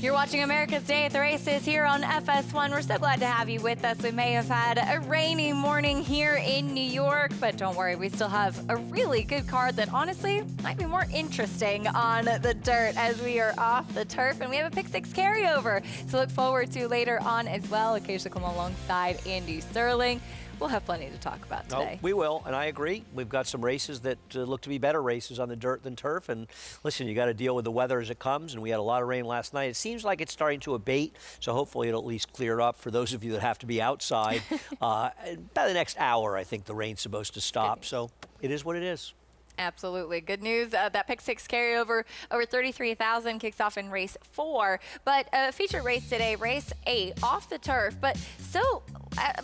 You're watching America's Day at the Races here on FS1. We're so glad to have you with us. We may have had a rainy morning here in New York, but don't worry, we still have a really good card that honestly might be more interesting on the dirt as we are off the turf. And we have a pick six carryover to look forward to later on as well. Occasionally come alongside Andy Sterling. We'll have plenty to talk about today. Oh, we will, and I agree. We've got some races that look to be better races on the dirt than turf. And listen, you got to deal with the weather as it comes, and we had a lot of rain last night. It seems like it's starting to abate, so hopefully it'll at least clear up for those of you that have to be outside. By the next hour, I think the rain's supposed to stop, so it is what it is. Absolutely. Good news. That pick six carryover over 33,000 kicks off in race 4. But featured race today, race 8, off the turf, but still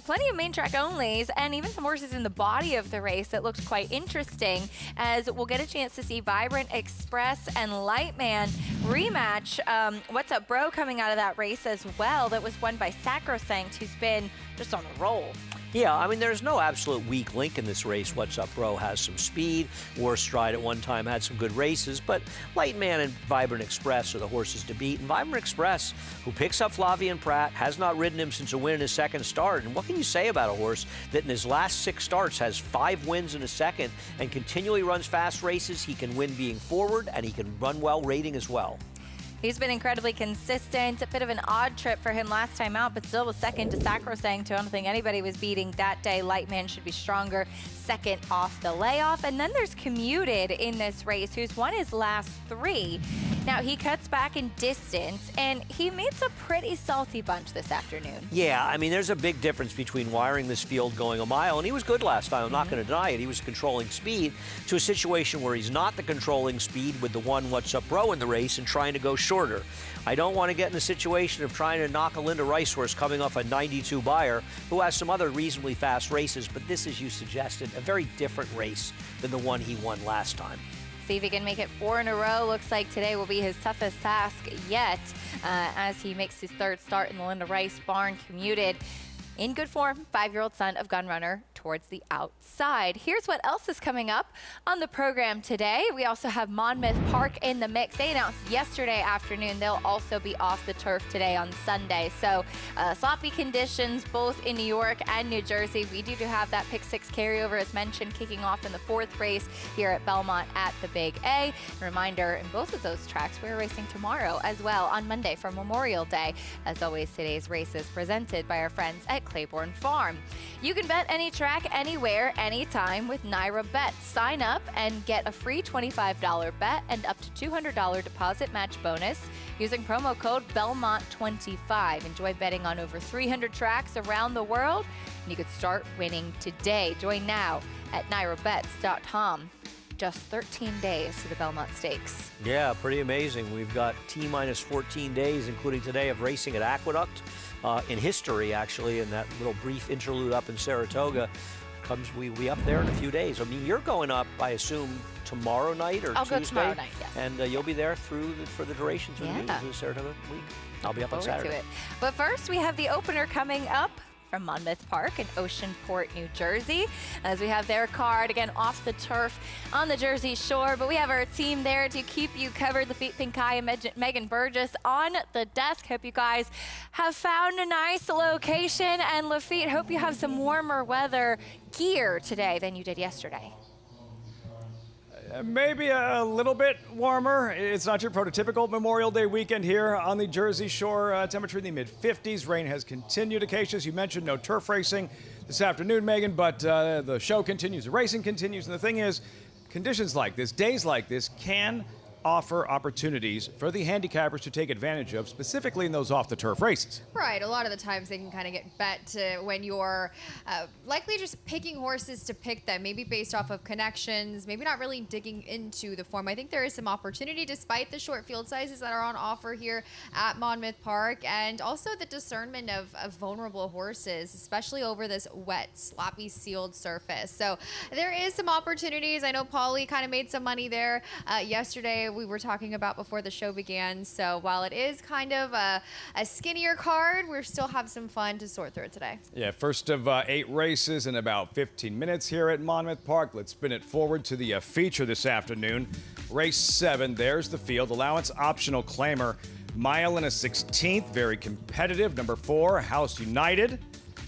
plenty of main track onlys and even some horses in the body of the race that looked quite interesting, as we'll get a chance to see Vibrant Express and Lightman rematch. What's Up Bro coming out of that race as well, that was won by Sacrosanct, who's been just on a roll. Yeah, I mean, there's no absolute weak link in this race. What's Up Bro has some speed. War Stride at one time had some good races, but Lightman and Vibrant Express are the horses to beat. And Vibrant Express, who picks up Flavien Prat, has not ridden him since a win in his second start. And what can you say about a horse that in his last 6 starts has 5 wins in a second and continually runs fast races? He can win being forward, and he can run well rating as well. He's been incredibly consistent. A bit of an odd trip for him last time out, but still was second to Sacrosanct, who I don't think anybody was beating that day. Lightman should be stronger, second off the layoff. And then there's Commuted in this race, who's won his last 3. Now, he cuts back in distance, and he meets a pretty salty bunch this afternoon. Yeah, I mean, there's a big difference between wiring this field going a mile, and he was good last time, I'm not going to deny it. He was controlling speed, to a situation where he's not the controlling speed with the one What's Up Bro in the race and trying to go shorter. I don't want to get in the situation of trying to knock a Linda Rice horse coming off a 92 buyer who has some other reasonably fast races, but this, as you suggested, a very different race than the one he won last time. See if he can make it 4 in a row. Looks like today will be his toughest task yet, as he makes his 3rd start in the Linda Rice barn. Commuted in good form, 5-year-old son of Gunrunner, towards the outside. Here's what else is coming up on the program today. We also have Monmouth Park in the mix. They announced yesterday afternoon they'll also be off the turf today on Sunday. So sloppy conditions both in New York and New Jersey. We do have that pick 6 carryover, as mentioned, kicking off in the 4th race here at Belmont at the Big A. Reminder, in both of those tracks, we're racing tomorrow as well on Monday for Memorial Day. As always, today's race is presented by our friends at Claiborne Farm. You can bet any track, anywhere, anytime with Naira Bet. Sign up and get a free $25 bet and up to $200 deposit match bonus using promo code Belmont25. Enjoy betting on over 300 tracks around the world, and you could start winning today. Join now at nairabets.com. Just 13 days to the Belmont Stakes. Yeah, pretty amazing. We've got T-minus 14 days, including today, of racing at Aqueduct. In history, actually, in that little brief interlude up in Saratoga, we up there in a few days. I mean, you're going up, I assume, tomorrow night or Tuesday? I'll go tomorrow night, yes. And you'll be there for the duration through the Saratoga week. I'll be up on Saturday. To it. But first, we have the opener coming up from Monmouth Park in Oceanport, New Jersey, as we have their card, again, off the turf on the Jersey Shore. But we have our team there to keep you covered. Lafitte Pinkai and Megan Burgess on the desk. Hope you guys have found a nice location. And Lafitte, hope you have some warmer weather gear today than you did yesterday. Maybe a little bit warmer. It's not your prototypical Memorial Day weekend here on the Jersey Shore. Temperature in the mid-50s. Rain has continued occasionally. As you mentioned, no turf racing this afternoon, Megan, but the show continues, the racing continues. And the thing is, conditions like this, days like this, can offer opportunities for the handicappers to take advantage of, specifically in those off-the-turf races. Right. A lot of the times they can kind of get bet to when you're likely just picking horses to pick them, maybe based off of connections, maybe not really digging into the form. I think there is some opportunity despite the short field sizes that are on offer here at Monmouth Park, and also the discernment of vulnerable horses, especially over this wet, sloppy, sealed surface. So there is some opportunities. I know Paulie kind of made some money there yesterday. We were talking about before the show began. So while it is kind of a skinnier card, we still have some fun to sort through it today. Yeah, first of 8 races in about 15 minutes here at Monmouth Park. Let's spin it forward to the feature this afternoon. Race 7, there's the field. Allowance optional claimer Mile and a 16th, very competitive. Number 4, House United.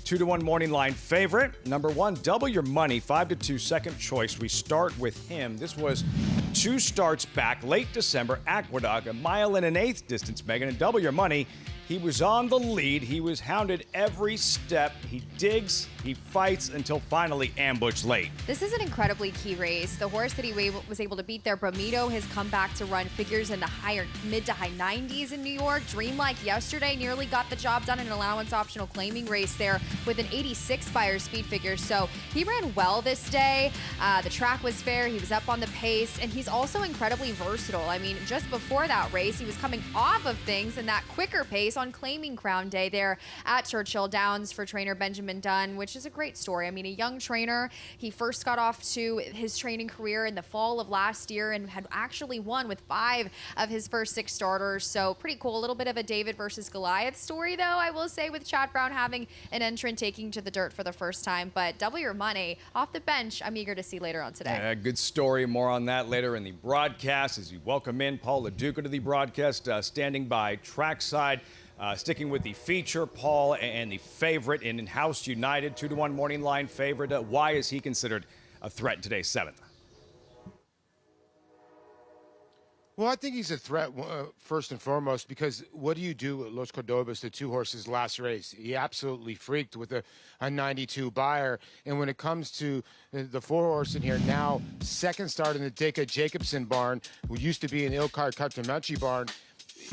2-1 morning line favorite. Number 1, Double Your Money, 5-2 second choice. We start with him. This was 2 starts back, late December. Aqueduct, a mile and an eighth distance, Megan, and Double Your Money. He was on the lead. He was hounded every step. He digs, he fights until finally ambushed late. This is an incredibly key race. The horse that he was able to beat there, Bramido, has come back to run figures in the mid to high 90s in New York. Dreamlike yesterday nearly got the job done in an allowance optional claiming race there with an 86 Spire speed figure. So he ran well this day. The track was fair. He was up on the pace, and he's also incredibly versatile. I mean, just before that race, he was coming off of things in that quicker pace on claiming Crown Day there at Churchill Downs for trainer Benjamin Dunn, which is a great story. I mean, a young trainer. He first got off to his training career in the fall of last year and had actually won with 5 of his first 6 starters. So pretty cool. A little bit of a David versus Goliath story, though, I will say, with Chad Brown having an entrant taking to the dirt for the first time. But Double Your Money off the bench, I'm eager to see later on today. Yeah, good story. More on that later in the broadcast as we welcome in Paul LaDuca to the broadcast, standing by trackside. Sticking with the feature, Paul, and the favorite in House United, 2-1 morning line favorite. Why is he considered a threat in today's 7th? Well, I think he's a threat first and foremost because what do you do with Los Cordobas, the 2 horses last race? He absolutely freaked with a 92 buyer. And when it comes to the 4 horse in here, now second start in the Deka Jacobson barn, who used to be an Ilkar Katamechi barn,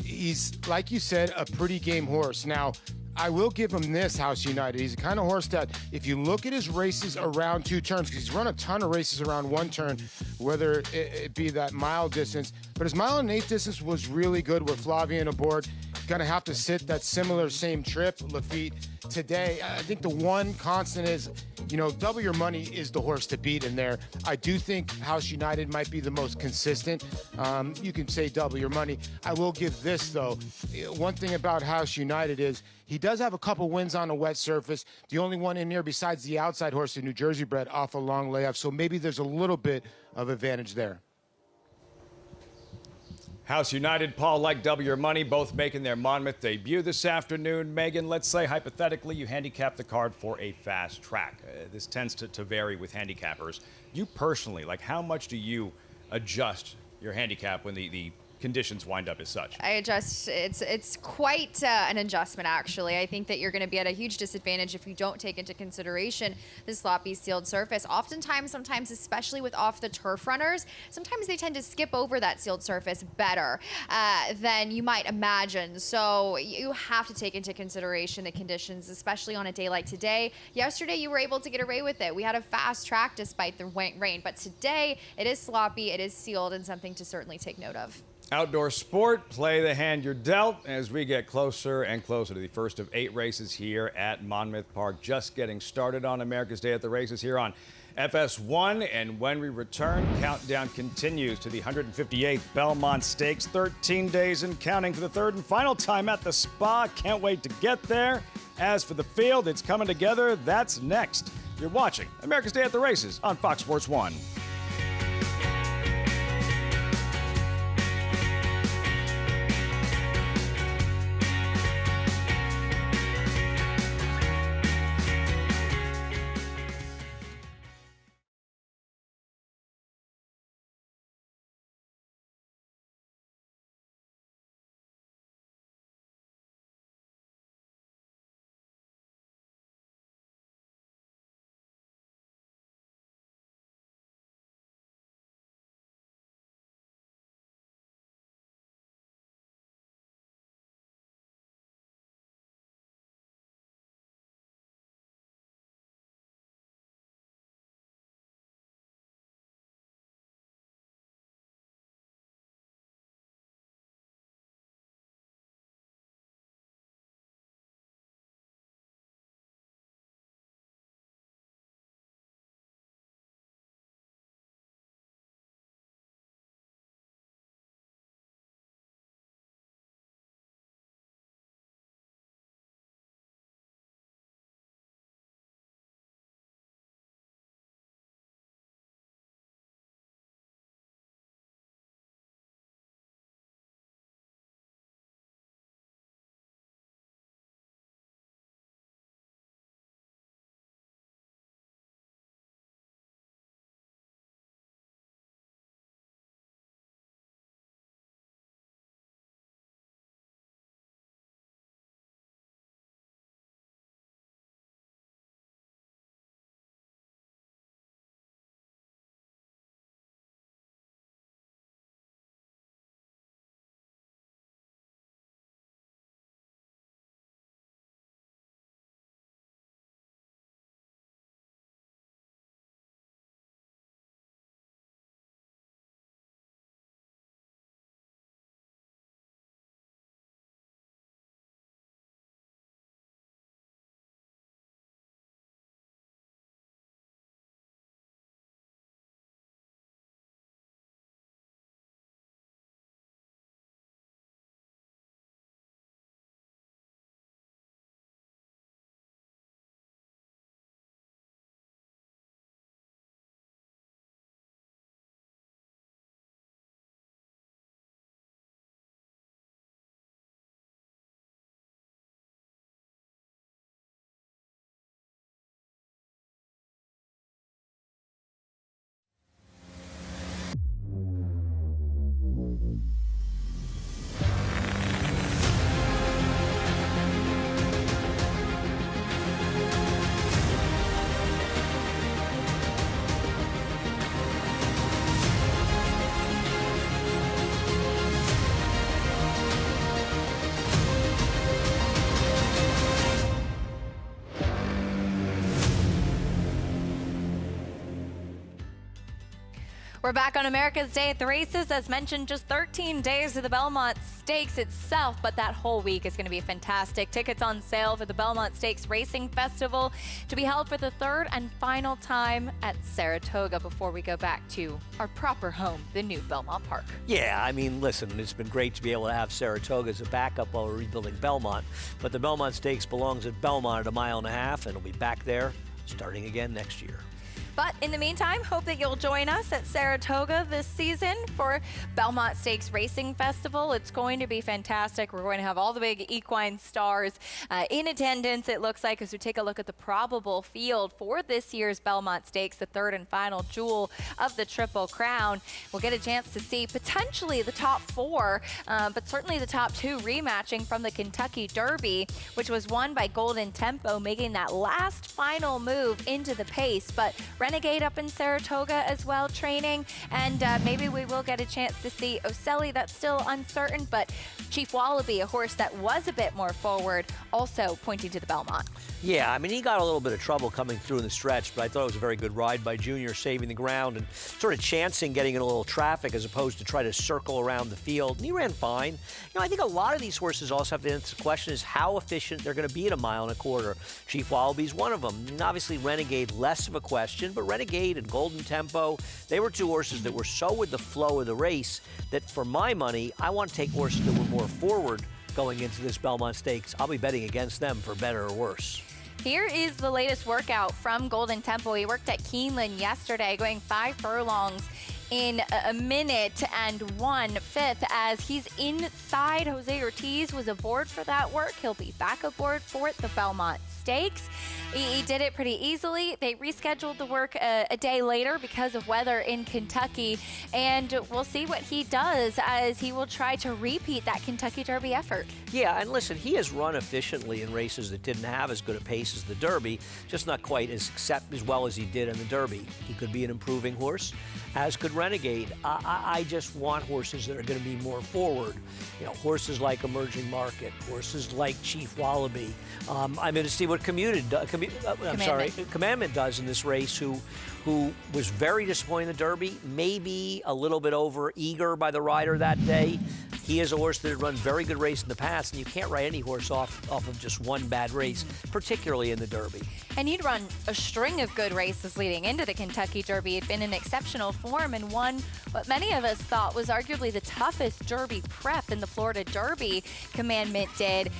he's, like you said, a pretty game horse. Now, I will give him this, House United. He's the kind of horse that, if you look at his races around 2 turns, because he's run a ton of races around 1 turn, whether it be that mile distance, but his mile and eighth distance was really good with Flavian aboard. Gonna have to sit that similar same trip, Lafitte, today. I think the one constant is, you know, Double Your Money is the horse to beat in there. I do think House United might be the most consistent. You can say Double Your Money. I will give this, though. One thing about House United is he does have a couple wins on a wet surface. The only one in there besides the outside horse, the New Jersey bred, off a long layoff. So maybe there's a little bit of advantage there. House United, Paul, like Double Your Money, both making their Monmouth debut this afternoon. Megan, let's say hypothetically you handicap the card for a fast track. This tends to vary with handicappers. You personally, like, how much do you adjust your handicap when the conditions wind up as such? I adjust. It's quite an adjustment, actually. I think that you're going to be at a huge disadvantage if you don't take into consideration the sloppy sealed surface. Oftentimes, sometimes, especially with off the turf runners, sometimes they tend to skip over that sealed surface better than you might imagine. So you have to take into consideration the conditions, especially on a day like today. Yesterday, you were able to get away with it. We had a fast track despite the rain, but today it is sloppy, it is sealed, and something to certainly take note of. Outdoor sport, play the hand you're dealt as we get closer and closer to the first of 8 races here at Monmouth Park. Just getting started on America's Day at the Races here on FS1. And when we return, countdown continues to the 158th Belmont Stakes. 13 days and counting for the 3rd and final time at the Spa. Can't wait to get there. As for the field, it's coming together. That's next. You're watching America's Day at the Races on Fox Sports 1. We're back on America's Day at the Races. As mentioned, just 13 days of the Belmont Stakes itself, but that whole week is going to be fantastic. Tickets on sale for the Belmont Stakes Racing Festival to be held for the third and final time at Saratoga before we go back to our proper home, the new Belmont Park. Yeah, I mean, listen, it's been great to be able to have Saratoga as a backup while we're rebuilding Belmont, but the Belmont Stakes belongs at Belmont at 1.5 miles, and it'll be back there starting again next year. But in the meantime, hope that you'll join us at Saratoga this season for Belmont Stakes Racing Festival. It's going to be fantastic. We're going to have all the big equine stars in attendance, it looks like, as we take a look at the probable field for this year's Belmont Stakes, the third and final jewel of the Triple Crown. We'll get a chance to see potentially the top 4, but certainly the top 2 rematching from the Kentucky Derby, which was won by Golden Tempo, making that last final move into the pace. But Renegade up in Saratoga as well, training, and maybe we will get a chance to see Ocelli. That's still uncertain, but Chief Wallaby, a horse that was a bit more forward, also pointing to the Belmont. Yeah, I mean, he got a little bit of trouble coming through in the stretch, but I thought it was a very good ride by Junior, saving the ground and sort of chancing getting in a little traffic as opposed to try to circle around the field. And he ran fine. You know, I think a lot of these horses also have to answer the question is how efficient they're going to be at 1.25 miles. Chief Wallaby's one of them. And obviously, Renegade, less of a question, but Renegade and Golden Tempo, they were 2 horses that were so with the flow of the race that for my money, I want to take horses that were more forward going into this Belmont Stakes. I'll be betting against them for better or worse. Here is the latest workout from Golden Tempo. He worked at Keeneland yesterday, going 5 furlongs in a minute and 1/5 as he's inside. Jose Ortiz was aboard for that work. He'll be back aboard for the Belmont Stakes. He did it pretty easily. They rescheduled the work a day later because of weather in Kentucky, and we'll see what he does as he will try to repeat that Kentucky Derby effort. Yeah, and listen, he has run efficiently in races that didn't have as good a pace as the Derby, just not quite as well as he did in the Derby. He could be an improving horse, as could Renegade. I just want horses that are going to be more forward. You know, horses like Emerging Market, horses like Chief Wallaby. I'm going to see what Commandment does in this race, who was very disappointing in the Derby, maybe a little bit over eager by the rider that day. He is a horse that had run very good race in the past, and you can't write any horse off of just one bad race, particularly in the Derby. And he'd run a string of good races leading into the Kentucky Derby. He'd been in exceptional form and won what many of us thought was arguably the toughest Derby prep in the Florida Derby. Commandment did.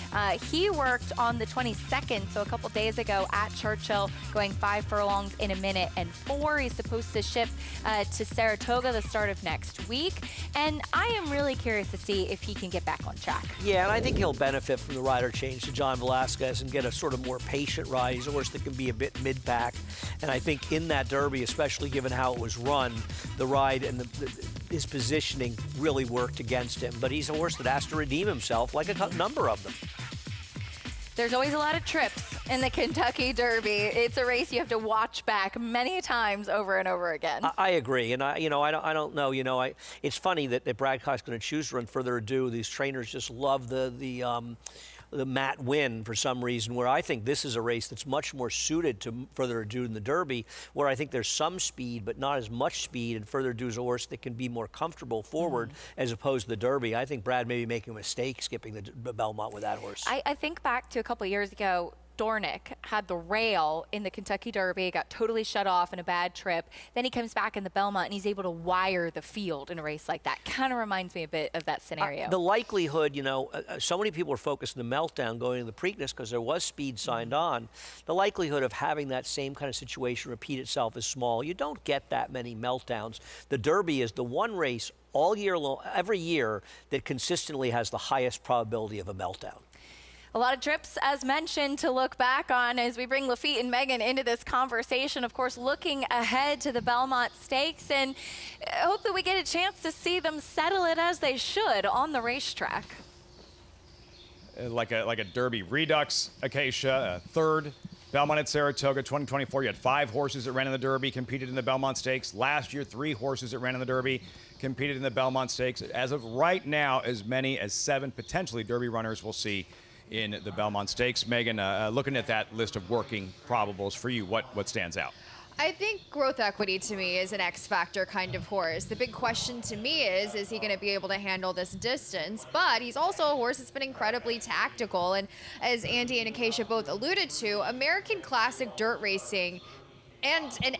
He worked on the 22nd, so a couple days ago at Churchill, going 5 furlongs in 1 minute and 4. He's supposed to ship to Saratoga the start of next week, and I am really curious to see if he can get back on track. Yeah, and I think he'll benefit from the rider change to John Velasquez and get a sort of more patient ride. He's a horse that can be a bit mid-pack, and I think in that Derby, especially given how it was run, the ride and his positioning really worked against him. But he's a horse that has to redeem himself, like a number of them. There's always a lot of trips in the Kentucky Derby. It's a race you have to watch back many times over and over again. I agree, and I don't know. It's funny that Bradcock's going to choose to run Further Ado. These trainers just love the Matt win for some reason, where I think this is a race that's much more suited to Further Ado than the Derby, where I think there's some speed, but not as much speed, and Further Ado is a horse that can be more comfortable forward as opposed to the Derby. I think Brad may be making a mistake skipping the Belmont with that horse. I think back to a couple years ago, Dornick had the rail in the Kentucky Derby, got totally shut off in a bad trip. Then he comes back in the Belmont and he's able to wire the field in a race like that. Kind of reminds me a bit of that scenario. The likelihood, so many people were focused on the meltdown going into the Preakness because there was speed signed on. The likelihood of having that same kind of situation repeat itself is small. You don't get that many meltdowns. The Derby is the one race all year long, every year, that consistently has the highest probability of a meltdown. A lot of trips, as mentioned, to look back on as we bring Lafitte and Megan into this conversation. Of course, looking ahead to the Belmont Stakes, and I hope that we get a chance to see them settle it as they should on the racetrack. Like a Derby Redux, Acacia, third. Belmont at Saratoga, 2024. You had 5 horses that ran in the Derby, competed in the Belmont Stakes. Last year, 3 horses that ran in the Derby, competed in the Belmont Stakes. As of right now, as many as 7 potentially Derby runners we'll see in the Belmont Stakes. Megan, looking at that list of working probables for you, what stands out? I think growth equity to me is an X factor kind of horse. The big question to me is he going to be able to handle this distance? But he's also a horse that's been incredibly tactical. And as Andy and Acacia both alluded to, American Classic dirt racing and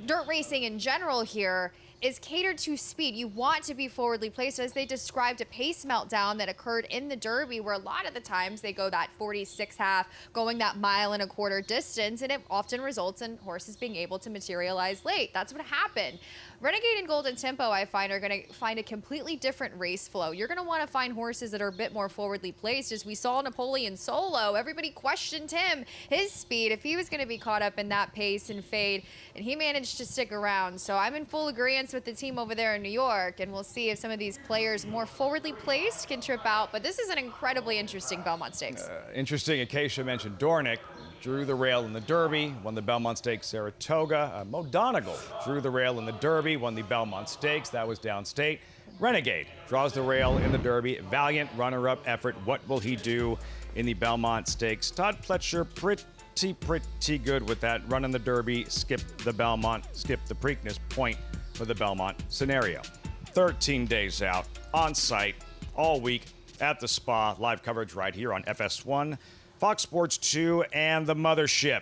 dirt racing in general here is catered to speed. You want to be forwardly placed, as they described a pace meltdown that occurred in the Derby, where a lot of the times they go that 46.5, going that 1.25 mile distance, and it often results in horses being able to materialize late. That's what happened. Renegade and Golden Tempo, I find, are going to find a completely different race flow. You're going to want to find horses that are a bit more forwardly placed. As we saw Napoleon Solo, everybody questioned him, his speed, if he was going to be caught up in that pace and fade, and he managed to stick around. So I'm in full agreement with the team over there in New York, and we'll see if some of these players more forwardly placed can trip out. But this is an incredibly interesting Belmont Stakes. Interesting. Acacia mentioned Dornick. Drew the rail in the Derby, won the Belmont Stakes Saratoga. Mo Donegal drew the rail in the Derby, won the Belmont Stakes. That was downstate. Renegade draws the rail in the Derby. Valiant runner-up effort. What will he do in the Belmont Stakes? Todd Pletcher pretty good with that. Run in the Derby, skip the Belmont, skip the Preakness, point for the Belmont scenario. 13 days out, on site, all week at the Spa. Live coverage right here on FS1. Fox Sports 2 and the Mothership.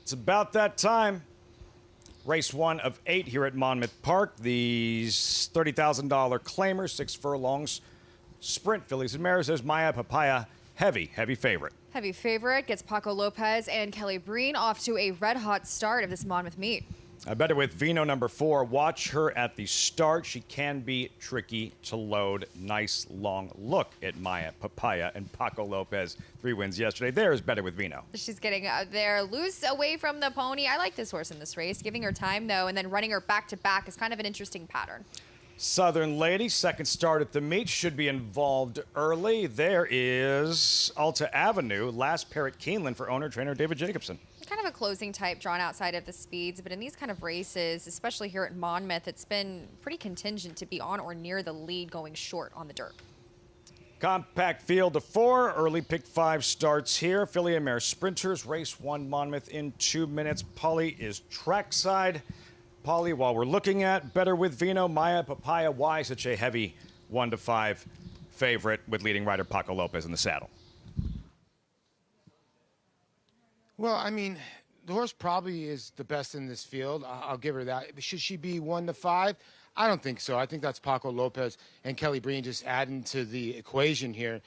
It's about that time. Race 1 of 8 here at Monmouth Park. These $30,000 claimers, 6 furlongs. Sprint fillies and mares. There's Maya Papaya. Heavy favorite. Heavy favorite gets Paco Lopez and Kelly Breen off to a red-hot start of this Monmouth meet. I bet it with Vino number 4. Watch her at the start. She can be tricky to load. Nice long look at Maya Papaya and Paco Lopez. 3 wins yesterday. There's better with Vino. She's getting there loose away from the pony. I like this horse in this race. Giving her time, though, and then running her back-to-back is kind of an interesting pattern. Southern Lady, second start at the meet, should be involved early. There is Alta Avenue, last pair at Keeneland for owner-trainer David Jacobson. Kind of a closing type drawn outside of the speeds, but in these kind of races, especially here at Monmouth, it's been pretty contingent to be on or near the lead going short on the dirt. Compact field of 4, early pick 5 starts here. Filly and Mare Sprinters, race 1 Monmouth in 2 minutes. Polly is trackside. Polly, while we're looking at better with Vino, Maya Papaya, why such a heavy 1-5 favorite with leading rider Paco Lopez in the saddle? Well, I mean, the horse probably is the best in this field. I'll give her that. Should she be 1-5? I don't think so. I think that's Paco Lopez and Kelly Breen just adding to the equation here.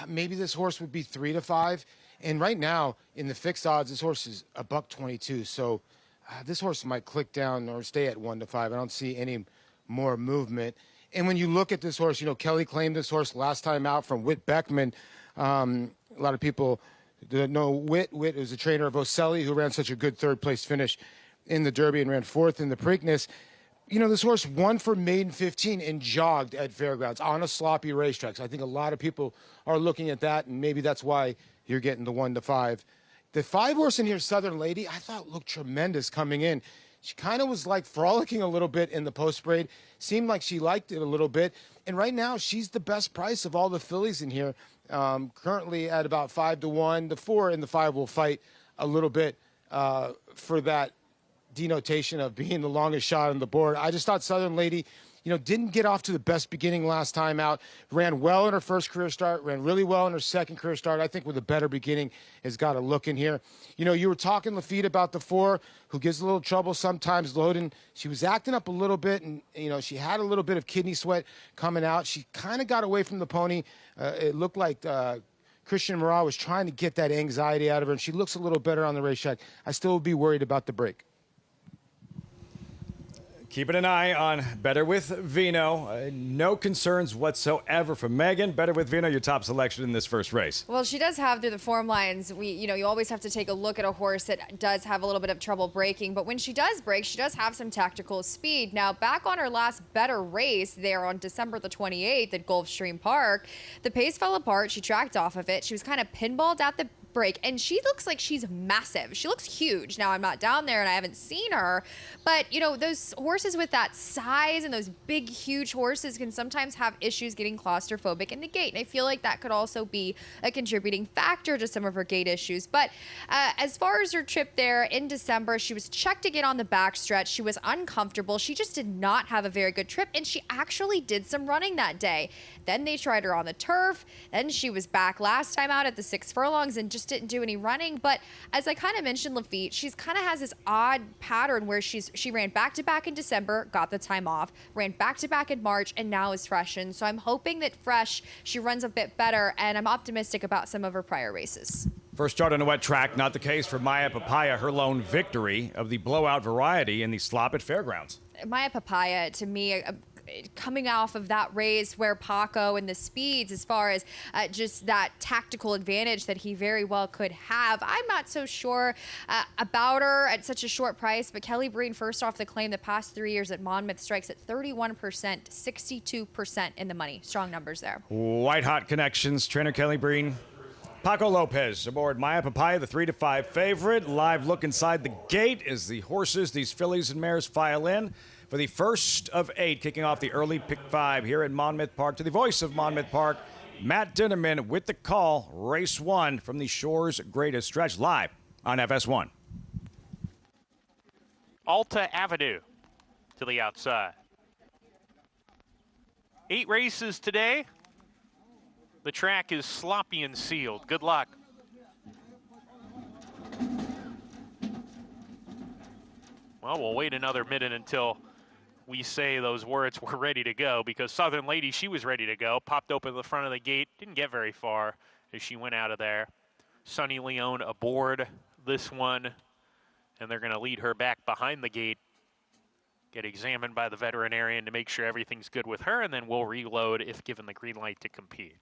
Maybe this horse would be 3-5. And right now, in the fixed odds, this horse is $122. So this horse might click down or stay at 1-5. I don't see any more movement. And when you look at this horse, you know, Kelly claimed this horse last time out from Whit Beckman. A lot of people know Whit. Whit is a trainer of Oselli, who ran such a good third-place finish in the Derby and ran 4th in the Preakness. You know, this horse won for maiden 15 and jogged at Fairgrounds on a sloppy racetrack. So I think a lot of people are looking at that, and maybe that's why you're getting the 1-5. The 5 horse in here, Southern Lady, I thought looked tremendous coming in. She kind of was like frolicking a little bit in the post-parade. Seemed like she liked it a little bit. And right now, she's the best price of all the fillies in here. Currently at about 5-1. The 4 and the 5 will fight a little bit for that denotation of being the longest shot on the board. I just thought Southern Lady, you know, didn't get off to the best beginning last time out. Ran well in her first career start, ran really well in her second career start. I think with a better beginning has got a look in here. You know, you were talking, Lafitte, about the 4, who gives a little trouble sometimes loading. She was acting up a little bit, and, you know, she had a little bit of kidney sweat coming out. She kind of got away from the pony. It looked like Christian Morat was trying to get that anxiety out of her, and she looks a little better on the racetrack. I still would be worried about the break. Keeping an eye on Better with Vino. No concerns whatsoever for Megan. Better with Vino, your top selection in this first race. Well, she does have through the form lines. You always have to take a look at a horse that does have a little bit of trouble breaking. But when she does break, she does have some tactical speed. Now, back on her last better race there on December the 28th at Gulfstream Park, the pace fell apart. She tracked off of it. She was kind of pinballed at the break, and she looks like she's massive. She looks huge. Now, I'm not down there and I haven't seen her, but you know, those horses with that size and those big, huge horses can sometimes have issues getting claustrophobic in the gate. And I feel like that could also be a contributing factor to some of her gait issues. But as far as her trip there in December, she was checked again on the backstretch. She was uncomfortable. She just did not have a very good trip, and she actually did some running that day. Then they tried her on the turf. Then she was back last time out at the 6 furlongs and just didn't do any running. But as I kind of mentioned, Lafitte, she's kind of has this odd pattern where she ran back-to-back in December, got the time off, ran back-to-back in March, and now is freshened. So I'm hoping that fresh, she runs a bit better, and I'm optimistic about some of her prior races. First start on a wet track, not the case for Maya Papaya, her lone victory of the blowout variety in the slop at Fairgrounds. Maya Papaya, to me, coming off of that race where Paco and the speeds, as far as just that tactical advantage that he very well could have, I'm not so sure about her at such a short price. But Kelly Breen, first off the claim, the past 3 years at Monmouth strikes at 31%, 62% in the money. Strong numbers there. White hot connections, trainer Kelly Breen. Paco Lopez aboard Maya Papaya, the 3-5 favorite. Live look inside the gate as the horses, these fillies and mares, file in for the first of 8, kicking off the early pick 5 here at Monmouth Park. To the voice of Monmouth Park, Matt Dinnerman with the call. Race 1 from the Shore's greatest stretch, live on FS1. Alta Avenue to the outside. 8 races today. The track is sloppy and sealed. Good luck. Well, we'll wait another minute until we say those words, we're ready to go, because Southern Lady, she was ready to go, popped open the front of the gate, didn't get very far as she went out of there. Sunny Leone aboard this one, and they're going to lead her back behind the gate, get examined by the veterinarian to make sure everything's good with her, and then we'll reload if given the green light to compete.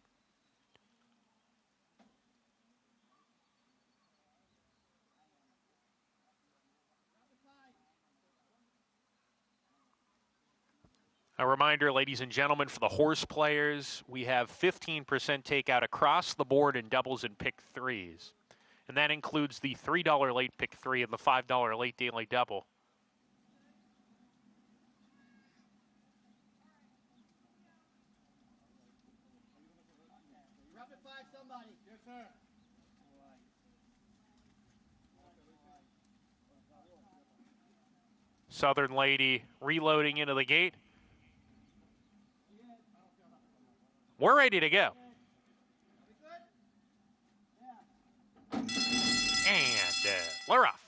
A reminder, ladies and gentlemen, for the horse players, we have 15% takeout across the board in doubles and pick threes. And that includes the $3 late pick 3 and the $5 late daily double. Southern Lady reloading into the gate. We're ready to go. And we're off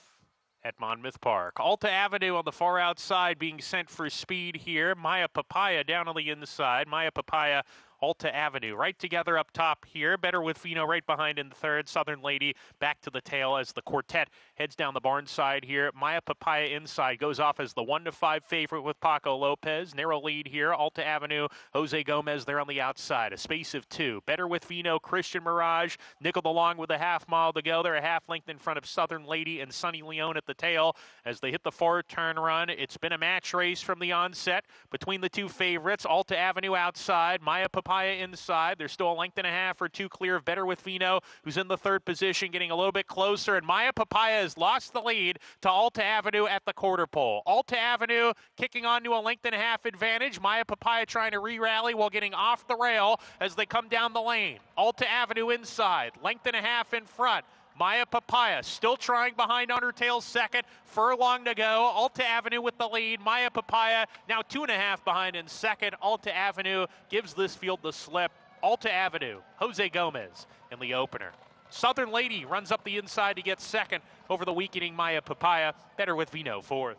at Monmouth Park. Alta Avenue on the far outside being sent for speed here. Maya Papaya down on the inside. Maya Papaya, Alta Avenue right together up top here. Better with Fino right behind in the third. Southern Lady back to the tail as the quartet heads down the barn side here. Maya Papaya inside goes off as the 1-5 favorite with Paco Lopez. Narrow lead here. Alta Avenue, Jose Gomez there on the outside. A space of 2. Better with Fino, Christian Mirage nickeled along with a half mile to go. They're a half length in front of Southern Lady and Sunny Leone at the tail as they hit the far turn run. It's been a match race from the onset between the two favorites. Alta Avenue outside, Maya Papaya inside. There's still a length and a half or 2 clear of Better with Fino, who's in the third position, getting a little bit closer. And Maya Papaya has lost the lead to Alta Avenue at the quarter pole. Alta Avenue kicking on to a length and a half advantage. Maya Papaya trying to re-rally while getting off the rail as they come down the lane. Alta Avenue inside, length and a half in front. Maya Papaya still trying behind on her tail second. Furlong to go. Alta Avenue with the lead. Maya Papaya now 2.5 behind in second. Alta Avenue gives this field the slip. Alta Avenue, Jose Gomez in the opener. Southern Lady runs up the inside to get second over the weakening Maya Papaya. Better with Vino fourth.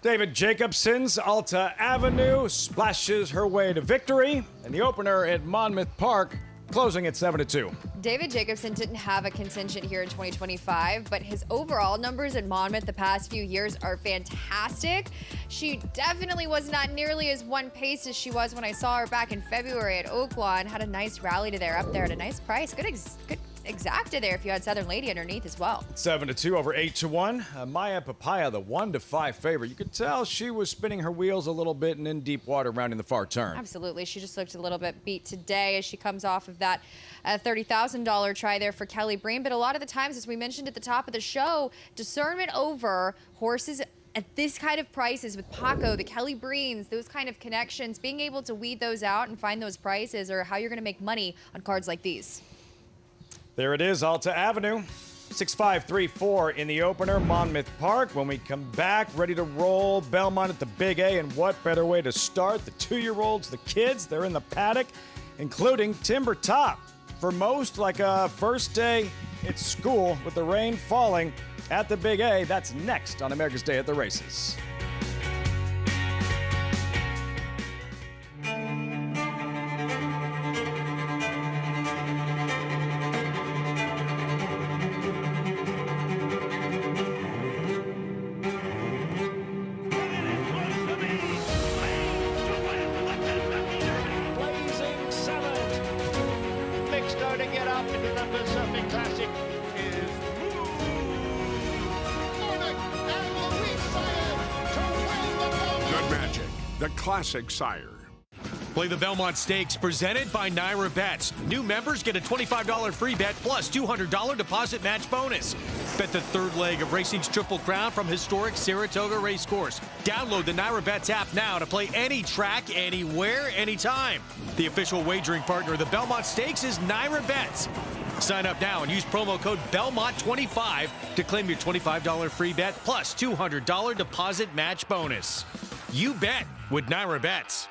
David Jacobson's Alta Avenue splashes her way to victory in the opener at Monmouth Park, closing at 7-2. David Jacobson didn't have a contingent here in 2025, but his overall numbers at Monmouth the past few years are fantastic. She definitely was not nearly as one-paced as she was when I saw her back in February at Oaklawn. Had a nice rally to there, up there at a nice price. Good exacta there if you had Southern Lady underneath as well. 7-2 over 8-1. Maya Papaya, the 1-5 favorite. You could tell she was spinning her wheels a little bit and in deep water rounding the far turn. Absolutely. She just looked a little bit beat today as she comes off of that $30,000 try there for Kelly Breen. But a lot of the times, as we mentioned at the top of the show, discernment over horses at this kind of prices with Paco, the Kelly Breens, those kind of connections, being able to weed those out and find those prices are how you're going to make money on cards like these. There it is, Alta Avenue. 6-5-3-4 in the opener, Monmouth Park. When we come back, ready to roll, Belmont at the Big A, and what better way to start? The 2-year-olds, the kids, they're in the paddock, including Timber Top. For most, like a first day at school with the rain falling at the Big A. That's next on America's Day at the Races. The classic sire. Play the Belmont Stakes presented by Naira Bets. New members get a $25 free bet plus $200 deposit match bonus. Bet the third leg of racing's Triple Crown from historic Saratoga Racecourse. Download the Naira Bets app now to play any track, anywhere, anytime. The official wagering partner of the Belmont Stakes is Naira Bets. Sign up now and use promo code BELMONT25 to claim your $25 free bet plus $200 deposit match bonus. You bet with Naira Bets.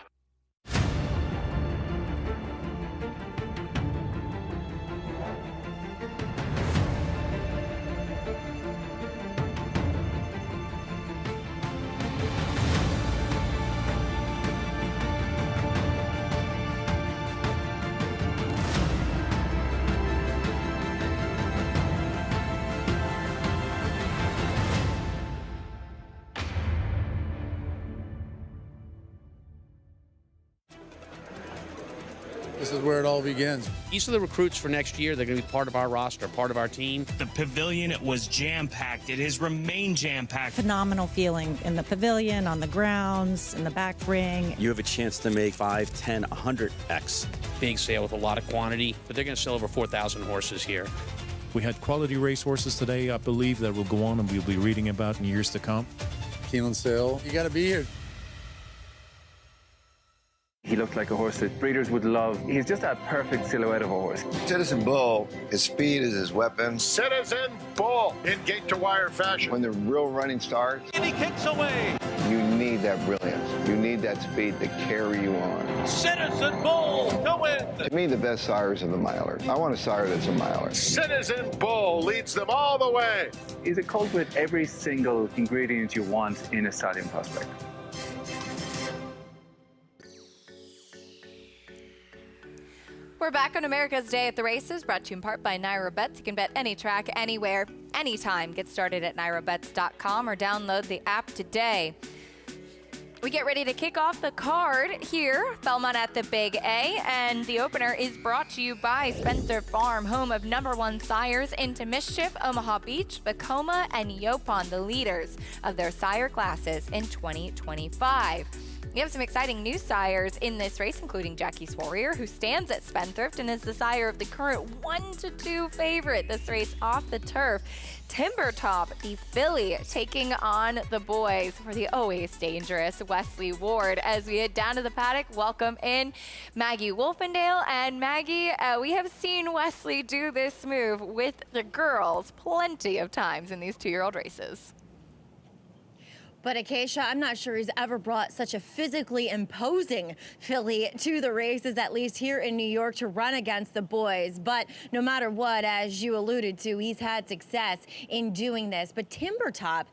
This is where it all begins. These are the recruits for next year. They're going to be part of our roster, part of our team. The pavilion, it was jam-packed. It has remained jam-packed. Phenomenal feeling in the pavilion, on the grounds, in the back ring. You have a chance to make 5, 10, 100x. Big sale with a lot of quantity, but they're going to sell over 4,000 horses here. We had quality racehorses today, I believe, that will go on and we'll be reading about in years to come. Keeneland sale. You got to be here. He looked like a horse that breeders would love. He's just a perfect silhouette of a horse. Citizen Bull, his speed is his weapon. Citizen Bull in gate-to-wire fashion. When the real running starts, and he kicks away. You need that brilliance. You need that speed to carry you on. Citizen Bull to win. To me, the best sire is a miler. I want a sire that's a miler. Citizen Bull leads them all the way. He's a colt with every single ingredient you want in a stallion prospect. We're back on America's Day at the Races, brought to you in part by Naira Bets. You can bet any track, anywhere, anytime. Get started at nairabets.com or download the app today. We get ready to kick off the card here, Belmont at the Big A, and the opener is brought to you by Spencer Farm, home of #1 sires Into Mischief, Omaha Beach, Vekoma, and Yopon, the leaders of their sire classes in 2025. We have some exciting new sires in this race, including Jackie's Warrior, who stands at Spendthrift and is the sire of the current 1-2 favorite this race off the turf. Timber Top, the filly, taking on the boys for the always dangerous Wesley Ward. As we head down to the paddock, welcome in Maggie Wolfendale. And Maggie, we have seen Wesley do this move with the girls plenty of times in these 2-year-old races. But Acacia, I'm not sure he's ever brought such a physically imposing filly to the races, at least here in New York, to run against the boys. But no matter what, as you alluded to, he's had success in doing this. But Timber Top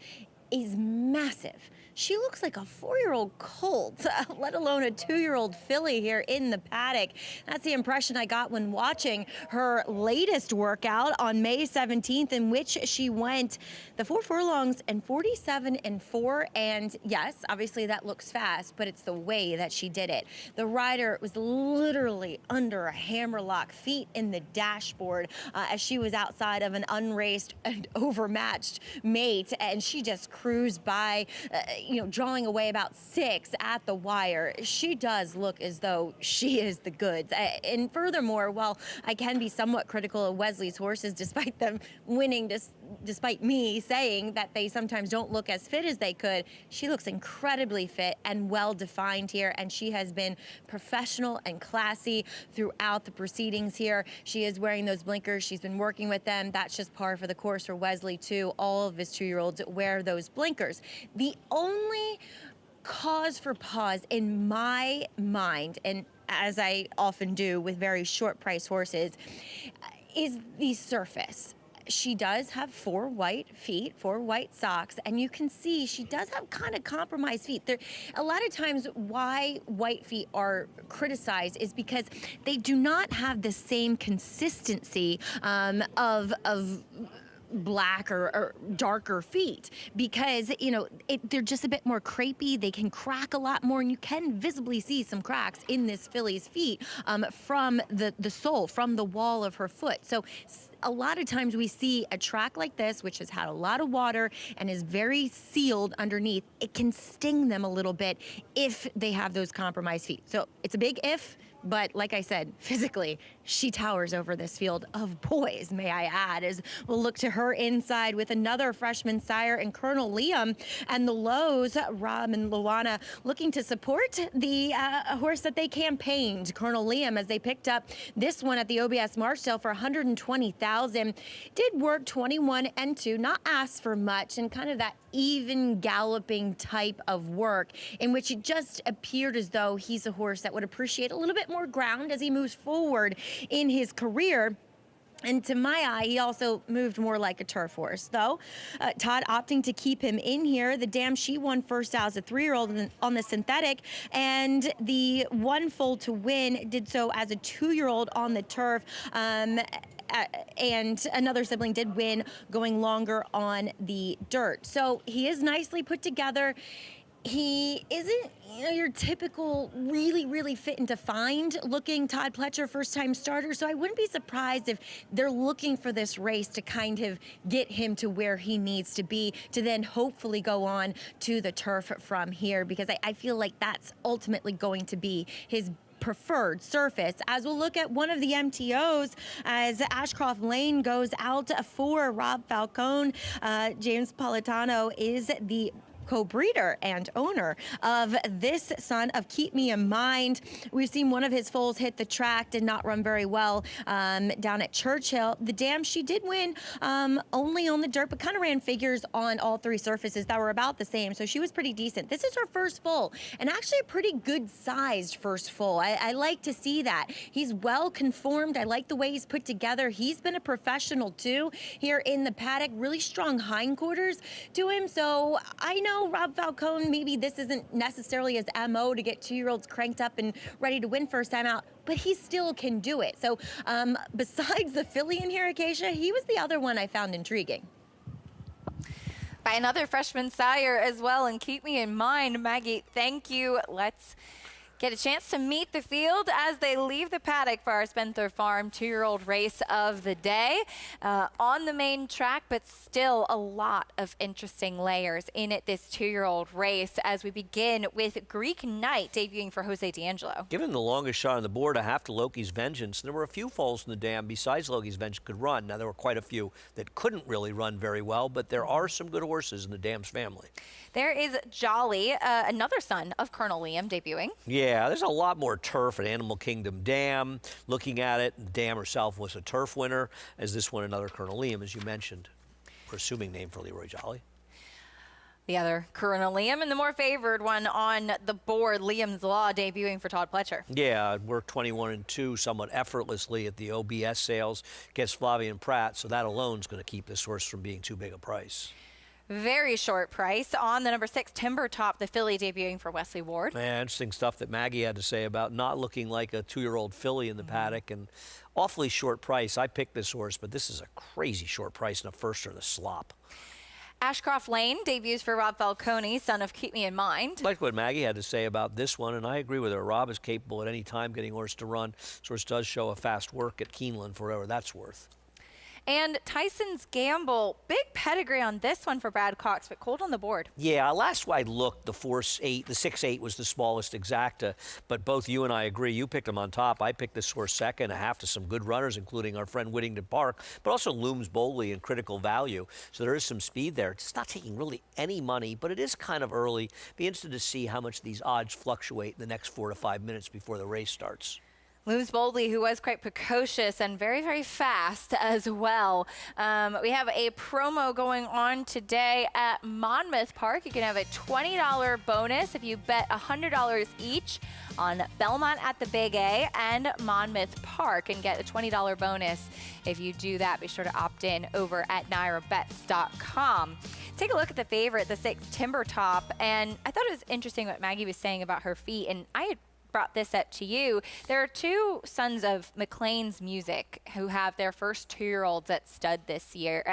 is massive. she looks like a 4-year-old colt, let alone a 2-year-old filly here in the paddock. That's the impression I got when watching her latest workout on May 17th, in which she went the 4 furlongs and 47-4. And yes, obviously that looks fast, but it's the way that she did it. The rider was literally under a hammerlock, feet in the dashboard, as she was outside of an unraced and overmatched mate, and she just cruised by, drawing away about 6 at the wire. She does look as though she is the goods. And furthermore, while I can be somewhat critical of Wesley's horses, despite them winning, despite me saying that they sometimes don't look as fit as they could, she looks incredibly fit and well defined here, and she has been professional and classy throughout the proceedings here. She is wearing those blinkers. She's been working with them. That's just par for the course for Wesley too. All of his 2-year-olds wear those blinkers. The only cause for pause in my mind, and as I often do with very short price horses, is the surface. She does have 4 white feet, 4 white socks, and you can see she does have kind of compromised feet. A lot of times why white feet are criticized is because they do not have the same consistency of black or darker feet, because they're just a bit more crepey. They can crack a lot more, and you can visibly see some cracks in this filly's feet from the sole, from the wall of her foot. So a lot of times we see a track like this, which has had a lot of water and is very sealed underneath. It can sting them a little bit if they have those compromised feet. So it's a big if, but like I said, physically, she towers over this field of boys, may I add, as we'll look to her inside with another freshman sire and Colonel Liam, and the Lows, Rob and Luana, looking to support the horse that they campaigned, Colonel Liam, as they picked up this one at the OBS March sale for $120,000. Did work 21-2, not asked for much, and kind of that even galloping type of work in which it just appeared as though he's a horse that would appreciate a little bit more ground as he moves forward in his career. And to my eye, he also moved more like a turf horse, though. Todd opting to keep him in here. The Dam, she won first out as a 3-year-old on the synthetic, and the One Foal to Win did so as a 2-year-old on the turf. And another sibling did win going longer on the dirt. So he is nicely put together. He isn't, your typical really fit and defined looking Todd Pletcher first-time starter, so I wouldn't be surprised if they're looking for this race to kind of get him to where he needs to be, to then hopefully go on to the turf from here, because I feel like that's ultimately going to be his preferred surface. As we'll look at one of the MTOs as Ashcroft Lane goes out for Rob Falcone. James Politano is the co-breeder and owner of this son of Keep Me in Mind. We've seen one of his foals hit the track, did not run very well down at Churchill. The Dam, she did win only on the dirt, but kind of ran figures on all 3 surfaces that were about the same, so she was pretty decent. This is her first foal, and actually a pretty good-sized first foal. I like to see that. He's well conformed. I like the way he's put together. He's been a professional, too, here in the paddock. Really strong hindquarters to him, so I know Rob Falcone, maybe this isn't necessarily his MO to get 2-year-olds cranked up and ready to win first time out, but he still can do it. So besides the filly in here, Acacia, he was the other one I found intriguing. By another freshman sire as well, and Keep Me in Mind. Maggie, thank you. Let's get a chance to meet the field as they leave the paddock for our Spencer Farm 2-year-old race of the day on the main track, but still a lot of interesting layers in it, this 2-year-old race, as we begin with Greek Knight debuting for Jose D'Angelo. Given the longest shot on the board, a half to Loki's Vengeance, there were a few foals in the Dam besides Loki's Vengeance could run. Now, there were quite a few that couldn't really run very well, but there are some good horses in the Dam's family. There is Jolly, another son of Colonel Liam, debuting. Yeah, there's a lot more turf at Animal Kingdom Dam. Looking at it, Dam herself was a turf winner, as this one another Colonel Liam, as you mentioned. Presuming name for Leroy Jolly. The other Colonel Liam, and the more favored one on the board, Liam's Law, debuting for Todd Pletcher. Yeah, it worked 21-2 somewhat effortlessly at the OBS sales against Flavian Pratt, so that alone is going to keep this horse from being too big a price. Very short price on the number 6 Timber Top, the filly debuting for Wesley Ward. Man, interesting stuff that Maggie had to say about not looking like a 2-year-old filly in the paddock, and awfully short price. I picked this horse, but this is a crazy short price in a first or the slop. Ashcroft Lane debuts for Rob Falcone, son of Keep Me in Mind. I like what Maggie had to say about this one, and I agree with her. Rob is capable at any time getting horse to run. This horse does show a fast work at Keeneland for whatever that's worth. And Tyson's Gamble, big pedigree on this one for Brad Cox, but cold on the board. Yeah, last I looked, the 6'8" was the smallest exacta, but both you and I agree. You picked him on top. I picked this horse second, a half to some good runners, including our friend Whittington Park, but also looms boldly in critical value. So there is some speed there. It's not taking really any money, but it is kind of early. Be interested to see how much these odds fluctuate in the next 4 to 5 minutes before the race starts. Looms boldly, who was quite precocious and very, very fast as well. We have a promo going on today at Monmouth Park. You can have a $20 bonus if you bet $100 each on Belmont at the Big A and Monmouth Park, and get a $20 bonus if you do that. Be sure to opt in over at NyraBets.com. Take a look at the favorite, the 6 Timber Top, and I thought it was interesting what Maggie was saying about her feet, and I had brought this up to you. There are 2 sons of McLean's Music who have their first 2-year-olds at stud this year,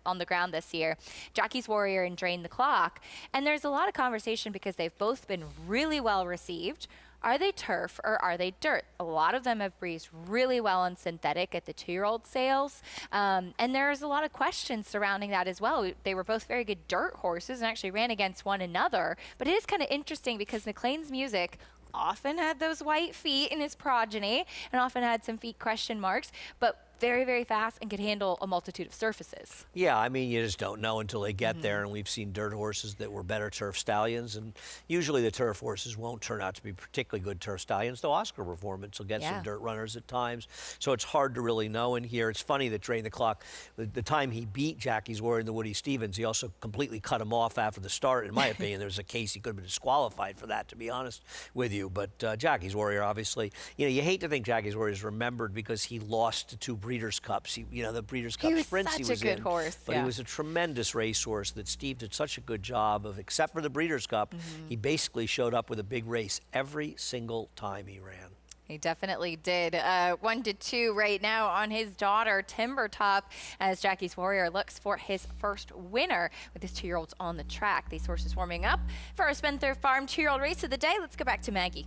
on the ground this year, Jackie's Warrior and Drain the Clock. And there's a lot of conversation because they've both been really well received. Are they turf or are they dirt? A lot of them have breezed really well on synthetic at the 2-year-old sales. And there's a lot of questions surrounding that as well. They were both very good dirt horses and actually ran against one another. But it is kind of interesting because McLean's Music often had those white feet in his progeny and often had some feet question marks, but very, very fast and could handle a multitude of surfaces. Yeah, I mean, you just don't know until they get there, and we've seen dirt horses that were better turf stallions, and usually the turf horses won't turn out to be particularly good turf stallions, though Oscar Performance will get some dirt runners at times, so it's hard to really know in here. It's funny that Drain the Clock, the time he beat Jackie's Warrior in the Woody Stevens, he also completely cut him off after the start. In my opinion, there's a case he could have been disqualified for that, to be honest with you, but Jackie's Warrior, obviously, you hate to think Jackie's Warrior is remembered because he lost to 2 Breeders' Cups. The Breeders' Cup sprints he was in. He was such a good horse. But he was a tremendous racehorse that Steve did such a good job of, except for the Breeders' Cup, he basically showed up with a big race every single time he ran. He definitely did. 1-2 right now on his daughter, Timber Top, as Jackie's Warrior looks for his first winner with his 2-year-olds on the track. These horses warming up for our Spendthrift Farm 2-year-old race of the day. Let's go back to Maggie.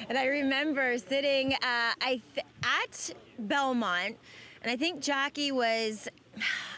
And I remember sitting at Belmont, and I think Jackie was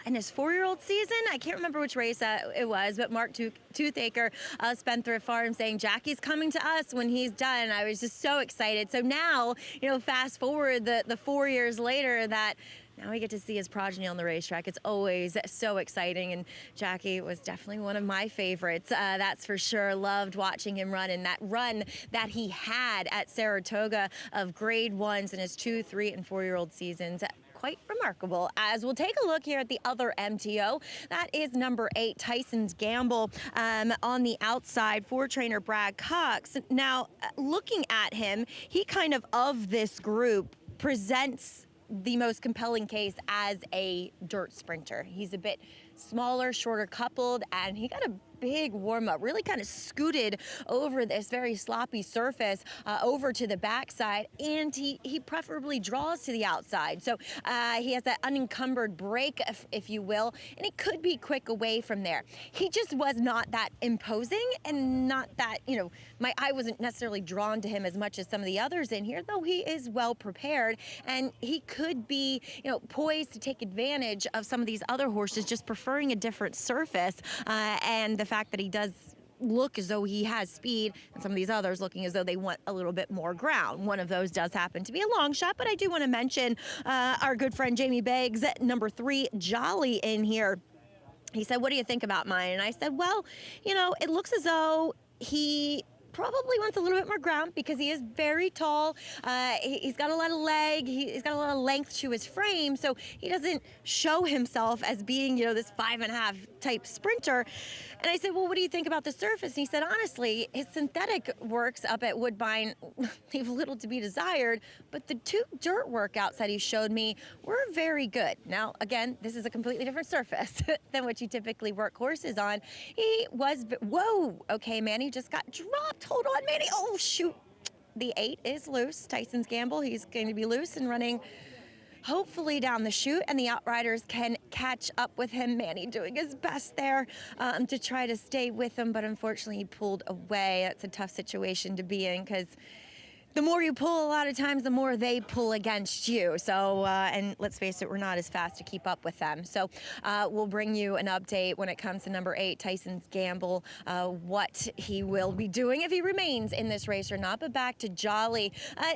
in his 4-year-old season. I can't remember which race it was, but Mark Toothaker, Spendthrift Farm, saying Jackie's coming to us when he's done. I was just so excited. So now, fast forward the 4 years later, that now we get to see his progeny on the racetrack. It's always so exciting, and Jackie was definitely one of my favorites. That's for sure. Loved watching him run, and that run that he had at Saratoga of grade 1s in his 2-, 3-, and 4-year-old seasons. Quite remarkable. As we'll take a look here at the other MTO, that is number 8, Tyson's Gamble, on the outside for trainer Brad Cox. Now, looking at him, he kind of this group presents the most compelling case as a dirt sprinter. He's a bit smaller, shorter coupled, and he got a big warm-up, really kind of scooted over this very sloppy surface over to the backside, and he preferably draws to the outside. So he has that unencumbered break, if you will, and it could be quick away from there. He just was not that imposing, and not that, my eye wasn't necessarily drawn to him as much as some of the others in here, though he is well prepared, and he could be, poised to take advantage of some of these other horses just preferring a different surface, and the fact that he does look as though he has speed, and some of these others looking as though they want a little bit more ground. One of those does happen to be a long shot, but I do want to mention our good friend Jamie Beggs, number 3, Jolly, in here. He said, "What do you think about mine?" And I said, well, it looks as though he probably wants a little bit more ground because he is very tall. He's got a lot of leg. He's got a lot of length to his frame, so he doesn't show himself as being, you know, this 5.5 type sprinter. And I said, well, what do you think about the surface? And he said, honestly, his synthetic works up at Woodbine leave little to be desired, but the 2 dirt workouts that he showed me were very good. Now, again, this is a completely different surface than what you typically work horses on. He was, whoa, okay, Manny just got dropped. Hold on, Manny. Oh, shoot. The 8 is loose. Tyson's Gamble, he's going to be loose and running hopefully down the chute, and the outriders can catch up with him. Manny doing his best there to try to stay with him, but unfortunately he pulled away. That's a tough situation to be in because the more you pull, a lot of times, the more they pull against you. So, and let's face it, we're not as fast to keep up with them. So we'll bring you an update when it comes to number 8, Tyson's Gamble, what he will be doing if he remains in this race or not. But back to Jolly.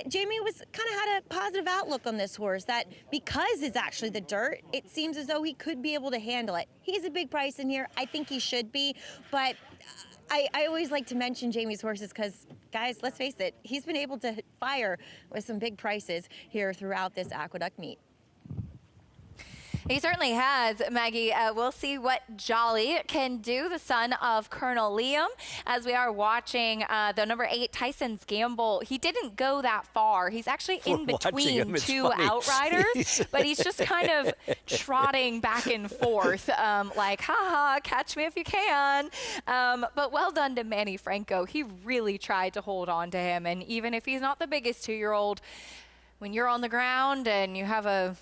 Jamie was kind of had a positive outlook on this horse, that because it's actually the dirt, it seems as though he could be able to handle it. He's a big price in here. I think he should be, but I always like to mention Jamie's horses because, guys, let's face it, he's been able to fire with some big prices here throughout this Aqueduct meet. He certainly has, Maggie. We'll see what Jolly can do, the son of Colonel Liam, as we are watching the number 8, Tyson's Gamble. He didn't go that far. He's actually in between 2 outriders, but he's just kind of trotting back and forth, like, ha, catch me if you can. But well done to Manny Franco. He really tried to hold on to him, and even if he's not the biggest 2-year-old, when you're on the ground and you have a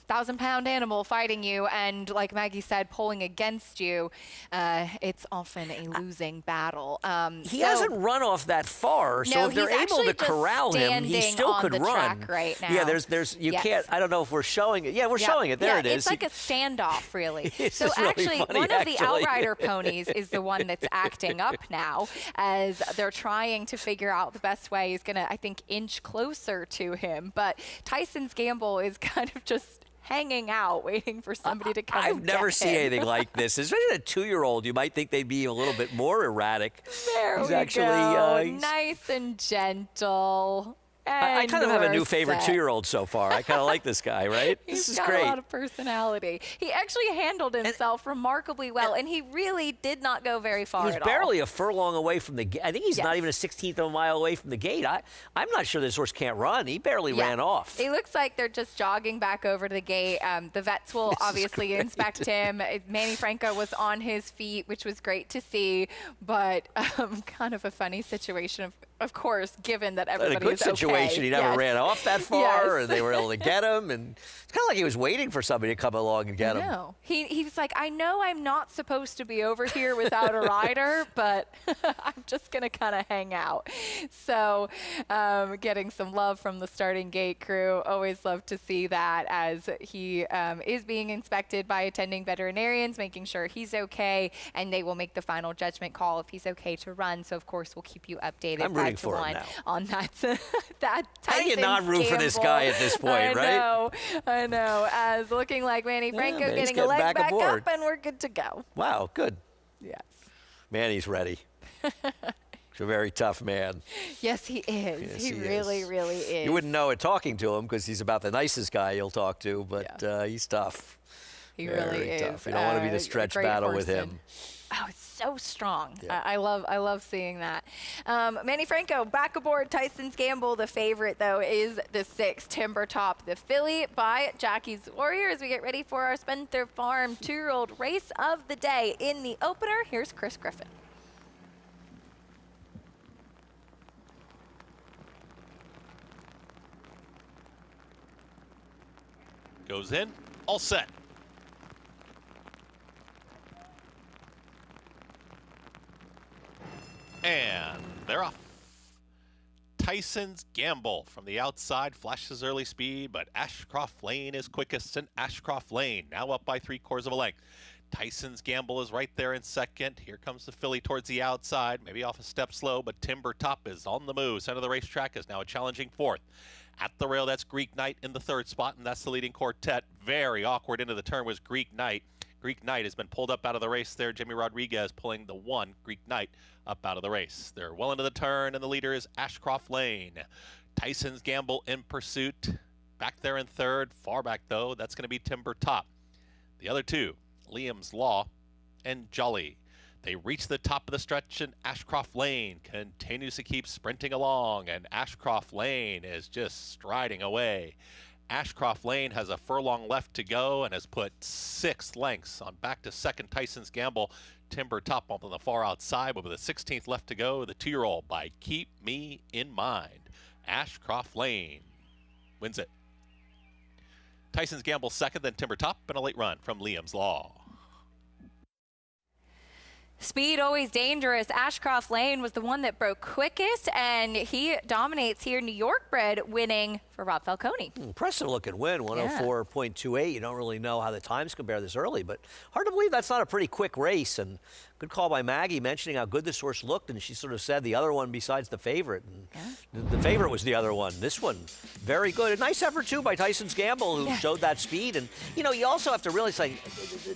1,000-pound animal fighting you and, like Maggie said, pulling against you, it's often a losing battle. He hasn't run off that far, so no, if they're able to corral him, he still could run. Track right now. Yeah, you can't. I don't know if we're showing it. Yeah, we're showing it. There it is. It's like a standoff, really. So actually, really funny, one of the outrider ponies is the one that's acting up now, as they're trying to figure out the best way. He's gonna, I think, inch closer to him, but Tyson's Gamble is kind of just hanging out, waiting for somebody to come. I've never seen anything like this. Especially a 2-year-old, you might think they'd be a little bit more erratic. There he's we actually, go. Nice and gentle. I kind of have a new favorite 2-year-old so far. I kind of like this guy, right? He's this is got great. a lot of personality. He actually handled himself remarkably well, and he really did not go very far at all. He's barely a furlong away from the gate. I think he's not even a 16th of a mile away from the gate. I'm not sure this horse can't run. He barely ran off. It looks like they're just jogging back over to the gate. The vets will obviously inspect him. Manny Franco was on his feet, which was great to see, but kind of a funny situation, of course, given that everybody is okay. In a good situation, he never ran off that far, and they were able to get him. And it's kind of like he was waiting for somebody to come along and get him. No, he was like, I know I'm not supposed to be over here without a rider, but I'm just going to kind of hang out. So getting some love from the starting gate crew. Always love to see that, as he is being inspected by attending veterinarians, making sure he's okay, and they will make the final judgment call if he's okay to run. So, of course, we'll keep you updated. I'm rooting for him now. On that, that How do you not root for this guy at this point, right? I know. As looking like Manny Franco getting a leg back up, and we're good to go. Wow, good. Yes. Manny's ready. He's a very tough man. Yes, he is. Yes, he really, really is. You wouldn't know it talking to him because he's about the nicest guy you'll talk to, but he's tough. He very really is. Tough. You don't want to be the stretch battle with him. Oh, it's so strong. Yeah. I love seeing that. Manny Franco back aboard. Tyson's Gamble. The favorite, though, is the 6, Timber Top, the filly by Jackie's Warrior, as we get ready for our Spencer Farm 2-year-old race of the day. In the opener, here's Chris Griffin. Goes in, all set. And they're off. Tyson's Gamble from the outside flashes early speed, but Ashcroft Lane is quickest, and Ashcroft Lane now up by 3/4 of a length. Tyson's Gamble is right there in second. Here comes the filly towards the outside, maybe off a step slow, but Timber Top is on the move. Center of the racetrack is now a challenging 4th. At the rail, that's Greek Knight in the 3rd spot, and that's the leading quartet. Very awkward into the turn was Greek Knight. Greek Knight has been pulled up out of the race there. Jimmy Rodriguez pulling the 1 Greek Knight up out of the race. They're well into the turn, and the leader is Ashcroft Lane. Tyson's Gamble in pursuit. Back there in third. Far back, though, that's going to be Timber Top. The other two, Liam's Law and Jolly. They reach the top of the stretch, and Ashcroft Lane continues to keep sprinting along, and Ashcroft Lane is just striding away. Ashcroft Lane has a furlong left to go and has put 6 lengths on back to second Tyson's Gamble. Timber Top up on the far outside, but with a 16th left to go, the 2-year-old by Keep Me in Mind. Ashcroft Lane wins it. Tyson's Gamble second, then Timber Top, and a late run from Liam's Law. Speed always dangerous. Ashcroft Lane was the one that broke quickest, and he dominates here. New York bred winning for Rob Falcone. Impressive looking win, 104.28. You don't really know how the times compare this early, but hard to believe that's not a pretty quick race. And good call by Maggie mentioning how good this horse looked, and she sort of said the other one besides the favorite. And the favorite was the other one. This one, very good. A nice effort, too, by Tyson's Gamble, who showed that speed. And, you know, you also have to realize, like,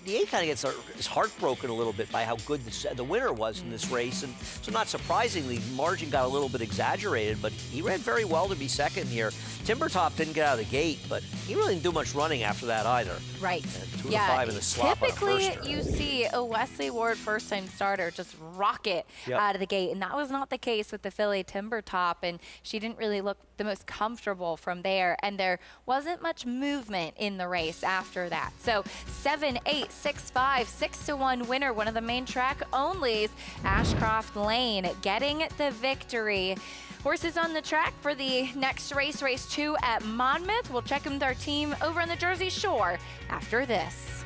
the 8 kind of gets his heart broken a little bit by how good the winner was in this race. And so not surprisingly, margin got a little bit exaggerated, but he ran very well to be second here. Timber Top didn't get out of the gate, but he really didn't do much running after that either. Right. 2 to 5 in the slop on a Typically, firster. you see a Wesley Ward first-time starter just rocket out of the gate, and that was not the case with the filly Timber Top, and she didn't really look the most comfortable from there, and there wasn't much movement in the race after that. So 7, 8, 6, 5, 6-1 winner, one of the main track onlys, Ashcroft Lane, getting the victory. Horses on the track for the next race, race 2 at Monmouth. We'll check in with our team over on the Jersey Shore after this.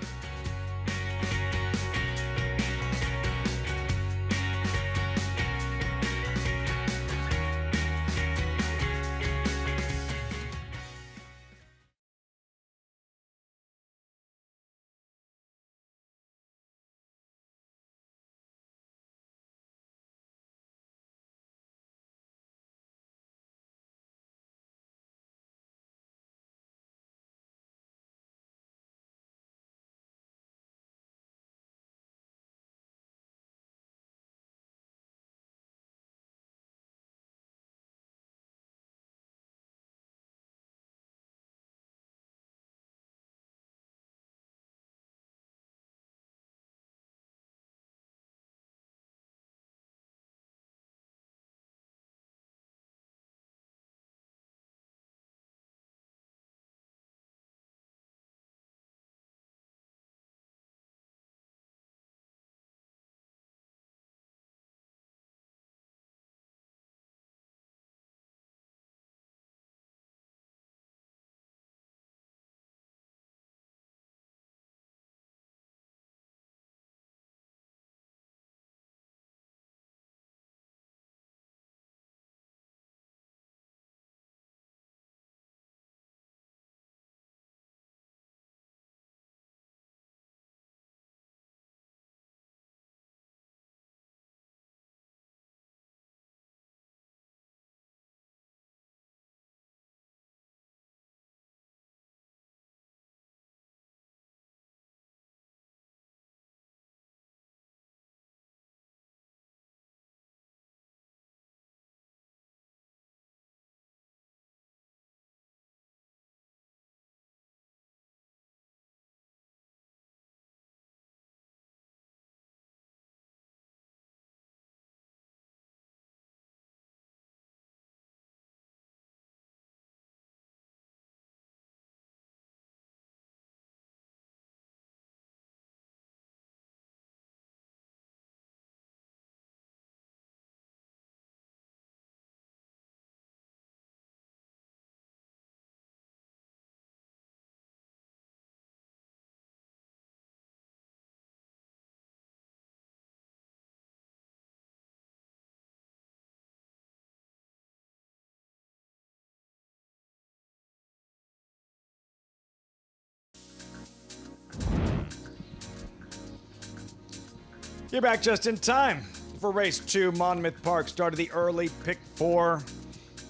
You're back just in time for race 2, Monmouth Park. Started the early pick 4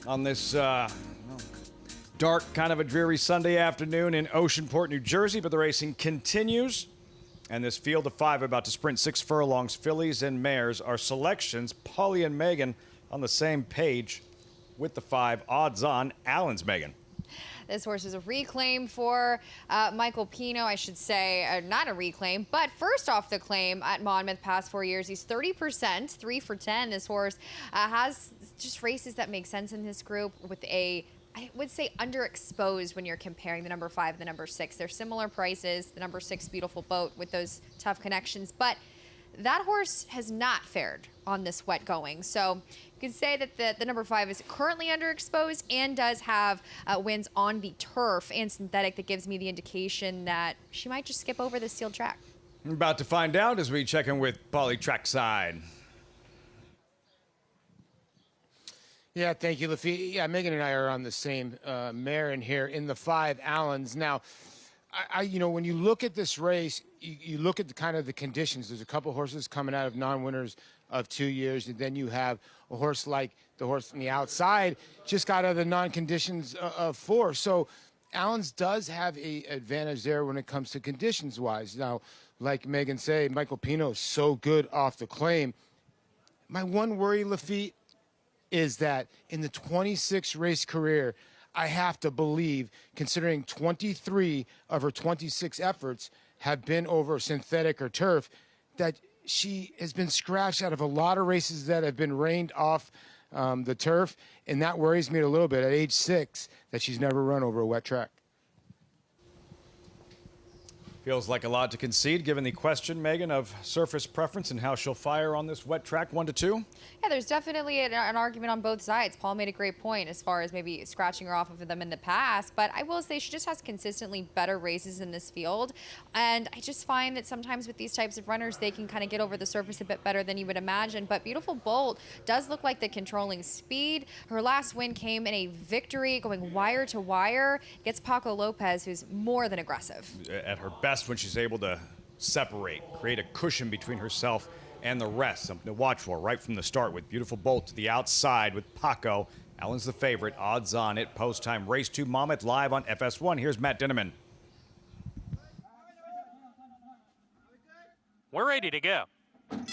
on this dark, kind of a dreary Sunday afternoon in Oceanport, New Jersey, but the racing continues. And this field of 5 about to sprint 6 furlongs, fillies and mares, are selections. Polly and Megan on the same page with the 5 odds on. Allen's Megan. This horse is a reclaim for Michael Pino, I should say. Not a reclaim, but first off the claim at Monmouth past 4 years. He's 30%, 3 for 10. This horse has just races that make sense in this group with a, I would say, underexposed when you're comparing the number 5 and the number 6. They're similar prices. The number 6, Beautiful Boat, with those tough connections. But that horse has not fared on this wet going. So you can say that the number 5 is currently underexposed and does have wins on the turf and synthetic. That gives me the indication that she might just skip over the sealed track. We're about to find out as we check in with Polly trackside. Yeah, thank you, Lafitte. Yeah, Megan and I are on the same mare in here in the 5 Allens. Now, you know, when you look at this race, you look at the kind of the conditions. There's a couple horses coming out of non-winners of 2 years, and then you have a horse like the horse on the outside just got out of the non-conditions of 4. So Allens does have a advantage there when it comes to conditions-wise. Now, like Megan said, Michael Pino is so good off the claim. My one worry, Lafitte, is that in the 26 race career, I have to believe, considering 23 of her 26 efforts have been over synthetic or turf, that she has been scratched out of a lot of races that have been rained off the turf, and that worries me a little bit at age 6 that she's never run over a wet track. Feels like a lot to concede, given the question, Megan, of surface preference and how she'll fire on this wet track, 1 to 2. Yeah, there's definitely an argument on both sides. Paul made a great point as far as maybe scratching her off of them in the past, but I will say she just has consistently better races in this field, and I just find that sometimes with these types of runners, they can kind of get over the surface a bit better than you would imagine. But Beautiful Bolt does look like the controlling speed. Her last win came in a victory going wire to wire against Paco Lopez, who's more than aggressive. At her best, when she's able to separate, create a cushion between herself and the rest. Something to watch for right from the start with Beautiful Bolt to the outside with Paco. Allen's the favorite. Odds on it. Post time. Race 2 Monmouth live on FS1. Here's Matt Dinneman. We're ready to go. And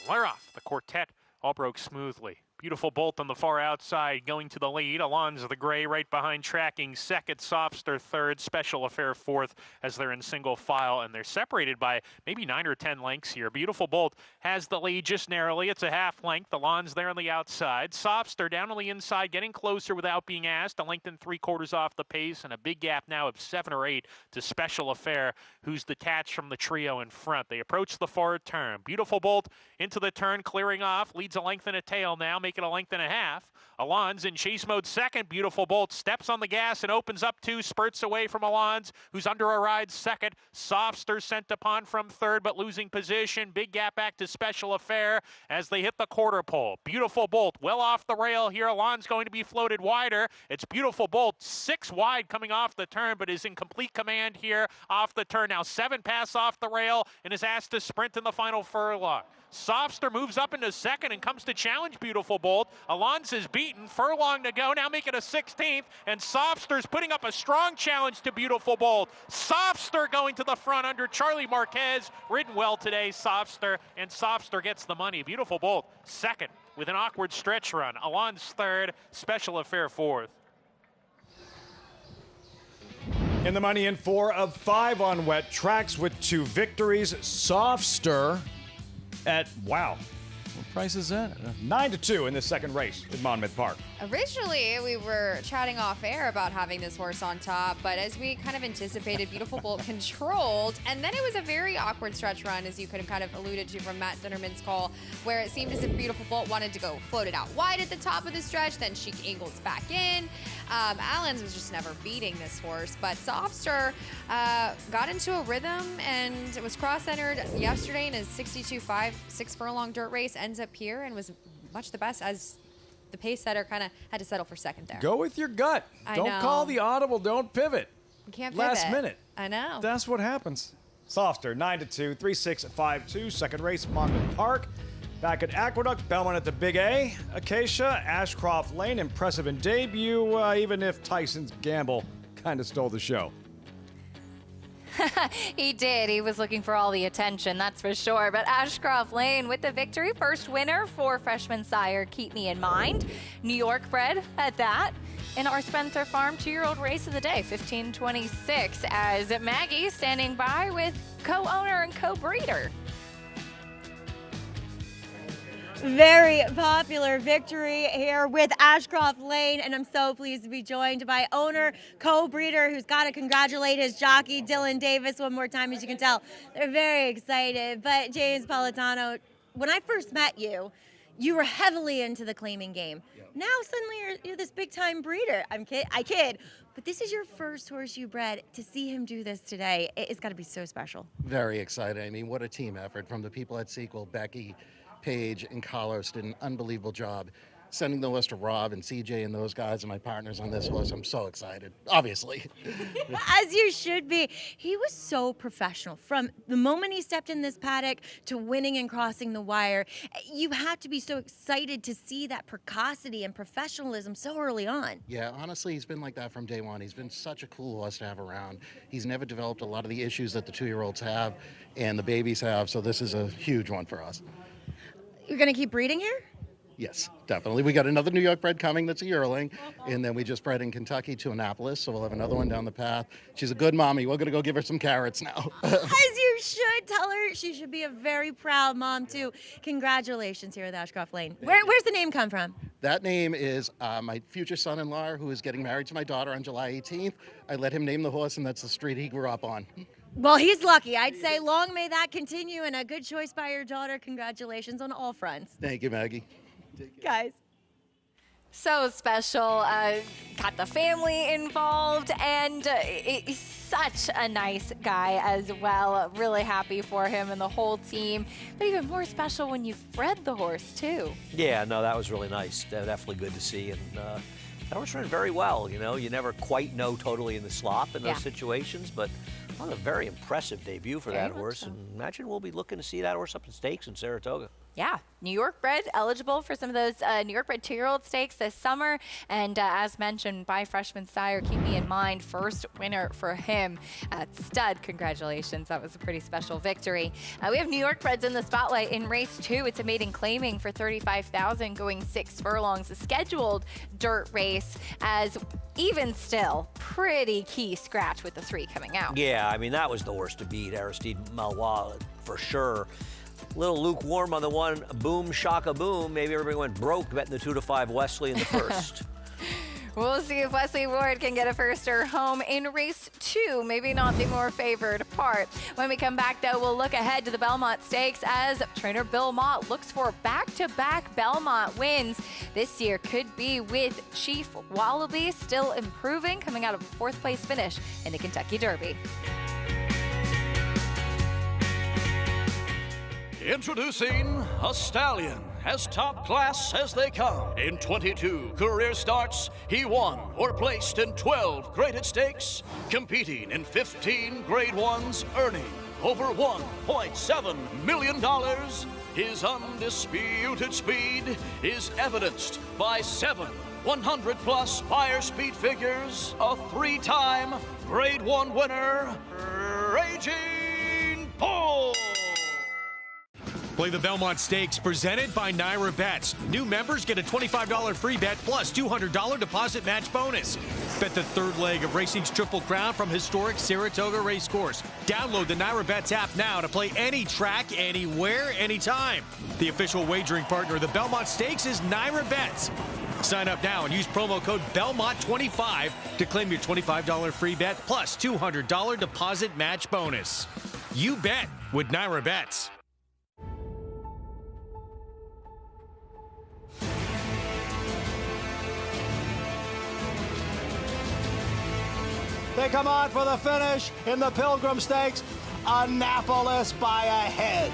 we're off. The quartet all broke smoothly. Beautiful Bolt on the far outside going to the lead. Alonzo the Gray right behind tracking second. Softster third. Special Affair fourth as they're in single file, and they're separated by maybe 9 or 10 lengths here. Beautiful Bolt has the lead just narrowly. It's a half length. Alonzo there on the outside. Softster down on the inside, getting closer without being asked. A length and 3/4 off the pace, and a big gap now of 7 or 8 to Special Affair, who's detached from the trio in front. They approach the forward turn. Beautiful Bolt into the turn, clearing off. Leads a length and a tail now, making a length and a half. Alonzo in chase mode second. Beautiful Bolt steps on the gas and opens up 2, spurts away from Alonzo, who's under a ride second. Softster sent upon from third, but losing position. Big gap back to Special Affair as they hit the quarter pole. Beautiful Bolt well off the rail here. Alonzo going to be floated wider. It's Beautiful Bolt 6 wide coming off the turn, but is in complete command here off the turn. Now 7 pass off the rail and is asked to sprint in the final furlong. Softster moves up into second and comes to challenge Beautiful Bolt. Alonzo is beaten. Furlong to go. Now make it a 16th. And Softster's putting up a strong challenge to Beautiful Bolt. Softster going to the front under Charlie Marquez. Ridden well today, Softster. And Softster gets the money. Beautiful Bolt second with an awkward stretch run. Alonzo third. Special Affair fourth. In the money in 4 of 5 on wet tracks with 2 victories. Softster at, wow, what price is that? 9 to 2 in the second race at Monmouth Park. Originally, we were chatting off air about having this horse on top, but as we kind of anticipated, Beautiful Bolt controlled, and then it was a very awkward stretch run, as you could have kind of alluded to from Matt Dinnerman's call, where it seemed as if Beautiful Bolt wanted to go floated out wide at the top of the stretch, then she angled back in. Allens was just never beating this horse, but Softster got into a rhythm and was cross-centered yesterday in his 62.5 6 furlong dirt race, ends up here and was much the best as the pace setter kind of had to settle for second there. Go with your gut. Don't call the audible. Don't pivot. You can't pivot. Last minute. I know. That's what happens. Softer, 9 to 2, 3-6, 5-2. Second race, Monmouth Park. Back at Aqueduct, Belmont at the Big A. Acacia, Ashcroft Lane, impressive in debut, even if Tyson's gamble kind of stole the show. He did. He was looking for all the attention, that's for sure. But Ashcroft Lane with the victory. First winner for freshman sire Keep Me in Mind. New York bred at that. In our Spencer Farm 2-year-old race of the day, 1526, as Maggie standing by with co-owner and co-breeder. Very popular victory here with Ashcroft Lane, and I'm so pleased to be joined by owner, co-breeder, who's got to congratulate his jockey, Dylan Davis, one more time. As you can tell, they're very excited. But James Politano, when I first met you, you were heavily into the claiming game. Now suddenly you're this big-time breeder. I kid. But this is your first horse you bred. To see him do this today, it's got to be so special. Very excited. I mean, what a team effort from the people at Sequel, Becky, Paige, and Carlos did an unbelievable job sending the horse to Rob and CJ and those guys and my partners on this horse. I'm so excited, obviously. As you should be. He was so professional. From the moment he stepped in this paddock to winning and crossing the wire, you had to be so excited to see that precocity and professionalism so early on. Yeah, honestly, he's been like that from day one. He's been such a cool horse to have around. He's never developed a lot of the issues that the 2-year-olds have and the babies have, so this is a huge one for us. You're going to keep breeding here? Yes, definitely. We got another New York bred coming that's a yearling, and then we just bred in Kentucky to Annapolis, so we'll have another one down the path. She's a good mommy. We're going to go give her some carrots now. As you should. Tell her she should be a very proud mom, too. Congratulations here at Ashcroft Lane. Where's the name come from? That name is my future son-in-law, who is getting married to my daughter on July 18th. I let him name the horse, and that's the street he grew up on. Well, he's lucky. I'd say long may that continue, and a good choice by your daughter. Congratulations on all fronts. Thank you, Maggie. Guys. So special. Got the family involved, and he's such a nice guy as well. Really happy for him and the whole team. But even more special when you've bred the horse, too. Yeah, no, that was really nice. Definitely good to see. And that horse ran very well. You know, you never quite know totally in the slop in those situations, but on a very impressive debut for that horse. And imagine we'll be looking to see that horse up in stakes in Saratoga. Yeah, New York bred, eligible for some of those New York bred 2-year-old stakes this summer. And as mentioned by freshman sire, Keep Me in Mind, first winner for him at stud. Congratulations, that was a pretty special victory. We have New York breds in the spotlight in race 2. It's a maiden claiming for $35,000, going 6 furlongs, a scheduled dirt race, as even still, pretty key scratch with the 3 coming out. Yeah, I mean, that was the horse to beat, Aristide Malois, for sure. Little lukewarm on the one, boom, shaka, boom. Maybe everybody went broke betting the 2-5 Wesley in the first. We'll see if Wesley Ward can get a firster home in race 2. Maybe not the more favored part. When we come back, though, we'll look ahead to the Belmont Stakes as trainer Bill Mott looks for back-to-back Belmont wins. This year could be with Chief Wallaby still improving, coming out of a 4th place finish in the Kentucky Derby. Introducing a stallion, as top class as they come. In 22 career starts, he won or placed in 12 graded stakes, competing in 15 grade ones, earning over $1.7 million. His undisputed speed is evidenced by 7 100-plus Spire speed figures, a 3-time grade 1 winner, Raging Bull. Play the Belmont Stakes presented by Naira Bets. New members get a $25 free bet plus $200 deposit match bonus. Bet the 3rd leg of racing's Triple Crown from historic Saratoga Racecourse. Download the Naira Bets app now to play any track, anywhere, anytime. The official wagering partner of the Belmont Stakes is Naira Bets. Sign up now and use promo code BELMONT25 to claim your $25 free bet plus $200 deposit match bonus. You bet with Naira Bets. They come on for the finish in the Pilgrim Stakes. Annapolis by a head.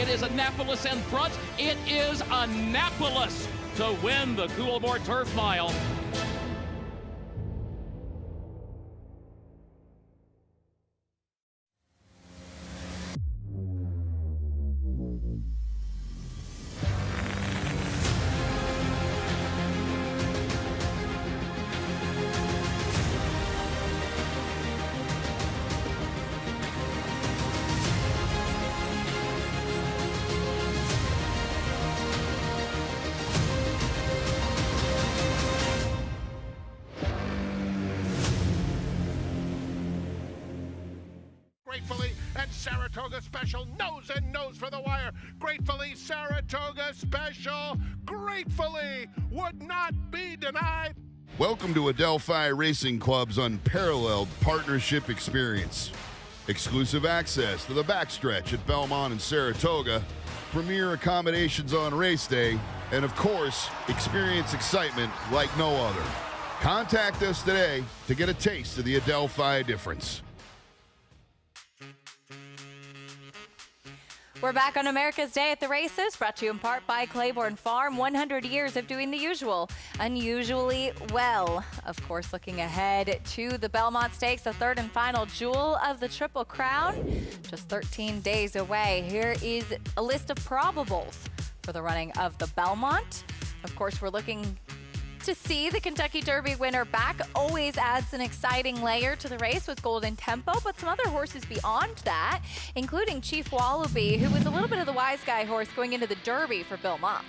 It is Annapolis in front. It is Annapolis to win the Coolmore Turf Mile. Saratoga Special, nose and nose for the wire. Gratefully, Saratoga Special, gratefully would not be denied. Welcome to Adelphi Racing Club's unparalleled partnership experience. Exclusive access to the backstretch at Belmont and Saratoga, premier accommodations on race day, and of course, experience excitement like no other. Contact us today to get a taste of the Adelphi difference. We're back on America's Day at the Races, brought to you in part by Claiborne Farm. 100 years of doing the usual, unusually well. Of course, looking ahead to the Belmont Stakes, the third and final jewel of the Triple Crown. Just 13 days away. Here is a list of probables for the running of the Belmont. Of course, we're looking to see the Kentucky Derby winner back. Always adds an exciting layer to the race with Golden Tempo, but some other horses beyond that, including Chief Wallaby, who was a little bit of the wise guy horse going into the Derby for Belmont.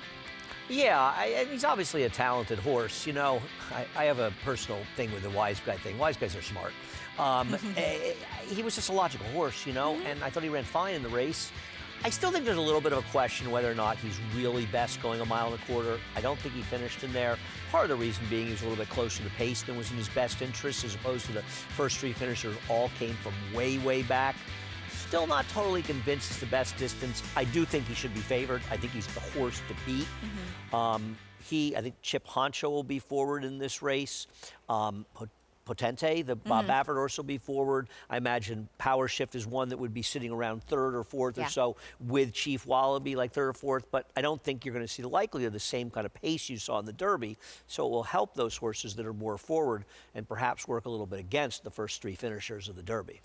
Yeah, and he's obviously a talented horse. You know, I have a personal thing with the wise guy thing. Wise guys are smart. He was just a logical horse, you know, and I thought he ran fine in the race. I still think there's a little bit of a question whether or not he's really best going a mile and a quarter. I don't think he finished in there. Part of the reason being he was a little bit closer to the pace than was in his best interest, as opposed to the first three finishers all came from way, way back. Still not totally convinced it's the best distance. I do think he should be favored. I think he's the horse to beat. I think Chip Honcho will be forward in this race. Potente, the Bob Baffert horse, will be forward. I imagine Power Shift is one that would be sitting around third or fourth or so, with Chief Wallaby like third or fourth, but I don't think you're going to see the likelihood of the same kind of pace you saw in the Derby, so it will help those horses that are more forward and perhaps work a little bit against the first three finishers of the Derby.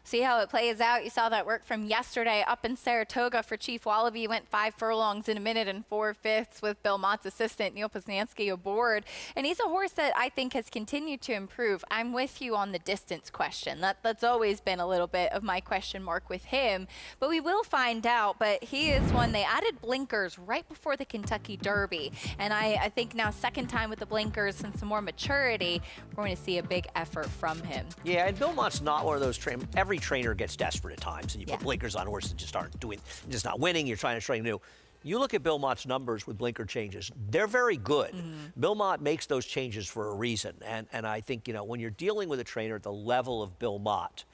See how it plays out. You saw that work from yesterday up in Saratoga for Chief Wallaby. He went 5 furlongs in a minute and 4/5 with Belmont's assistant, Neil Posnanski, aboard. And he's a horse that I think has continued to improve. I'm with you on the distance question. That's always been a little bit of my question mark with him. But we will find out. But he is one. They added blinkers right before the Kentucky Derby. And I think now second time with the blinkers and some more maturity, we're going to see a big effort from him. Yeah, and Belmont's not one of those every trainer gets desperate at times, and you put blinkers on horses that just aren't doing, just not winning. You're trying to train new. You look at Belmont's numbers with blinker changes; they're very good. Belmont makes those changes for a reason, and I think, you know, when you're dealing with a trainer at the level of Belmont,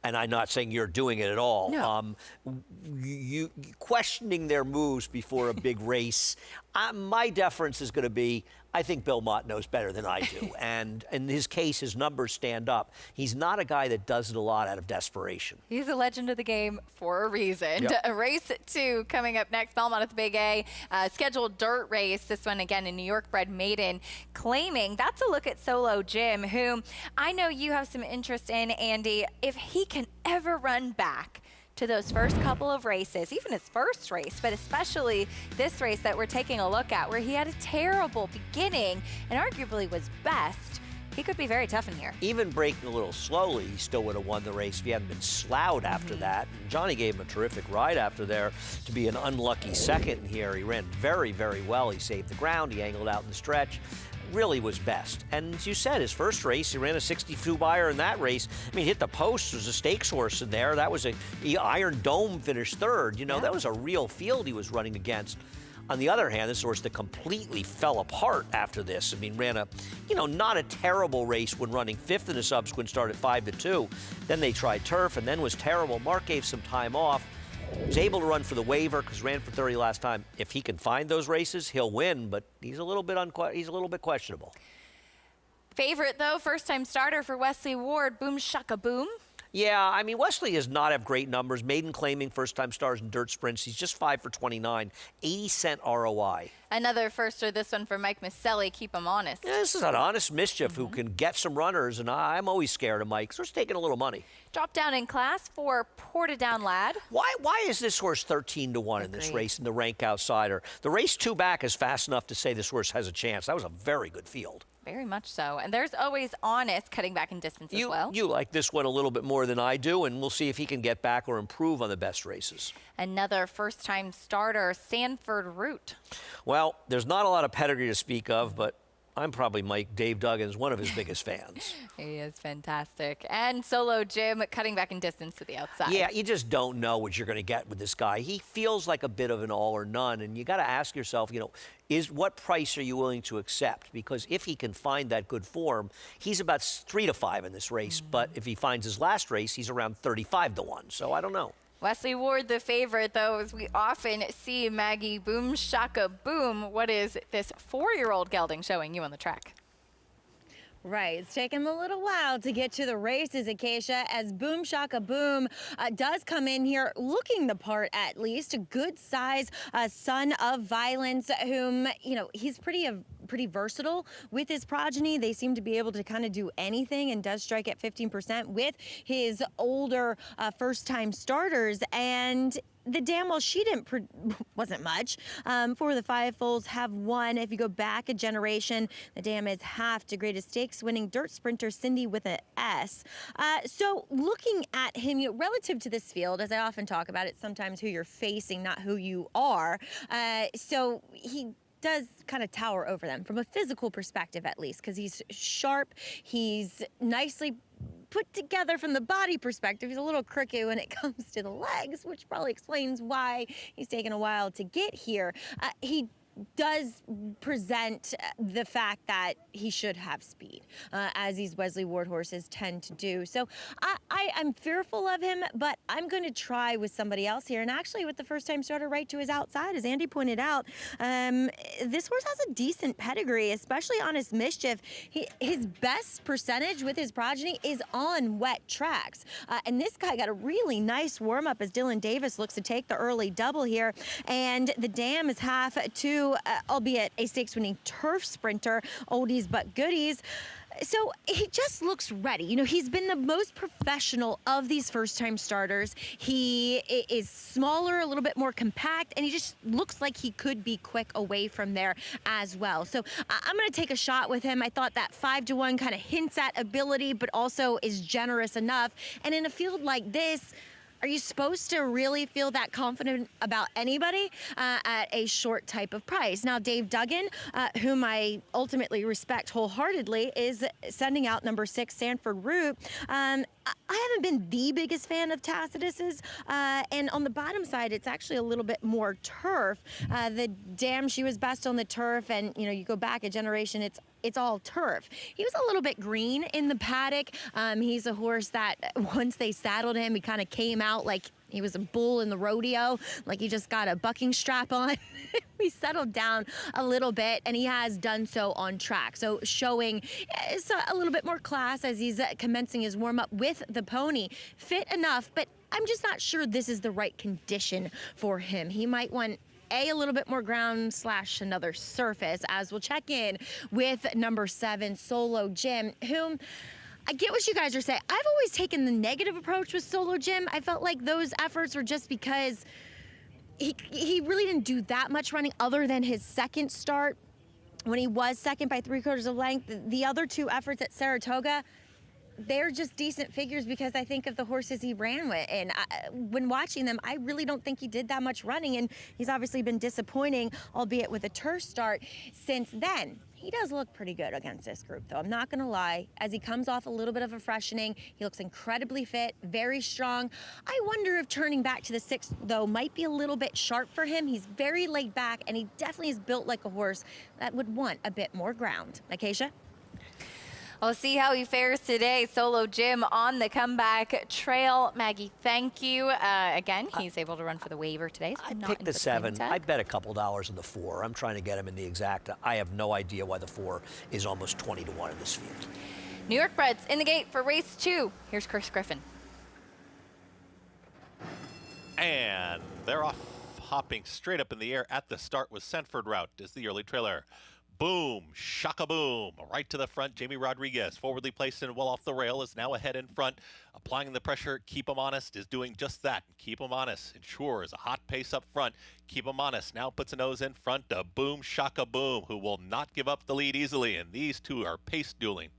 and I'm not saying you're doing it at all. No. You questioning their moves before a big race. My deference is going to be, I think Belmont knows better than I do. And in his case, his numbers stand up. He's not a guy that does it a lot out of desperation. He's a legend of the game for a reason. Yep. A race 2 coming up next, Belmont at the Big A. Scheduled dirt race, this one again in New York bred maiden, claiming. That's a look at Solo Jim, who I know you have some interest in, Andy. If he can ever run back to those first couple of races, even his first race, but especially this race that we're taking a look at, where he had a terrible beginning and arguably was best, he could be very tough in here. Even breaking a little slowly, he still would have won the race if he hadn't been sloughed after that. And Johnny gave him a terrific ride after there to be an unlucky second in here. He ran very, very well. He saved the ground. He angled out in the stretch. Really was best. And as you said, his first race, he ran a 62 buyer in that race. I mean, hit the post. There's a stakes horse in there. That was Iron Dome finished third. You know, that was a real field he was running against. On the other hand, this horse that completely fell apart after this. I mean, ran a, not a terrible race when running fifth in a subsequent start at 5-2. Then they tried turf and then was terrible. Mark gave some time off. Was able to run for the waiver because ran for 30 last time. If he can find those races, he'll win, but he's a little bit questionable. Favorite though, first-time starter for Wesley Ward, Boom Shaka Boom. Yeah, I mean, Wesley does not have great numbers. Maiden claiming first-time stars in dirt sprints. He's just 5 for 29, 80-cent ROI. Another firster, this one for Mike Maselli. Keep him honest. Yeah, this is an honest mischief who can get some runners, and I'm always scared of Mike. So he's taking a little money. Drop down in class for Portadown Lad. Why is this horse 13-1 in this race in the rank outsider? The race 2 back is fast enough to say this horse has a chance. That was a very good field. Very much so. And there's always Honest cutting back in distance as well. You like this one a little bit more than I do, and we'll see if he can get back or improve on the best races. Another first-time starter, Sanford Root. Well, there's not a lot of pedigree to speak of, but I'm probably Dave Duggan's one of his biggest fans. He is fantastic. And Solo Jim cutting back in distance to the outside. Yeah, you just don't know what you're going to get with this guy. He feels like a bit of an all or none, and you got to ask yourself, you know, what price are you willing to accept? Because if he can find that good form, he's about 3 to 5 in this race. But if he finds his last race, he's around 35 to 1. So I don't know. Wesley Ward, the favorite, though, as we often see Maggie Boom Shaka Boom. What is this 4-year-old gelding showing you on the track? Right, it's taken him a little while to get to the races, Acacia, as Boom Shaka Boom does come in here looking the part, at least. A good size son of violence, whom, you know, he's pretty versatile with his progeny. They seem to be able to kind of do anything, and does strike at 15% with his older first-time starters. And the dam, well, she wasn't much. 4 of the 5 foals have won. If you go back a generation, the dam is half to Greatest Stakes winning dirt sprinter Cindy with an S. So looking at him, you know, relative to this field, as I often talk about, it's sometimes who you're facing, not who you are. So he does kind of tower over them from a physical perspective, at least, because he's sharp, he's nicely put together from the body perspective. He's a little crooked when it comes to the legs, which probably explains why he's taken a while to get here. He does present the fact that he should have speed, as these Wesley Ward horses tend to do. So I'm fearful of him, but I'm going to try with somebody else here, and actually with the first-time starter right to his outside. As Andy pointed out, this horse has a decent pedigree, especially on his Mischief. His best percentage with his progeny is on wet tracks, and this guy got a really nice warm-up as Dylan Davis looks to take the early double here, and the dam is half to albeit a stakes-winning turf sprinter, oldies but goodies. So he just looks ready. You know, he's been the most professional of these first-time starters. He is smaller, a little bit more compact, and he just looks like he could be quick away from there as well. So I'm going to take a shot with him. I thought that 5 to 1 kind of hints at ability, but also is generous enough. And in a field like this, are you supposed to really feel that confident about anybody at a short type of price? Now, Dave Duggan, whom I ultimately respect wholeheartedly, is sending out number 6, Sanford Root. I haven't been the biggest fan of Tacitus's, and on the bottom side, it's actually a little bit more turf. The dam, she was best on the turf, and, you know, you go back a generation, it's all turf. He was a little bit green in the paddock. He's a horse that once they saddled him, he kind of came out like he was a bull in the rodeo, like he just got a bucking strap on. We settled down a little bit, and he has done so on track. So showing a little bit more class as he's commencing his warm-up with the pony. Fit enough, but I'm just not sure this is the right condition for him. He might want a little bit more ground / another surface, as we'll check in with number 7, Solo Jim, whom I get what you guys are saying. I've always taken the negative approach with Solo Jim. I felt like those efforts were just because he really didn't do that much running other than his second start when he was second by 3/4 of length. The other 2 efforts at Saratoga, they're just decent figures because I think of the horses he ran with. And when watching them, I really don't think he did that much running. And he's obviously been disappointing, albeit with a turf start since then. He does look pretty good against this group, though. I'm not going to lie. As he comes off a little bit of a freshening, he looks incredibly fit, very strong. I wonder if turning back to the 6th, though, might be a little bit sharp for him. He's very laid back, and he definitely is built like a horse that would want a bit more ground. Acacia? We'll see how he fares today. Solo Jim on the comeback trail. Maggie, thank you. Again, he's able to run for the waiver today. So I picked the 7. I bet a couple dollars on the 4. I'm trying to get him in the exacta. I have no idea why the 4 is almost 20 to 1 in this field. New York Breds in the gate for race 2. Here's Chris Griffin. And they're off, hopping straight up in the air at the start with Sanford Route is the early trailer. Boom, shaka boom, right to the front. Jamie Rodriguez, forwardly placed and well off the rail, is now ahead in front. Applying the pressure, keep him honest, is doing just that. Keep him honest, ensures a hot pace up front. Keep him honest, now puts a nose in front to Boom, shaka boom, who will not give up the lead easily. And these two are pace dueling.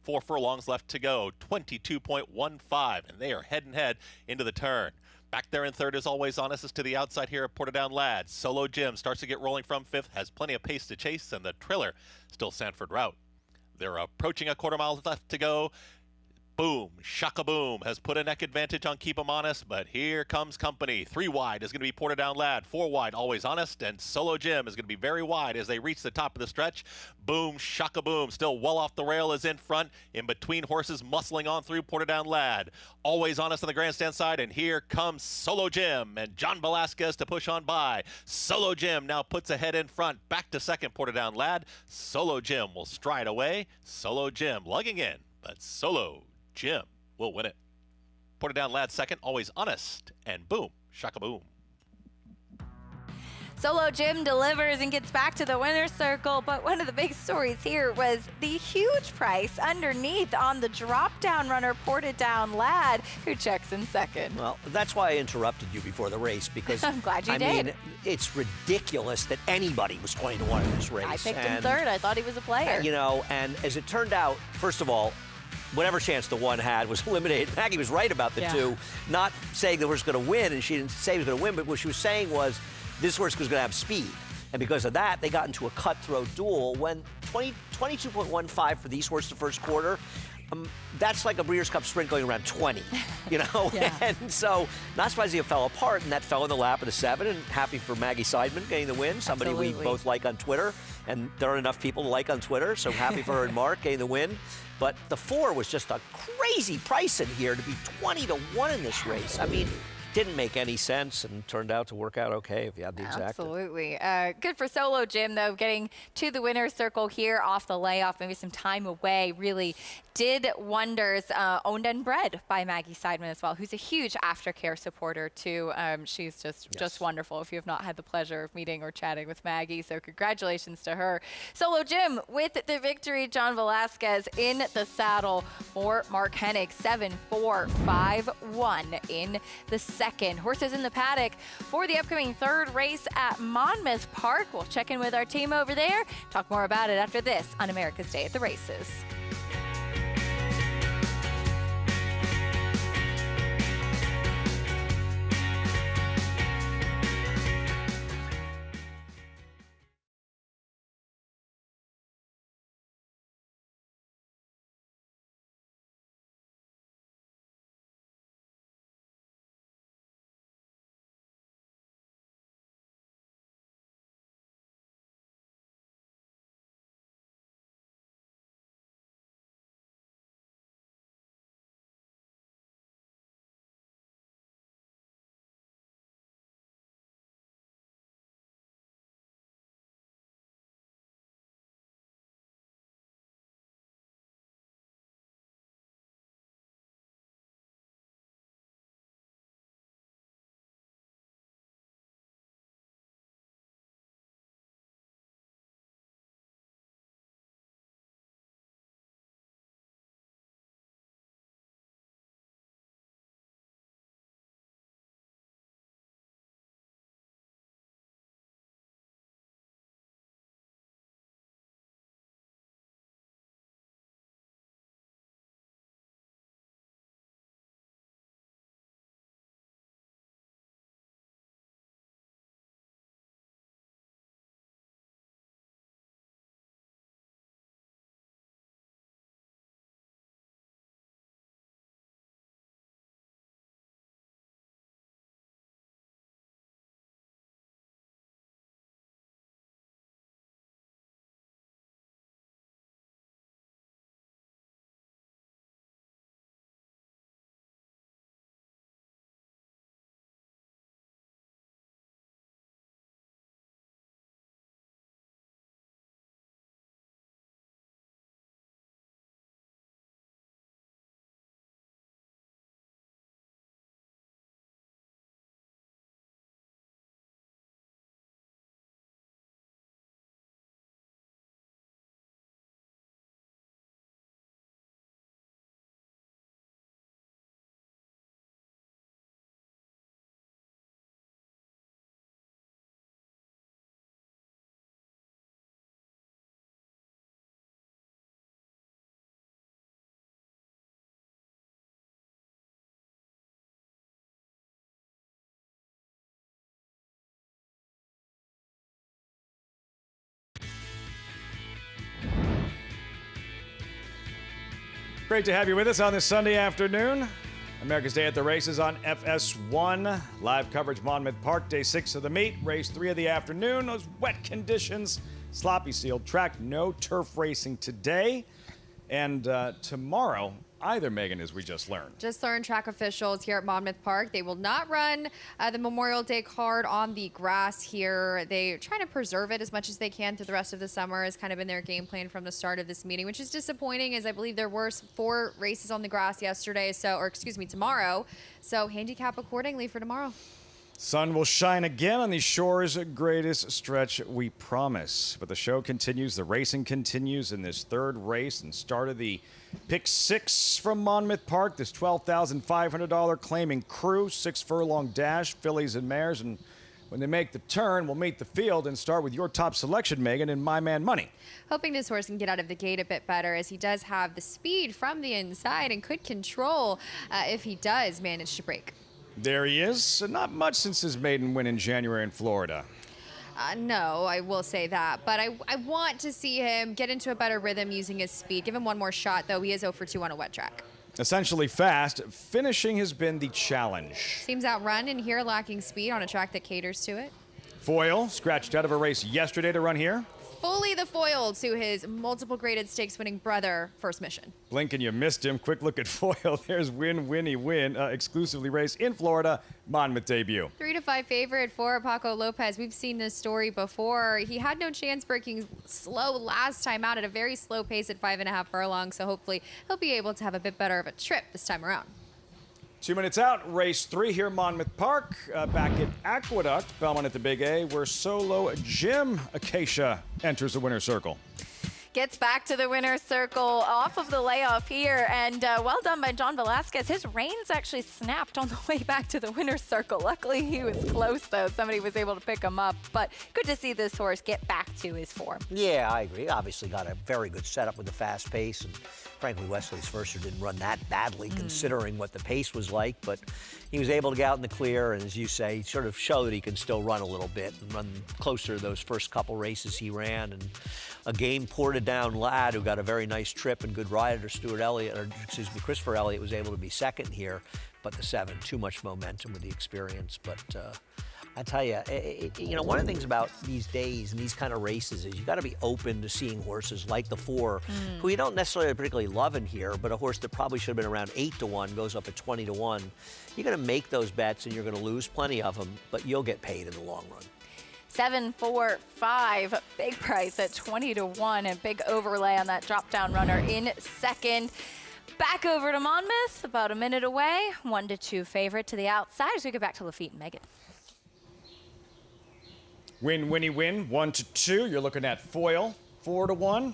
4 furlongs left to go, 22.15, and they are head and head into the turn. Back there in third is Always Honest is to the outside here of Portadown Lad. Solo Jim starts to get rolling from fifth, has plenty of pace to chase, and the trailer still Sanford Route. They're approaching a quarter mile left to go. Boom, Shaka Boom has put a neck advantage on Keep 'em Honest, but here comes company. 3 wide is going to be Portadown Lad. 4 wide, Always Honest, and Solo Jim is going to be very wide as they reach the top of the stretch. Boom, Shaka Boom, still well off the rail, is in front. In between horses, muscling on through Portadown Lad. Always Honest on the grandstand side, and here comes Solo Jim and John Velasquez to push on by. Solo Jim now puts ahead in front. Back to second, Portadown Lad. Solo Jim will stride away. Solo Jim lugging in, but Solo Jim will win it. Portadown Lad second, Always Honest, and boom, Shaka Boom. Solo Jim delivers and gets back to the winner's circle, but one of the big stories here was the huge price underneath on the drop-down runner, Portadown Lad, who checks in second. Well, that's why I interrupted you before the race, because I'm glad you I did. mean, it's ridiculous that anybody was going to win this race. I picked him third. I thought he was a player. You know, and as it turned out, first of all, whatever chance the one had was eliminated. Maggie was right about the two, not saying the horse was going to win, and she didn't say he was going to win, but what she was saying was this horse was going to have speed. And because of that, they got into a cutthroat duel when 22.15 for these horses the first quarter, that's like a Breeders' Cup Sprint going around 20, you know? And so, not surprising it fell apart, and that fell in the lap of the 7, and happy for Maggie Seidman getting the win, somebody we both like on Twitter, and there aren't enough people to like on Twitter, so happy for her and Mark getting the win. But the 4 was just a crazy price in here to be 20-1 in this race. I mean, didn't make any sense and turned out to work out okay if you had the exact. Absolutely. Good for Solo Jim, though, getting to the winner's circle here off the layoff, maybe some time away, really did wonders. Owned and bred by Maggie Seidman as well, who's a huge aftercare supporter, too. She's just wonderful if you have not had the pleasure of meeting or chatting with Maggie, so congratulations to her. Solo Jim with the victory. John Velasquez in the saddle for Mark Hennig, 7-4-5-1 in the second. Horses in the paddock for the upcoming third race at Monmouth Park. We'll check in with our team over there, talk more about it after this on America's Day at the Races. Great to have you with us on this Sunday afternoon. America's Day at the Races on FS1. Live coverage, Monmouth Park, day 6 of the meet. Race 3 of the afternoon. Those wet conditions, sloppy sealed track, no turf racing today. And tomorrow, either, Megan, as we just learned. Just learned track officials here at Monmouth Park. They will not run the Memorial Day card on the grass here. They're trying to preserve it as much as they can through the rest of the summer. Has kind of been their game plan from the start of this meeting, which is disappointing, as I believe there were 4 races on the grass yesterday, tomorrow. So handicap accordingly for tomorrow. Sun will shine again on the shore's greatest stretch, we promise. But the show continues, the racing continues in this third race and start of the Pick 6 from Monmouth Park. This $12,500 claiming crew, 6-furlong dash, fillies and mares. And when they make the turn, we'll meet the field and start with your top selection, Megan, in My Man Money. Hoping this horse can get out of the gate a bit better, as he does have the speed from the inside and could control if he does manage to break. There he is. Not much since his maiden win in January in Florida. No, I will say that. But I want to see him get into a better rhythm using his speed. Give him one more shot, though. He is 0 for 2 on a wet track. Essentially fast. Finishing has been the challenge. Seems outrun and here lacking speed on a track that caters to it. Foil scratched out of a race yesterday to run here. Fully the foil to his multiple graded stakes winning brother, First Mission. Blinking, you missed him. Quick look at Foil. There's Win, Winnie, Win. Exclusively raced in Florida. Monmouth debut. 3 to 5 favorite for Paco Lopez. We've seen this story before. He had no chance breaking slow last time out at a very slow pace at 5.5 furlongs. So hopefully he'll be able to have a bit better of a trip this time around. 2 minutes out, race 3 here, Monmouth Park. Back at Aqueduct, Belmont at the Big A, where solo Jim Acacia enters the winner's circle. Gets back to the winner's circle off of the layoff here, and well done by John Velasquez. His reins actually snapped on the way back to the winner's circle. Luckily, he was close, though. Somebody was able to pick him up, but good to see this horse get back to his form. Yeah, I agree. Obviously got a very good setup with the fast pace, and frankly, Wesley's Firster didn't run that badly considering what the pace was like, but he was able to get out in the clear, and as you say, sort of show that he can still run a little bit and run closer to those first couple races he ran. And a game ported down lad who got a very nice trip and good rider, Christopher Elliott was able to be second here, but the 7, too much momentum with the experience. But I tell you, one of the things about these days and these kind of races is you got to be open to seeing horses like the 4, who you don't necessarily particularly love in here, but a horse that probably should have been around 8 to 1 goes up at 20 to 1. You're going to make those bets and you're going to lose plenty of them, but you'll get paid in the long run. 7, 4, 5, big price at 20 to 1, and big overlay on that drop-down runner in second. Back over to Monmouth, about a minute away. 1 to 2 favorite to the outside as we go back to Lafitte and Megan. Win, Winnie, Win, 1 to 2. You're looking at Foil, 4 to 1.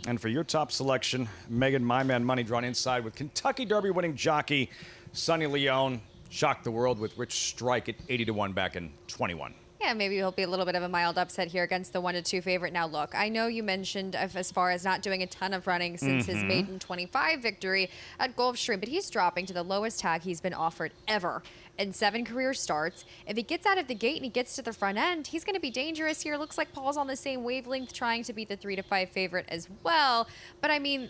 And for your top selection, Megan, My Man Money drawn inside with Kentucky Derby winning jockey Sonny Leone. Shocked the world with Rich Strike at 80 to 1 back in 21. Yeah, maybe he'll be a little bit of a mild upset here against the 1 to 2 favorite. Now, look, I know you mentioned as far as not doing a ton of running since his maiden 25 victory at Gulfstream, but he's dropping to the lowest tag he's been offered ever in 7 career starts. If he gets out of the gate and he gets to the front end, he's going to be dangerous here. Looks like Paul's on the same wavelength, trying to beat the 3 to 5 favorite as well. But I mean,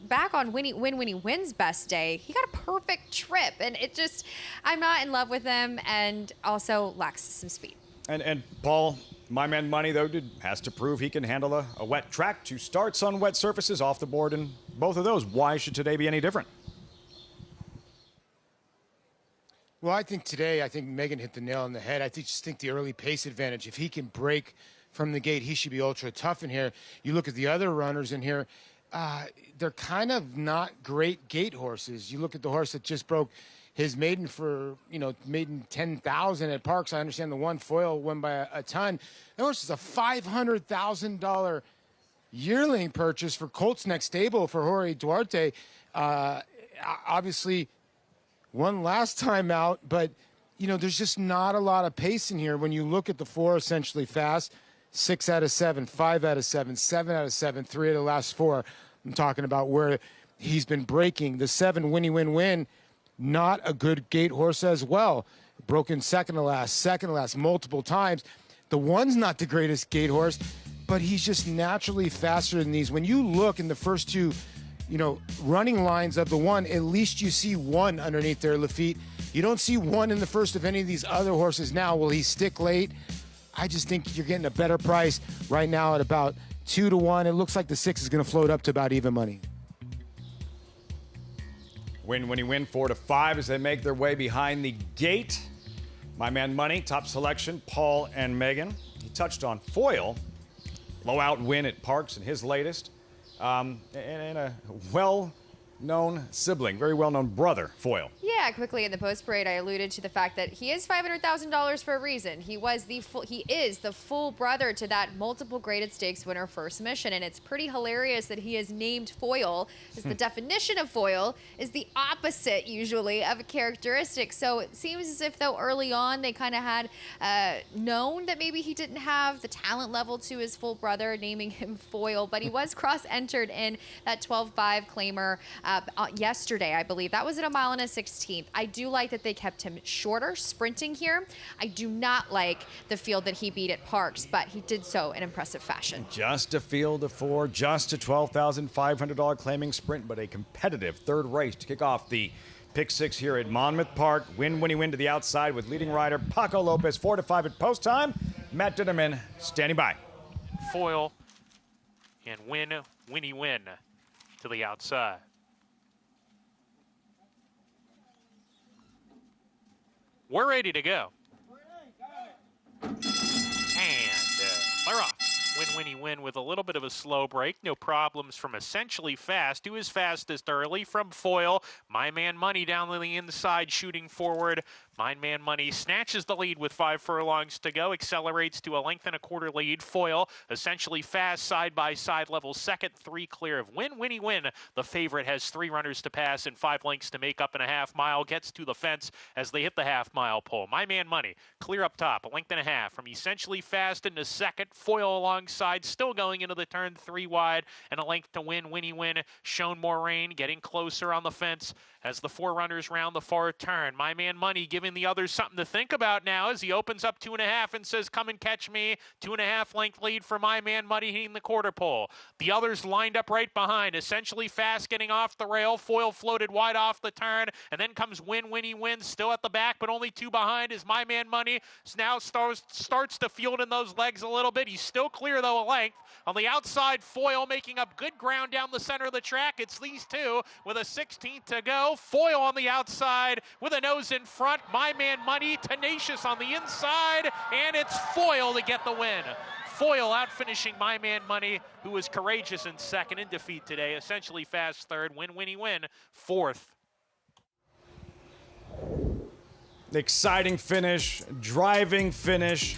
back on Winnie Win's best day, he got a perfect trip, and it just, I'm not in love with him, and also lacks some speed. And Paul, My Man Money, though, has to prove he can handle a wet track. 2 starts on wet surfaces off the board, and both of those. Why should today be any different? Well, I think Megan hit the nail on the head. I just think the early pace advantage, if he can break from the gate, he should be ultra tough in here. You look at the other runners in here, they're kind of not great gate horses. You look at the horse that just broke his maiden maiden 10,000 at Parks. I understand the one Foil won by a ton. That horse is a $500,000 yearling purchase for Colts Neck Stable for Jorge Duarte. Obviously won last time out, but there's just not a lot of pace in here. When you look at the 4 essentially fast, 6 out of 7, 5 out of 7, 7 out of 7, 3 of the last 4. I'm talking about where he's been breaking. The 7 Winnie Win, not a good gate horse as well. Broken second to last multiple times. The 1's not the greatest gate horse, but he's just naturally faster than these. When you look in the first 2 running lines of the one, at least you see one underneath there, Lafitte. You don't see one in the first of any of these other horses now. Will he stick late? I just think you're getting a better price right now at about 2 to 1. It looks like the 6 is going to float up to about even money. Win 4 to 5 as they make their way behind the gate. My man Money, top selection, Paul and Megan. He touched on Foil, blowout win at Parks in his latest, and a well-known sibling, very well-known brother, Foil. Yeah, quickly in the post parade, I alluded to the fact that he is $500,000 for a reason. He is the full brother to that multiple graded stakes winner First Mission, and it's pretty hilarious that he is named Foil, as the definition of foil is the opposite usually of a characteristic. So it seems as if though early on they kind of had known that maybe he didn't have the talent level to his full brother, naming him Foil, but he was cross-entered in that 12-5 claimer yesterday, I believe. That was at 1 mile and a 16th. I do like that they kept him shorter, sprinting here. I do not like the field that he beat at Parks, but he did so in impressive fashion. Just a field of 4, just a $12,500 claiming sprint, but a competitive third race to kick off the pick 6 here at Monmouth Park. Win to the outside with leading rider Paco Lopez, 4 to 5 at post time. Matt Ditterman standing by. Foil and win to the outside. We're ready to go. And they're off. Win with a little bit of a slow break. No problems from Essentially Fast, who is fastest early. From Foil, My Man Money down on the inside, shooting forward. My Man Money snatches the lead with 5 furlongs to go, accelerates to a 1 1/4 lead. Foil, Essentially Fast, side by side, level second, 3 clear of Win. The favorite has 3 runners to pass and 5 lengths to make up in a half mile. Gets to the fence as they hit the half mile pole. My Man Money clear up top, 1 1/2 lengths from Essentially Fast into second. Foil alongside, still going into the turn, 3 wide, and a length to Win. Shown more rain, getting closer on the fence as the 4 runners round the far turn. My Man Money giving the others something to think about now as he opens up 2.5 and says, come and catch me. 2.5 length lead for My Man Money hitting the quarter pole. The others lined up right behind. Essentially Fast getting off the rail. Foil floated wide off the turn, and then comes Win, still at the back, but only 2 behind is My Man Money. Now starts to field in those legs a little bit. He's still clear, though, a length. On the outside, Foil making up good ground down the center of the track. It's these two with a 16th to go. Foil on the outside with a nose in front. My Man Money tenacious on the inside, and it's Foil to get the win. Foil out finishing My Man Money, who was courageous in second in defeat today. Essentially Fast third. Win fourth. Exciting finish, driving finish.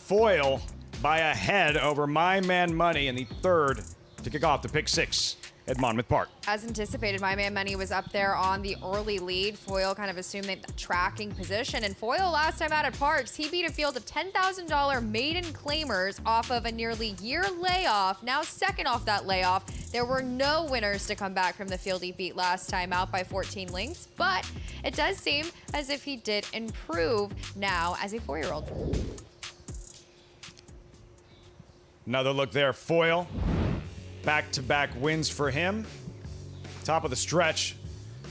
Foil by a head over My Man Money in the third to kick off the pick 6 at Monmouth Park. As anticipated, My Man Money was up there on the early lead. Foil kind of assumed the tracking position. And Foil, last time out at Parks, he beat a field of $10,000 maiden claimers off of a nearly year layoff. Now second off that layoff. There were no winners to come back from the field he beat last time out by 14 lengths. But it does seem as if he did improve now as a 4-year-old. Another look there, Foil. Back-to-back wins for him. Top of the stretch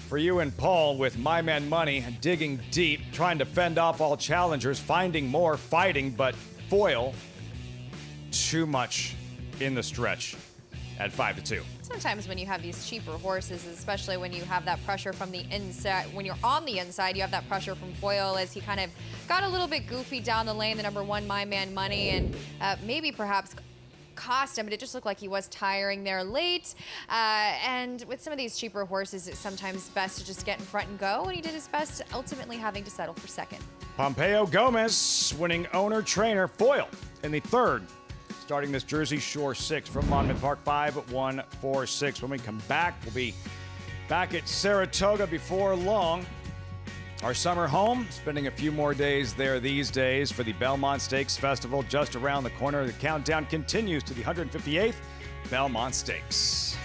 for you and Paul with My Man Money digging deep, trying to fend off all challengers, finding more, fighting, but Foil, too much in the stretch at 5 to 2. Sometimes when you have these cheaper horses, especially when you have that pressure from the inside, when you're on the inside, you have that pressure from Foil as he kind of got a little bit goofy down the lane, the number 1 My Man Money, and maybe perhaps cost him, but it just looked like he was tiring there late. And with some of these cheaper horses, it's sometimes best to just get in front and go, and he did his best, ultimately having to settle for second. Pompeo Gomez winning owner-trainer. Foil in the third, starting this Jersey Shore 6 from Monmouth Park, 5-1-4-6. When we come back, we'll be back at Saratoga before long. Our summer home, spending a few more days there these days for the Belmont Stakes Festival just around the corner. The countdown continues to the 158th Belmont Stakes.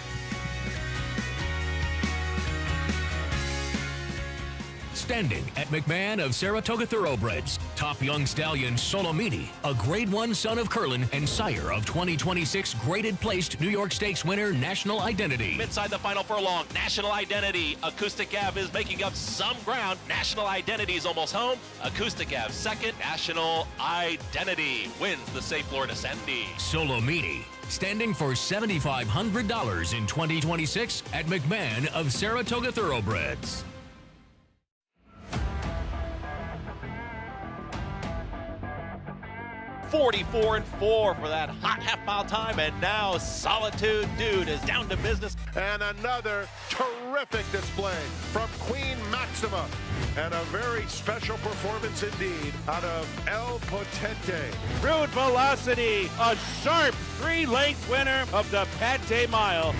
Standing at McMahon of Saratoga Thoroughbreds, top young stallion Solomini, a Grade 1 son of Curlin and sire of 2026 graded placed New York Stakes winner National Identity. Inside the final furlong, National Identity. Acoustic Ave is making up some ground. National Identity is almost home. Acoustic Ave second. National Identity wins the Safe Florida Sandy. Solomini, standing for $7,500 in 2026 at McMahon of Saratoga Thoroughbreds. $44-4 for that hot half-mile time, and now Solitude Dude is down to business. And another terrific display from Queen Maxima. And a very special performance indeed out of El Potente. Rude Velocity, a sharp 3-length winner of the Pate Mile.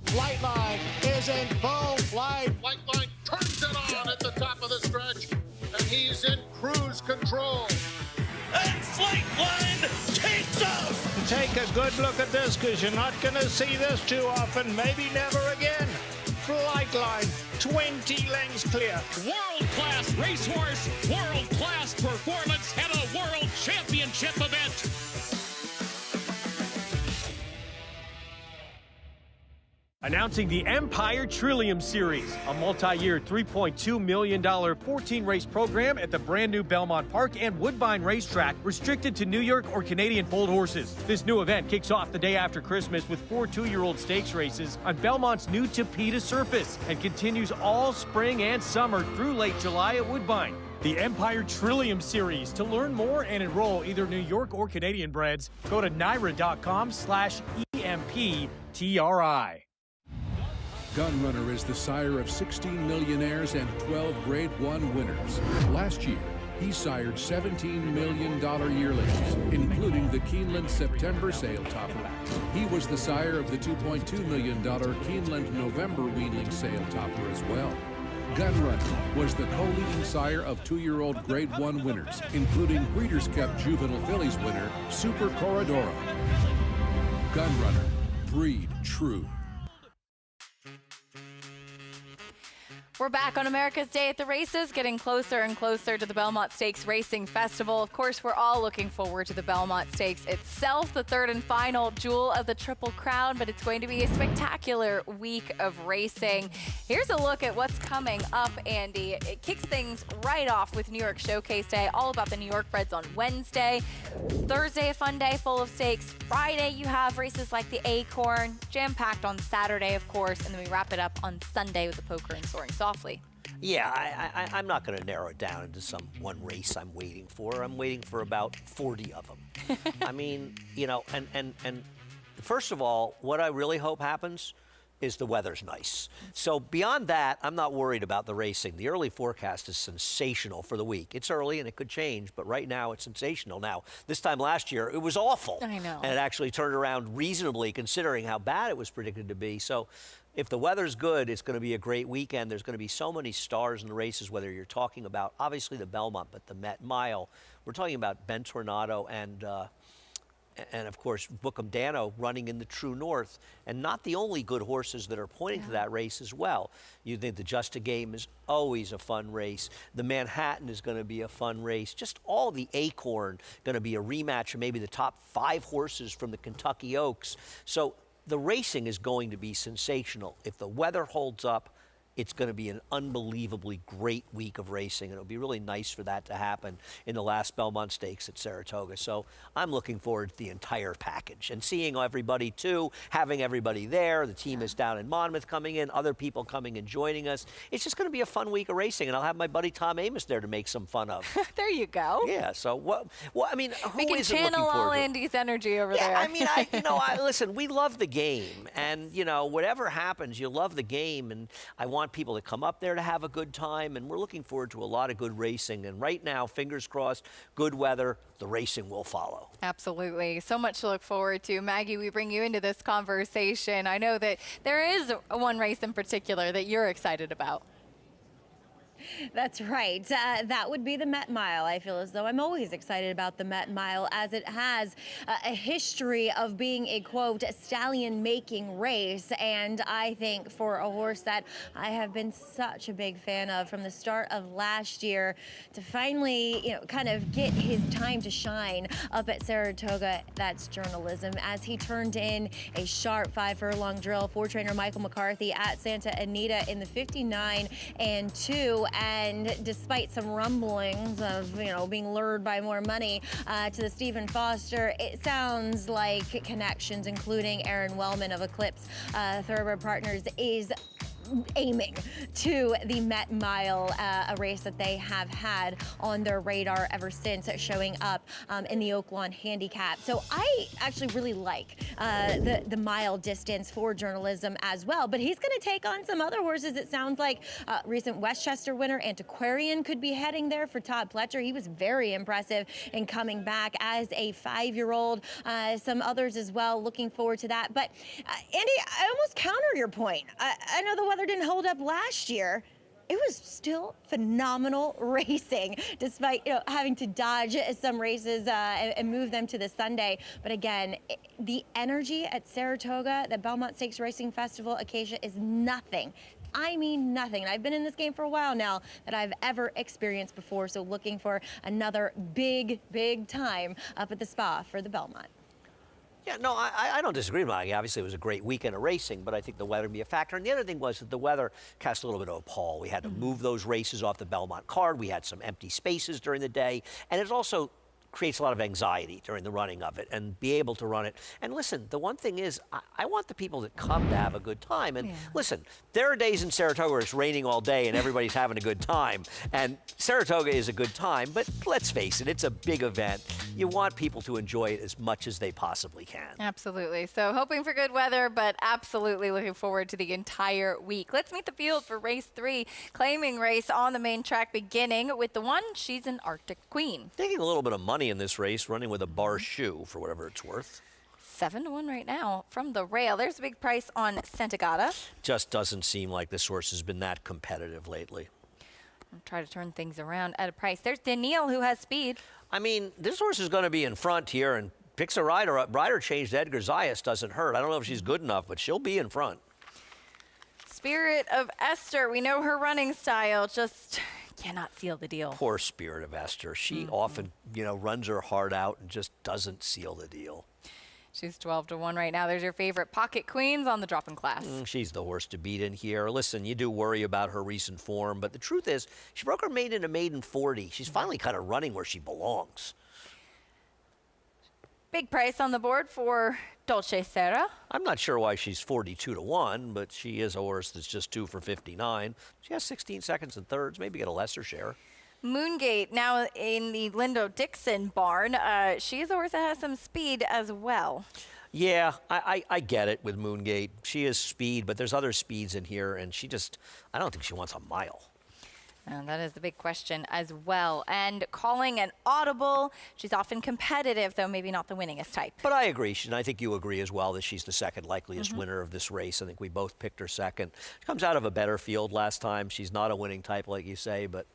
Flightline is in full flight. Flightline turns it on at the top of the stretch, and he's in cruise control. And Flightline takes off! Take a good look at this, because you're not going to see this too often, maybe never again. Flightline, 20 lengths clear. World-class racehorse, world-class performance at a world championship event. Announcing the Empire Trillium Series, a multi-year $3.2 million 14-race program at the brand new Belmont Park and Woodbine Racetrack, restricted to New York or Canadian foaled horses. This new event kicks off the day after Christmas with 4 two-year-old stakes races on Belmont's new Tapeta surface and continues all spring and summer through late July at Woodbine. The Empire Trillium Series. To learn more and enroll either New York or Canadian breds, go to NYRA.com/EMPTRI. Gunrunner is the sire of 16 millionaires and 12 Grade 1 winners. Last year, he sired $17 million yearlings, including the Keeneland September sale topper. He was the sire of the $2.2 million Keeneland November weanling sale topper as well. Gunrunner was the co-leading sire of 2-year-old Grade 1 winners, including Breeders' Cup Juvenile Fillies winner Super Corridoro. Gunrunner, breed true. We're back on America's Day at the Races, getting closer and closer to the Belmont Stakes Racing Festival. Of course, we're all looking forward to the Belmont Stakes itself, the third and final jewel of the Triple Crown, but it's going to be a spectacular week of racing. Here's a look at what's coming up, Andy. It kicks things right off with New York Showcase Day, all about the New York breds on Wednesday. Thursday, a fun day full of stakes. Friday, you have races like the Acorn, jam-packed on Saturday, of course, and then we wrap it up on Sunday with the Poker and Soaring Softly. Yeah, I'm not going to narrow it down into some one race I'm waiting for. I'm waiting for about 40 of them. I mean, you know, and first of all, what I really hope happens is the weather's nice. So beyond that, I'm not worried about the racing. The early forecast is sensational for the week. It's early and it could change, but right now it's sensational. Now, this time last year, it was awful. I know. And it actually turned around reasonably considering how bad it was predicted to be. So if the weather's good, it's going to be a great weekend. There's going to be so many stars in the races, whether you're talking about, obviously, the Belmont, but the Met Mile. We're talking about Ben Tornado and of course, Bookham Dano running in the True North, and not the only good horses that are pointing to that race as well. You think the Just a Game is always a fun race. The Manhattan is going to be a fun race. Just all the Acorn going to be a rematch of maybe the top 5 horses from the Kentucky Oaks. So the racing is going to be sensational. If the weather holds up, it's going to be an unbelievably great week of racing, and it'll be really nice for that to happen in the last Belmont Stakes at Saratoga. So I'm looking forward to the entire package and seeing everybody too, having everybody there. The team is down in Monmouth coming in, other people coming and joining us. It's just going to be a fun week of racing, and I'll have my buddy Tom Amis there to make some fun of. There you go. Yeah, so what I mean, we who can isn't channel looking forward all to it? Andy's energy over Yeah, there. I mean, listen, we love the game, and you know, whatever happens, you love the game, and I want people to come up there to have a good time, and we're looking forward to a lot of good racing. And right now, fingers crossed, good weather, the racing will follow. Absolutely. So much to look forward to. Maggie, we bring you into this conversation. I know that there is one race in particular that you're excited about. That's right. That would be the Met Mile. I feel as though I'm always excited about the Met Mile, as it has a history of being a, quote, stallion-making race. And I think for a horse that I have been such a big fan of from the start of last year, to finally, kind of get his time to shine up at Saratoga, that's Journalism, as he turned in a sharp 5-furlong drill for trainer Michael McCarthy at Santa Anita in the 59-2. And despite some rumblings of, being lured by more money to the Stephen Foster, it sounds like connections, including Aaron Wellman of Eclipse Thoroughbred Partners, is aiming to the Met Mile, a race that they have had on their radar ever since showing up in the Oaklawn Handicap. So I actually really like the mile distance for Journalism as well, but he's going to take on some other horses. It sounds like recent Westchester winner Antiquarian could be heading there for Todd Pletcher. He was very impressive in coming back as a 5-year-old. Some others as well, looking forward to that. But Andy, I almost counter your point. I know the weather didn't hold up last year. It was still phenomenal racing, despite having to dodge some races and move them to the Sunday. But again, the energy at Saratoga, the Belmont Stakes Racing Festival, Acacia, is nothing. I mean nothing. And I've been in this game for a while now that I've ever experienced before. So looking for another big, big time up at the Spa for the Belmont. Yeah, no, I don't disagree, Maggie. Obviously, it was a great weekend of racing, but I think the weather would be a factor. And the other thing was that the weather cast a little bit of a pall. We had to move those races off the Belmont card. We had some empty spaces during the day. And it also creates a lot of anxiety during the running of it, and be able to run it. And listen, the one thing is, I want the people that come to have a good time. And listen, there are days in Saratoga where it's raining all day and everybody's having a good time. And Saratoga is a good time, but let's face it, it's a big event. You want people to enjoy it as much as they possibly can. Absolutely. So hoping for good weather, but absolutely looking forward to the entire week. Let's meet the field for race 3, claiming race on the main track, beginning with the one. She's an Arctic Queen. Taking a little bit of money in this race, running with a bar shoe for whatever it's worth. 7-1 right now from the rail. There's a big price on Santagata. Just doesn't seem like this horse has been that competitive lately. I'll try to turn things around at a price. There's Daniil, who has speed. I mean, this horse is going to be in front here, and picks a rider up. Rider change to Edgar Zayas doesn't hurt. I don't know if she's good enough, but she'll be in front. Spirit of Esther. We know her running style. Just cannot seal the deal. Poor Spirit of Esther. She often, runs her heart out and just doesn't seal the deal. She's 12-1 right now. There's your favorite Pocket Queens on the drop-in class. She's the horse to beat in here. Listen, you do worry about her recent form, but the truth is, she broke her maiden to maiden 40. She's finally kind of running where she belongs. Big price on the board for Dolce Serra. I'm not sure why she's 42-1, but she is a horse that's just 2 for 59. She has 16 seconds and thirds, maybe get a lesser share. Moongate now in the Lindo Dixon barn. She's a horse that has some speed as well. Yeah, I get it with Moongate. She is speed, but there's other speeds in here, and I don't think she wants a mile. And that is the big question as well. And calling an audible. She's often competitive, though maybe not the winningest type. But I agree, and I think you agree as well, that she's the second likeliest winner of this race. I think we both picked her second. She comes out of a better field last time. She's not a winning type, like you say, but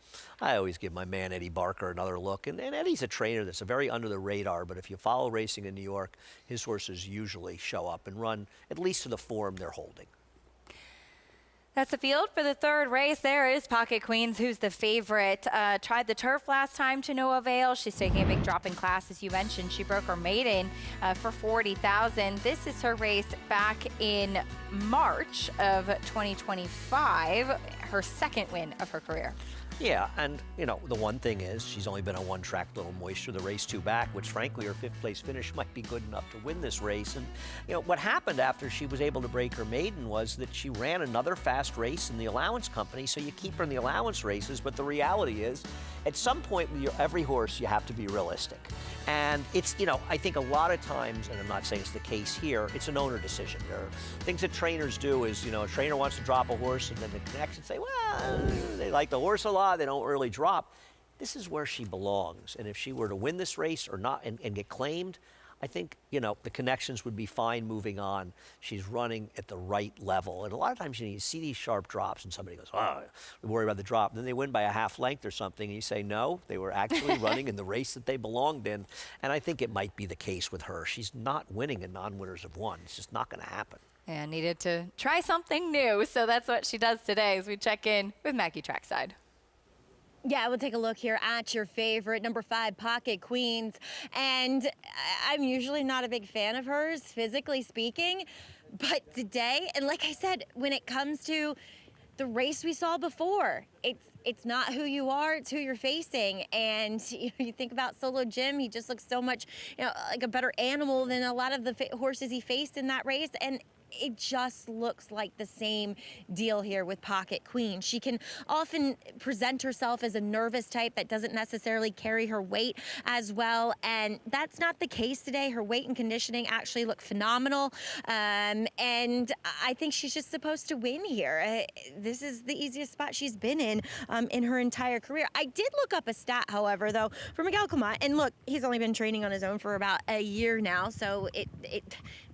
I always give my man Eddie Barker another look. And Eddie's a trainer that's a very under the radar, but if you follow racing in New York, his horses usually show up and run at least to the form they're holding. That's the field for the third race. There is Pocket Queens, who's the favorite. Tried the turf last time to no avail. She's taking a big drop in class, as you mentioned. She broke her maiden for $40,000. This is her race back in March of 2025, her second win of her career. Yeah, and, the one thing is she's only been on one track, Little Moisture, the race 2 back, which, frankly, her 5th place finish might be good enough to win this race. And, what happened after she was able to break her maiden was that she ran another fast race in the allowance company, so you keep her in the allowance races, but the reality is, at some point with every horse, you have to be realistic. And it's, I think a lot of times, and I'm not saying it's the case here, it's an owner decision. There are things that trainers do is, a trainer wants to drop a horse and then the connections say, well, they like the horse a lot, they don't really drop. This is where she belongs. And if she were to win this race or not and get claimed, I think, you know, the connections would be fine moving on. She's running at the right level. And a lot of times you see these sharp drops and somebody goes, oh, we worry about the drop. And then they win by a half length or something. And you say, no, they were actually running in the race that they belonged in. And I think it might be the case with her. She's not winning in non-winners of one. It's just not going to happen. And needed to try something new. So that's what she does today as we check in with Maggie Trackside. Yeah, we'll take a look here at your favorite, number 5, Pocket Queens. And I'm usually not a big fan of hers, physically speaking. But today, and like I said, when it comes to the race we saw before, it's not who you are, it's who you're facing. And you think about Solo Jim, he just looks so much, like a better animal than a lot of the horses he faced in that race. And it just looks like the same deal here with Pocket Queen. She can often present herself as a nervous type that doesn't necessarily carry her weight as well, and that's not the case today. Her weight and conditioning actually look phenomenal, and I think she's just supposed to win here. This is the easiest spot she's been in her entire career. I did look up a stat, however, though, for Miguel Comat, and look, he's only been training on his own for about a year now, so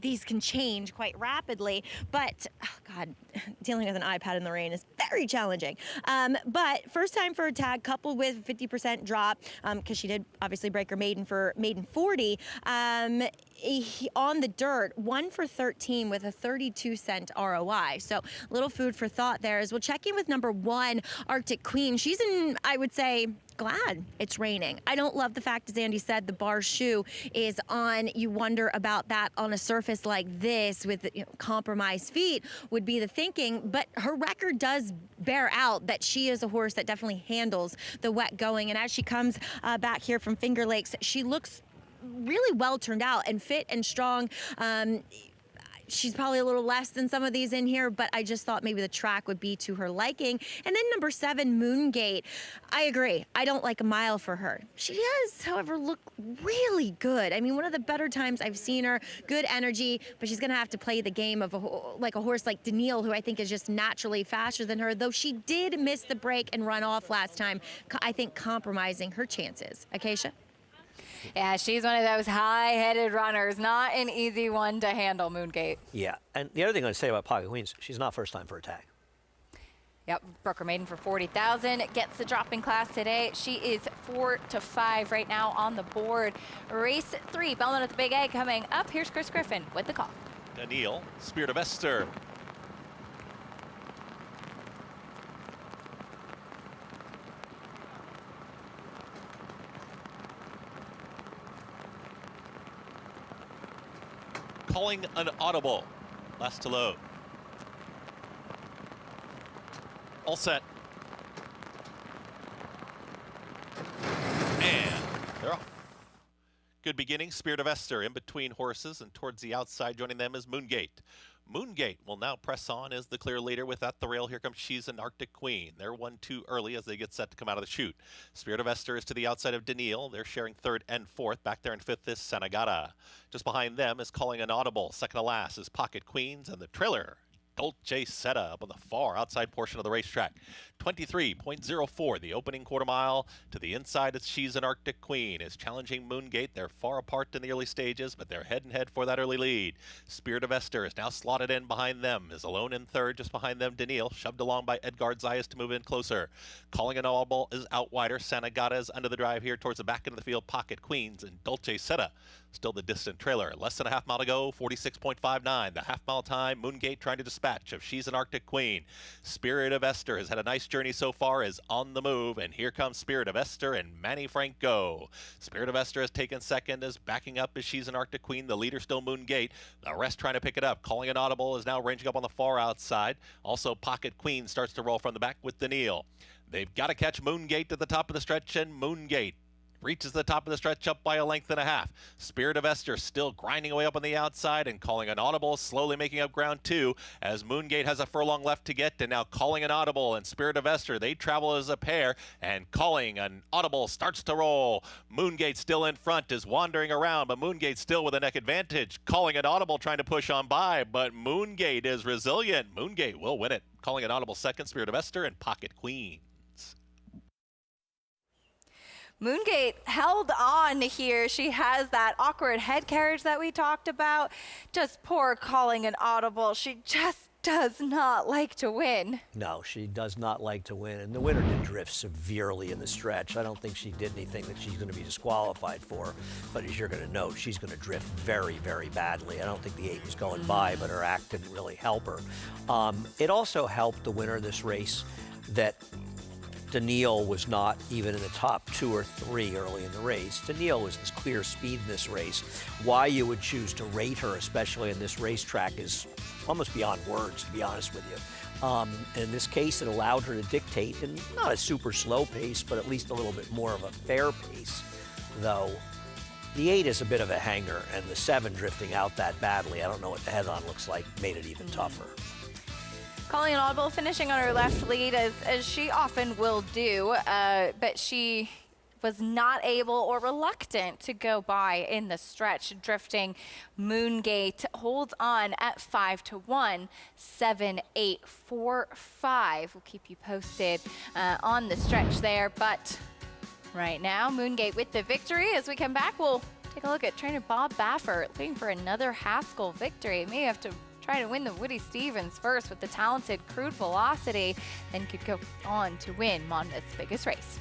these can change quite rapidly, but oh God, dealing with an iPad in the rain is very challenging. But first time for a tag, coupled with 50% drop, because she did obviously break her maiden 40. On the dirt, 1 for 13 with a 32-cent ROI. So little food for thought there. As we'll check in with number 1, Arctic Queen. She's in, I would say, glad it's raining. I don't love the fact, as Andy said, the bar shoe is on. You wonder about that on a surface like this with compromised feet would be the thinking, but her record does bear out that she is a horse that definitely handles the wet going. And as she comes back here from Finger Lakes, she looks really well turned out and fit and strong. She's probably a little less than some of these in here, but I just thought maybe the track would be to her liking. And then number 7, Moongate. I agree. I don't like a mile for her. She does, however, look really good. I mean, one of the better times I've seen her. Good energy, but she's going to have to play the game of a horse like Daniil, who I think is just naturally faster than her, though she did miss the break and run off last time, I think compromising her chances. Acacia? Yeah, she's one of those high-headed runners. Not an easy one to handle, Moongate. Yeah, and the other thing I'd say about Pocket Queens, she's not first time for a tag. Yep, broke her maiden for 40,000. Gets the drop in class today. She is 4 to 5 right now on the board. Race 3, Belmont at the Big Egg coming up. Here's Chris Griffin with the call. Daniil, Spirit of Esther. Calling an audible. Last to load. All set. And they're off. Good beginning. Spirit of Esther in between horses, and towards the outside joining them is Moongate. Moongate will now press on as the clear leader. With at the rail, here comes She's an Arctic Queen. They're 1-2 early as they get set to come out of the chute. Spirit of Esther is to the outside of Daniil. They're sharing 3rd and 4th. Back there in 5th is Sanagata. Just behind them is Calling an Audible. Second to last is Pocket Queens, and the trailer, Dolce Seta, up on the far outside portion of the racetrack. 23.04, the opening quarter mile. To the inside, it's She's an Arctic Queen is challenging Moongate. They're far apart in the early stages, but they're head and head for that early lead. Spirit of Esther is now slotted in behind them, is alone in 3rd. Just behind them, Daniil, shoved along by Edgard Zayas to move in closer. Calling an Audible is out wider. Sanagata is under the drive here towards the back end of the field. Pocket Queens and Dolce Seta still the distant trailer. Less than a half mile to go, 46.59. The half mile time, Moongate trying to dispatch of She's an Arctic Queen. Spirit of Esther has had a nice journey so far, is on the move, and here comes Spirit of Esther and Manny Franco. Spirit of Esther has taken 2nd, is backing up as She's an Arctic Queen. The leader still Moongate. The rest trying to pick it up. Calling an Audible is now ranging up on the far outside. Also, Pocket Queen starts to roll from the back with Daniil. They've got to catch Moongate at the top of the stretch, and Moongate reaches the top of the stretch up by a length and a half. Spirit of Esther still grinding away up on the outside, and Calling an Audible slowly making up ground 2 as Moongate has a furlong left to get, and now Calling an Audible and Spirit of Esther, they travel as a pair, and Calling an Audible starts to roll. Moongate still in front, is wandering around, but Moongate still with a neck advantage. Calling an Audible trying to push on by, but Moongate is resilient. Moongate will win it. Calling an Audible 2nd, Spirit of Esther and Pocket Queen. Moongate held on here. She has that awkward head carriage that we talked about. Just poor calling an audible. She just does not like to win. No, she does not like to win. And the winner did drift severely in the stretch. I don't think she did anything that she's going to be disqualified for. But as you're going to note, she's going to drift very, very badly. I don't think the 8 was going by, but her act didn't really help her. It also helped the winner of this race that Daniil was not even in the top 2 or 3 early in the race. Daniil was this clear speed in this race. Why you would choose to rate her, especially in this racetrack, is almost beyond words, to be honest with you. In this case, it allowed her to dictate, in not a super slow pace, but at least a little bit more of a fair pace, though the 8 is a bit of a hanger, and the 7 drifting out that badly, I don't know what the head-on looks like, made it even tougher. Calling an audible, finishing on her left lead, as she often will do, but she was not able or reluctant to go by in the stretch. Drifting Moongate holds on at 5-1, 7-8-4-5. We'll keep you posted on the stretch there, but right now, Moongate with the victory. As we come back, we'll take a look at trainer Bob Baffert looking for another Haskell victory. May have to try to win the Woody Stevens first with the talented Crude Velocity, then could go on to win Monmouth's biggest race.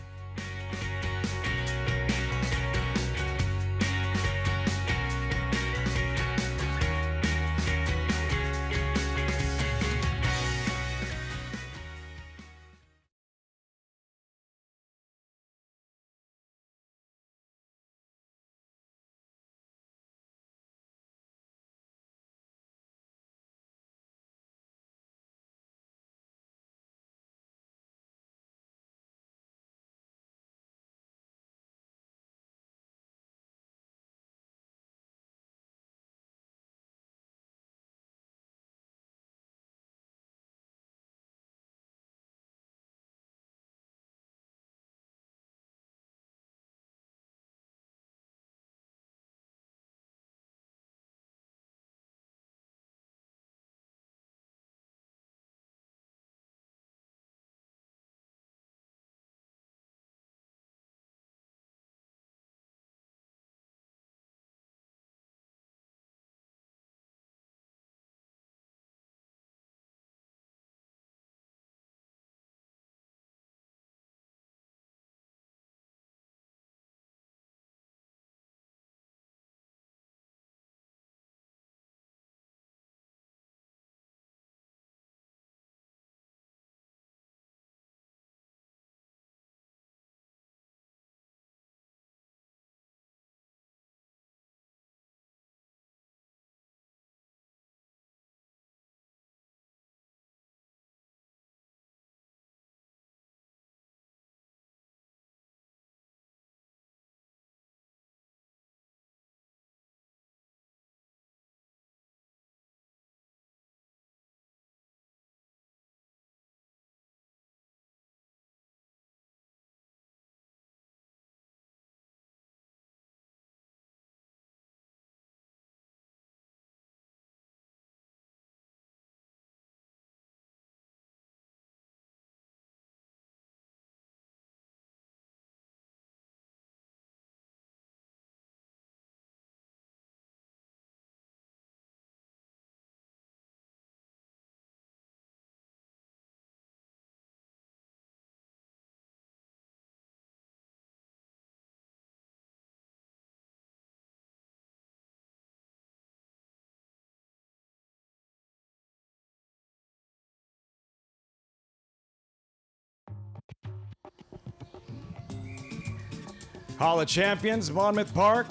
Hall of Champions, Monmouth Park.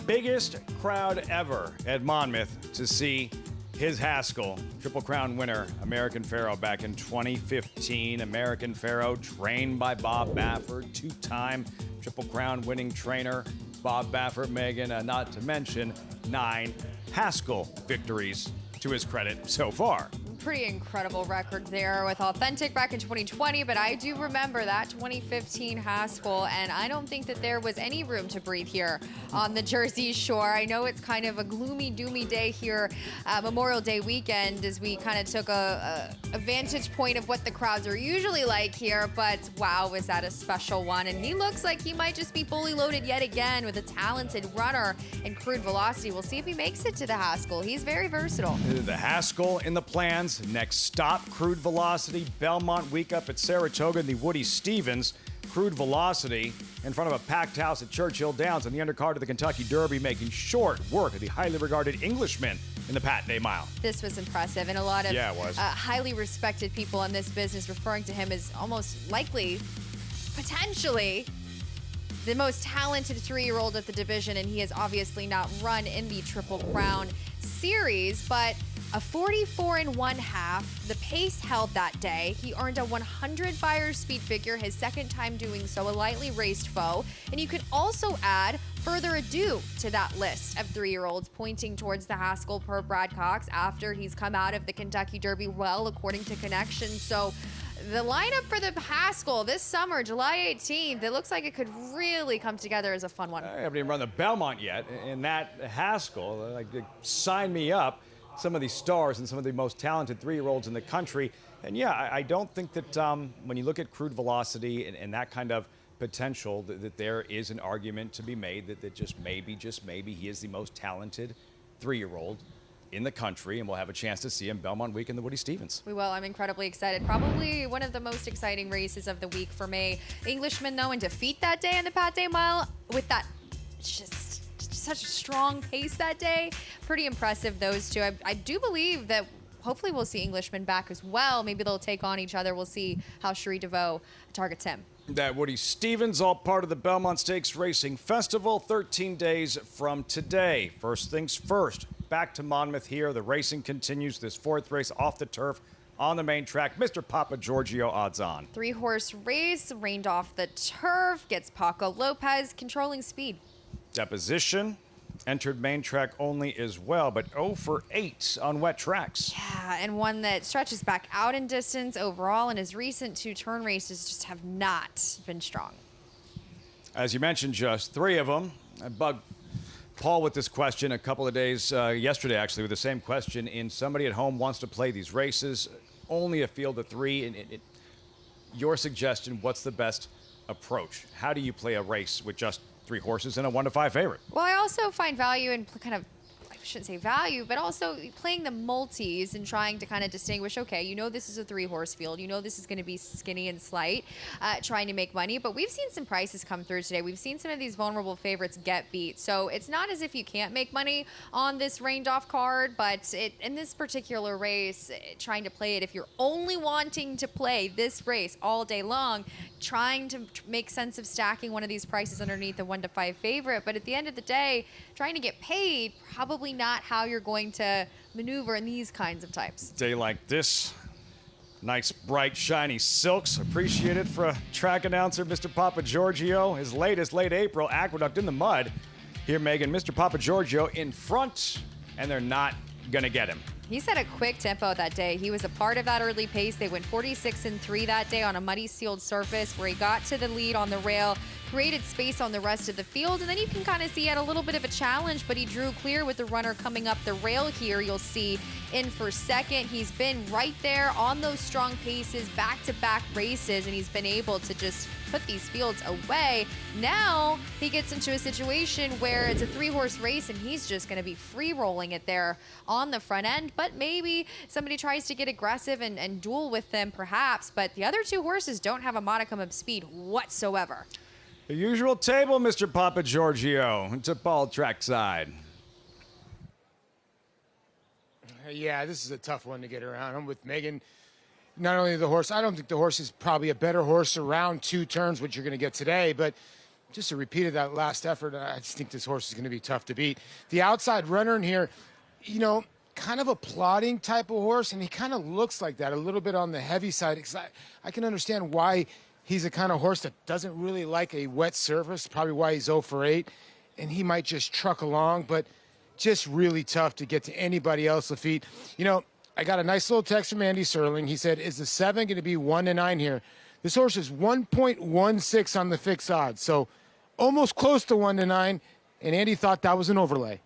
Biggest crowd ever at Monmouth to see his Haskell, Triple Crown winner, American Pharoah back in 2015. American Pharoah trained by Bob Baffert, 2-time Triple Crown winning trainer. Bob Baffert, Megan, not to mention 9 Haskell victories to his credit so far. pretty incredible record there with Authentic back in 2020, but I do remember that 2015 Haskell, and I don't think that there was any room to breathe here on the Jersey Shore. I know it's kind of a gloomy, doomy day here, Memorial Day weekend, as we kind of took a vantage point of what the crowds are usually like here, but wow, was that a special one. And he looks like he might just be fully loaded yet again with a talented runner in Crude Velocity. We'll see if he makes it to the Haskell. He's very versatile. The Haskell in the plans. Next stop, Crude Velocity. Belmont week up at Saratoga in the Woody Stevens. Crude Velocity in front of a packed house at Churchill Downs on the undercard of the Kentucky Derby, making short work of the highly regarded Englishman in the Pat Day Mile. This was impressive, and a lot of it was. Highly respected people in this business referring to him as almost likely, potentially, the most talented 3-year-old at the division, and he has obviously not run in the Triple Crown series, but a 44 1/2. The pace held that day. He earned a 100 Buyers speed figure, his second time doing so, a lightly raced foe. And you could also add Further Ado to that list of 3-year-olds, pointing towards the Haskell per Brad Cox after he's come out of the Kentucky Derby well, according to Connections. So the lineup for the Haskell this summer, July 18th, it looks like it could really come together as a fun one. I haven't even run the Belmont yet, and that Haskell, like, sign me up. Some of these stars and some of the most talented 3-year-olds in the country. And yeah, I don't think that when you look at Crude Velocity and that kind of potential, that there is an argument to be made that just maybe he is the most talented 3-year-old in the country, and we'll have a chance to see him Belmont week in the Woody Stevens. We will. I'm incredibly excited. Probably one of the most exciting races of the week for me. Englishman, though, in defeat that day in the Pat Day Mile with that just such a strong pace that day. Pretty impressive, those two. I do believe that hopefully we'll see Englishman back as well. Maybe they'll take on each other. We'll see how Cherie DeVoe targets him. That Woody Stevens, all part of the Belmont Stakes Racing Festival, 13 days from today. First things first, back to Monmouth here. The racing continues, this 4th race off the turf on the main track. Mr. Papa Giorgio, odds on. 3-horse race, rained off the turf, gets Paco Lopez controlling speed. Deposition, entered main track only as well, but 0 for 8 on wet tracks. Yeah, and one that stretches back out in distance overall, and his recent 2-turn races just have not been strong. As you mentioned, just 3 of them. I bugged Paul with this question a couple of days, yesterday actually, with the same question. And somebody at home wants to play these races, only a field of 3. And your suggestion, what's the best approach? How do you play a race with just 3 horses and a 1-5 favorite? Well, I also find value in kind of, I shouldn't say value, but also playing the multis and trying to kind of distinguish, okay, you know this is a 3-horse field. You know this is going to be skinny and slight, trying to make money. But we've seen some prices come through today. We've seen some of these vulnerable favorites get beat. So it's not as if you can't make money on this rained-off card, but in this particular race, trying to play it, if you're only wanting to play this race all day long, trying to make sense of stacking one of these prices underneath the 1-5 favorite. But at the end of the day, trying to get paid, probably not how you're going to maneuver in these kinds of types. Day like this, nice, bright, shiny silks. Appreciated for a track announcer, Mr. Papa Giorgio. His latest, late April, Aqueduct in the mud. Here, Megan, Mr. Papa Giorgio in front, and they're not going to get him. He set a quick tempo that day. He was a part of that early pace. They went 46-3 that day on a muddy sealed surface where he got to the lead on the rail, created space on the rest of the field, and then you can kind of see he had a little bit of a challenge, but he drew clear with the runner coming up the rail here. You'll see in for second. He's been right there on those strong paces, back-to-back races, and he's been able to just put these fields away. Now he gets into a situation where it's a 3-horse race and he's just going to be free rolling it there on the front end, but maybe somebody tries to get aggressive and duel with them perhaps, but the other 2 horses don't have a modicum of speed whatsoever. The usual table, Mr. Papa Giorgio, to ball track side. Yeah, this is a tough one to get around. I'm with Megan. Not only the horse, I don't think the horse is probably a better horse around 2 turns, which you're going to get today, but just a repeat of that last effort, I just think this horse is going to be tough to beat. The outside runner in here, you know, kind of a plodding type of horse, and he kind of looks like that, a little bit on the heavy side. I can understand why he's the kind of horse that doesn't really like a wet surface, probably why he's 0 for 8, and he might just truck along, but just really tough to get to anybody else's feet. You know, I got a nice little text from Andy Serling. He said, is the 7 going to be 1-9 here? This horse is 1.16 on the fixed odds, so almost close to 1-9, and Andy thought that was an overlay.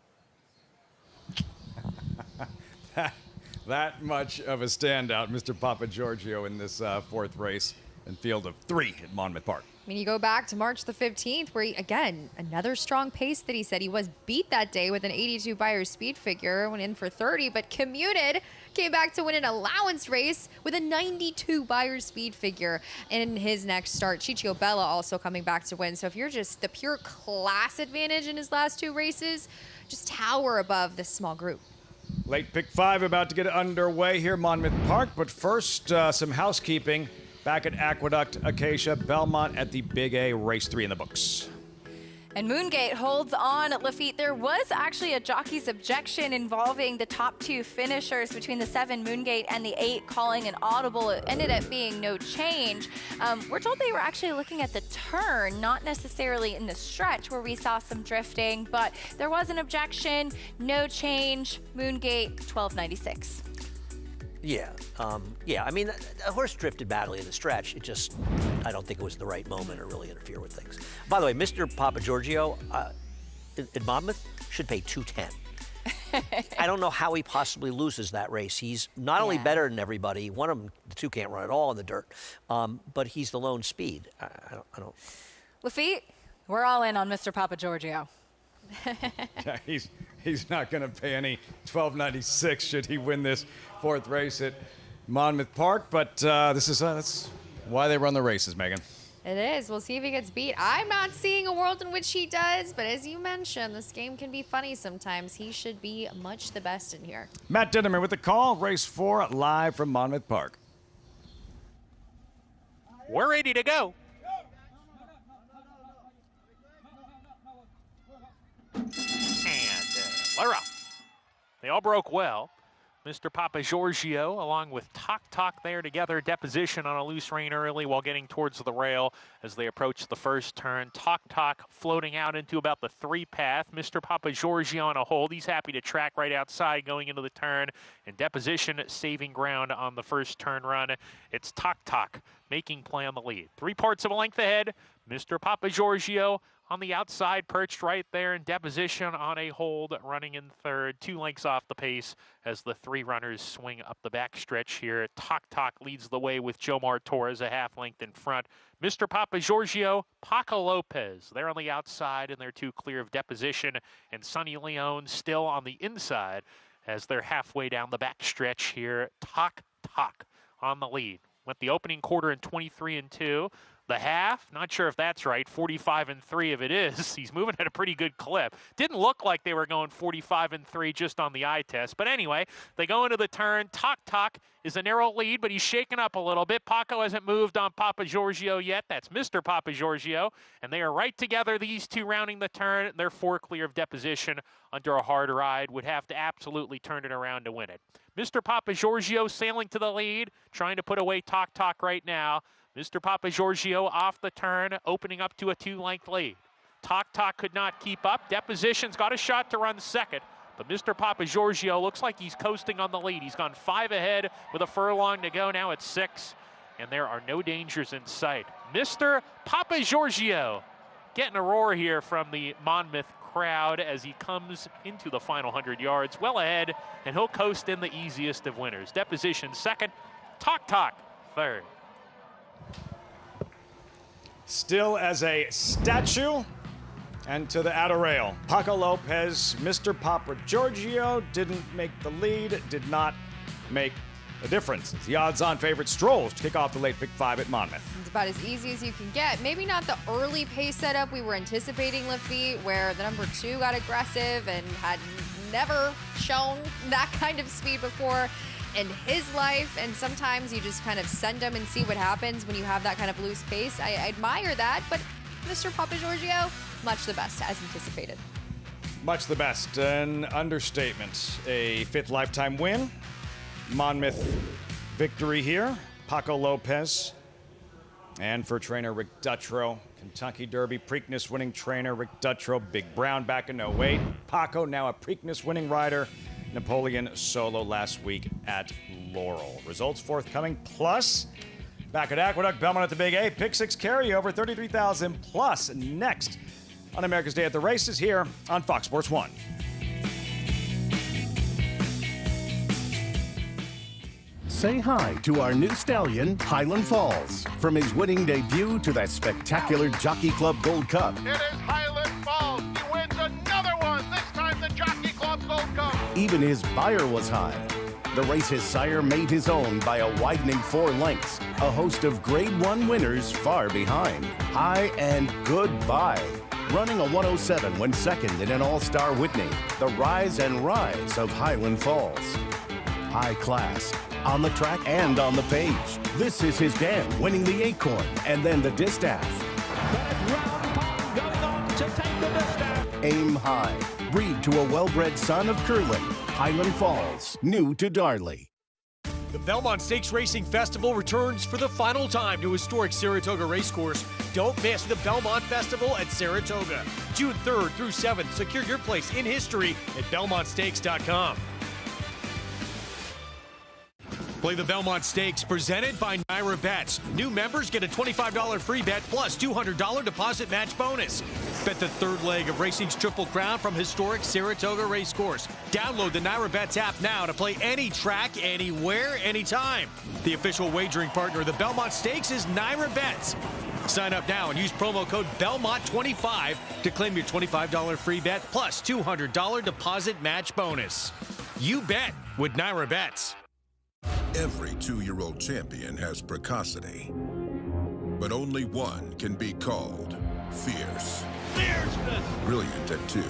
That much of a standout, Mr. Papa Giorgio, in this fourth race and field of 3 at Monmouth Park. I mean, you go back to March the 15th, where, again, another strong pace that he said he was beat that day with an 82 Buyers speed figure, went in for 30, but commuted, came back to win an allowance race with a 92 Buyers speed figure in his next start. Ciccio Bella also coming back to win. So if you're just the pure class advantage in his last 2 races, just tower above this small group. Late pick 5 about to get underway here, Monmouth Park. But first, some housekeeping back at Aqueduct, Acacia, Belmont at the Big A, race 3 in the books. And Moongate holds on at Lafitte. There was actually a jockey's objection involving the top 2 finishers between the 7 Moongate and the 8 calling an audible. It ended up being no change. We're told they were actually looking at the turn, not necessarily in the stretch where we saw some drifting, but there was an objection, no change, Moongate 1296. Yeah, I mean, a horse drifted badly in the stretch. It just, I don't think it was the right moment to really interfere with things. By the way, Mr. Papa Giorgio in Monmouth should pay $210. I don't know how he possibly loses that race. He's not only better than everybody. One of them, the 2 can't run at all in the dirt, but he's the lone speed. I don't. Lafitte, we're all in on Mr. Papa Giorgio. Yeah, he's not going to pay any $12.96 should he win this 4th race at Monmouth Park. But that's why they run the races, Megan. It is. We'll see if he gets beat. I'm not seeing a world in which he does, but as you mentioned, this game can be funny sometimes. He should be much the best in here. Matt Ditterman with the call. Race 4 live from Monmouth Park. We're ready to go. And they're up. They all broke well. Mr. Papa Giorgio, along with Talk there together, deposition on a loose rein early while getting towards the rail as they approach the first turn. Talk floating out into about the 3 path. Mr. Papa Giorgio on a hold. He's happy to track right outside going into the turn. And deposition saving ground on the first turn run. It's Talk making play on the lead. 3 parts of a length ahead. Mr. Papa Giorgio on the outside, perched right there in deposition on a hold, running in 3rd, 2 lengths off the pace as the 3 runners swing up the backstretch here. Talk leads the way with Jomar Torres a half length in front. Mr. Papa Giorgio, Paco Lopez, they're on the outside and they're 2 clear of deposition, and Sonny Leone still on the inside as they're halfway down the backstretch here. Talk on the lead. Went the opening quarter in 23-2. The half, not sure if that's right, 45-3 if it is. He's moving at a pretty good clip. Didn't look like they were going 45-3 just on the eye test. But anyway, they go into the turn. Talk is a narrow lead, but he's shaken up a little bit. Paco hasn't moved on Papa Giorgio yet. That's Mr. Papa Giorgio. And they are right together, these 2 rounding the turn. They're 4 clear of deposition under a hard ride. Would have to absolutely turn it around to win it. Mr. Papa Giorgio sailing to the lead, trying to put away Talk right now. Mr. Papa Giorgio off the turn, opening up to a 2-length lead. Talk could not keep up. Deposition's got a shot to run second, but Mr. Papa Giorgio looks like he's coasting on the lead. He's gone 5 ahead with a furlong to go. Now it's 6, and there are no dangers in sight. Mr. Papa Giorgio getting a roar here from the Monmouth crowd as he comes into the final 100 yards, well ahead, and he'll coast in the easiest of winners. Deposition second, Talk 3rd. Still as a statue, and to the outer rail. Paco Lopez, Mr. Papa Giorgio didn't make the lead, did not make a difference. It's the odds-on favorite Strolls to kick off the late pick 5 at Monmouth. It's about as easy as you can get. Maybe not the early pace setup we were anticipating, Lafitte, where the number 2 got aggressive and had never shown that kind of speed before in his life, and sometimes you just kind of send him and see what happens when you have that kind of loose pace. I admire that, but Mr. Papa Giorgio, much the best as anticipated. Much the best, an understatement. A 5th lifetime win. Monmouth victory here. Paco Lopez. And for trainer Rick Dutrow, Kentucky Derby Preakness winning trainer Rick Dutrow, Big Brown back in 08. Paco now a Preakness winning rider. Napoleon Solo last week at Laurel. Results forthcoming. Plus, back at Aqueduct, Belmont at the Big A, pick 6 carryover, 33,000 plus next on America's Day at the Races here on Fox Sports 1. Say hi to our new stallion, Highland Falls. From his winning debut to that spectacular Jockey Club Gold Cup. It is Highland Falls. He wins another one, this time the Jockey Club Gold Cup. Even his buyer was high. The race his sire made his own by a widening 4 lengths. A host of Grade 1 winners far behind. High and goodbye. Running a 107 when second in an All-Star Whitney. The rise and rise of Highland Falls. High class, on the track and on the page. This is his dam, winning the Acorn and then the Distaff. Aim high. Breed to a well-bred son of Curlin. Highland Falls, new to Darley. The Belmont Stakes Racing Festival returns for the final time to historic Saratoga Racecourse. Don't miss the Belmont Festival at Saratoga. June 3rd through 7th. Secure your place in history at BelmontStakes.com. Play the Belmont Stakes presented by Naira Bets. New members get a $25 free bet plus $200 deposit match bonus. Bet the third leg of racing's Triple Crown from historic Saratoga Racecourse. Download the Naira Bets app now to play any track, anywhere, anytime. The official wagering partner of the Belmont Stakes is Naira Bets. Sign up now and use promo code BELMONT25 to claim your $25 free bet plus $200 deposit match bonus. You bet with Naira Bets. Every 2-year-old champion has precocity, but only one can be called fierce. Fierceness! Brilliant at 2.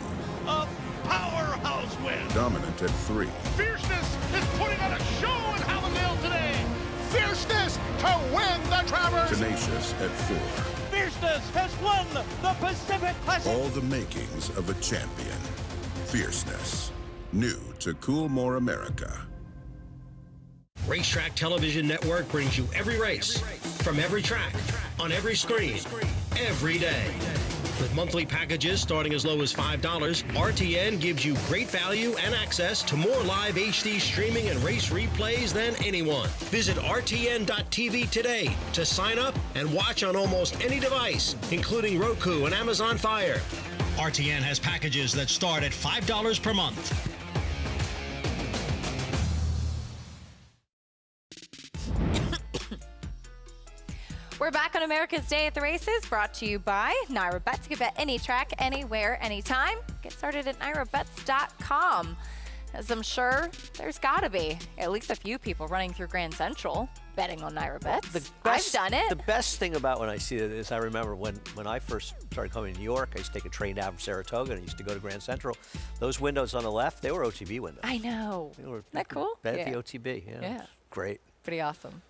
A powerhouse win! Dominant at 3. Fierceness is putting on a show in Hallandale today. Fierceness to win the Travers. Tenacious at 4. Fierceness has won the Pacific Classic. All the makings of a champion. Fierceness. New to Coolmore America. Racetrack Television Network brings you every race, from every track, on every screen, every day. With monthly packages starting as low as $5, RTN gives you great value and access to more live HD streaming and race replays than anyone. Visit RTN.tv today to sign up and watch on almost any device, including Roku and Amazon Fire. RTN has packages that start at $5 per month. We're back on America's Day at the Races, brought to you by Naira Bets. You can bet any track, anywhere, anytime. Get started at NairaBets.com. As I'm sure there's got to be at least a few people running through Grand Central betting on Naira Bets. I've done it. The best thing about when I see it is I remember when I first started coming to New York, I used to take a train down from Saratoga and I used to go to Grand Central. Those windows on the left, they were OTB windows. I know. Isn't that cool? Bet the OTB. Yeah. Great. Pretty awesome.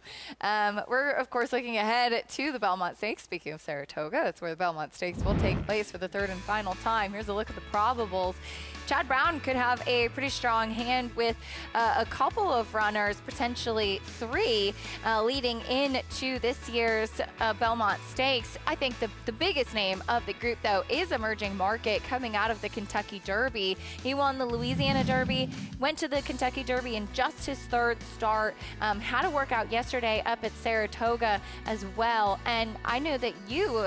We're, of course, looking ahead to the Belmont Stakes. Speaking of Saratoga, that's where the Belmont Stakes will take place for the third and final time. Here's a look at the probables. Chad Brown could have a pretty strong hand with a couple of runners, potentially 3, leading into this year's Belmont Stakes. I think the biggest name of the group, though, is Emerging Market, coming out of the Kentucky Derby. He won the Louisiana Derby, went to the Kentucky Derby in just his 3rd start, had a workout yesterday up at Saratoga as well. And I know that you,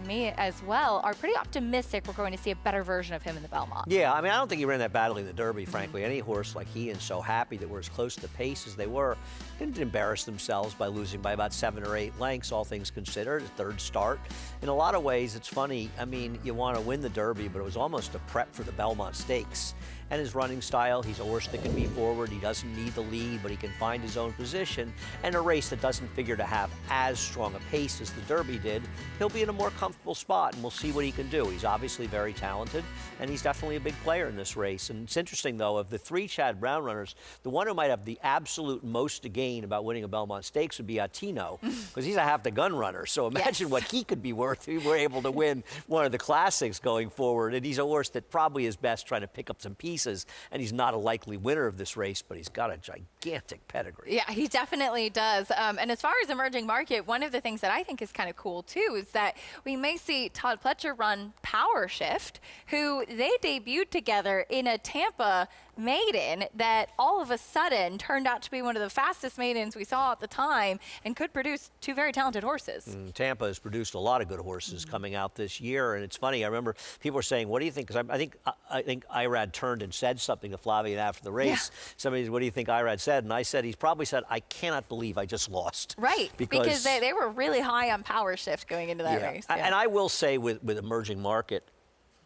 me as well, are pretty optimistic we're going to see a better version of him in the Belmont. Yeah, I mean, I don't think he ran that badly in the Derby, frankly. Any horse like he and So Happy that were as close to the pace as they were didn't embarrass themselves by losing by about 7 or 8 lengths, all things considered, a 3rd start. In a lot of ways, it's funny. I mean, you want to win the Derby, but it was almost a prep for the Belmont Stakes. And his running style, he's a horse that can be forward. He doesn't need the lead, but he can find his own position. And a race that doesn't figure to have as strong a pace as the Derby did, he'll be in a more comfortable spot, and we'll see what he can do. He's obviously very talented, and he's definitely a big player in this race. And it's interesting, though, of the 3 Chad Brown runners, the one who might have the absolute most to gain about winning a Belmont Stakes would be Tino, because he's a half-the-gun runner. So imagine what he could be worth if he were able to win one of the classics going forward. And he's a horse that probably is best trying to pick up some pieces, and he's not a likely winner of this race, but he's got a gigantic pedigree. Yeah, he definitely does. And as far as Emerging Market, one of the things that I think is kind of cool, too, is that we may see Todd Pletcher run Power Shift, who they debuted together in a Tampa maiden that all of a sudden turned out to be one of the fastest maidens we saw at the time and could produce two very talented horses. Tampa has produced a lot of good horses coming out this year, and it's funny. I remember people were saying, "What do you think?" Because I think Irad turned and said something to Flavien after the race. Yeah. Somebody said, "What do you think Irad said?" And I said, he's probably said, "I cannot believe I just lost." Right, because they were really high on power shift going into that race. Yeah. And I will say with Emerging Market,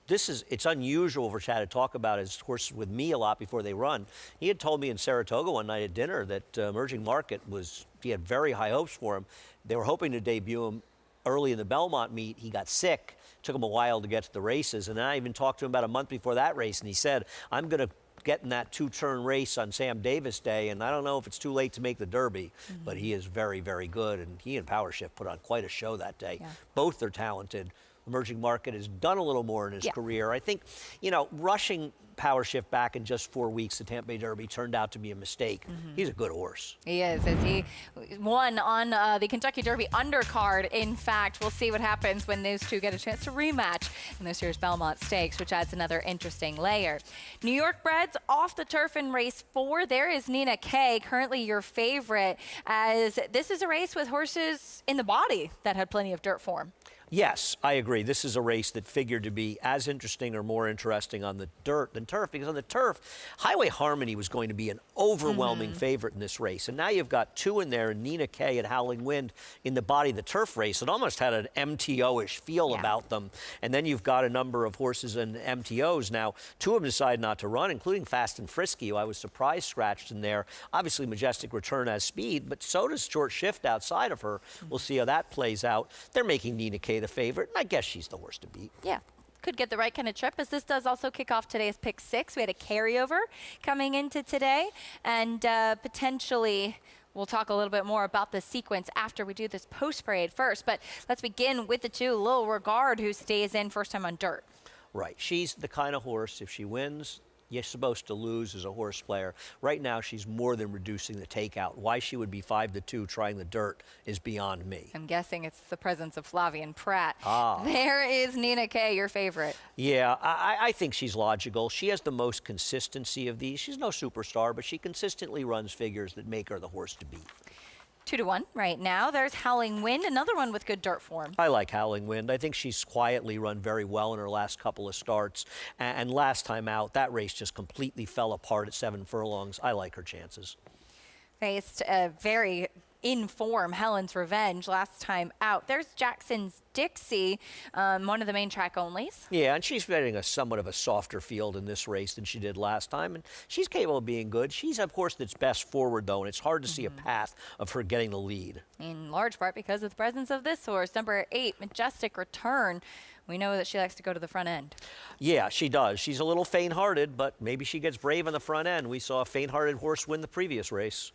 it's unusual for Chad to talk about his horses with me a lot before they run. He had told me in Saratoga one night at dinner that Emerging Market he had very high hopes for him. They were hoping to debut him early in the Belmont meet. He got sick. Took him a while to get to the races. And I even talked to him about a month before that race, and he said, "I'm going to get in that two-turn race on Sam Davis Day, and I don't know if it's too late to make the Derby." But he is very, very good, and he and Power Shift put on quite a show that day. Yeah. Both are talented. Emerging Market has done a little more in his career. I think, rushing Power Shift back in just 4 weeks, the Tampa Bay Derby turned out to be a mistake. He's a good horse. He is, as he won on the Kentucky Derby undercard. In fact, we'll see what happens when those two get a chance to rematch in this year's Belmont Stakes, which adds another interesting layer. New York breds off the turf in race 4. There is Nina Kay, currently your favorite, as this is a race with horses in the body that had plenty of dirt form. Yes, I agree. This is a race that figured to be as interesting or more interesting on the dirt than turf, because on the turf, Highway Harmony was going to be an overwhelming favorite in this race. And now you've got two in there, Nina Kay and Howling Wind in the body of the turf race. It almost had an MTO-ish feel about them. And then you've got a number of horses in MTOs. Now, two of them decided not to run, including Fast and Frisky, who I was surprised scratched in there. Obviously, Majestic Return has speed, but so does Short Shift outside of her. We'll see how that plays out. They're making Nina Kay the favorite, and I guess she's the horse to beat. Yeah. Could get the right kind of trip, as this does also kick off today's pick 6. We had a carryover coming into today, and potentially we'll talk a little bit more about the sequence after we do this post parade first. But let's begin with the two. Lil Regard, who stays in first time on dirt. Right. She's the kind of horse, if she wins, you're supposed to lose as a horse player. Right now, she's more than reducing the takeout. Why she would be 5-2 trying the dirt is beyond me. I'm guessing it's the presence of Flavien Prat. There is Nina Kay, your favorite. Yeah, I think she's logical. She has the most consistency of these. She's no superstar, but she consistently runs figures that make her the horse to beat. 2-1 right now. There's Howling Wind, another one with good dirt form. I like Howling Wind. I think she's quietly run very well in her last couple of starts. And last time out, that race just completely fell apart at 7 furlongs. I like her chances. Faced a very in form Helen's Revenge last time out. There's Jackson's Dixie, one of the main track onlys. Yeah, and she's getting a somewhat of a softer field in this race than she did last time, and she's capable of being good. She's a horse that's best forward, though, and it's hard to see a path of her getting the lead. In large part because of the presence of this horse, number 8, Majestic Return. We know that she likes to go to the front end. Yeah, she does. She's a little faint-hearted, but maybe she gets brave on the front end. We saw a faint-hearted horse win the previous race.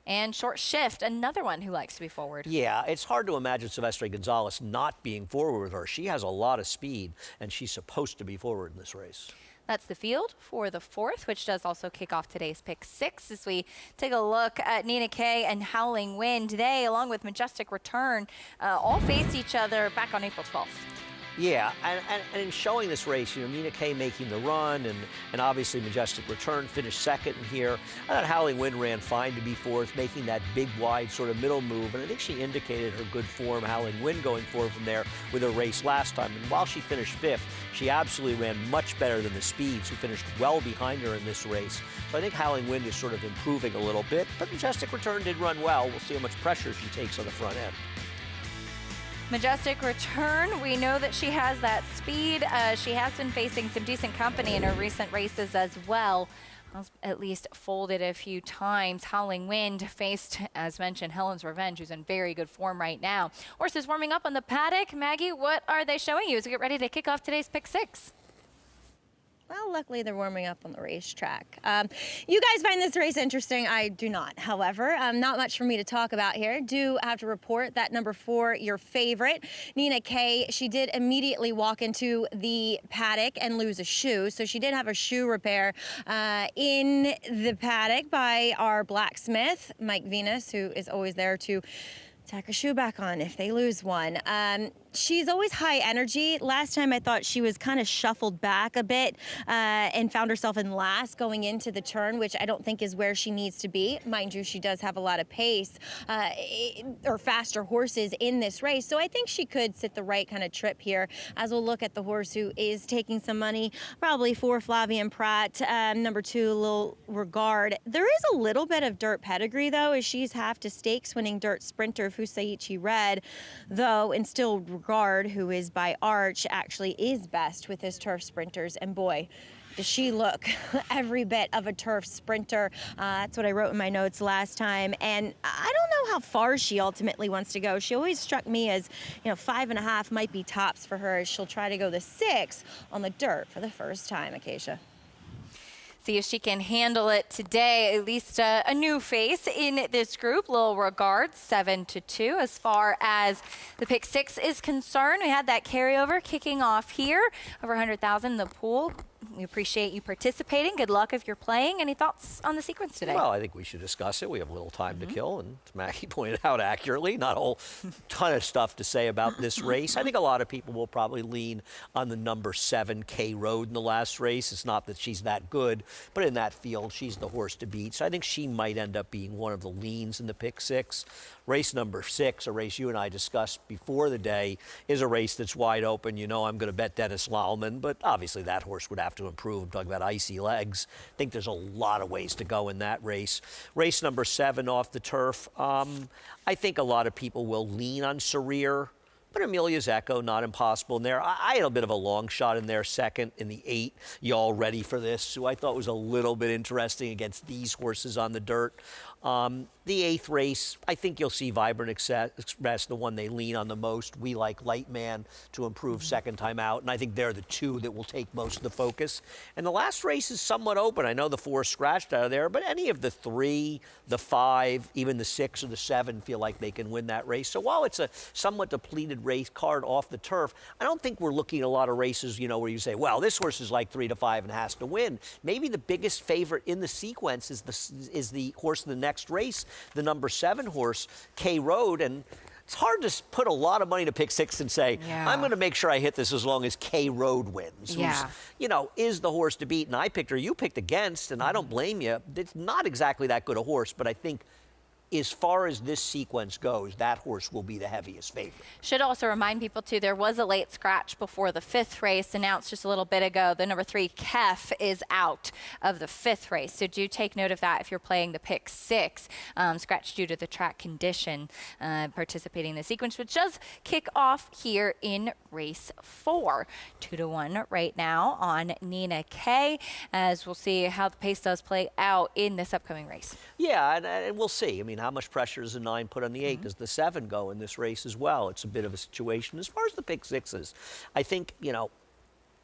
And Short Shift, another one who likes to be forward. Yeah, it's hard to imagine Silvestre Gonzalez not being forward with her. She has a lot of speed, and she's supposed to be forward in this race. That's the field for the 4th, which does also kick off today's pick 6 as we take a look at Nina Kay and Howling Wind. They, along with Majestic Return, all faced each other back on April 12th. Yeah, and in showing this race, Nina Kay making the run, and obviously Majestic Return finished second in here. I thought Howling Wind ran fine to be 4th, making that big, wide sort of middle move, and I think she indicated her good form, Howling Wind, going forward from there with her race last time. And while she finished 5th, she absolutely ran much better than the Speeds, who finished well behind her in this race. So I think Howling Wind is sort of improving a little bit, but Majestic Return did run well. We'll see how much pressure she takes on the front end. Majestic Return, we know that she has that speed. She has been facing some decent company in her recent races as well. At least folded a few times. Howling Wind faced, as mentioned, Helen's Revenge, who's in very good form right now. Horses warming up on the paddock. Maggie, what are they showing you as we get ready to kick off today's pick 6? Well, luckily they're warming up on the racetrack. You guys find this race interesting. I do not. However, not much for me to talk about here. Do have to report that number 4, your favorite, Nina Kay, she did immediately walk into the paddock and lose a shoe. So she did have a shoe repair in the paddock by our blacksmith, Mike Venus, who is always there to tack a shoe back on if they lose one. she's always high energy. Last time I thought she was kind of shuffled back a bit and found herself in last going into the turn, which I don't think is where she needs to be. Mind you, she does have a lot of pace or faster horses in this race. So I think she could sit the right kind of trip here, as we'll look at the horse who is taking some money, probably for Flavien Prat, number 2, Lil Regard. There is a little bit of dirt pedigree, though, as she's half to stakes winning dirt sprinter Fusaichi Red, though, and still Regard, who is by Arch, actually is best with his turf sprinters. And boy, does she look every bit of a turf sprinter. That's what I wrote in my notes last time. And I don't know how far she ultimately wants to go. She always struck me as, 5.5 might be tops for her, as she'll try to go the 6 on the dirt for the first time, Acacia. See if she can handle it today. At least a new face in this group. Lil Regard, 7-2. As far as the pick 6 is concerned, we had that carryover kicking off here. Over 100,000 in the pool. We appreciate you participating. Good luck if you're playing. Any thoughts on the sequence today? Well, I think we should discuss it. We have a little time to kill, and as Maggie pointed out accurately, not a whole ton of stuff to say about this race. I think a lot of people will probably lean on the number 7, K Road, in the last race. It's not that she's that good, but in that field, she's the horse to beat. So I think she might end up being one of the leans in the pick 6. Race number 6, a race you and I discussed before the day, is a race that's wide open. I'm going to bet Dennis Laumann, but obviously that horse would have to improve. I'm talking about icy legs. I think there's a lot of ways to go in that race. Race number 7 off the turf. I think a lot of people will lean on Sarir, but Amelia's Echo, not impossible in there. I had a bit of a long shot in there, second in the 8. Y'all ready for this? Who I thought was a little bit interesting against these horses on the dirt. The 8th race, I think you'll see Vibrant Express, the one they lean on the most. We like Lightman to improve second time out, and I think they're the 2 that will take most of the focus. And the last race is somewhat open. I know the 4 scratched out of there, but any of the 3, the 5, even the 6 or the 7 feel like they can win that race. So while it's a somewhat depleted race card off the turf, I don't think we're looking at a lot of races, where you say, well, this horse is like 3 to 5 and has to win. Maybe the biggest favorite in the sequence is the horse in the next race, the number 7 horse, K Road, and it's hard to put a lot of money to pick 6 and say, I'm going to make sure I hit this as long as K Road wins. Yeah. Who's, is the horse to beat, and I picked her, you picked against, and I don't blame you. It's not exactly that good a horse, but I think as far as this sequence goes, that horse will be the heaviest favorite. Should also remind people, too, there was a late scratch before the 5th race announced just a little bit ago. The number 3, Kef, is out of the 5th race. So do take note of that if you're playing the pick 6. Scratch due to the track condition participating in the sequence, which does kick off here in race 4. 2-1 right now on Nina K, as we'll see how the pace does play out in this upcoming race. Yeah, and we'll see. I mean, how much pressure does the 9 put on the 8? Does the 7 go in this race as well? It's a bit of a situation. As far as the pick 6s, I think,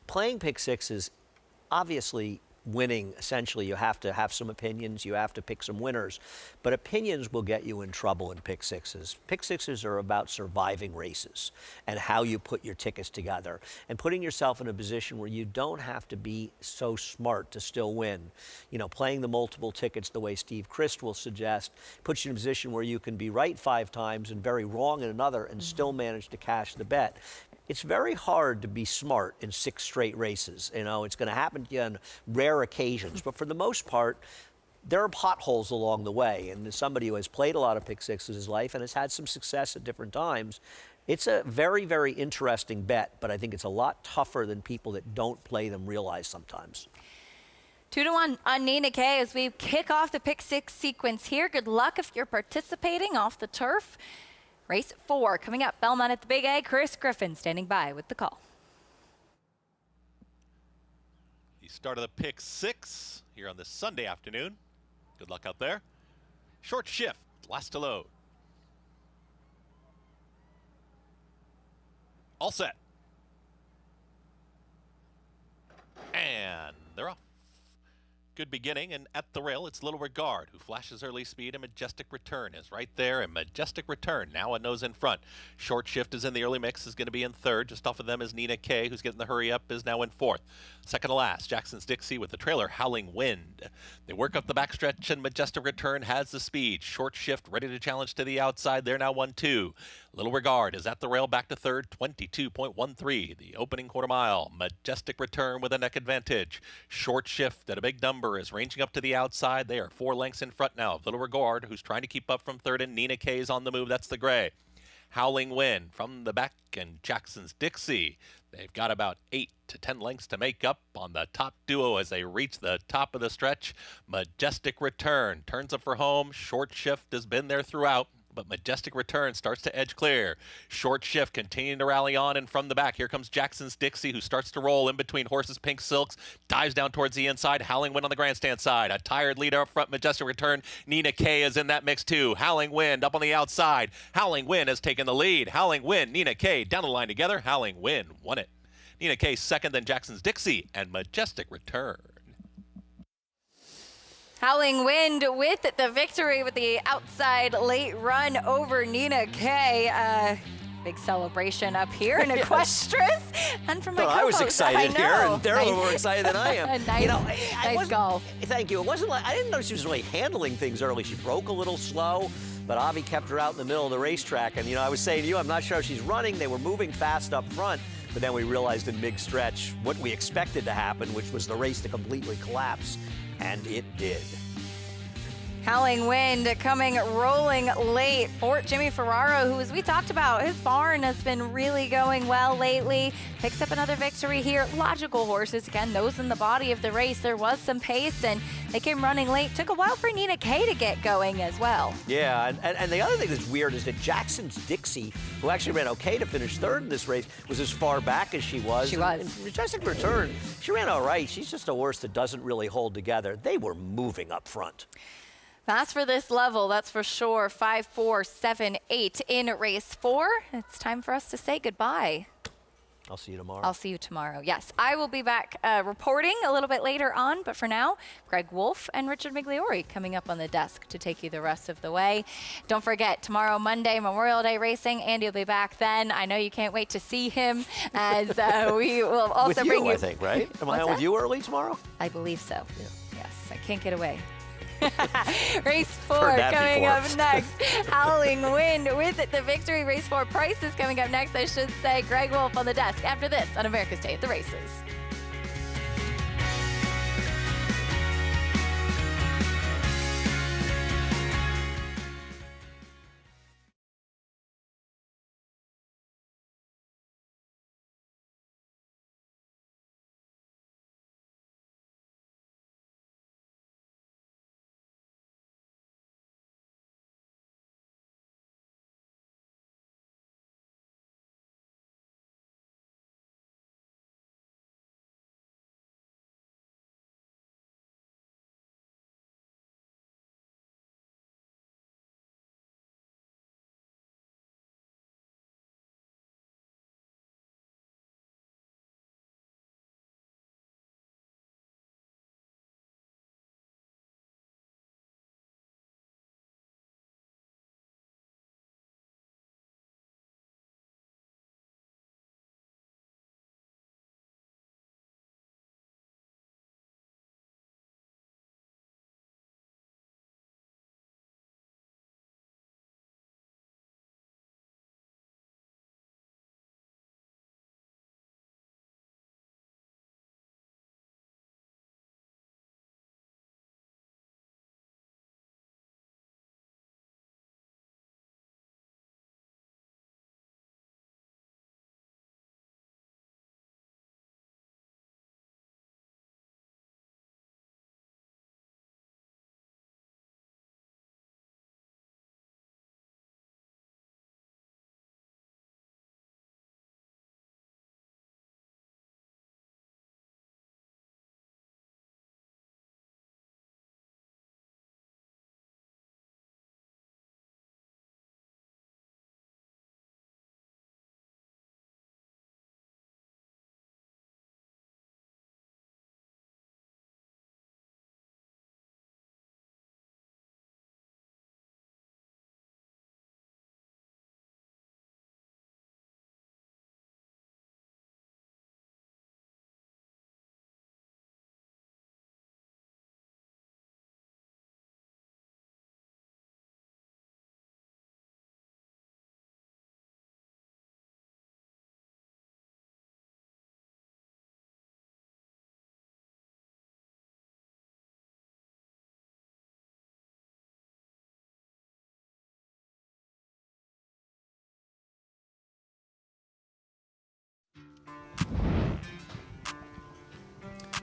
playing pick 6s, obviously winning, essentially, you have to have some opinions, you have to pick some winners, but opinions will get you in trouble in pick 6s. Pick 6s are about surviving races and how you put your tickets together and putting yourself in a position where you don't have to be so smart to still win. Playing the multiple tickets the way Steve Christ will suggest puts you in a position where you can be right 5 times and very wrong in another and still manage to cash the bet. It's very hard to be smart in 6 straight races. It's going to happen to you on rare occasions, but for the most part, there are potholes along the way. And as somebody who has played a lot of pick 6s in his life and has had some success at different times, it's a very, very interesting bet, but I think it's a lot tougher than people that don't play them realize sometimes. 2-1 on Nina K as we kick off the pick 6 sequence here. Good luck if you're participating off the turf. Race 4 coming up. Belmont at the Big A. Chris Griffin standing by with the call. The start of the pick 6 here on this Sunday afternoon. Good luck out there. Short shift, last to load. All set. And they're off. Good beginning, and at the rail, it's Little Regard, who flashes early speed, and Majestic Return is right there, and Majestic Return now a nose in front. Short Shift is in the early mix, is going to be in 3rd. Just off of them is Nina K, who's getting the hurry up, is now in 4th. Second to last, Jackson's Dixie with the trailer Howling Wind. They work up the backstretch, and Majestic Return has the speed. Short Shift ready to challenge to the outside. They're now 1-2. Little Regard is at the rail, back to third, 22.13. The opening quarter mile. Majestic Return with a neck advantage. Short Shift at a big number is ranging up to the outside. They are 4 lengths in front now of Little Regard, who's trying to keep up from third, and Nina Kay is on the move. That's the gray. Howling Wind from the back, and Jackson's Dixie. They've got about 8 to 10 lengths to make up on the top duo as they reach the top of the stretch. Majestic Return turns up for home. Short Shift has been there throughout, but Majestic Return starts to edge clear. Short Shift continuing to rally on, and from the back, here comes Jackson's Dixie, who starts to roll in between horses. Pink Silks dives down towards the inside. Howling Wind on the grandstand side. A tired leader up front, Majestic Return. Nina Kay is in that mix too. Howling Wind up on the outside. Howling Wind has taken the lead. Howling Wind, Nina Kay down the line together. Howling Wind won it. Nina Kay second, then Jackson's Dixie and Majestic Return. Howling Wind with the victory with the outside late run over Nina Kay. Big celebration up here in Equestrius. And from my I was co-host, excited here, know. and they're a little more excited than I am. Nice, nice goal. Thank you. It wasn't like, I didn't know she was really handling things early. She broke a little slow, but Avi kept her out in the middle of the racetrack. And, I was saying to you, I'm not sure if she's running. They were moving fast up front, but then we realized in mid-stretch what we expected to happen, which was the race to completely collapse, and it did. Howling Wind coming rolling late. Fort Jimmy Ferraro, who, as we talked about, his barn has been really going well lately. Picks up another victory here. Logical horses, again, those in the body of the race. There was some pace, and they came running late. Took a while for Nina Kay to get going as well. Yeah, and the other thing that's weird is that Jackson's Dixie, who actually ran okay to finish third in this race, was as far back as she was. She was. And Majestic Return, she ran all right. She's just a horse that doesn't really hold together. They were moving up front. Fast for this level, that's for sure. 5, 4, 7, 8 in race 4. It's time for us to say goodbye. I'll see you tomorrow. I'll see you tomorrow. Yes, I will be back reporting a little bit later on, but for now, Greg Wolf and Richard Migliori coming up on the desk to take you the rest of the way. Don't forget, tomorrow, Monday, Memorial Day racing. Andy will be back then. I know you can't wait to see him, as we will also with bring you. I think, right? Am I on with you early tomorrow? I believe so. Yeah. Yes, I can't get away. Race 4 Heard that coming before. up next. Howling Wind with the victory. Race 4 prices coming up next, I should say. Greg Wolf on the desk after this on America's Day at the Races.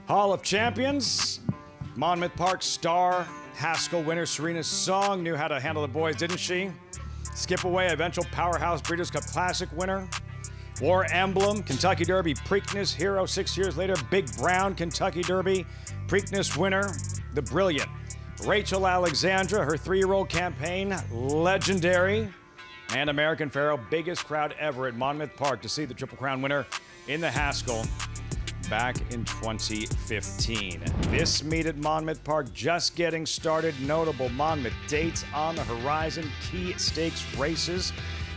Hall of Champions, Monmouth Park star, Haskell winner Serena Song knew how to handle the boys, didn't she? Skip Away, eventual Powerhouse Breeders' Cup Classic winner. War Emblem, Kentucky Derby Preakness hero 6 years later. Big Brown, Kentucky Derby Preakness winner. The brilliant Rachel Alexandra, her 3-year-old campaign, legendary. And American Pharoah, biggest crowd ever at Monmouth Park to see the Triple Crown winner in the Haskell back in 2015. This meet at Monmouth Park just getting started. Notable Monmouth dates on the horizon. Key stakes races.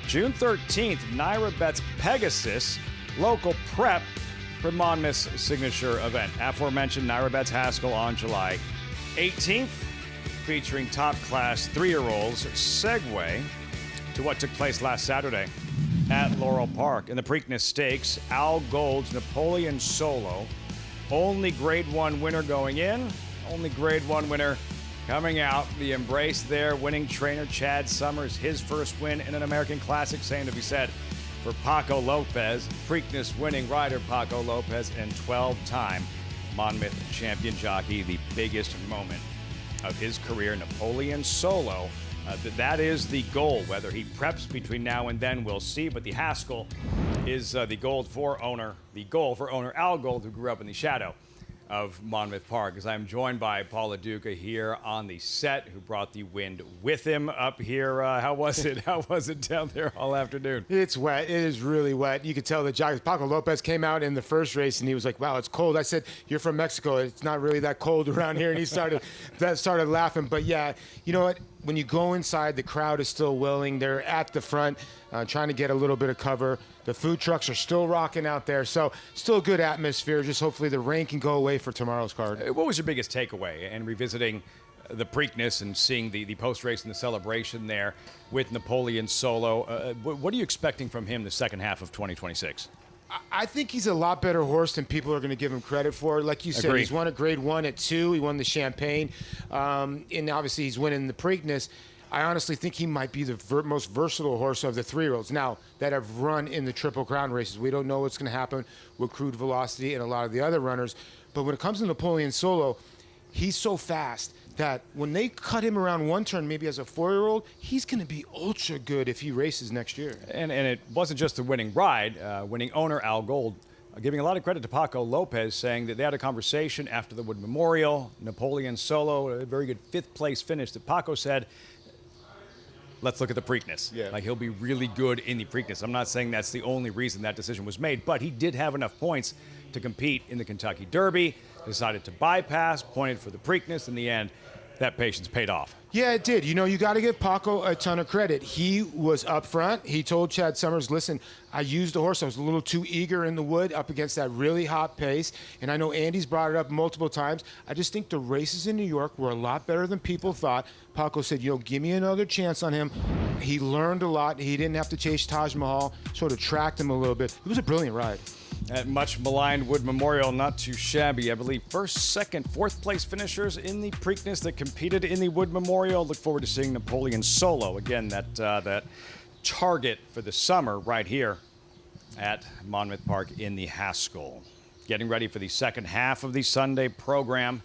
June 13th, Naira Betts Pegasus, local prep for Monmouth's signature event. Aforementioned Naira Betts Haskell on July 18th, featuring top-class 3-year-olds. Segue to what took place last Saturday at Laurel Park. In the Preakness Stakes, Al Gold's Napoleon Solo, only Grade 1 winner going in, only Grade 1 winner coming out. The embrace there, winning trainer Chad Summers, his first win in an American Classic, same to be said for Paco Lopez, Preakness winning rider Paco Lopez, and 12-time Monmouth champion jockey, the biggest moment of his career, Napoleon Solo. That is the goal. Whether he preps between now and then, we'll see. But the Haskell is the goal for owner Al Gold, who grew up in the shadow of Monmouth Park. As I'm joined by Paul Duca here on the set, who brought the wind with him up here. How was it? How was it down there all afternoon? It's wet. It is really wet. You could tell the jockeys. Paco Lopez came out in the first race and he was like, "Wow, it's cold." I said, "You're from Mexico. It's not really that cold around here." And he started laughing. But yeah, you know what? When you go inside, the crowd is still willing. They're at the front trying to get a little bit of cover. The food trucks are still rocking out there. So still a good atmosphere. Just hopefully the rain can go away for tomorrow's card. What was your biggest takeaway in revisiting the Preakness and seeing the post-race and the celebration there with Napoleon Solo? What are you expecting from him the second half of 2026? I think he's a lot better horse than people are going to give him credit for. Like you said, Agreed. He's won a Grade 1 at 2. He won the Champagne. And obviously he's winning the Preakness. I honestly think he might be the most versatile horse of the 3-year-olds now that have run in the Triple Crown races. We don't know what's going to happen with Crude Velocity and a lot of the other runners. But when it comes to Napoleon Solo, he's so fast that when they cut him around one turn, maybe as a 4-year-old, he's going to be ultra good if he races next year. And it wasn't just the winning ride. Winning owner Al Gold giving a lot of credit to Paco Lopez, saying that they had a conversation after the Wood Memorial. Napoleon Solo, a very good 5th place finish, that Paco said, let's look at the Preakness. Yeah. Like, he'll be really good in the Preakness. I'm not saying that's the only reason that decision was made, but he did have enough points to compete in the Kentucky Derby, decided to bypass, pointed for the Preakness. In the end, that patience paid off. Yeah, it did. You know, you got to give Paco a ton of credit. He was up front. He told Chad Summers, listen, I used the horse. I was a little too eager in the wood up against that really hot pace. And I know Andy's brought it up multiple times. I just think the races in New York were a lot better than people thought. Paco said, give me another chance on him. He learned a lot. He didn't have to chase Taj Mahal, sort of tracked him a little bit. It was a brilliant ride. At much maligned Wood Memorial, not too shabby. I believe 1st, 2nd, 4th place finishers in the Preakness that competed in the Wood Memorial. Look forward to seeing Napoleon Solo. Again, that target for the summer right here at Monmouth Park in the Haskell. Getting ready for the second half of the Sunday program.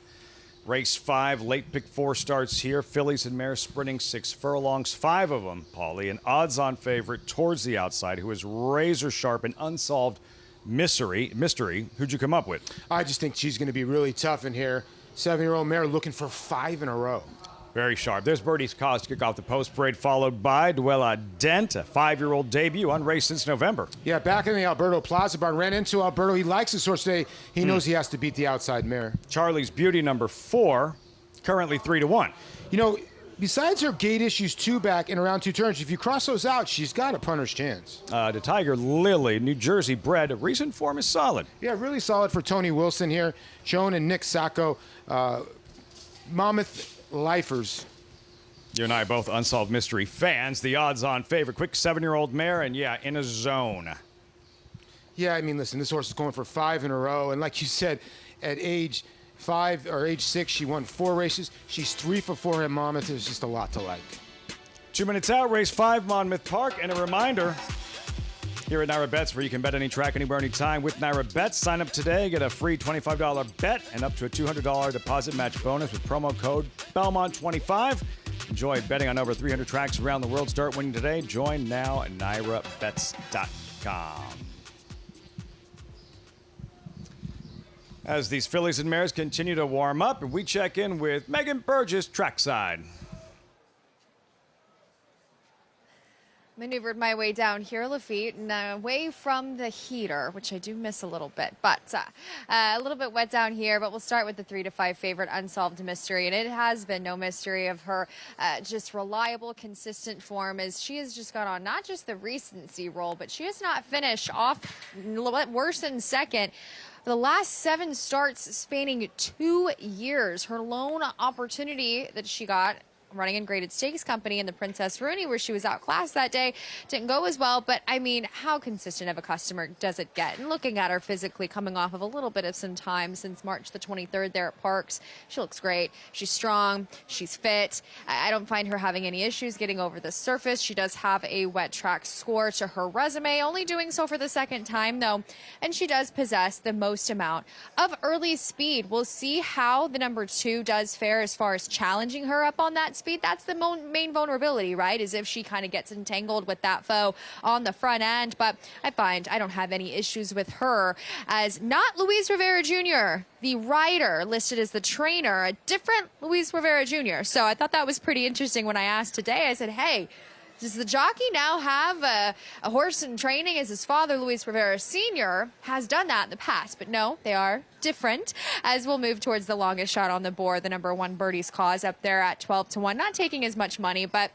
Race 5, late pick 4 starts here. Fillies and mares sprinting 6 furlongs, 5 of them, Paulie, an odds-on favorite towards the outside who is razor sharp and unsolved mystery. Who'd you come up with? I just think she's going to be really tough in here. 7-year-old mare looking for 5 in a row. Very sharp. There's Birdie's Cause to kick off the post parade, followed by Duella Dent, a 5-year-old debut, unraced since November. Yeah, back in the Alberto Plaza barn. Ran into Alberto. He likes his horse today. He knows he has to beat the outside mare. Charlie's Beauty, number 4, currently 3-1. You know, besides her gait issues 2 back and around 2 turns, if you cross those out, she's got a punter's chance. The Tiger Lily, New Jersey bred. Recent form is solid. Yeah, really solid for Tony Wilson here. Joan and Nick Sacco, Monmouth lifers. You and I both Unsolved Mystery fans. The odds-on favorite, quick 7-year-old mare, and yeah, in a zone. Yeah, I mean, listen, this horse is going for 5 in a row, and like you said, at age 5 or age 6, she won 4 races. She's 3 for 4 at Monmouth. There's just a lot to like. 2 minutes out, race 5, Monmouth Park, and a reminder, Here at Naira Bets, where you can bet any track, anywhere, anytime with Naira Bets. Sign up today, get a free $25 bet and up to a $200 deposit match bonus with promo code Belmont25. Enjoy betting on over 300 tracks around the world. Start winning today. Join now at NairaBets.com. As these fillies and mares continue to warm up, we check in with Megan Burgess trackside. Maneuvered my way down here, Lafitte, and away from the heater, which I do miss a little bit. But a little bit wet down here, but we'll start with the 3 to 5 favorite, Unsolved Mystery. And it has been no mystery of her just reliable, consistent form, as she has just got on not just the recency roll, but she has not finished off worse than second. The last 7 starts spanning 2 years. Her lone opportunity that she got running in Graded Stakes Company in the Princess Rooney, where she was outclassed that day, didn't go as well. But I mean, how consistent of a customer does it get? And looking at her physically, coming off of a little bit of some time since March the 23rd there at Parks, she looks great. She's strong, she's fit. I don't find her having any issues getting over the surface. She does have a wet track score to her resume, only doing so for the second time though, and she does possess the most amount of early speed. We'll see how the number 2 does fare as far as challenging her up on that speed. That's the main vulnerability, right? Is if she kind of gets entangled with that foe on the front end. But I find I don't have any issues with her, as not Luis Rivera Jr., the rider listed as the trainer, a different Luis Rivera Jr. So I thought that was pretty interesting when I asked today. I said, hey, does the jockey now have a horse in training as his father, Luis Rivera Sr., has done that in the past? But no, they are different, as we'll move towards the longest shot on the board, the number 1 Birdie's Cause up there at 12 to 1, not taking as much money, but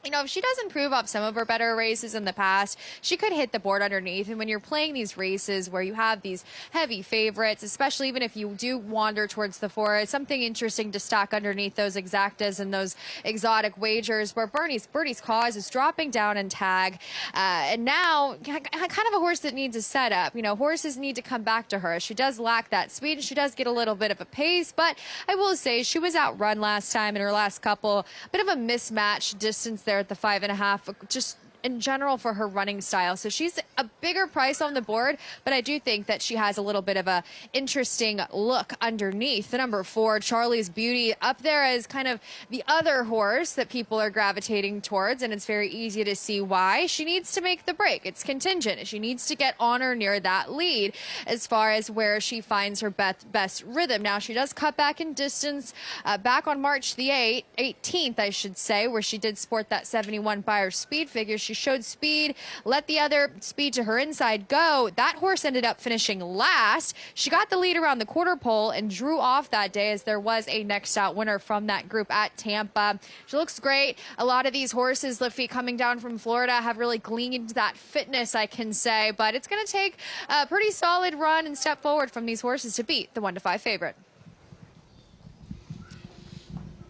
you know, if she does improve up some of her better races in the past, she could hit the board underneath. And when you're playing these races where you have these heavy favorites, especially even if you do wander towards the 4, it's something interesting to stack underneath those exactas and those exotic wagers, where Birdie's Cause is dropping down in tag. And now, kind of a horse that needs a setup. You know, horses need to come back to her. She does lack that speed. She does get a little bit of a pace, but I will say she was outrun last time in her last couple. Bit of a mismatch distance there at the 5.5, just in general for her running style. So she's a bigger price on the board, but I do think that she has a little bit of a interesting look underneath. The number 4, Charlie's Beauty, up there as kind of the other horse that people are gravitating towards, and it's very easy to see why. She needs to make the break. It's contingent. She needs to get on or near that lead as far as where she finds her best rhythm. Now, she does cut back in distance back on March the 18th, I should say, where she did sport that 71 Beyer speed figure. She showed speed, let the other speed to her inside go. That horse ended up finishing last. She got the lead around the quarter pole and drew off that day, as there was a next out winner from that group at Tampa. She looks great. A lot of these horses, Lafitte, coming down from Florida, have really gleaned that fitness, I can say, but it's going to take a pretty solid run and step forward from these horses to beat the 1 to 5 favorite.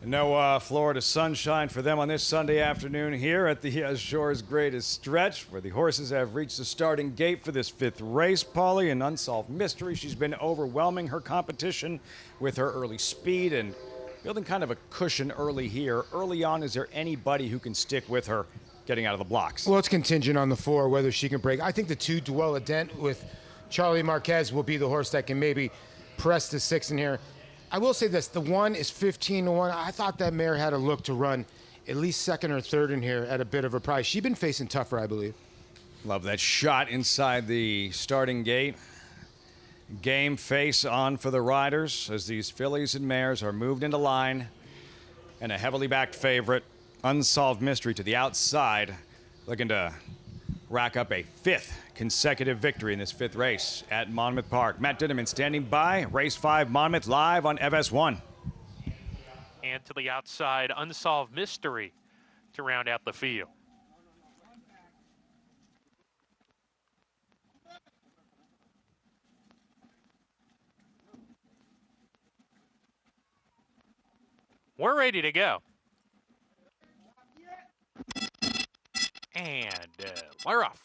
No Florida sunshine for them on this Sunday afternoon here at the Shore's greatest stretch, where the horses have reached the starting gate for this 5th race. Paulie, an unsolved mystery. She's been overwhelming her competition with her early speed and building kind of a cushion early here. Early on, is there anybody who can stick with her getting out of the blocks? Well, it's contingent on the 4, whether she can break. I think the 2, Duella Dent with Charlie Marquez, will be the horse that can maybe press the 6 in here. I will say this, the 1 is 15 to 1. I thought that mare had a look to run at least 2nd or 3rd in here at a bit of a price. She's been facing tougher, I believe. Love that shot inside the starting gate. Game face on for the riders as these fillies and mares are moved into line. And a heavily backed favorite, Unsolved Mystery, to the outside, looking to rack up a 5th consecutive victory in this 5th race at Monmouth Park. Matt Dinneman standing by. Race 5 Monmouth live on FS1. And to the outside, Unsolved Mystery to round out the field. We're ready to go. And we're off.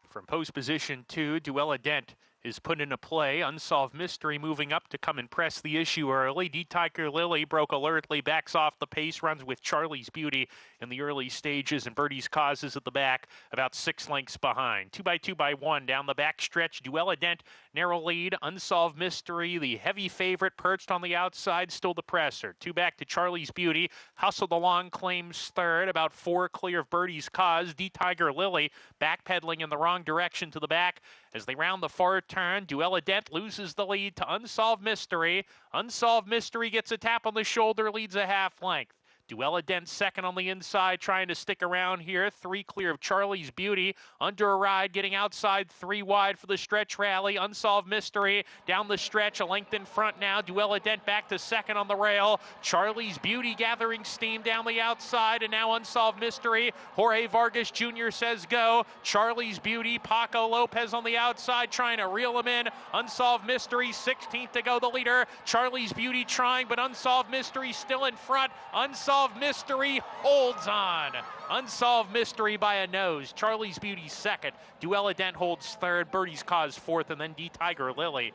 From post position 2, Duella Dent is put into play. Unsolved Mystery moving up to come and press the issue early. D-Tiger Lily broke alertly, backs off the pace, runs with Charlie's Beauty in the early stages, and Birdie's Cause is at the back, about 6 lengths behind. 2x2x1 down the back stretch. Duella Dent, narrow lead. Unsolved Mystery, the heavy favorite, perched on the outside, still the presser. 2 back to Charlie's Beauty. Hustled along, claims third, about 4 clear of Birdie's Cause. D-Tiger Lily backpedaling in the wrong direction to the back. As they round the far turn, Duella Dent loses the lead to Unsolved Mystery. Unsolved Mystery gets a tap on the shoulder, leads a half length. Duella Dent second on the inside, trying to stick around here. 3 clear of Charlie's Beauty. Under a ride, getting outside 3 wide for the stretch rally. Unsolved Mystery down the stretch, a length in front now. Duella Dent back to second on the rail. Charlie's Beauty gathering steam down the outside, and now Unsolved Mystery. Jorge Vargas Jr. says go. Charlie's Beauty, Paco Lopez on the outside, trying to reel him in. Unsolved Mystery, 16th to go, the leader. Charlie's Beauty trying, but Unsolved Mystery still in front. Unsolved Mystery holds on. Unsolved Mystery by a nose. Charlie's Beauty second. Duella Dent holds third. Birdie's Cause fourth, and then D-Tiger Lily.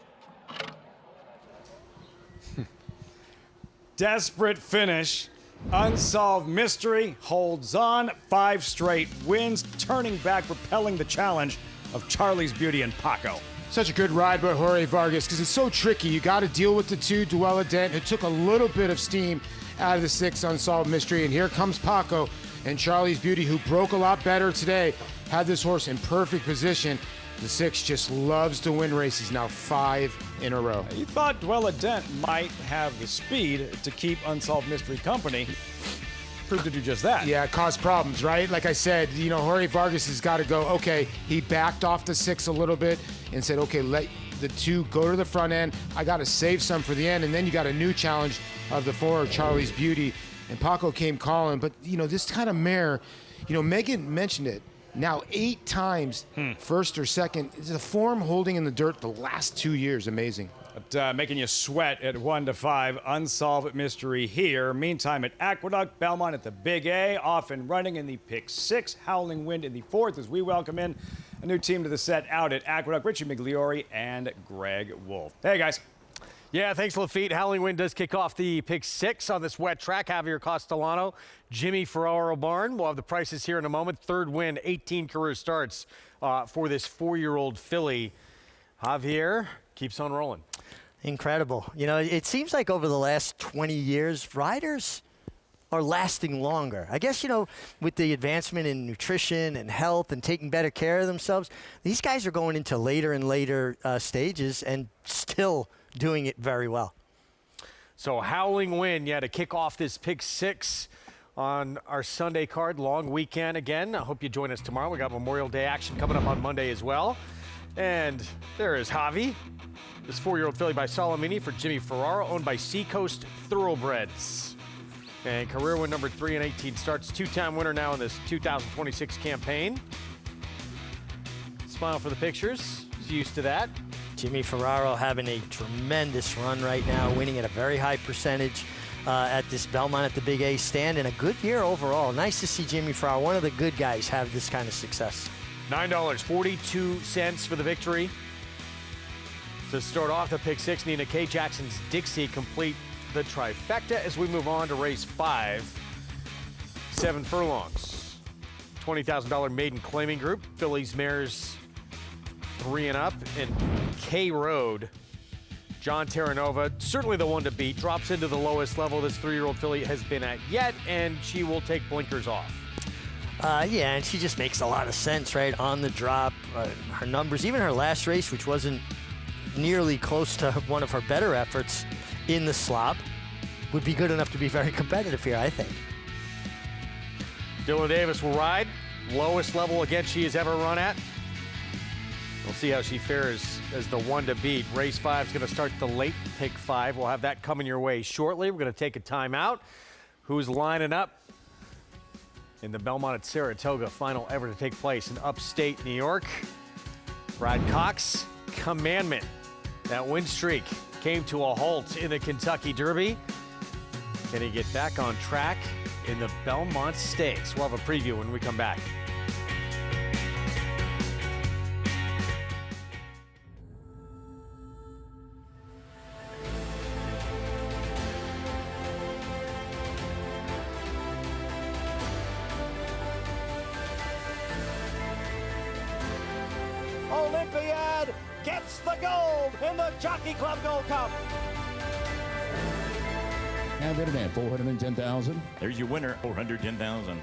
Desperate finish. Unsolved Mystery holds on. 5 straight wins, turning back, repelling the challenge of Charlie's Beauty and Paco. Such a good ride by Jorge Vargas because it's so tricky. You got to deal with the 2, Duella Dent. It took a little bit of steam out of the 6, Unsolved Mystery. And here comes Paco and Charlie's Beauty, who broke a lot better today. Had this horse in perfect position. The 6 just loves to win races now, 5 in a row. You thought Duella Dent might have the speed to keep Unsolved Mystery company. Proved to do just that. Yeah, it caused problems, right? Like I said, you know, Jorge Vargas has got to go. Okay, he backed off the 6 a little bit and said, okay, let the 2 go to the front end. I got to save some for the end. And then you got a new challenge of the 4, Charlie's Beauty. And Paco came calling. But, you know, this kind of mare, you know, Megan mentioned it. Now 8 times first or second. The form holding in the dirt the last 2 years. Amazing. But, making you sweat at 1-5. Unsolved Mystery here. Meantime, at Aqueduct, Belmont at the Big A, off and running in the pick 6. Howling Wind in the 4th as we welcome in a new team to the set out at Aqueduct. Richie Migliori and Greg Wolf. Hey, guys. Yeah, thanks, Lafitte. Howling Wind does kick off the pick 6 on this wet track. Javier Castellano, Jimmy Ferraro Barn. We'll have the prices here in a moment. 3rd win, 18 career starts for this 4-year-old filly. Javier keeps on rolling. Incredible. You know, it seems like over the last 20 years, riders are lasting longer. I guess, you know, with the advancement in nutrition and health and taking better care of themselves, these guys are going into later and later stages and still doing it very well. So Howling Wind, yeah, to kick off this pick 6 on our Sunday card. Long weekend again. I hope you join us tomorrow. We got Memorial Day action coming up on Monday as well. And there is Javi. This 4-year-old filly by Solomini for Jimmy Ferraro, owned by Seacoast Thoroughbreds. And career win number 3 in 18 starts. 2-time winner now in this 2026 campaign. Smile for the pictures. He's used to that. Jimmy Ferraro having a tremendous run right now, winning at a very high percentage at this Belmont at the Big A stand, and a good year overall. Nice to see Jimmy Ferraro, one of the good guys, have this kind of success. $9.42 for the victory. To start off the pick 6, Nina K. Jackson's Dixie complete the trifecta as we move on to race 5. 7 furlongs. $20,000 maiden claiming group. Fillies, mares 3 and up. And K Road, John Terranova, certainly the one to beat. Drops into the lowest level this 3-year-old filly has been at yet, and she will take blinkers off. Yeah, and she just makes a lot of sense, right? On the drop, her numbers, even her last race, which wasn't nearly close to one of her better efforts in the slop, would be good enough to be very competitive here, I think. Dylan Davis will ride. Lowest level again she has ever run at. We'll see how she fares as the one to beat. Race 5 is going to start the late pick 5. We'll have that coming your way shortly. We're going to take a timeout. Who's lining up in the Belmont at Saratoga final ever to take place in upstate New York? Brad Cox, Commandment. That win streak came to a halt in the Kentucky Derby. Can he get back on track in the Belmont Stakes? We'll have a preview when we come back. Olympiad gets the gold in the Jockey Club Gold Cup. Now bid at $410,000. There's your winner, $410,000.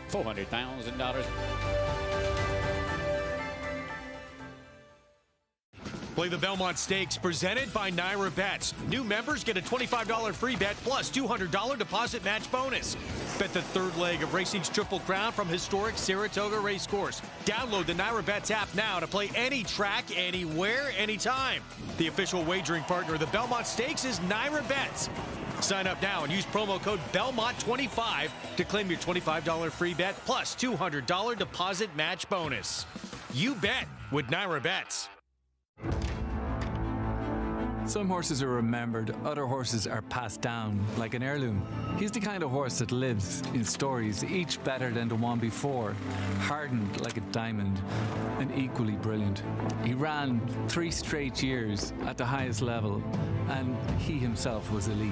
$400,000. Play the Belmont Stakes presented by Naira Bets. New members get a $25 free bet plus $200 deposit match bonus. Bet the third leg of racing's Triple Crown from historic Saratoga Racecourse. Download the Naira Bets app now to play any track, anywhere, anytime. The official wagering partner of the Belmont Stakes is Naira Bets. Sign up now and use promo code BELMONT25 to claim your $25 free bet plus $200 deposit match bonus. You bet with Naira Bets. Some horses are remembered, other horses are passed down like an heirloom. He's the kind of horse that lives in stories, each better than the one before, hardened like a diamond and equally brilliant. He ran 3 straight years at the highest level, and he himself was elite.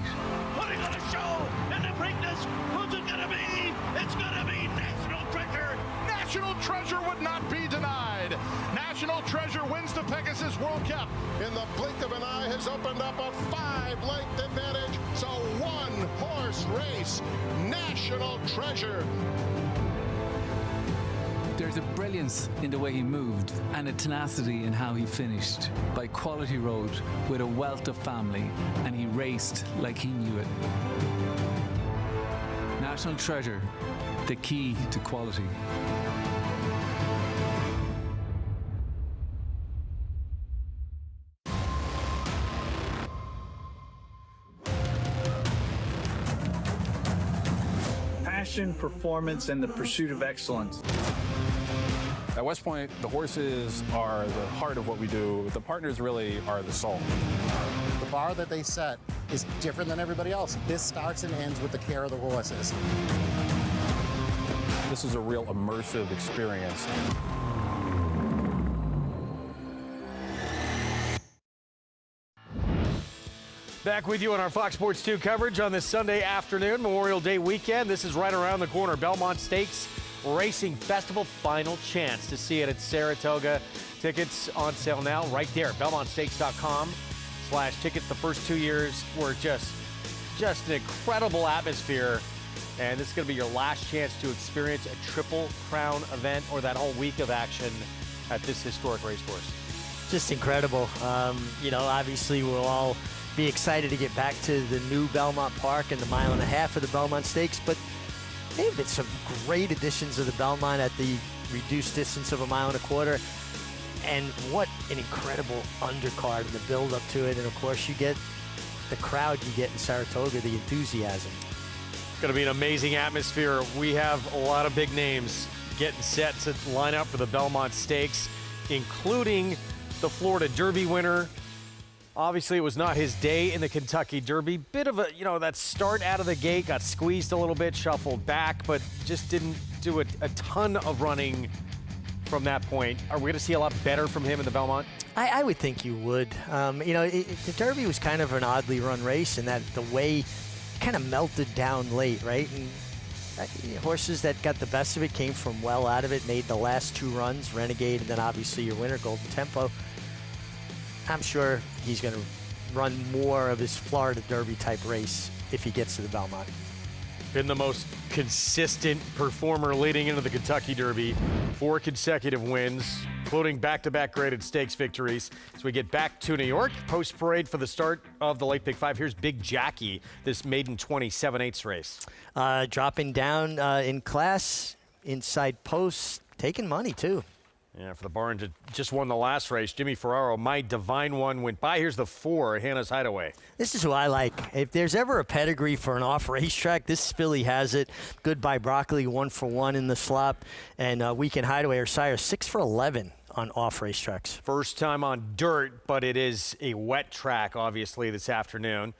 Putting on a show in the Preakness. Who's it gonna be? It's gonna be National Treasure. National Treasure would not be denied. National Treasure wins the Pegasus World Cup. In the blink of an eye has opened up a 5-length advantage. So 1-horse race. National Treasure. There's a brilliance in the way he moved and a tenacity in how he finished. By quality road with a wealth of family, and he raced like he knew it. National Treasure, the key to quality. Passion, performance, and the pursuit of excellence. At West Point, the horses are the heart of what we do. The partners really are the soul. The bar that they set is different than everybody else. This starts and ends with the care of the horses. This is a real immersive experience. Back with you on our Fox Sports 2 coverage on this Sunday afternoon, Memorial Day weekend. This is right around the corner. Belmont Stakes Racing Festival, final chance to see it at Saratoga. Tickets on sale now right there, belmontstakes.com/tickets. The first 2 years were just an incredible atmosphere. And this is going to be your last chance to experience a Triple Crown event or that whole week of action at this historic racecourse. Just incredible. Obviously we'll all be excited to get back to the new Belmont Park and the 1.5 miles of the Belmont Stakes, but there have been some great additions of the Belmont at the reduced distance of 1.25 miles. And what an incredible undercard and the build up to it. And of course you get the crowd you get in Saratoga, the enthusiasm. It's going to be an amazing atmosphere. We have a lot of big names getting set to line up for the Belmont Stakes, including the Florida Derby winner. Obviously, it was not his day in the Kentucky Derby. Bit of a, that start out of the gate, got squeezed a little bit, shuffled back, but just didn't do a ton of running from that point. Are we going to see a lot better from him in the Belmont? I would think you would. The Derby was kind of an oddly run race in that the way kind of melted down late, right? And horses that got the best of it came from well out of it, made the last 2 runs, Renegade, and then obviously your winner, Golden Tempo. I'm sure he's going to run more of his Florida Derby type race if he gets to the Belmont. Been the most consistent performer leading into the Kentucky Derby. 4 consecutive wins, including back-to-back graded stakes victories. As we get back to New York, post-parade for the start of the Late Pick 5. Here's Big Jackie, this maiden 27/8 race. Dropping down in class, inside post, taking money too. Yeah, for the barn that just won the last race, Jimmy Ferraro, My Divine One went by. Here's the 4, Hannah's Hideaway. This is who I like. If there's ever a pedigree for an off racetrack, this filly has it. Goodbye Broccoli, 1 for 1 in the slop. And Weekend Hideaway, or sire, 6 for 11 on off racetracks. First time on dirt, but it is a wet track, obviously, this afternoon.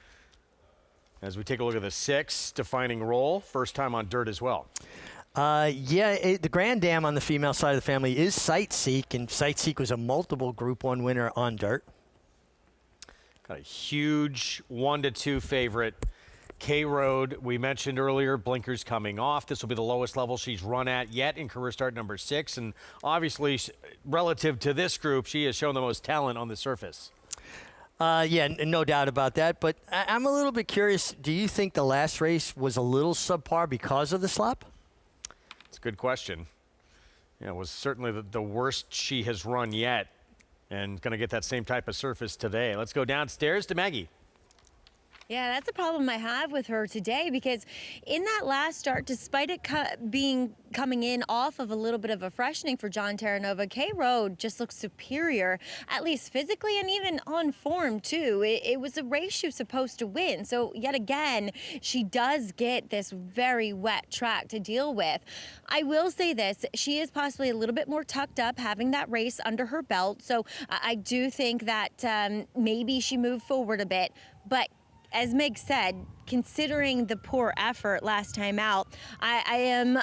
As we take a look at the 6, defining role, first time on dirt as well. The Grand Dam on the female side of the family is Sightseek, and Sightseek was a multiple Group 1 winner on dirt. Got a huge 1-2 favorite K Road, we mentioned earlier, blinkers coming off. This will be the lowest level she's run at yet in career start number 6. And obviously, relative to this group, she has shown the most talent on the surface. Yeah, no doubt about that. But I'm a little bit curious. Do you think the last race was a little subpar because of the slop? It's a good question. Yeah, it was certainly the worst she has run yet, and going to get that same type of surface today. Let's go downstairs to Maggie. Yeah, that's a problem I have with her today, because in that last start, despite it coming in off of a little bit of a freshening for John Terranova, K Road just looks superior, at least physically and even on form too. It was a race she was supposed to win. So yet again, she does get this very wet track to deal with. I will say this, she is possibly a little bit more tucked up having that race under her belt. So I do think that maybe she moved forward a bit, but as Meg said, considering the poor effort last time out, I am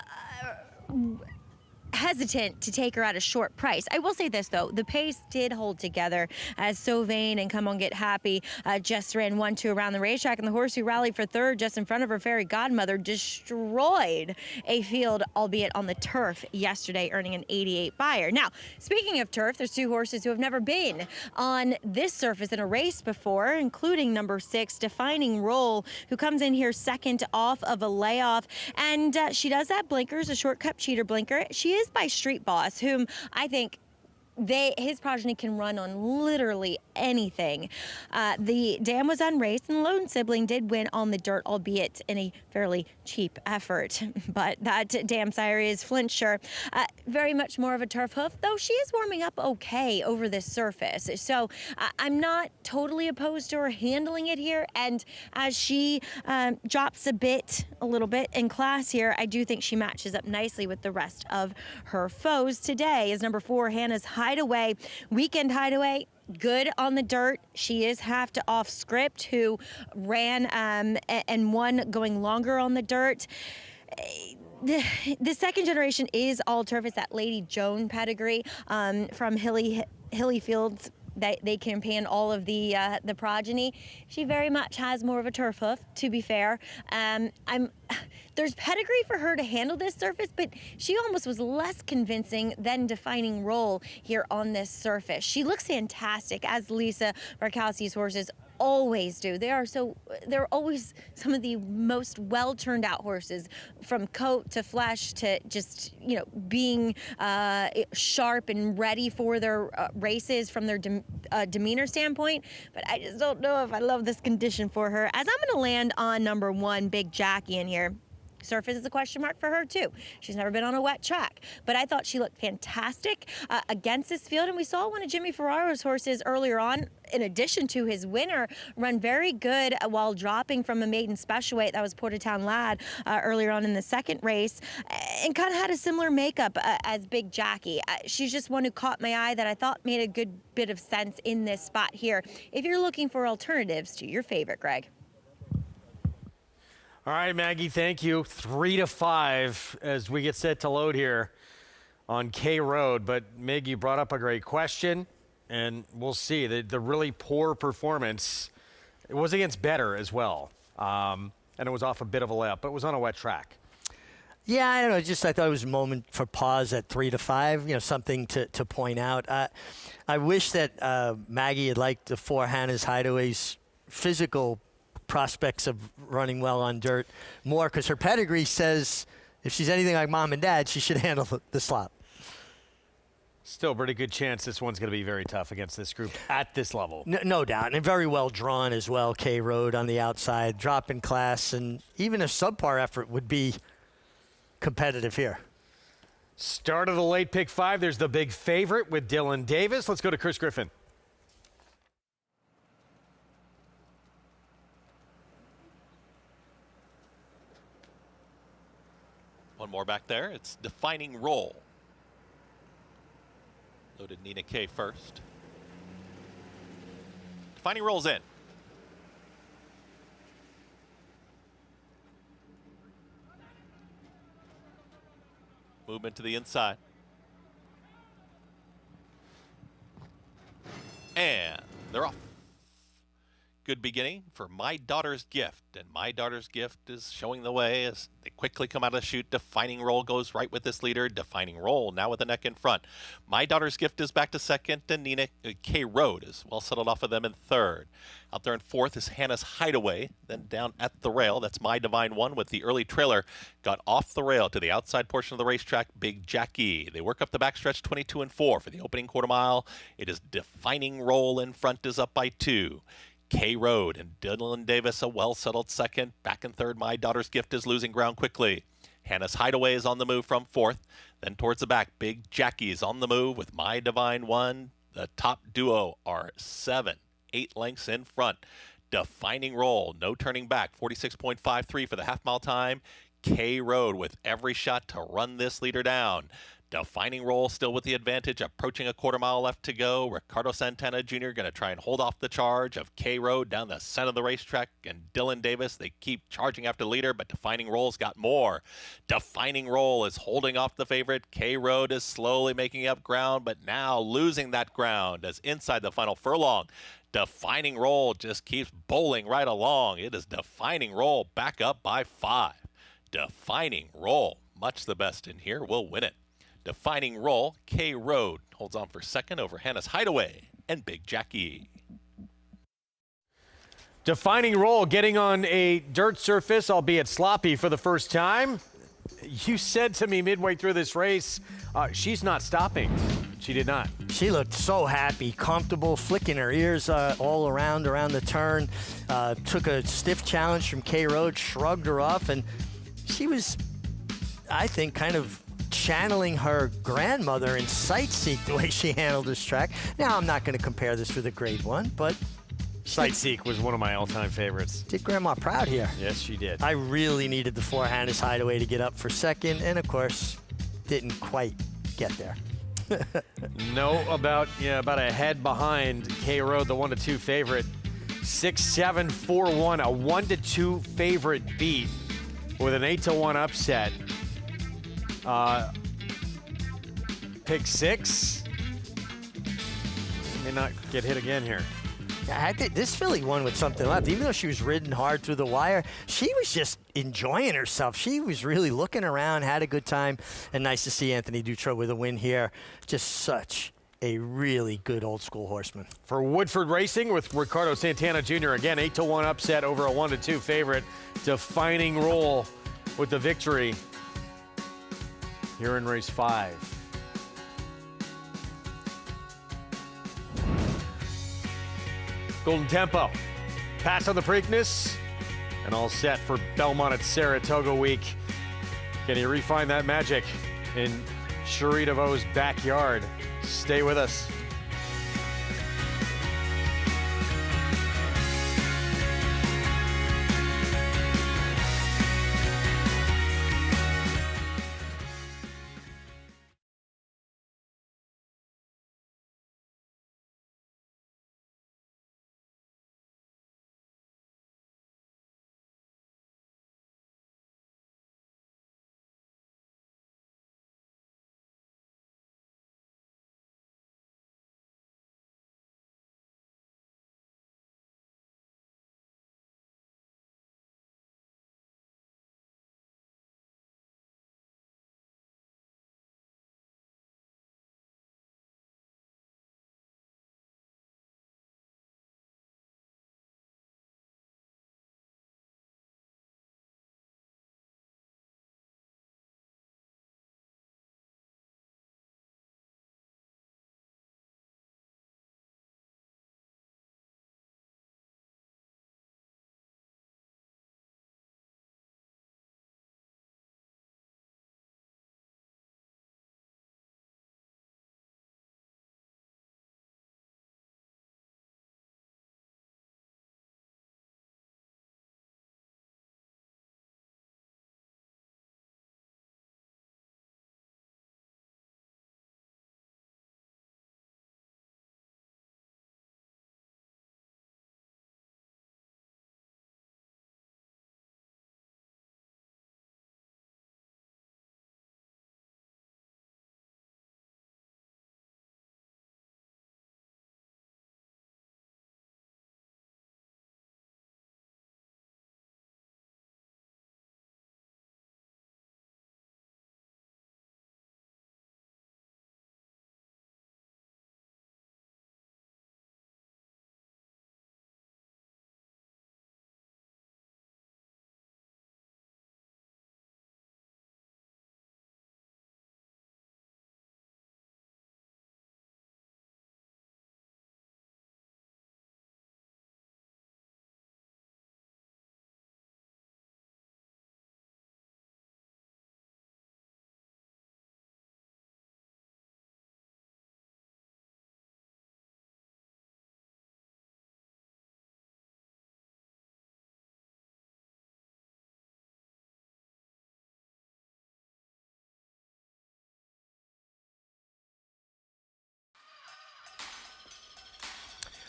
hesitant to take her at a short price. I will say this though, the pace did hold together as So Vain and Come On Get Happy just ran 1-2 around the racetrack, and the horse who rallied for third just in front of her fairy godmother destroyed a field, albeit on the turf yesterday, earning an 88 buyer. Now, speaking of turf, there's 2 horses who have never been on this surface in a race before, including number 6, Defining Role, who comes in here second off of a layoff, and she does have blinkers, a shortcut cheater blinker. She is by Street Boss, whom I think his progeny can run on literally anything. The dam was unraced, and the lone sibling did win on the dirt, albeit in a fairly cheap effort. But that dam sire is Flintshire. Very much more of a turf hoof, though she is warming up okay over this surface. So I'm not totally opposed to her handling it here. And as she drops a little bit in class here, I do think she matches up nicely with the rest of her foes. Today is number 4, Hannah's Hideaway, Weekend Hideaway. Good on the dirt. She is half to off script, who ran and won going longer on the dirt. The second generation is all turf. It's that Lady Joan pedigree from Hilly Fields. They campaign all of the progeny. She very much has more of a turf hoof, to be fair. There's pedigree for her to handle this surface, but she almost was less convincing than Defining Role here on this surface. She looks fantastic, as Lisa Barkowski's horses always do. They're always some of the most well turned out horses, from coat to flesh to just, being sharp and ready for their races from their demeanor standpoint. But I just don't know if I love this condition for her, as I'm going to land on number 1, Big Jackie in here. Surface is a question mark for her too. She's never been on a wet track, but I thought she looked fantastic against this field, and we saw one of Jimmy Ferraro's horses earlier on, in addition to his winner, run very good while dropping from a maiden special weight. That was Portertown Lad earlier on in the second race, and kind of had a similar makeup as Big Jackie. She's just one who caught my eye that I thought made a good bit of sense in this spot here, if you're looking for alternatives to your favorite, Greg. All right, Maggie, thank you. 3-5 as we get set to load here on K Road. But Meg, you brought up a great question, and we'll see. The really poor performance, it was against Better as well. And it was off a bit of a layup, but it was on a wet track. Yeah, I don't know. I thought it was a moment for pause at 3-5. Something to point out. I wish that Maggie had liked the 4 Hannah's Hideaways physical prospects of running well on dirt more, because her pedigree says if she's anything like Mom and Dad, she should handle the slop. Still pretty good chance this one's going to be very tough against this group at this level. No doubt, and very well drawn as well. K Road on the outside, drop in class, and even a subpar effort would be competitive here. Start of the late pick 5. There's the big favorite with Dylan Davis. Let's go to Chris Griffin. One more back there. It's Defining Role. Loaded Nina K first. Defining Role's in. Movement to the inside. And they're off. good beginning for My Daughter's Gift. And My Daughter's Gift is showing the way as they quickly come out of the chute. Defining Roll goes right with this leader. Defining Roll now with the neck in front. My Daughter's Gift is back to second, and Nina K. Road is well settled off of them in third. Out there in fourth is Hannah's Hideaway. Then down at the rail, that's My Divine One with the early trailer. Got off the rail to the outside portion of the racetrack, Big Jackie. They work up the backstretch 22 and 4 for the opening quarter mile. It is Defining Roll in front is up by 2. K. Road and Dylan Davis a well-settled second. Back in third, My Daughter's Gift is losing ground quickly. Hannah's Hideaway is on the move from fourth. Then towards the back, Big Jackie is on the move with My Divine One. The top duo are 8 lengths in front. Defining Roll, no turning back, 46.53 for the half-mile time. K. Road with every shot to run this leader down. Defining Roll still with the advantage, approaching a quarter mile left to go. Ricardo Santana Jr. going to try and hold off the charge of K. Road down the center of the racetrack. And Dylan Davis, they keep charging after the leader, but Defining Roll's got more. Defining Roll is holding off the favorite. K. Road is slowly making up ground, but now losing that ground as inside the final furlong. Defining Roll just keeps bowling right along. It is Defining Roll back up by 5. Defining Roll, much the best in here, will win it. Defining Roll, K. Road holds on for second over Hannah's Hideaway and Big Jackie. Defining Roll getting on a dirt surface, albeit sloppy for the first time. You said to me midway through this race, she's not stopping. She did not. She looked so happy, comfortable, flicking her ears all around the turn. Took a stiff challenge from K. Road, shrugged her off, and she was, I think, kind of channeling her grandmother in Sightseek the way she handled this track. Now, I'm not going to compare this with a Grade 1, but Sightseek was one of my all-time favorites. Did Grandma proud here. Yes, she did. I really needed the 4 Hannah's Hideaway to get up for second, and of course, didn't quite get there. No, about a head behind K. Road, the 1-2 favorite. 6-7, 4-1, a 1-2 favorite beat with an 8-1 upset. Pick 6. May not get hit again here. I think this filly won with something left. Even though she was ridden hard through the wire, she was just enjoying herself. She was really looking around, had a good time, and nice to see Anthony Dutrow with a win here. Just such a really good old school horseman. For Woodford Racing with Ricardo Santana Jr. Again, 8-1 upset over a 1-2 favorite. Defining Roll with the victory here in race 5. Golden Tempo, pass on the Preakness, and all set for Belmont at Saratoga week. Can he refine that magic in Cherie DeVaux's backyard? Stay with us.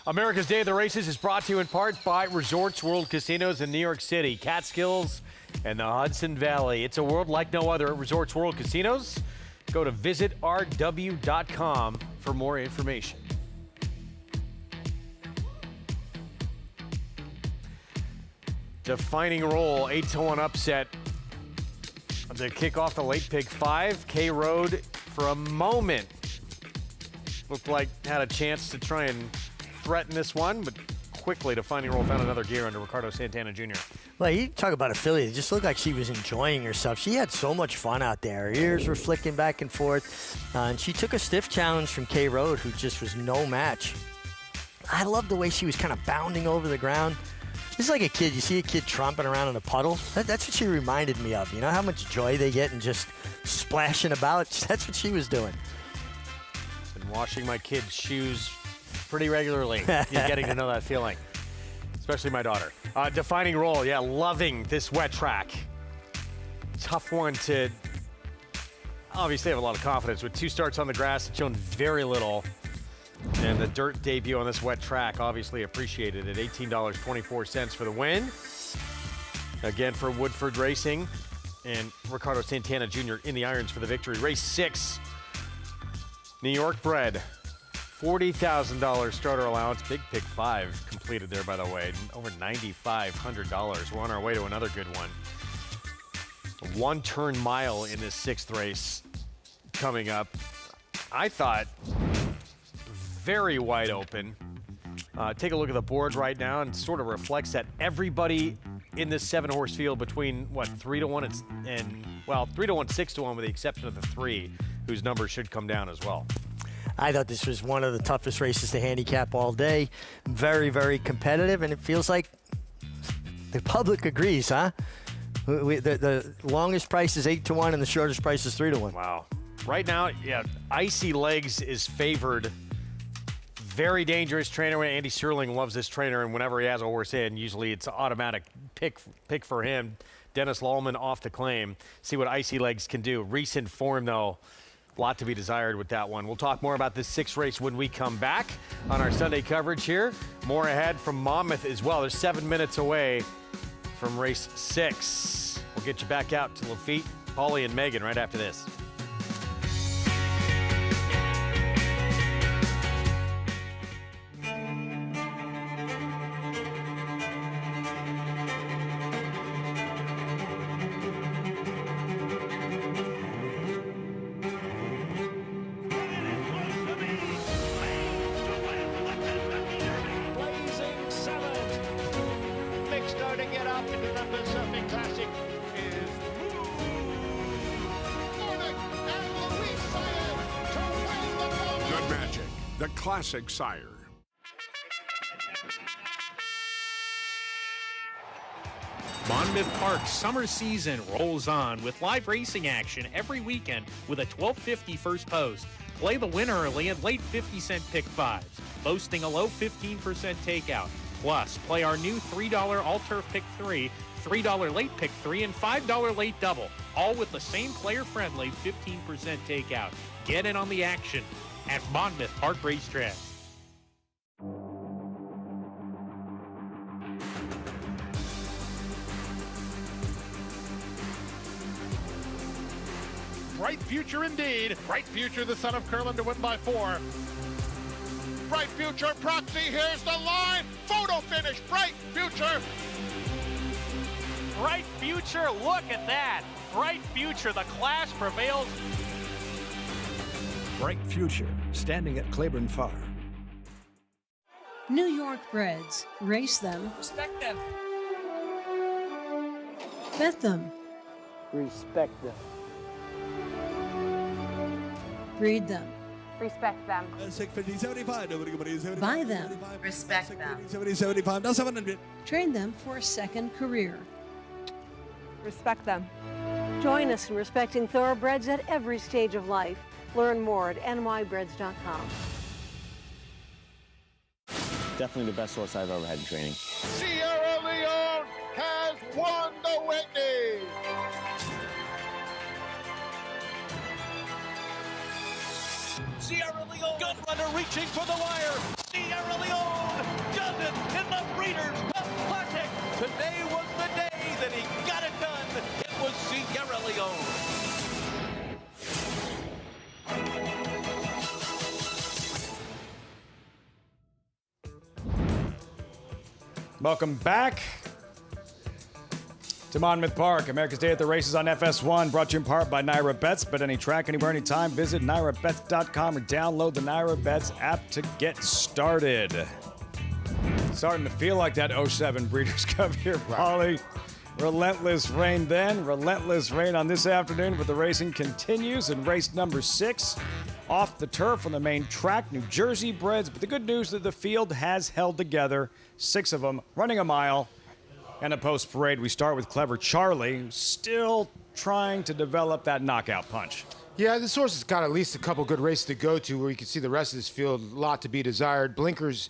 America's Day of the Races is brought to you in part by Resorts World Casinos in New York City, Catskills, and the Hudson Valley. It's a world like no other at Resorts World Casinos. Go to visitrw.com for more information. Defining role, 8-1 upset to kick off the late pick 5. K Road for a moment looked like had a chance to try and threaten this one, but quickly Defining Role found another gear under Ricardo Santana Jr. Well, you talk about a filly. It just looked like she was enjoying herself. She had so much fun out there. Her ears were flicking back and forth. And she took a stiff challenge from K Road, who just was no match. I love the way she was kind of bounding over the ground. Just like a kid. You see a kid tromping around in a puddle? That's what she reminded me of. You know how much joy they get in just splashing about? That's what she was doing. Been washing my kids' shoes pretty regularly. You're getting to know that feeling. Especially my daughter. Defining Role, yeah, loving this wet track. Tough one to obviously have a lot of confidence. With 2 starts on the grass, it's shown very little. And the dirt debut on this wet track, obviously appreciated at $18.24 for the win. Again for Woodford Racing and Ricardo Santana Jr. in the irons for the victory. Race 6, New York bred. $40,000 starter allowance. Big pick 5 completed there, by the way. Over $9,500. We're on our way to another good one. A 1-turn mile in this 6th race coming up. I thought very wide open. Take a look at the board right now and sort of reflects that everybody in this 7-horse field between, 3-1 and 3-1, 6-1 with the exception of the 3, whose numbers should come down as well. I thought this was one of the toughest races to handicap all day. Very, very competitive, and it feels like the public agrees, huh? The longest price is 8-1, and the shortest price is 3-1. Wow. Right now, yeah, Icy Legs is favored. Very dangerous trainer. Andy Serling loves this trainer, and whenever he has a horse in, usually it's an automatic pick for him. Dennis Lallman off the claim. See what Icy Legs can do. Recent form, though. A lot to be desired with that one. We'll talk more about this 6th race when we come back on our Sunday coverage here. More ahead from Monmouth as well. They're 7 minutes away from race 6. We'll get you back out to Lafitte, Paulie, and Megan right after this. The classic sire. Monmouth Park summer season rolls on with live racing action every weekend with a $12.50 first post. Play the win early and late 50-cent pick 5s, boasting a low 15% takeout. Plus, play our new $3 all-turf pick 3, $3 late pick 3, and $5 late double, all with the same player-friendly 15% takeout. Get in on the action at Monmouth Park Racetrack. Bright future indeed. Bright future, the son of Curlin to win by 4. Bright future, Proxy, here's the line. Photo finish, Bright future. Bright future, look at that. Bright future, the class prevails. Bright future, standing at Claiborne Farm. New York breds. Race them. Respect them. Bet them. Respect them. Breed them. Respect them. Buy them. Respect them. Train them for a second career. Respect them. Join us in respecting thoroughbreds at every stage of life. Learn more at nybreds.com. Definitely the best horse I've ever had in training. Sierra Leone has won the Whitney. Sierra Leone, gun runner reaching for the wire. Sierra Leone Breeders' Cup Classic. Today was the day that he got it done. It was Sierra Leone. Welcome back to Monmouth Park, America's Day at the Races on FS1, brought to you in part by Naira Bets. Bet any track, anywhere, anytime. Visit NairaBets.com or download the Naira Bets app to get started. Starting to feel like that 07 Breeders' Cup here, Polly. Relentless rain then, relentless rain on this afternoon, but the racing continues in race number 6. Off the turf on the main track, New Jersey breds. But the good news is that the field has held together, 6 of them running a mile. And a post parade, we start with Clever Charlie, who's still trying to develop that knockout punch. Yeah, this horse has got at least a couple good races to go to where you can see the rest of this field, a lot to be desired. Blinkers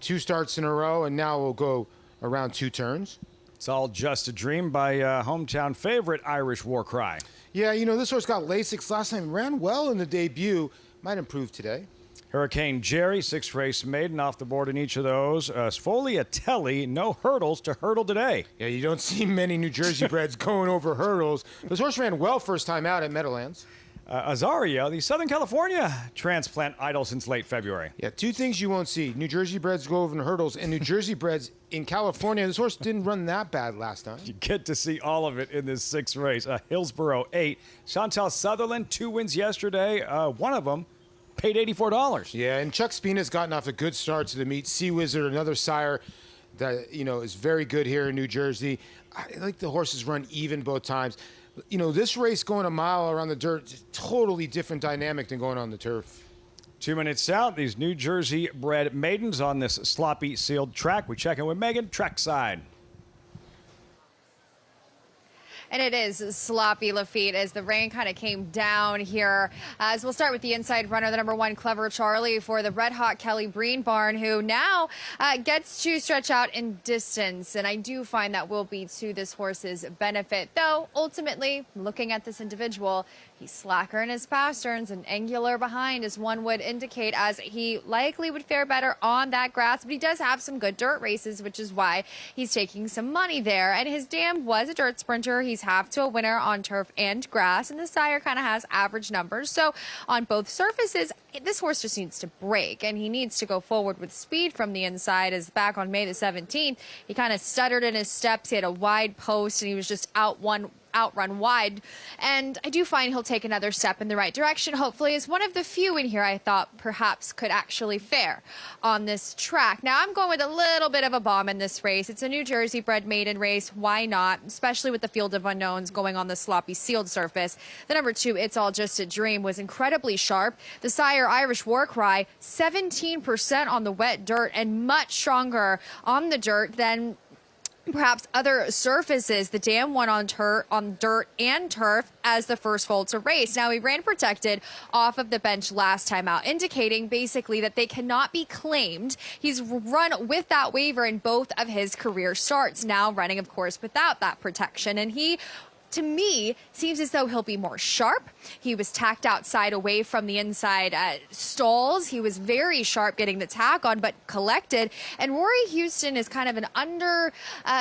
2 starts in a row, and now we'll go around 2 turns. It's all just a dream by hometown favorite Irish War Cry. Yeah, you know, this horse got Lasix last time, ran well in the debut, might improve today. Hurricane Jerry, 6th race maiden off the board in each of those. Sfogliatelli, no hurdles to hurdle today. Yeah, you don't see many New Jersey breds going over hurdles. This horse ran well first time out at Meadowlands. Azaria, the Southern California transplant idol since late February. Yeah, 2 things you won't see. New Jersey breds go over hurdles, and New Jersey breds in California. This horse didn't run that bad last time. You get to see all of it in this 6th race. Hillsborough, 8. Chantal Sutherland, 2 wins yesterday. One of them paid $84. Yeah, and Chuck Spina's gotten off a good start to the meet. Sea Wizard, another sire that, you know, is very good here in New Jersey. I like the horses run even both times. You know, this race going a mile around the dirt is totally different dynamic than going on the turf. 2 minutes out, these New Jersey bred maidens on this sloppy sealed track. We check in with Megan, trackside. And it is sloppy, Lafitte, as the rain kind of came down here. As we'll start with the inside runner, the number 1, Clever Charlie, for the Red Hot Kelly Breen barn, who now gets to stretch out in distance. And I do find that will be to this horse's benefit. Though, ultimately, looking at this individual, he's slacker in his pasterns and angular behind, as one would indicate, as he likely would fare better on that grass. But he does have some good dirt races, which is why he's taking some money there. And his dam was a dirt sprinter. He's half to a winner on turf and grass, and the sire kind of has average numbers. So on both surfaces, this horse just needs to break, and he needs to go forward with speed from the inside. As back on May the 17th, he kind of stuttered in his steps. He had a wide post, and he was just outrun wide, and I do find he'll take another step in the right direction, hopefully, as one of the few in here I thought perhaps could actually fare on this track. Now, I'm going with a little bit of a bomb in this race. It's a New Jersey bred maiden race. Why not? Especially with the field of unknowns going on the sloppy sealed surface. The number 2, It's All Just a Dream, was incredibly sharp. The sire, Irish War Cry, 17% on the wet dirt and much stronger on the dirt than perhaps other surfaces. The dam won on dirt and turf as the first foal to race. Now, he ran protected off of the bench last time out, indicating basically that they cannot be claimed. He's run with that waiver in both of his career starts, now running, of course, without that protection. And he, to me, seems as though he'll be more sharp. He was tacked outside away from the inside stalls. He was very sharp getting the tack on, but collected. And Rory Houston is kind of an under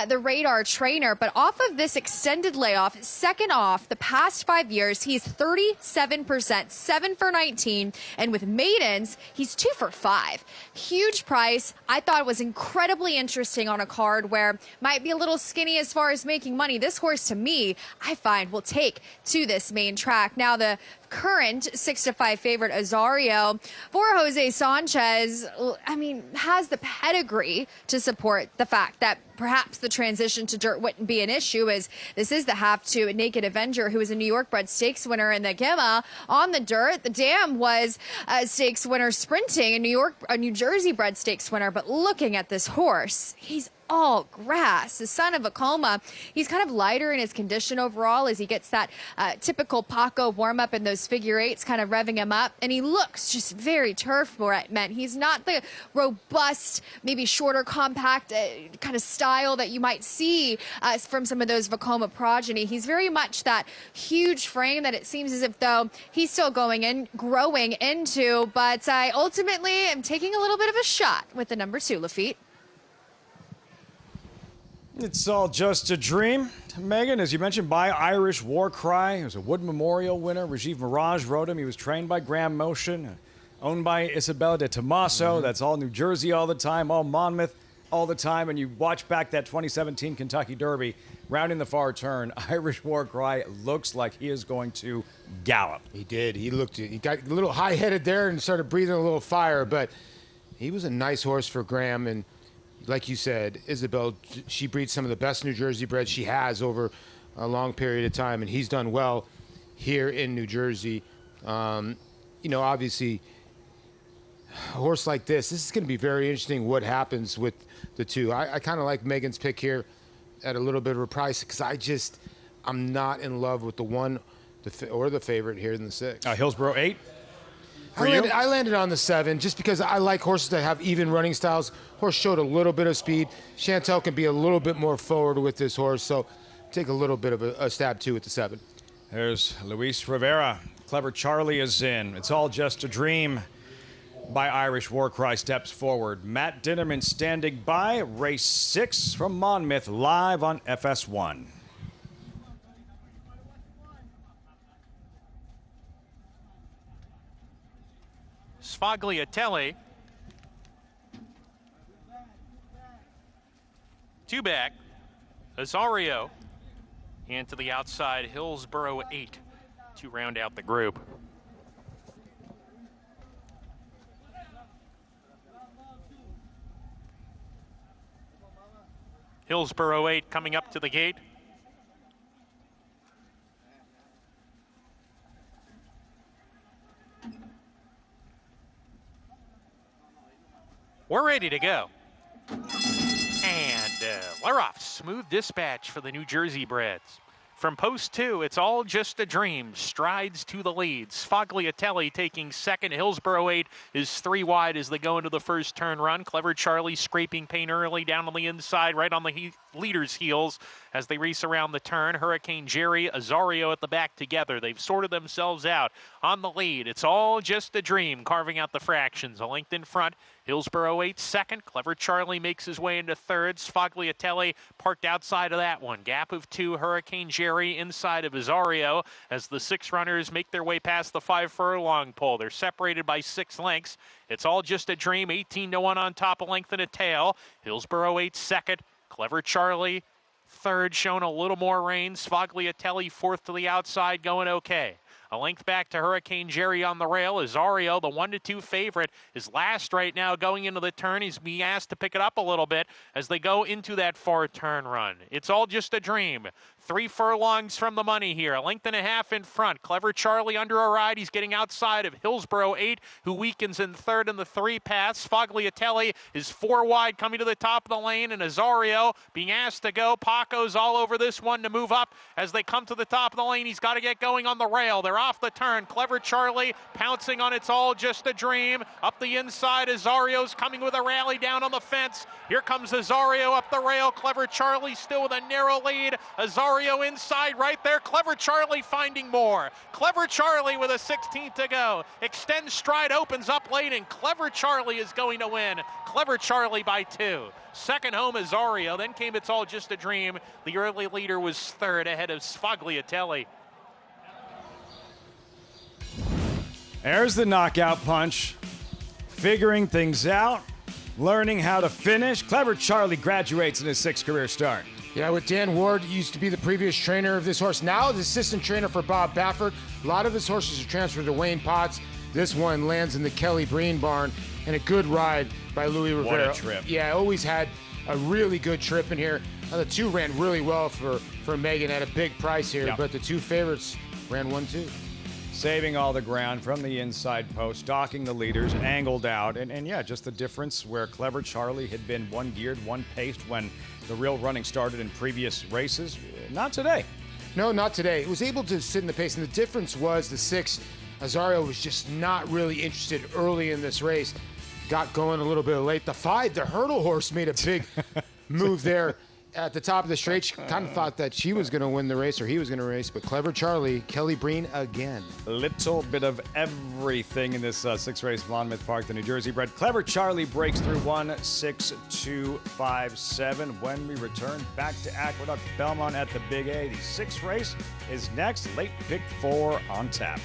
the radar trainer, but off of this extended layoff, second off the past 5 years, he's 37%, 7 for 19. And with maidens, he's 2 for 5. Huge price. I thought it was incredibly interesting on a card where might be a little skinny as far as making money. This horse, to me, I find will take to this main track. Now, the current 6-5 favorite Azario for Jose Sanchez, I mean, has the pedigree to support the fact that perhaps the transition to dirt wouldn't be an issue, as this is the half to Naked Avenger, who is a New York bred stakes winner in the Gemma on the dirt. The dam was a stakes winner sprinting, a New Jersey bred stakes winner. But looking at this horse, he's all grass. The son of a coma. He's kind of lighter in his condition overall as he gets that typical Paco warm up in those figure eights, kind of revving him up. And he looks just very turf meant. He's not the robust, maybe shorter, compact kind of style that you might see from some of those Vacoma progeny. He's very much that huge frame that it seems as if though he's still growing into. But I ultimately am taking a little bit of a shot with the number 2, Lafitte. It's all just a dream. Megan, as you mentioned, by Irish War Cry. He was a Wood Memorial winner. Rajiv Mirage rode him. He was trained by Graham Motion, owned by Isabella de Tomaso. That's all New Jersey all the time, all Monmouth all the time. And you watch back that 2017 Kentucky Derby, rounding the far turn, Irish War Cry looks like he is going to gallop. He did. He got a little high-headed there and started breathing a little fire, but he was a nice horse for Graham. And like you said, Isabel, she breeds some of the best New Jersey breds she has over a long period of time, and he's done well here in New Jersey. Obviously, a horse like this is going to be very interesting what happens with the two. I kind of like Megan's pick here at a little bit of a price because I'm not in love with the one or the favorite here in the 6. Hillsborough 8? I landed on the 7 just because I like horses that have even running styles. Horse showed a little bit of speed. Chantel can be a little bit more forward with this horse, so take a little bit of a stab too at the 7. There's Luis Rivera. Clever Charlie is in. It's all just a dream. By Irish War Cry steps forward. Matt Dinnerman standing by. Race 6 from Monmouth, live on FS1. Sfogliatelli. 2 back. Azario. And to the outside, Hillsborough 8 to round out the group. Hillsborough 8 coming up to the gate. We're ready to go. And we're off. Smooth dispatch for the New Jersey breds. From post 2, it's all just a dream. Strides to the lead. Sfogliatelli taking second. Hillsborough 8 is 3 wide as they go into the first turn run. Clever Charlie scraping paint early down on the inside, right on the leader's heels as they race around the turn. Hurricane Jerry, Azario at the back together. They've sorted themselves out on the lead. It's all just a dream, carving out the fractions. A length in front. Hillsborough 8 second. Clever Charlie makes his way into third. Sfogliatelli parked outside of that one. Gap of 2. Hurricane Jerry inside of Azario as the 6 runners make their way past the 5 furlong pole. They're separated by 6 lengths. It's all just a dream. 18-1 on top, a length and a tail. Hillsborough 8 second. Clever Charlie third, showing a little more rain. Sfogliatelli fourth to the outside, going okay. A length back to Hurricane Jerry on the rail. Azario, the 1-2 favorite, is last right now going into the turn. He's being asked to pick it up a little bit as they go into that far turn run. It's all just a dream. 3 furlongs from the money here. A length and a half in front. Clever Charlie under a ride. He's getting outside of Hillsborough 8, who weakens in third in the 3 pass. Sfogliatelli is 4 wide coming to the top of the lane, and Azario being asked to go. Paco's all over this one to move up as they come to the top of the lane. He's got to get going on the rail. They're off the turn. Clever Charlie pouncing on It's All Just a Dream. Up the inside, Azario's coming with a rally down on the fence. Here comes Azario up the rail. Clever Charlie still with a narrow lead. Azario inside right there. Clever Charlie finding more. Clever Charlie with a 16th to go. Extends stride, opens up late, and Clever Charlie is going to win. Clever Charlie by 2. Second home Azario. Then came It's All Just a Dream. The early leader was third ahead of Sfogliatelli. There's the knockout punch. Figuring things out, learning how to finish. Clever Charlie graduates in his 6th career start. Yeah, with Dan Ward, used to be the previous trainer of this horse. Now the assistant trainer for Bob Baffert. A lot of his horses are transferred to Wayne Potts. This one lands in the Kelly Breen barn, and a good ride by Louis Rivera. What a trip. Yeah, always had a really good trip in here. Now, the 2 ran really well for Megan at a big price here, Yep. but the 2 favorites ran 1-2. Saving all the ground from the inside post, stalking the leaders, angled out. And yeah, just the difference where Clever Charlie had been 1 geared, 1 paced when the real running started in previous races. Not today. No, not today. It was able to sit in the pace, and the difference was the 6. Azario was just not really interested early in this race. Got going a little bit late. The 5, the hurdle horse, made a big move there. at the top of the straight. She kind of thought that she was going to win the race or he was going to race, but Clever Charlie, Kelly Breen again. A little bit of everything in this six-race Monmouth Park. The New Jersey bred Clever Charlie breaks through 1-6-2-5-7. When we return back to Aqueduct Belmont at the Big A, the sixth race is next. Late pick 4 on tap.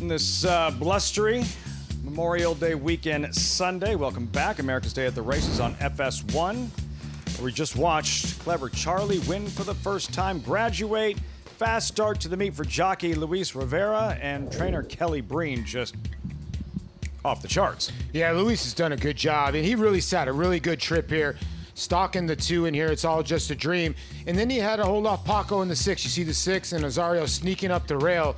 This blustery Memorial Day weekend Sunday. Welcome back. America's Day at the Races on FS1. We just watched Clever Charlie win for the first time, graduate. Fast start to the meet for jockey Luis Rivera and trainer Kelly Breen, just off the charts. Yeah, Luis has done a good job, and he really set a really good trip here. Stalking the 2 in here, it's all just a dream. And then he had to hold off Paco in the 6. You see the 6 and Azario sneaking up the rail.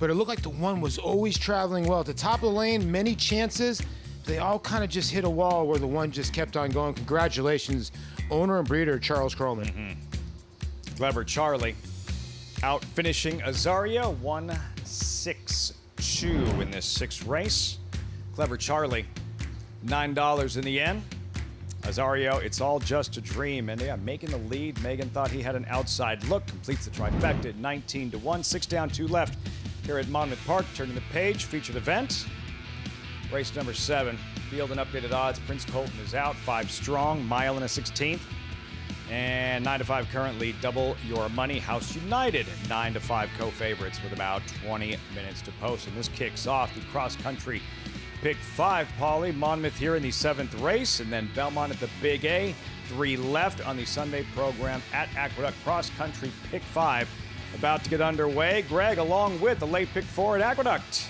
But it looked like the 1 was always traveling well. At the top of the lane, many chances. They all kind of just hit a wall where the 1 just kept on going. Congratulations, owner and breeder Charles Krollman. Clever Charlie out finishing Azario 1-6-2 in this 6th race. Clever Charlie, $9 in the end. Azario, it's all just a dream. And yeah, making the lead. Megan thought he had an outside look. Completes the trifecta at 19-1. 6 down, 2 left here at Monmouth Park. Turning the page, featured event. Race number 7. Field and updated odds. Prince Colton is out. 5 strong. Mile and a 16th. And 9-5 currently. Double your money. House United 9-5 co-favorites with about 20 minutes to post. And this kicks off the cross-country pick 5, Paulie. Monmouth here in the 7th race. And then Belmont at the Big A. 3 left on the Sunday program at Aqueduct. Cross-country pick 5 about to get underway. Greg, along with the late pick 4 at Aqueduct.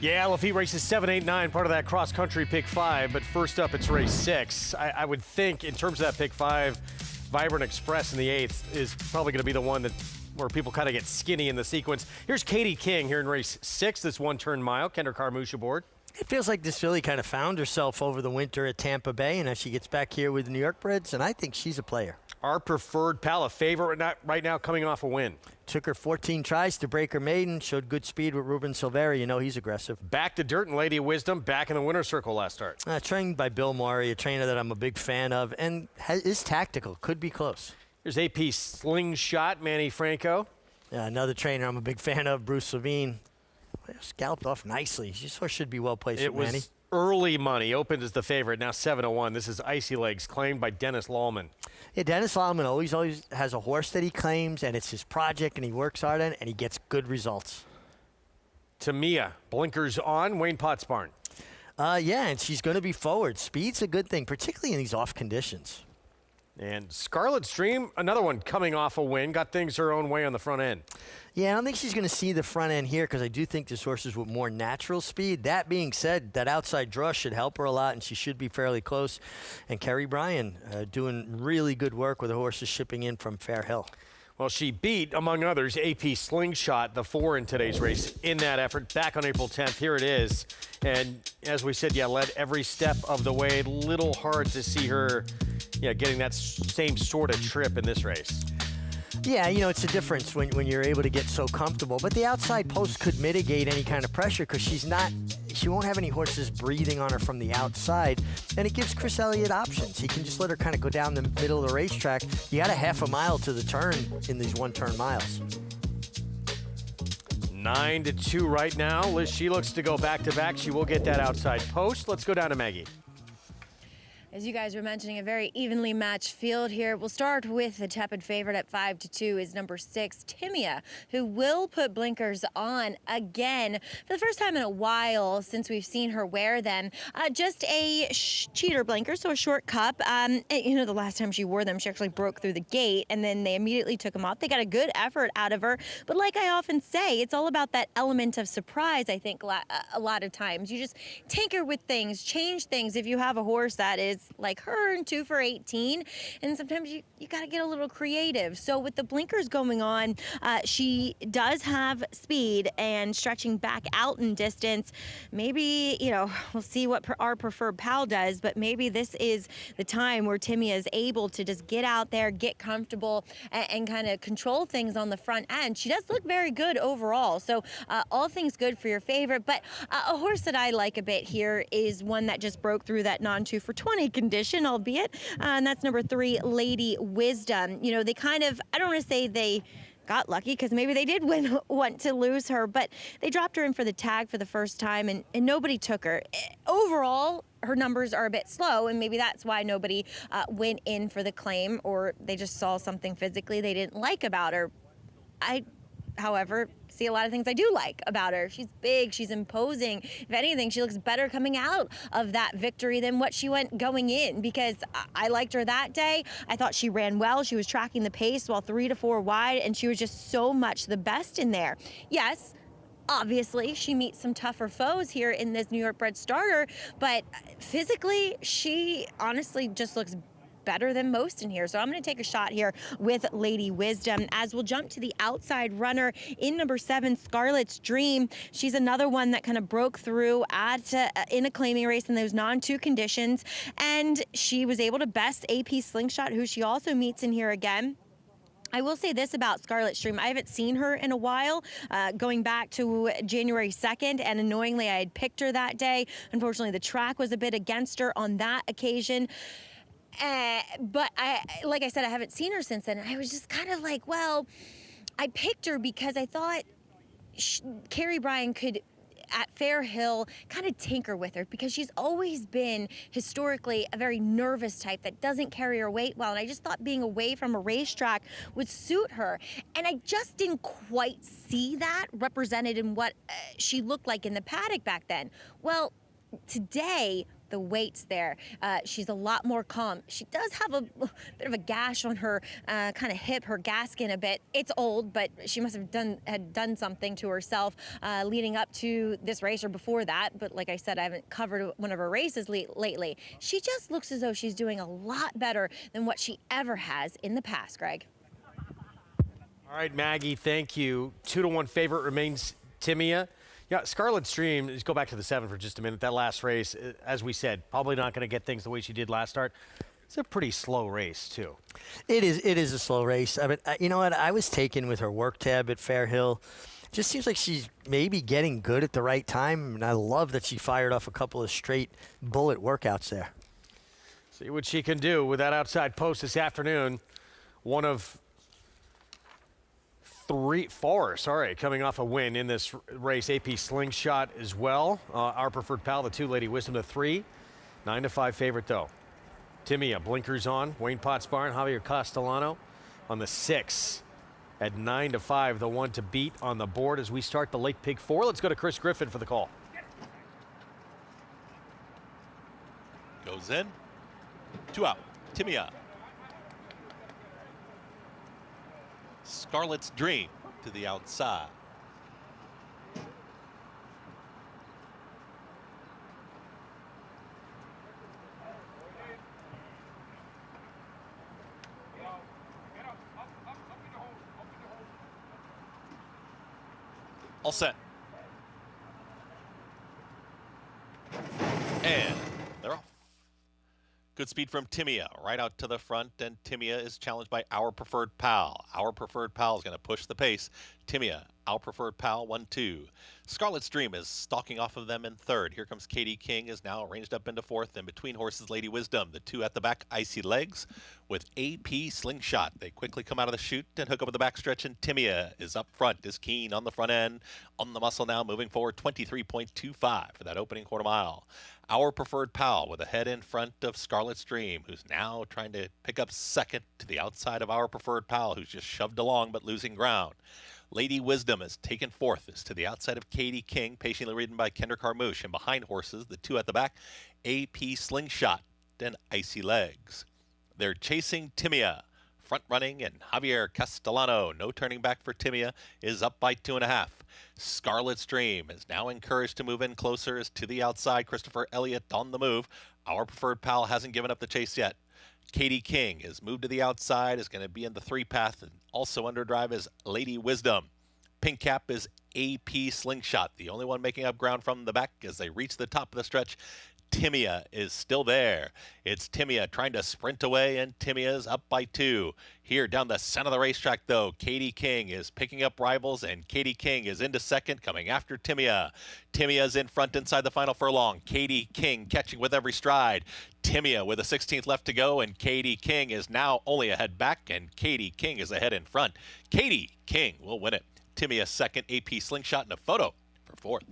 Yeah, Lafitte races 7, 8, 9, part of that cross-country pick 5. But first up, it's race 6. I would think, in terms of that pick 5, Vibrant Express in the 8th is probably going to be the one where people kind of get skinny in the sequence. Here's Katie King here in race 6, this 1-turn mile. Kendra Carmouche aboard. It feels like this filly kind of found herself over the winter at Tampa Bay, and as she gets back here with the New York breds, and I think she's a player. Our preferred pal, a favorite right now coming off a win. Took her 14 tries to break her maiden, showed good speed with Ruben Silveri. You know he's aggressive. Back to dirt and Lady of Wisdom, back in the winner's circle last start. Trained by Bill Maury, a trainer that I'm a big fan of, and is tactical. Could be close. Here's AP Slingshot, Manny Franco. Yeah, another trainer I'm a big fan of, Bruce Levine. Scalped off nicely. This horse should be well placed with Manny. It was early money, opened as the favorite, now 7-1. This is Icy Legs, claimed by Dennis Lallman. Yeah, Dennis Lallman always has a horse that he claims, and it's his project, and he works hard on it, and he gets good results. Tamia, blinkers on, Wayne Potts barn. Yeah, and she's going to be forward. Speed's a good thing, particularly in these off conditions. And Scarlet Stream, another one coming off a win, got things her own way on the front end. Yeah, I don't think she's going to see the front end here because I do think this horse is with more natural speed. That being said, that outside draw should help her a lot, and she should be fairly close. And Kerry Bryan doing really good work with the horses shipping in from Fair Hill. Well, she beat, among others, AP Slingshot, the 4 in today's race in that effort. Back on April 10th, here it is. And as we said, led every step of the way. Little hard to see her, getting that same sort of trip in this race. Yeah, it's a difference when you're able to get so comfortable. But the outside post could mitigate any kind of pressure because she won't have any horses breathing on her from the outside. And it gives Chris Elliott options. He can just let her kind of go down the middle of the racetrack. You got a half a mile to the turn in these one-turn miles. 9-2 right now. She looks to go back-to-back. She will get that outside post. Let's go down to Maggie. As you guys were mentioning, a very evenly matched field here. We'll start with the tepid favorite at 5-2 is number 6, Timia, who will put blinkers on again for the first time in a while since we've seen her wear them. Just a cheater blinker, so a short cup. The last time she wore them, she actually broke through the gate, and then they immediately took them off. They got a good effort out of her, but like I often say, it's all about that element of surprise, I think, a lot of times. You just tinker with things, change things if you have a horse that is like her and 2 for 18, and sometimes you got to get a little creative. So with the blinkers going on, she does have speed and stretching back out in distance. Maybe, we'll see what our preferred pal does, but maybe this is the time where Timia is able to just get out there, get comfortable, and kind of control things on the front end. She does look very good overall, so all things good for your favorite. But a horse that I like a bit here is one that just broke through that non-2 for 20 condition, albeit, and that's number 3, Lady Wisdom. They kind of, I don't want to say they got lucky because maybe they did want to lose her, but they dropped her in for the tag for the first time and nobody took her. Overall, her numbers are a bit slow, and maybe that's why nobody went in for the claim, or they just saw something physically they didn't like about her. However, see a lot of things I do like about her. She's big, she's imposing. If anything, she looks better coming out of that victory than what she went going in, because I liked her that day. I thought she ran well. She was tracking the pace while 3 to 4 wide, and she was just so much the best in there. Yes, obviously, she meets some tougher foes here in this New York bred starter, but physically, she honestly just looks better than most in here. So I'm going to take a shot here with Lady Wisdom as we'll jump to the outside runner in number 7, Scarlet's Dream. She's another one that kind of broke through in a claiming race in those non-2 conditions, and she was able to best AP Slingshot, who she also meets in here again. I will say this about Scarlet Stream. I haven't seen her in a while, going back to January 2nd, and annoyingly, I had picked her that day. Unfortunately, the track was a bit against her on that occasion. But like I said, I haven't seen her since then. I was just kind of like, well, I picked her because I thought Kerry Bryan could, at Fair Hill, kind of tinker with her, because she's always been historically a very nervous type that doesn't carry her weight well, and I just thought being away from a racetrack would suit her, and I just didn't quite see that represented in what she looked like in the paddock back then. Well, today, the weight's there. She's a lot more calm. She does have a bit of a gash on her kind of hip, her gasket a bit. It's old, but she must have done something to herself leading up to this race or before that. But like I said, I haven't covered one of her races lately. She just looks as though she's doing a lot better than what she ever has in the past, Greg. All right, Maggie, thank you. 2-1 favorite remains Timia. Yeah, Scarlet Stream, let's go back to the 7 for just a minute. That last race, as we said, probably not going to get things the way she did last start. It's a pretty slow race, too. It is a slow race. I mean, you know what? I was taken with her work tab at Fair Hill. Just seems like she's maybe getting good at the right time, and I love that she fired off a couple of straight bullet workouts there. See what she can do with that outside post this afternoon. One of four, coming off a win in this race. AP Slingshot as well. Our Preferred Pal, the 2, Lady Wisdom, the 3. 9-5 favorite, though. Timia, blinkers on. Wayne Potts Barn, Javier Castellano on the 6. At 9-5, the 1 to beat on the board as we start the Lake Pig 4. Let's go to Chris Griffin for the call. Goes in. 2 out. Timia. Scarlet's Dream to the outside. All set. And they're off. Good speed from Timia right out to the front, and Timia is challenged by Our Preferred Pal. Our Preferred Pal is going to push the pace. Timia, Our Preferred Pal, 1-2. Scarlet's Dream is stalking off of them in 3rd. Here comes Katie King, is now ranged up into 4th. And between horses, Lady Wisdom, the 2 at the back, Icy Legs, with AP Slingshot. They quickly come out of the chute and hook up with the backstretch, and Timia is up front, is keen on the front end, on the muscle now, moving forward, 23.25 for that opening quarter mile. Our Preferred Pal with a head in front of Scarlet's Dream, who's now trying to pick up 2nd to the outside of Our Preferred Pal, who's just shoved along but losing ground. Lady Wisdom is taken 4th, is to the outside of Katie King, patiently ridden by Kendra Carmouche, and behind horses, the 2 at the back, AP Slingshot and Icy Legs. They're chasing Timia. Front running, and Javier Castellano, no turning back for Timia, is up by 2.5. Scarlet's Dream is now encouraged to move in closer, is to the outside. Christopher Elliott on the move. Our Preferred Pal hasn't given up the chase yet. Katie King is moved to the outside, is going to be in the 3 path, and also under drive is Lady Wisdom. Pink cap is AP Slingshot, the only one making up ground from the back as they reach the top of the stretch. Timia is still there. It's Timia trying to sprint away, and Timia's up by 2. Here down the center of the racetrack, though, Katie King is picking up rivals, and Katie King is into 2nd, coming after Timia. Timia's in front inside the final furlong. Katie King catching with every stride. Timia with a 16th left to go, and Katie King is now only a head back, and Katie King is ahead in front. Katie King will win it. Timia 2nd, AP Slingshot, and a photo for 4th.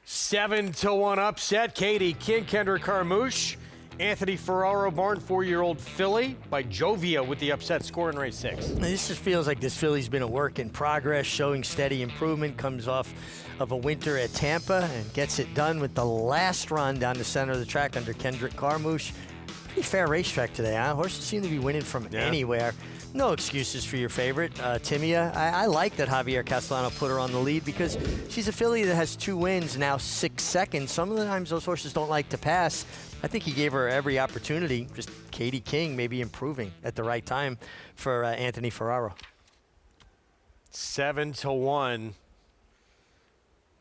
7-1 upset. Katie King, Kendra Carmouche, Anthony Ferraro, born 4-year-old filly by Jovia with the upset score in race 6. This just feels like this filly's been a work in progress, showing steady improvement, comes off of a winter at Tampa and gets it done with the last run down the center of the track under Kendrick Carmouche. Pretty fair racetrack today, huh? Horses seem to be winning from anywhere. No excuses for your favorite, Timia. I like that Javier Castellano put her on the lead because she's a filly that has 2 wins, now 6 seconds. Some of the times those horses don't like to pass. I think he gave her every opportunity. Just Katie King maybe improving at the right time for Anthony Ferraro. 7-1.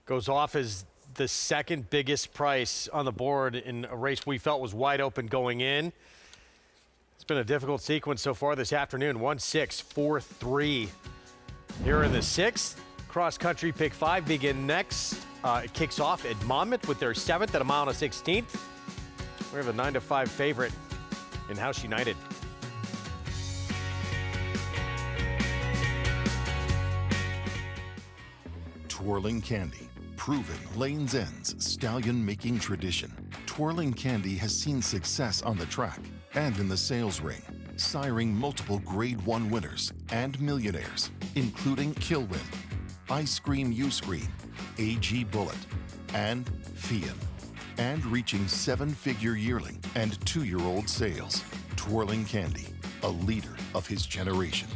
Goes off as the 2nd biggest price on the board in a race we felt was wide open going in. It's been a difficult sequence so far this afternoon. 1-6, 4-3. Here in the 6th, cross country pick 5 begin next. It kicks off at Monmouth with their 7th at a mile and a 16th. We have a 9-5 favorite in House United. Twirling Candy, proving Lane's End's stallion-making tradition. Twirling Candy has seen success on the track and in the sales ring, siring multiple Grade 1 winners and millionaires, including Kilwin, Ice Cream U-Screen, AG Bullet, and Fian, and reaching 7-figure yearling and 2-year-old sales. Twirling Candy, a leader of his generation.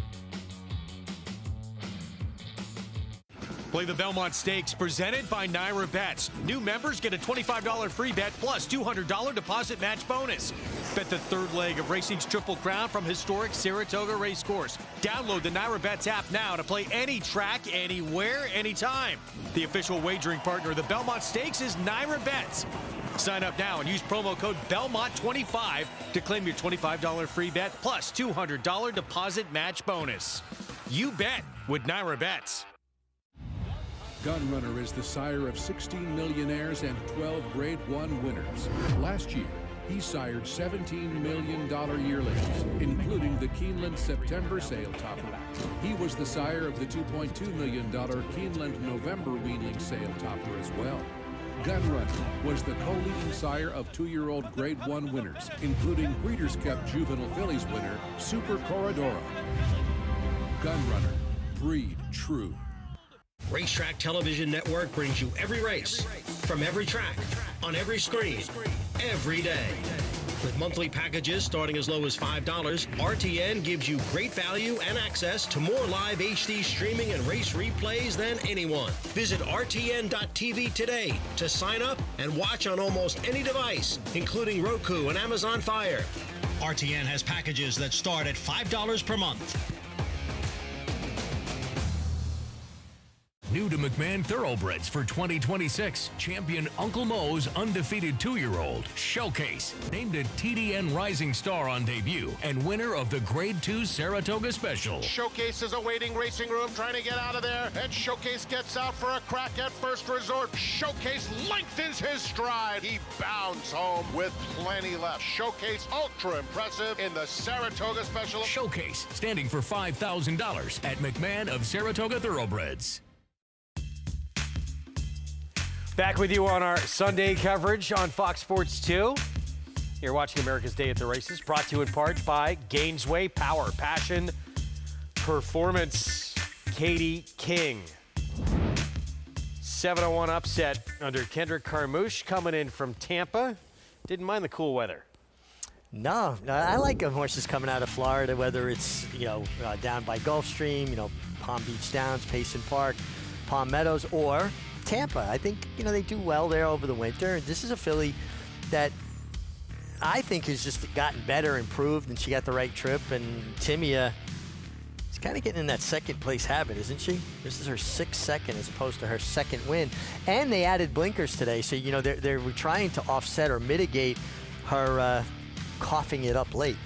Play the Belmont Stakes presented by Naira Bets. New members get a $25 free bet plus $200 deposit match bonus. Bet the third leg of racing's Triple Crown from historic Saratoga Racecourse. Download the NyraBets app now to play any track, anywhere, anytime. The official wagering partner of the Belmont Stakes is NyraBets. Sign up now and use promo code BELMONT25 to claim your $25 free bet plus $200 deposit match bonus. You bet with NyraBets. Gunrunner is the sire of 16 millionaires and 12 Grade 1 winners. Last year, he sired $17 million yearlings, including the Keeneland September sale topper. He was the sire of the $2.2 million Keeneland November weanling sale topper as well. Gunrunner was the co-leading sire of 2-year-old Grade 1 winners, including Breeders' Cup Juvenile Fillies winner, Super Corridoro. Gunrunner, breed true. Racetrack Television Network brings you every race, from every track, on every screen, every day. With monthly packages starting as low as $5, RTN gives you great value and access to more live HD streaming and race replays than anyone. Visit RTN.tv today to sign up and watch on almost any device, including Roku and Amazon Fire. RTN has packages that start at $5 per month. New to McMahon Thoroughbreds for 2026, champion Uncle Mo's undefeated 2-year-old, Showcase, named a TDN Rising Star on debut and winner of the Grade 2 Saratoga Special. Showcase is awaiting racing room, trying to get out of there, and Showcase gets out for a crack at first resort. Showcase lengthens his stride. He bounds home with plenty left. Showcase ultra impressive in the Saratoga Special. Showcase, standing for $5,000 at McMahon of Saratoga Thoroughbreds. Back with you on our Sunday coverage on Fox Sports 2. You're watching America's Day at the Races, brought to you in part by Gainesway Power, Passion, Performance. Katie King. 7-1 upset under Kendrick Carmouche coming in from Tampa. Didn't mind the cool weather. No, I like horses coming out of Florida, whether it's, down by Gulfstream, Palm Beach Downs, Payson Park, Palm Meadows, or Tampa. I think, they do well there over the winter. This is a filly that I think has just gotten better, improved, and she got the right trip. And Timia is kind of getting in that second place habit, isn't she? This is her 6th second as opposed to her 2nd win. And they added blinkers today. So, they were trying to offset or mitigate her coughing it up late.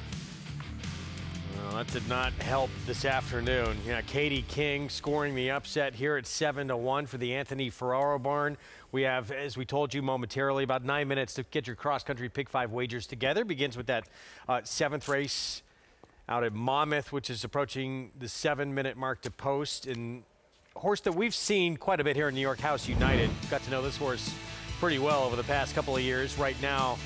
Well, that did not help this afternoon. Yeah, Katie King scoring the upset here at 7-1 for the Anthony Ferraro barn. We have, as we told you momentarily, about 9 minutes to get your cross-country Pick 5 wagers together. Begins with that 7th race out at Monmouth, which is approaching the 7-minute mark to post. And a horse that we've seen quite a bit here in New York, House United. Got to know this horse pretty well over the past couple of years. Right now,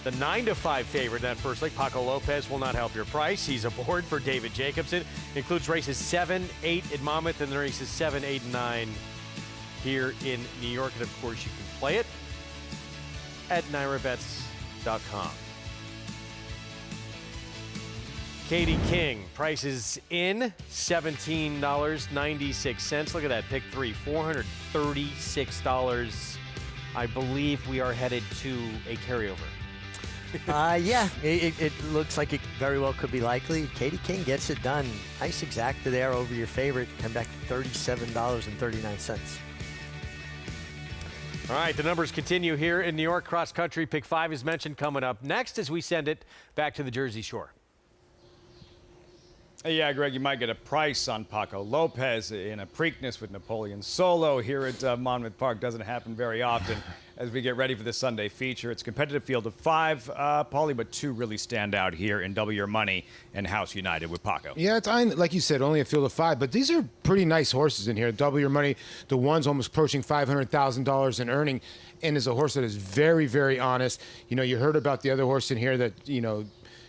the 9-5 favorite in that first leg, Paco Lopez, will not help your price. He's aboard for David Jacobson. Includes races 7, 8 at Monmouth, and the races 7, 8, and 9 here in New York. And of course, you can play it at NyraBets.com. Katie King, prices in $17.96. Look at that, pick 3, $436. I believe we are headed to a carryover. Yeah, it looks like it very well could be likely. Katie King gets it done. Nice exacta there over your favorite. Come back to $37.39. All right, the numbers continue here in New York. Cross country pick 5 is mentioned coming up next as we send it back to the Jersey Shore. Yeah, Greg, you might get a price on Paco Lopez in a Preakness with Napoleon Solo here at Monmouth Park. Doesn't happen very often as we get ready for the Sunday feature. It's a competitive field of 5, Paulie, but 2 really stand out here in Double Your Money and House United with Paco. Yeah, it's like you said, only a field of 5, but these are pretty nice horses in here. Double Your Money, the one's almost approaching $500,000 in earning, and is a horse that is very, very honest. You heard about the other horse in here that,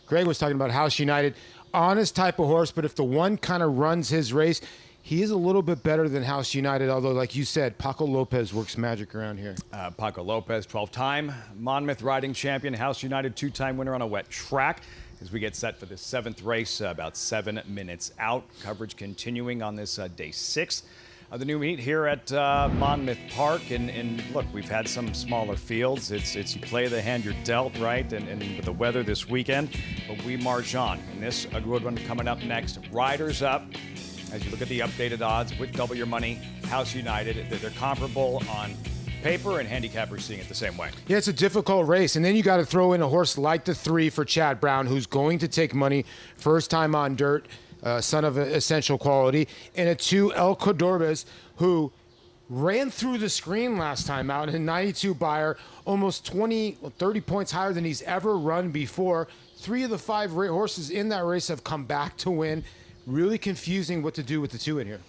Greg was talking about, House United. Honest type of horse, but if the one kind of runs his race, he is a little bit better than House United, although, like you said, Paco Lopez works magic around here. Paco Lopez, 12-time Monmouth riding champion, House United 2-time winner on a wet track. As we get set for the 7th race, about 7 minutes out. Coverage continuing on this day 6. The new meet here at Monmouth Park, and look, we've had some smaller fields. It's you play the hand you're dealt, right? And with the weather this weekend, but we march on. And this a good one coming up next. Riders up. As you look at the updated odds with Double Your Money, House United, they're comparable on paper, and handicappers seeing it the same way. Yeah, it's a difficult race, and then you got to throw in a horse like the 3 for Chad Brown, who's going to take money, first time on dirt. Son of essential quality, and a 2 El Cordobes, who ran through the screen last time out in a 92 buyer, almost 30 points higher than he's ever run before. 3 of the 5 horses in that race have come back to win. Really confusing what to do with the 2 in here.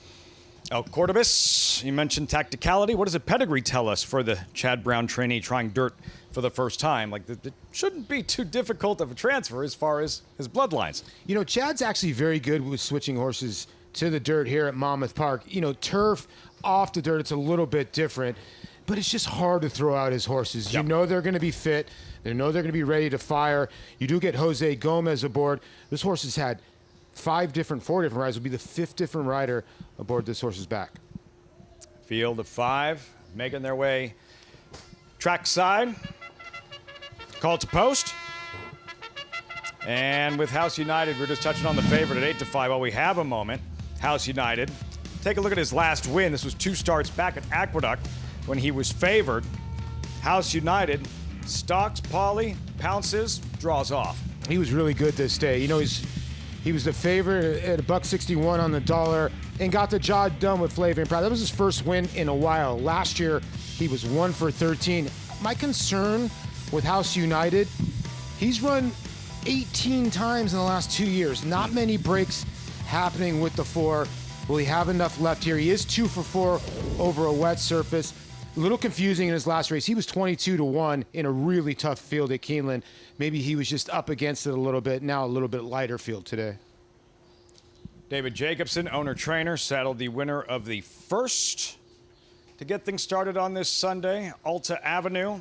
El Cordobes, you mentioned tacticality. What does a pedigree tell us for the Chad Brown trainee trying dirt for the first time? Like, it shouldn't be too difficult of a transfer as far as his bloodlines. You know, Chad's actually very good with switching horses to the dirt here at Monmouth Park. You know, turf off the dirt, it's a little bit different, but it's just hard to throw out his horses. Yep. You know they're going to be fit. They know they're going to be ready to fire. You do get Jose Gomez aboard. This horse has had 4 different riders. Will be the 5th different rider aboard this horse's back. Field of 5 making their way trackside. Call to post. And with House United, we're just touching on the favorite at 8-5 while we have a moment. House United. Take a look at his last win. This was 2 starts back at Aqueduct when he was favored. House United stalks Pauly, pounces, draws off. He was really good this day. You know, he was the favorite at $1.61 on the dollar and got the job done with Flavor and Proud. That was his first win in a while. Last year, he was 1 for 13. My concern with House United, he's run 18 times in the last 2 years. Not many breaks happening with the 4. Will he have enough left here? He is 2 for 4 over a wet surface. A little confusing in his last race. He was 22-1 in a really tough field at Keeneland. Maybe he was just up against it a little bit. Now a little bit lighter field today. David Jacobson, owner-trainer, saddled the winner of the first to get things started on this Sunday, Alta Avenue.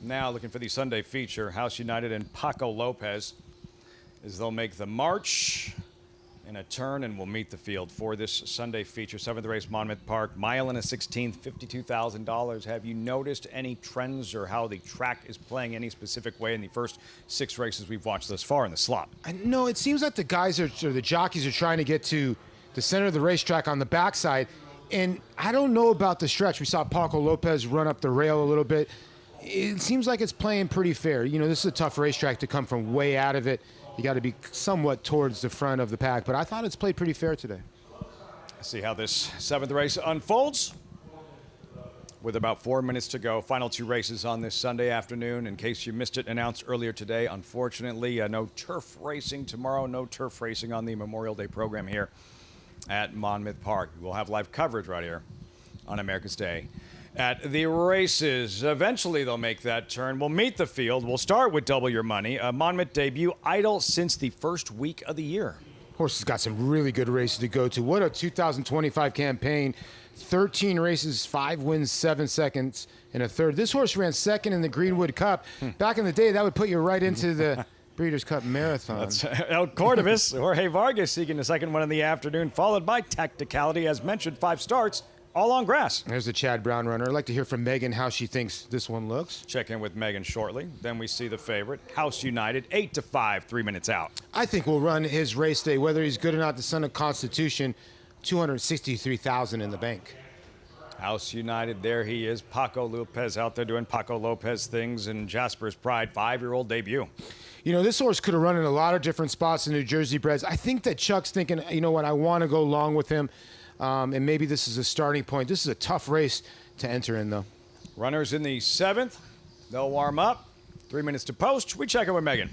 Now looking for the Sunday feature, House United and Paco Lopez, as they'll make the march in a turn and will meet the field for this Sunday feature. 7th race, Monmouth Park, mile and a 16th, $52,000. Have you noticed any trends or how the track is playing any specific way in the first 6 races we've watched thus far in the slot? No, it seems like the guys or the jockeys are trying to get to the center of the racetrack on the backside. And I don't know about the stretch. We saw Paco Lopez run up the rail a little bit. It seems like it's playing pretty fair. You know, this is a tough racetrack to come from way out of it. You got to be somewhat towards the front of the pack, but I thought it's played pretty fair today. See how this 7th race unfolds. With about 4 minutes to go, final 2 races on this Sunday afternoon. In case you missed it, announced earlier today, unfortunately, no turf racing tomorrow, no turf racing on the Memorial Day program here at Monmouth Park. We'll have live coverage right here on America's Day at the races. Eventually, they'll make that turn. We'll meet the field. We'll start with Double Your Money. A Monmouth debut, idle since the first week of the year. Horse has got some really good races to go to. What a 2025 campaign. 13 races, 5 wins, 7 seconds, and a third. This horse ran second in the Greenwood Cup. Back in the day, that would put you right into the Breeders' Cup Marathon. That's El Cordobes, Jorge Vargas seeking the second one in the afternoon, followed by Tacticality. As mentioned, 5 starts, all on grass. There's the Chad Brown runner. I'd like to hear from Megan how she thinks this one looks. Check in with Megan shortly. Then we see the favorite, House United, 8-5, 3 minutes out. I think we'll run his race day, whether he's good or not. The son of Constitution, $263,000 in the bank. House United, there he is. Paco Lopez out there doing Paco Lopez things, and Jasper's Pride, 5-year-old debut. You know, this horse could have run in a lot of different spots in New Jersey Breds. I think that Chuck's thinking, you know what, I want to go long with him. And maybe this is a starting point. This is a tough race to enter in, though. Runners in the 7th. They'll warm up. 3 minutes to post. We check in with Megan.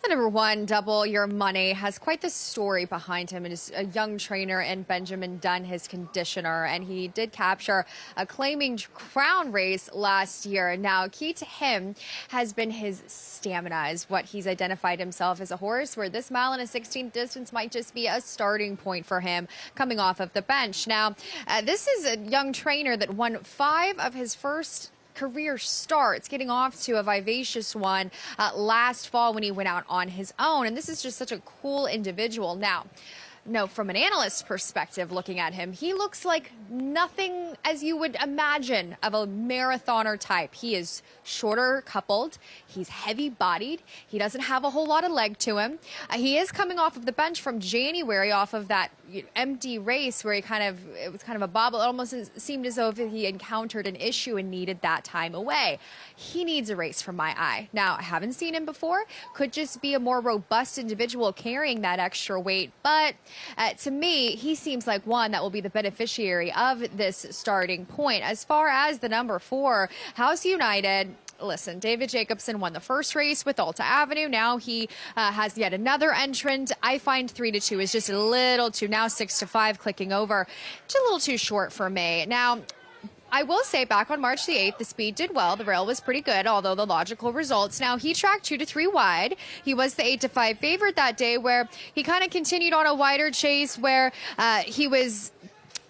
The number 1, Double Your Money, has quite the story behind him. It is a young trainer and Benjamin Dunn, his conditioner, and he did capture a claiming crown race last year. Now, key to him has been his stamina, is what he's identified himself as a horse where this mile and a 16th distance might just be a starting point for him coming off of the bench. Now, this is a young trainer that won 5 of his first career starts, getting off to a vivacious one last fall when he went out on his own. And this is just such a cool individual. Now, No, from an analyst's perspective, looking at him, he looks like nothing as you would imagine of a marathoner type. He is shorter coupled. He's heavy bodied. He doesn't have a whole lot of leg to him. He is coming off of the bench from January, off of that empty race where it was kind of a bobble. It almost seemed as though if he encountered an issue and needed that time away. He needs a race from my eye. Now, I haven't seen him before. Could just be a more robust individual carrying that extra weight, but to me, he seems like one that will be the beneficiary of this starting point. As far as the number 4, House United, listen, David Jacobson won the first race with Alta Avenue. Now he has yet another entrant. I find 3-2 is just a little too, now 6-5, clicking over. Just a little too short for me. Now, I will say back on March the 8th, the speed did well. The rail was pretty good, although the logical results. Now, he tracked 2-3 wide. He was the 8-5 favorite that day, where he kind of continued on a wider chase where he was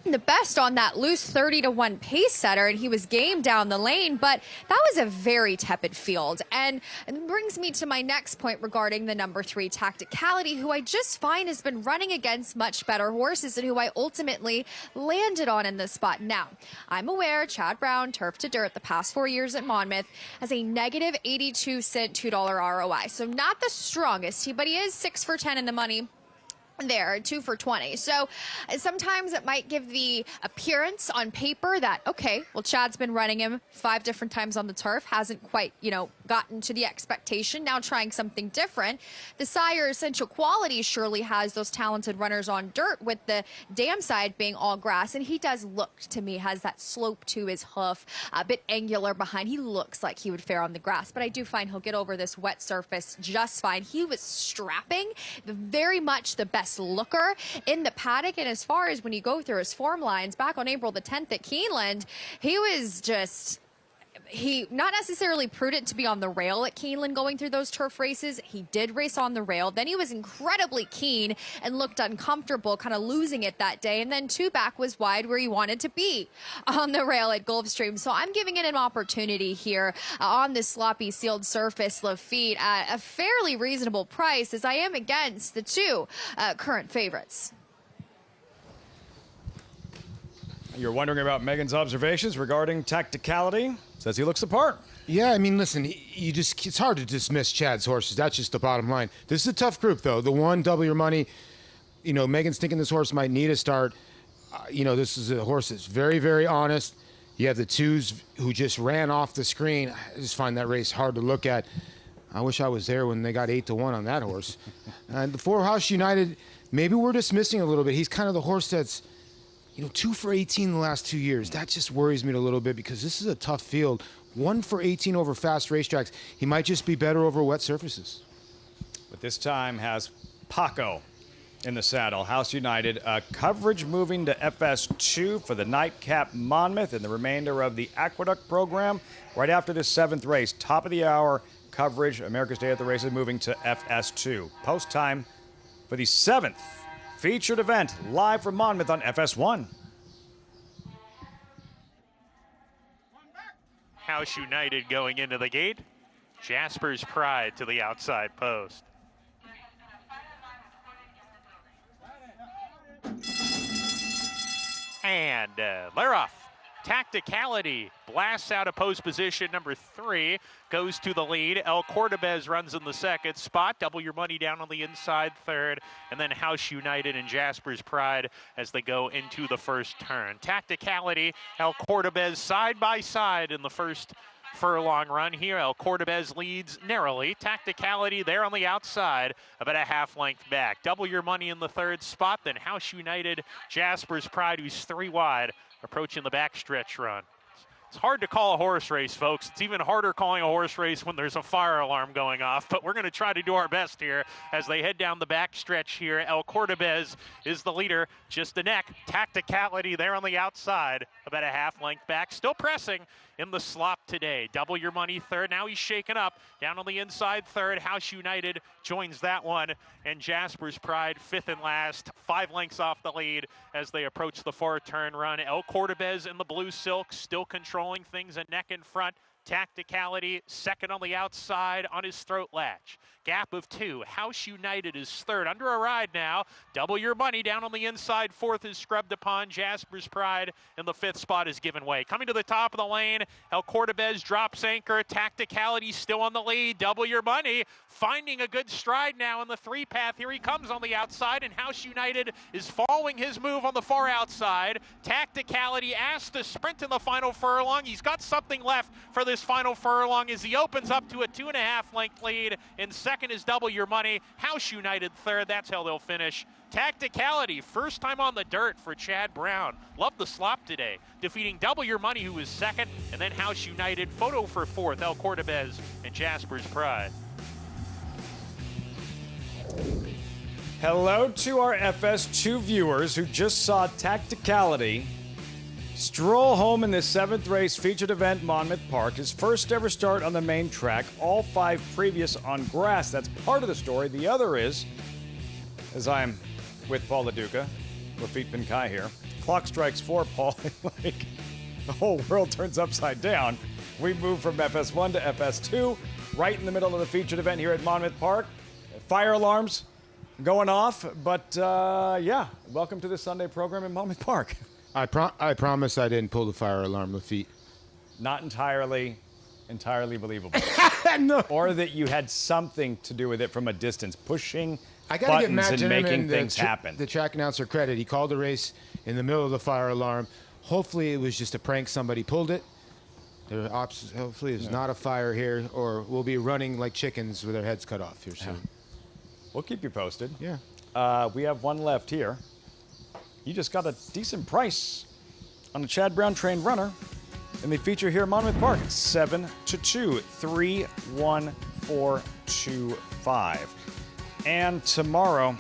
the best on that loose 30-1 pace setter, and he was game down the lane, but that was a very tepid field. And it brings me to my next point regarding the number 3, Tacticality, who I just find has been running against much better horses and who I ultimately landed on in this spot. Now, I'm aware Chad Brown, turf to dirt the past 4 years at Monmouth, has a negative 82-cent $2 ROI, so not the strongest, but he is 6 for 10 in the money there, 2 for 20. So sometimes it might give the appearance on paper that, okay, well, Chad's been running him 5 different times on the turf, hasn't quite, gotten to the expectation, now trying something different. The sire Essential Quality surely has those talented runners on dirt, with the dam side being all grass, and he does look, to me, has that slope to his hoof, a bit angular behind. He looks like he would fare on the grass, but I do find he'll get over this wet surface just fine. He was strapping, very much the best looker in the paddock, and as far as when you go through his form lines back on April the 10th at Keeneland, he was just not necessarily prudent to be on the rail at Keeneland going through those turf races. He did race on the rail. Then he was incredibly keen and looked uncomfortable, kind of losing it that day. And then 2 back was wide where he wanted to be on the rail at Gulfstream. So I'm giving it an opportunity here on this sloppy sealed surface Lafitte at a fairly reasonable price, as I am against the 2 current favorites. You're wondering about Megan's observations regarding Tacticality. Says he looks the part. Yeah, I mean, listen, it's hard to dismiss Chad's horses. That's just the bottom line. This is a tough group, though. The 1, Double Your Money. Megan's thinking this horse might need a start. This is a horse that's very, very honest. You have the 2s who just ran off the screen. I just find that race hard to look at. I wish I was there when they got 8-1 on that horse. And the 4 House United, maybe we're dismissing a little bit. He's kind of the horse that's 2 for 18 the last 2 years. That just worries me a little bit because this is a tough field. 1 for 18 over fast racetracks. He might just be better over wet surfaces. But this time has Paco in the saddle. House United. Coverage moving to FS2 for the nightcap Monmouth and the remainder of the Aqueduct program. Right after this 7th race, top of the hour coverage. America's Day at the Races moving to FS2. Post time for the 7th featured event live from Monmouth on FS1. House United going into the gate. Jasper's Pride to the outside post. And they're off. Tacticality blasts out of post position. Number 3 goes to the lead. El Cordobez runs in the 2nd spot. Double Your Money down on the inside 3rd. And then House United and Jasper's Pride as they go into the 1st turn. Tacticality, El Cordobez side by side in the 1st furlong run here. El Cordobez leads narrowly. Tacticality there on the outside, about a half length back. Double Your Money in the 3rd spot. Then House United, Jasper's Pride, who's 3 wide, approaching the backstretch run. It's hard to call a horse race, folks. It's even harder calling a horse race when there's a fire alarm going off, but we're going to try to do our best here as they head down the backstretch here. El Cordobez is the leader, just a neck. Tacticality there on the outside, about a half length back, still pressing in the slop today. Double Your Money 3rd. Now he's shaken up down on the inside 3rd. House United joins that one, and Jasper's Pride 5th and last, 5 lengths off the lead as they approach the 4 turn run. El Cordobez in the blue silk, still controlling things, a neck in front. Tacticality, second on the outside on his throat latch. Gap of 2. House United is third. Under a ride now. Double Your Money down on the inside. Fourth is Scrubbed Upon. Jasper's Pride in the 5th spot is given way. Coming to the top of the lane, El Cordobez drops anchor. Tacticality still on the lead. Double Your Money finding a good stride now in the 3-path. Here he comes on the outside, and House United is following his move on the far outside. Tacticality asked to sprint in the final furlong. He's got something left for this final furlong as he opens up to a 2.5 length lead. In second is Double Your Money. House United third. That's how they'll finish. Tacticality, first time on the dirt for Chad Brown. Love the slop today. Defeating Double Your Money, who is second, and then House United. Photo for fourth, El Cordobez and Jasper's Pride. Hello to our FS2 viewers who just saw Tacticality stroll home in the 7th race featured event, Monmouth Park. His first ever start on the main track, all 5 previous on grass. That's part of the story. The other is, as I'm with Paul LaDuca, Lafitte Pinkai here, clock strikes 4, Paul, like the whole world turns upside down. We move from FS1 to FS2, right in the middle of the featured event here at Monmouth Park. Fire alarms going off, but yeah, welcome to the Sunday program in Monmouth Park. I promise I didn't pull the fire alarm, Lafitte. Not entirely believable. No. Or that you had something to do with it from a distance, pushing I gotta give buttons Matt and making Zinnerman, things happen. the track announcer, credit. He called the race in the middle of the fire alarm. Hopefully it was just a prank. Somebody pulled it. Hopefully there's not a fire here, or we'll be running like chickens with our heads cut off here soon. Yeah. We'll keep you posted. Yeah. We have one left here. You just got a decent price on a Chad Brown trained runner, and they feature here at Monmouth Park. 7-2, 3-1-4-2-5. And tomorrow,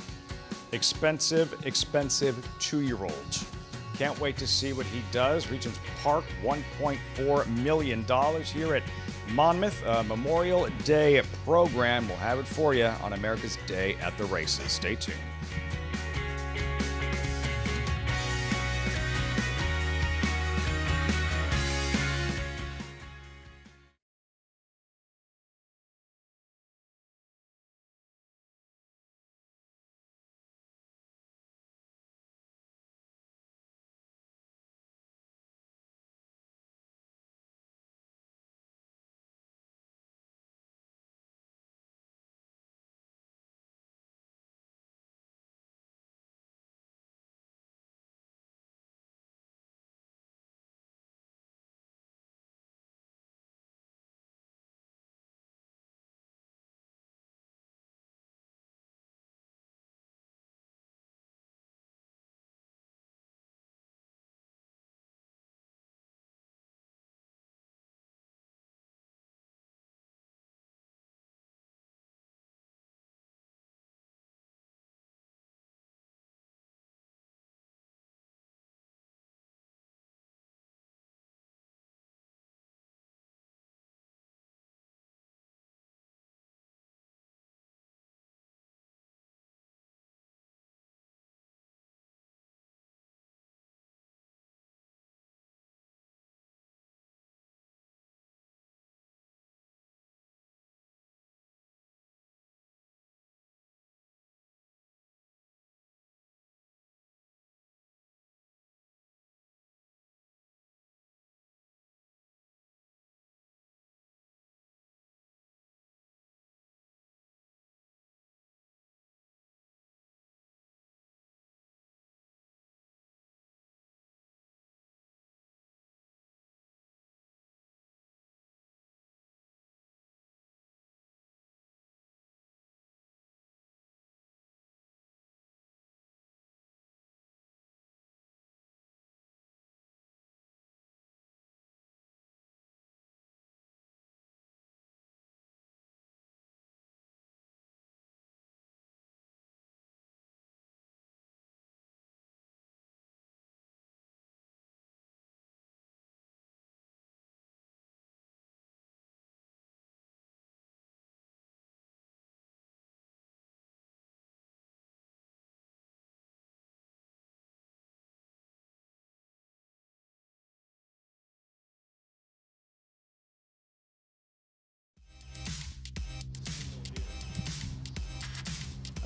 expensive 2-year-old. Can't wait to see what he does. Regents Park, $1.4 million here at Monmouth. Memorial Day program. We'll have it for you on America's Day at the Races. Stay tuned.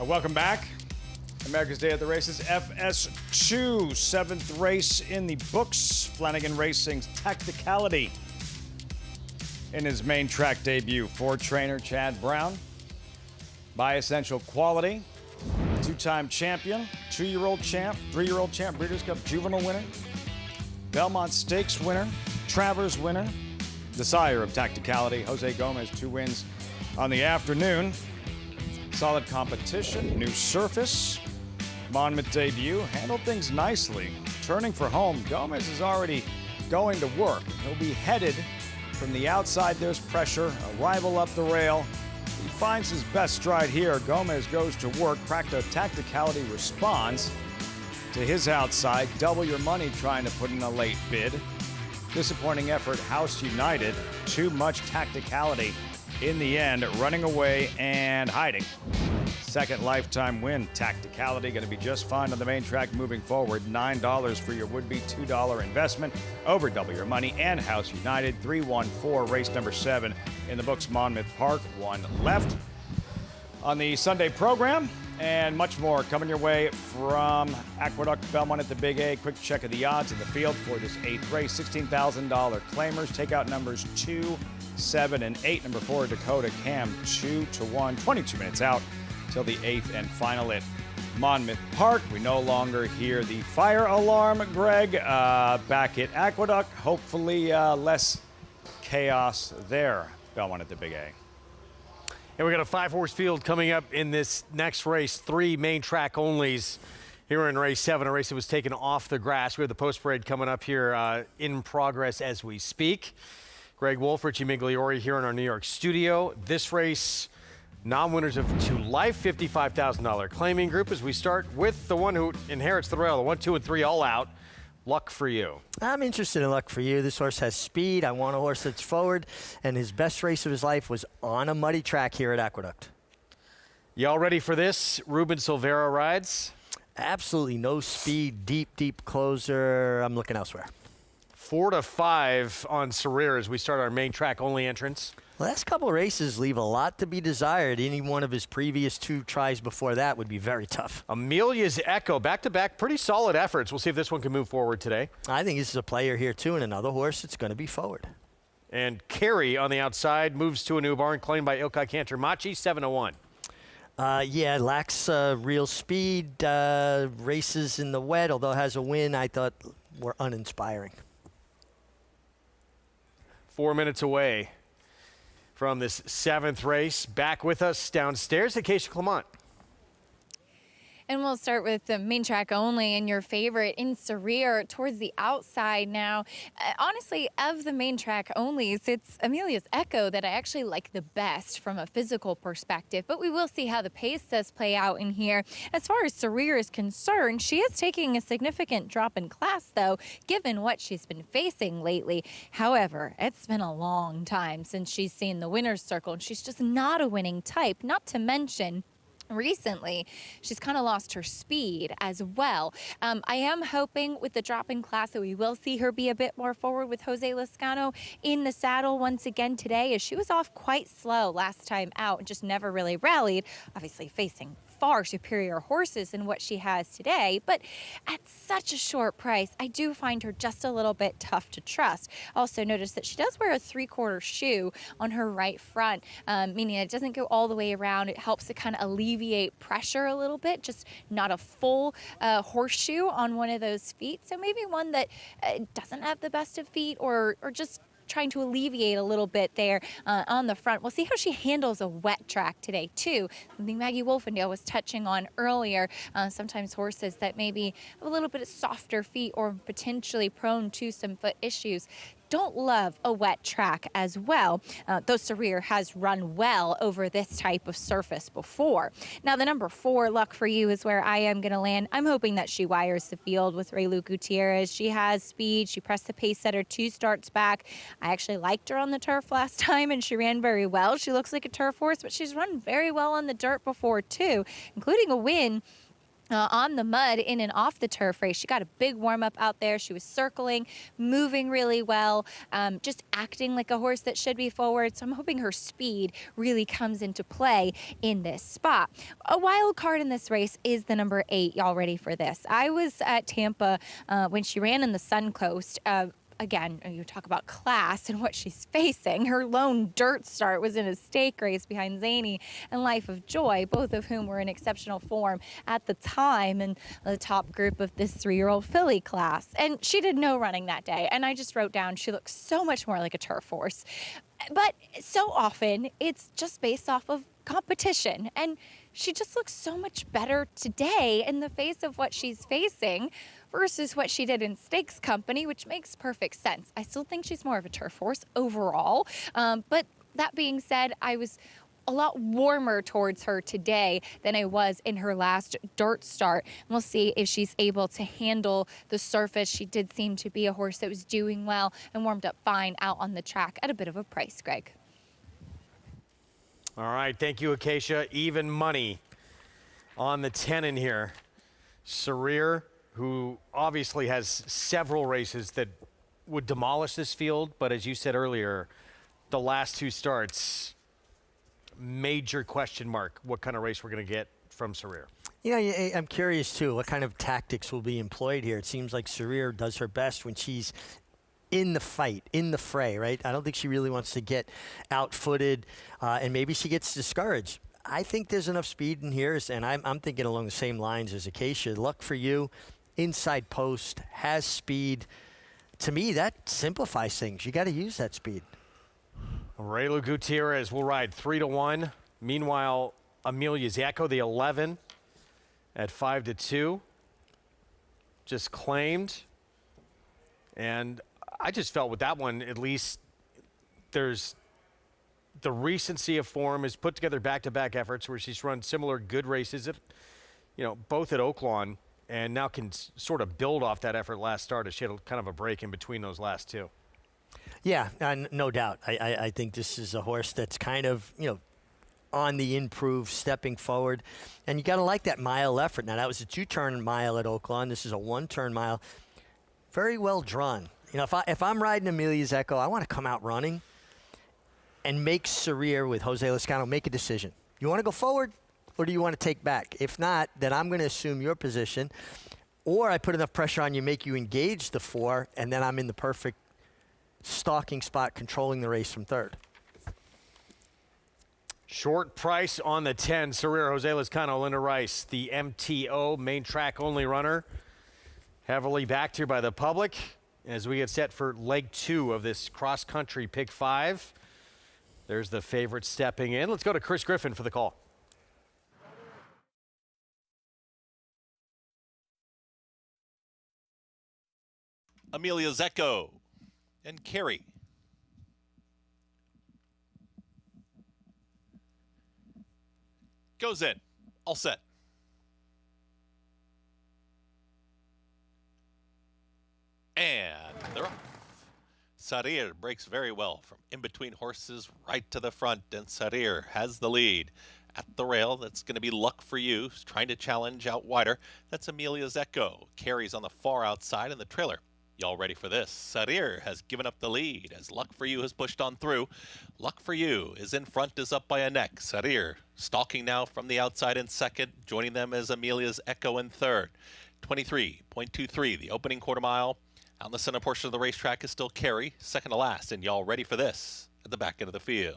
Welcome back. America's Day at the Races, FS2, 7th race in the books. Flanagan Racing's Tacticality in his main track debut. Ford trainer Chad Brown, by Essential Quality, two-time champion, 2-year-old champ, 3-year-old champ, Breeders' Cup Juvenile winner, Belmont Stakes winner, Travers winner, the sire of Tacticality, Jose Gomez, 2 wins on the afternoon. Solid competition, new surface, Monmouth debut, handled things nicely. Turning for home, Gomez is already going to work. He'll be headed from the outside. There's pressure, arrival up the rail. He finds his best stride here. Gomez goes to work. Tacticality responds to his outside. Double your money trying to put in a late bid. Disappointing effort, House United. Too much Tacticality in the end, running away and hiding. Second lifetime win. Tacticality going to be just fine on the main track moving forward. $9 for your would-be $2 investment. Over double your money and House United. 314, race number 7 in the books, Monmouth Park. 1 left on the Sunday program. And much more coming your way from Aqueduct, Belmont at the Big A. Quick check of the odds in the field for this 8th race. $16,000 claimers. Take out numbers 2, 7, and 8. Number 4, Dakota Cam, 2-1. 22 minutes out till the 8th and final at Monmouth Park. We no longer hear the fire alarm, Greg. Back at Aqueduct, hopefully less chaos there. Belmont at the Big A. And we got a 5-horse field coming up in this next race. 3 main track onlys here in race 7, a race that was taken off the grass. We have the post parade coming up here in progress as we speak. Greg Wolf, Richie Migliori here in our New York studio. This race, non-winners of to life, $55,000 claiming group, as we start with the one who inherits the rail, the 1, 2, and 3 all out. Luck for you. I'm interested in Luck for You. This horse has speed. I want a horse that's forward, and his best race of his life was on a muddy track here at Aqueduct. Y'all ready for this? Ruben Silvera rides? Absolutely no speed, deep closer. I'm looking elsewhere. 4 to 5 on Sarir as we start our main track only entrance. Last couple of races leave a lot to be desired. Any one of his previous 2 tries before that would be very tough. Amelia's Echo, back-to-back, pretty solid efforts. We'll see if this one can move forward today. I think this is a player here, too, and another horse that's going to be forward. And Carey on the outside moves to a new barn, claimed by Ilkay Cantor-Machi, 7-1. Yeah, lacks real speed. Races in the wet, although has a win, I thought were uninspiring. 4 minutes away from this 7th race. Back with us downstairs, Acacia Clement. And we'll start with the main track only and your favorite in Sarir towards the outside now. Honestly, of the main track onlys, it's Amelia's Echo that I actually like the best from a physical perspective. But we will see how the pace does play out in here. As far as Sarir is concerned, she is taking a significant drop in class, though, given what she's been facing lately. However, it's been a long time since she's seen the winner's circle, and she's just not a winning type, not to mention recently she's kind of lost her speed as well. I am hoping with the drop in class that we will see her be a bit more forward with Jose Lezcano in the saddle once again today, as she was off quite slow last time out and just never really rallied, obviously facing far superior horses than what she has today, but at such a short price, I do find her just a little bit tough to trust. Also notice that she does wear a 3/4 shoe on her right front, meaning it doesn't go all the way around. It helps to kind of alleviate pressure a little bit, just not a full horseshoe on one of those feet. So maybe one that doesn't have the best of feet, or just trying to alleviate a little bit there on the front. We'll see how she handles a wet track today, too. Something Maggie Wolfendale was touching on earlier. Sometimes horses that maybe have a little bit of softer feet or potentially prone to some foot issues don't love a wet track as well, though Sarir has run well over this type of surface before. Now, the number 4, Luck for You, is where I am going to land. I'm hoping that she wires the field with Raylu Gutierrez. She has speed. She pressed the pace setter 2 starts back. I actually liked her on the turf last time, and she ran very well. She looks like a turf horse, but she's run very well on the dirt before, too, including a win on the mud in and off the turf race. She got a big warm-up out there. She was circling, moving really well, just acting like a horse that should be forward. So I'm hoping her speed really comes into play in this spot. A wild card in this race is the number 8. Y'all ready for this? I was at Tampa when she ran in the Suncoast. Again, you talk about class and what she's facing. Her lone dirt start was in a stake race behind Zany and Life of Joy, both of whom were in exceptional form at the time in the top group of this 3-year-old filly class. And she did no running that day. And I just wrote down she looks so much more like a turf horse. But so often it's just based off of competition. And she just looks so much better today in the face of what she's facing versus what she did in Stakes Company, which makes perfect sense. I still think she's more of a turf horse overall. But that being said, I was a lot warmer towards her today than I was in her last dirt start. And we'll see if she's able to handle the surface. She did seem to be a horse that was doing well and warmed up fine out on the track at a bit of a price, Greg. All right, thank you, Acacia. Even money on the 10 in here. Sarir, who obviously has several races that would demolish this field, but as you said earlier, the last 2 starts, major question mark what kind of race we're going to get from Sarir. Yeah, I'm curious too what kind of tactics will be employed here. It seems like Sarir does her best when she's in the fight, in the fray, right? I don't think she really wants to get out-footed, and maybe she gets discouraged. I think there's enough speed in here, and I'm thinking along the same lines as Acacia. Luck for you, inside post, has speed. To me, that simplifies things. You got to use that speed. Raylu Gutierrez will ride 3-1. Meanwhile, Amelia Zacco, the 11, at 5-2, just claimed. And I just felt with that one, at least there's the recency of form is put together back-to-back efforts where she's run similar good races, both at Oaklawn, and now can sort of build off that effort last start as she had kind of a break in between those last 2. Yeah, no doubt. I think this is a horse that's kind of, on the improve, stepping forward. And you got to like that mile effort. Now, that was a 2-turn mile at Oaklawn. This is a 1-turn mile. Very well drawn. If I'm riding Amelia Zacco, I want to come out running and make Sarir with Jose Lezcano make a decision. You want to go forward or do you want to take back? If not, then I'm going to assume your position. Or I put enough pressure on you, make you engage the 4, and then I'm in the perfect stalking spot, controlling the race from 3rd. Short price on the 10. Sarir, Jose Lezcano, Linda Rice, the MTO, main track only runner. Heavily backed here by the public as we get set for leg 2 of this cross-country pick 5. There's the favorite stepping in. Let's go to Chris Griffin for the call. Amelia Zacco and Carey. Goes in. All set. And they're off. Sarir breaks very well from in between horses right to the front, and Sarir has the lead. At the rail, that's going to be Luck for You, trying to challenge out wider. That's Amelia Zacco. Carries on the far outside in the trailer. Y'all ready for this? Sarir has given up the lead as Luck for You has pushed on through. Luck for You is in front, is up by a neck. Sarir stalking now from the outside in second. Joining them is Amelia's Echo in third. 23.23, the opening quarter mile. Out in the center portion of the racetrack is still Carey, second to last. And y'all ready for this? At the back end of the field.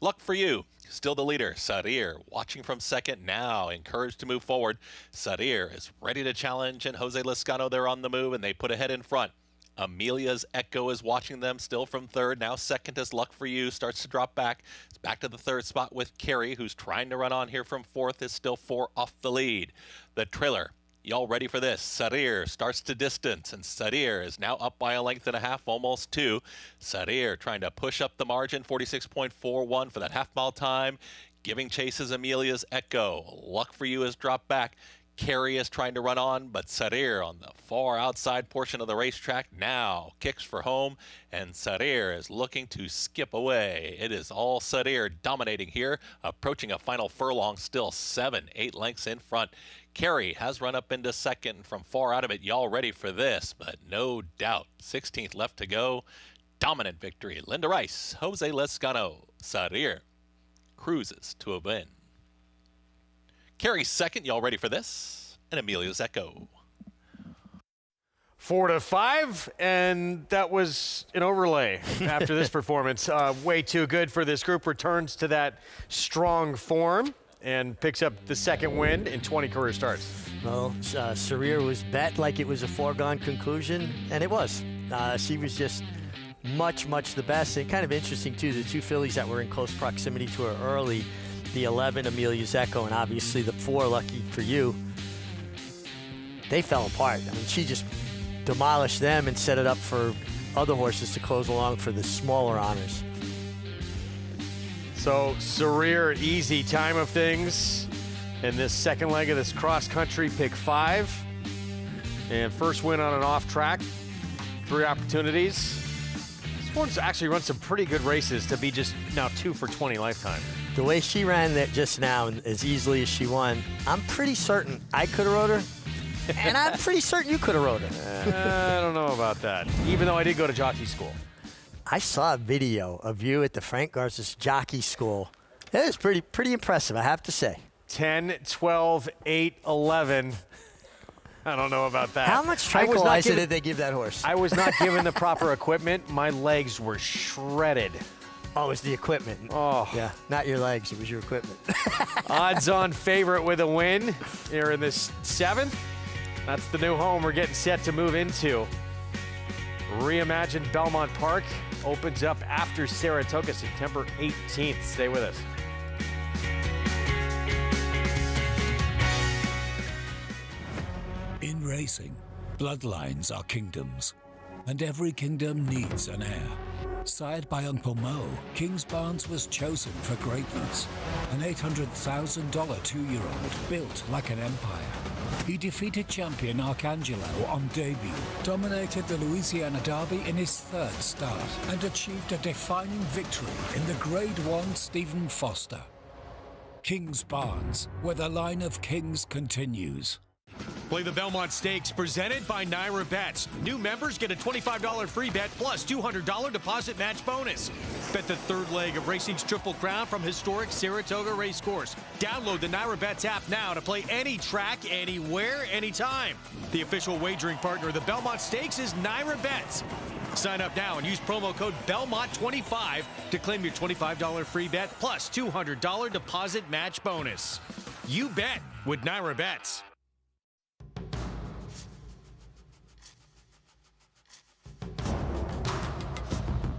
Luck for You, still the leader. Sarir watching from second, now encouraged to move forward. Sarir is ready to challenge, and Jose Lezcano, they're on the move, and they put ahead in front. Amelia's Echo is watching them still from third. Now second as Luck for You starts to drop back. It's back to the third spot with Carey, who's trying to run on here from fourth, is still 4 off the lead. The trailer. Y'all ready for this? Sarir starts to distance, and Sarir is now up by a length and a half, almost 2. Sarir trying to push up the margin, 46.41 for that half-mile time. Giving chase is Amelia's Echo. Luck for You has dropped back. Carey is trying to run on, but Sarir on the far outside portion of the racetrack now kicks for home, and Sarir is looking to skip away. It is all Sarir dominating here, approaching a final furlong, still 7-8 lengths in front. Carey has run up into second from far out of it. Y'all ready for this? But no doubt, 16th left to go. Dominant victory. Linda Rice, Jose Lezcano, Sarir cruises to a win. Carey second, y'all ready for this? And Emilio's Echo. 4-5, and that was an overlay after this performance. Way too good for this group. Returns to that strong form and picks up the second win in 20 career starts. Well, Sarir was bet like it was a foregone conclusion, and it was. She was just much the best. And kind of interesting, too, the two fillies that were in close proximity to her early, the 11, Amelia's Echo, and obviously the 4, lucky for you, they fell apart. I mean, she just demolished them and set it up for other horses to close along for the smaller honors. So Sarir, easy time of things in this second leg of this cross-country pick 5. And first win on an off-track, 3 opportunities. This one's actually run some pretty good races to be just now 2 for 20 lifetime. The way she ran that just now, as easily as she won, I'm pretty certain I could have rode her, and I'm pretty certain you could have rode her. I don't know about that, even though I did go to jockey school. I saw a video of you at the Frank Garza's jockey school. It was pretty impressive, I have to say. 10, 12, 8, 11. I don't know about that. How much tranquilizer did they give that horse? I was not given the proper equipment. My legs were shredded. Oh, it was the equipment. Oh. Yeah, not your legs. It was your equipment. Odds-on favorite with a win here in this 7th. That's the new home we're getting set to move into. Reimagined Belmont Park opens up after Saratoga, September 18th. Stay with us. In racing, bloodlines are kingdoms, and every kingdom needs an heir. Sired by Uncle Mo, Kingsbarns was chosen for greatness. An $800,000 two-year-old built like an empire. He defeated champion Arcangelo on debut, dominated the Louisiana Derby in his 3rd start, and achieved a defining victory in the Grade 1 Stephen Foster. Kingsbarns, where the line of kings continues. Play the Belmont Stakes presented by Naira Bets. New members get a $25 free bet plus $200 deposit match bonus. Bet the 3rd leg of racing's Triple Crown from historic Saratoga Racecourse. Download the Naira Bets app now to play any track, anywhere, anytime. The official wagering partner of the Belmont Stakes is Naira Bets. Sign up now and use promo code BELMONT25 to claim your $25 free bet plus $200 deposit match bonus. You bet with Naira Bets.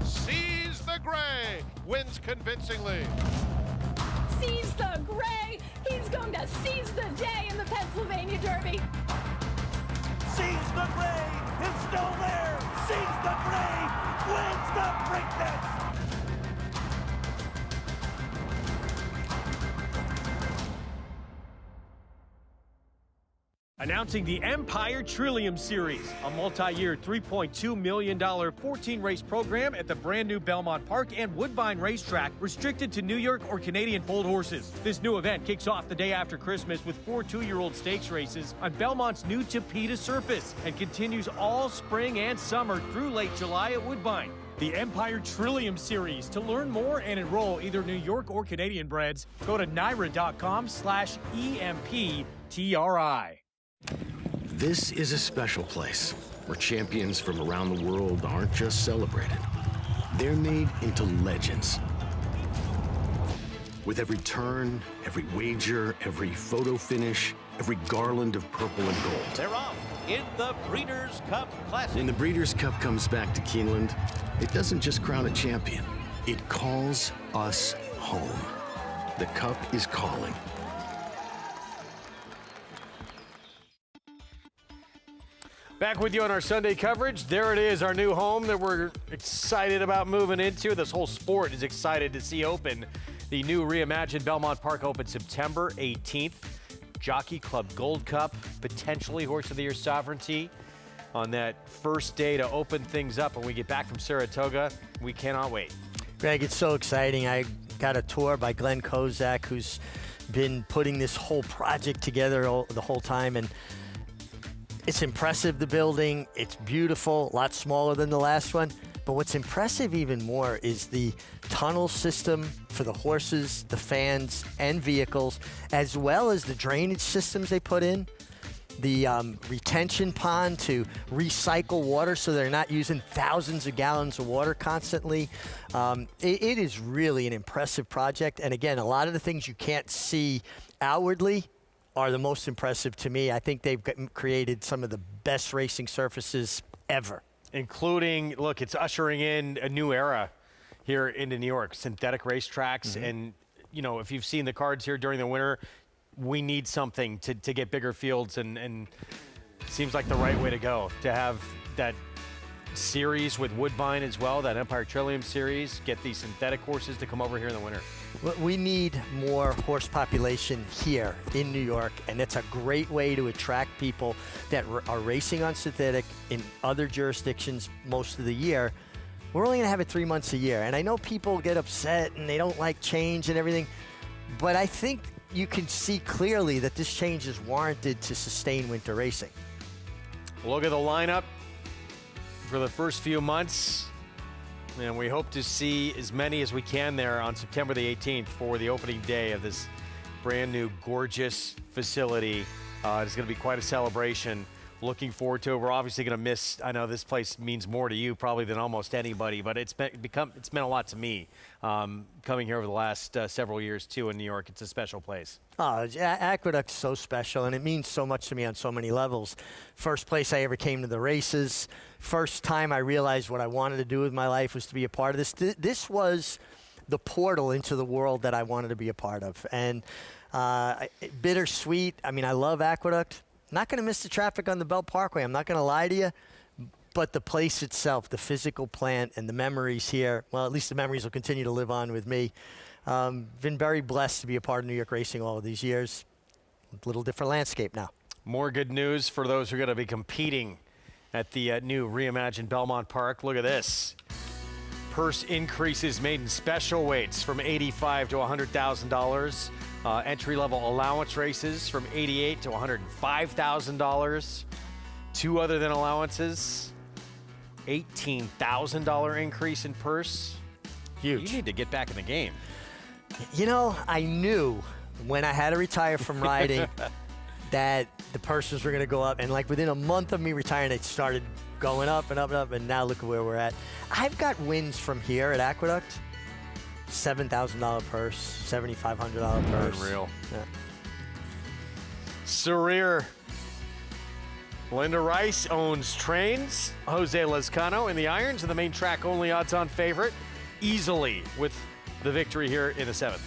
Seize the Gray wins convincingly. Seize the Gray. He's going to seize the day in the Pennsylvania Derby. Seize the Gray is still there. Seize the Gray wins the Preakness. Announcing the Empire Trillium Series, a multi-year $3.2 million 14-race program at the brand new Belmont Park and Woodbine Racetrack, restricted to New York or Canadian foaled horses. This new event kicks off the day after Christmas with 4 two-year-old stakes races on Belmont's new Tapeta surface and continues all spring and summer through late July at Woodbine. The Empire Trillium Series. To learn more and enroll either New York or Canadian breds, go to NYRA.com/EMPTRI. This is a special place where champions from around the world aren't just celebrated. They're made into legends. With every turn, every wager, every photo finish, every garland of purple and gold. They're off in the Breeders' Cup Classic. When the Breeders' Cup comes back to Keeneland, it doesn't just crown a champion. It calls us home. The Cup is calling. Back with you on our Sunday coverage. There it is, our new home that we're excited about moving into. This whole sport is excited to see open. The new reimagined Belmont Park opens September 18th. Jockey Club Gold Cup, potentially Horse of the Year Sovereignty on that first day to open things up when we get back from Saratoga. We cannot wait. Greg, it's so exciting. I got a tour by Glenn Kozak, who's been putting this whole project together the whole time, and it's impressive, the building. It's beautiful, a lot smaller than the last one. But what's impressive even more is the tunnel system for the horses, the fans, and vehicles, as well as the drainage systems they put in. The retention pond to recycle water so they're not using thousands of gallons of water constantly. It is really an impressive project. And again, a lot of the things you can't see outwardly are the most impressive to me. I think they've created some of the best racing surfaces ever. Including, look, it's ushering in a new era here into New York, synthetic racetracks. And, you know, if you've seen the cards here during the winter, we need something to get bigger fields, and it seems like the right way to go, to have that series with Woodbine as well, that Empire Trillium series, get these synthetic horses to come over here in the winter. We need more horse population here in New York, and it's a great way to attract people that are racing on synthetic in other jurisdictions most of the year. We're only going to have it 3 months a year, and I know people get upset and they don't like change and everything, but I think you can see clearly that this change is warranted to sustain winter racing. Look at the lineup for the first few months, and we hope to see as many as we can there on September the 18th for the opening day of this brand new gorgeous facility. It's going to be quite a celebration. Looking forward to it. We're obviously going to miss, I know this place means more to you probably than almost anybody, but it's meant a lot to me coming here over the last several years too in New York. It's a special place. Oh, Aqueduct's so special, and it means so much to me on so many levels. First place I ever came to the races. First time I realized what I wanted to do with my life was to be a part of this. This was the portal into the world that I wanted to be a part of. And bittersweet. I mean, I love Aqueduct. Not going to miss the traffic on the Belt Parkway. I'm not going to lie to you. But the place itself, the physical plant, and the memories here, well, at least the memories will continue to live on with me. Been very blessed to be a part of New York racing all of these years. A little different landscape now. More good news for those who are going to be competing at the new reimagined Belmont Park. Look at this. Purse increases made in special weights from $85,000 to $100,000. Entry-level allowance races from $88,000 to $105,000. Two other than allowances, $18,000 increase in purse. Huge. You need to get back in the game. You know, I knew when I had to retire from riding that the purses were going to go up. And like within a month of me retiring, it started going up and up and up. And now look at where we're at. I've got wins from here at Aqueduct. $7,000 purse, $7,500 purse. Unreal. Yeah. Sarir. Linda Rice owns Trains. Jose Lezcano in the irons, and the main track only odds-on favorite, easily with the victory here in the 7th.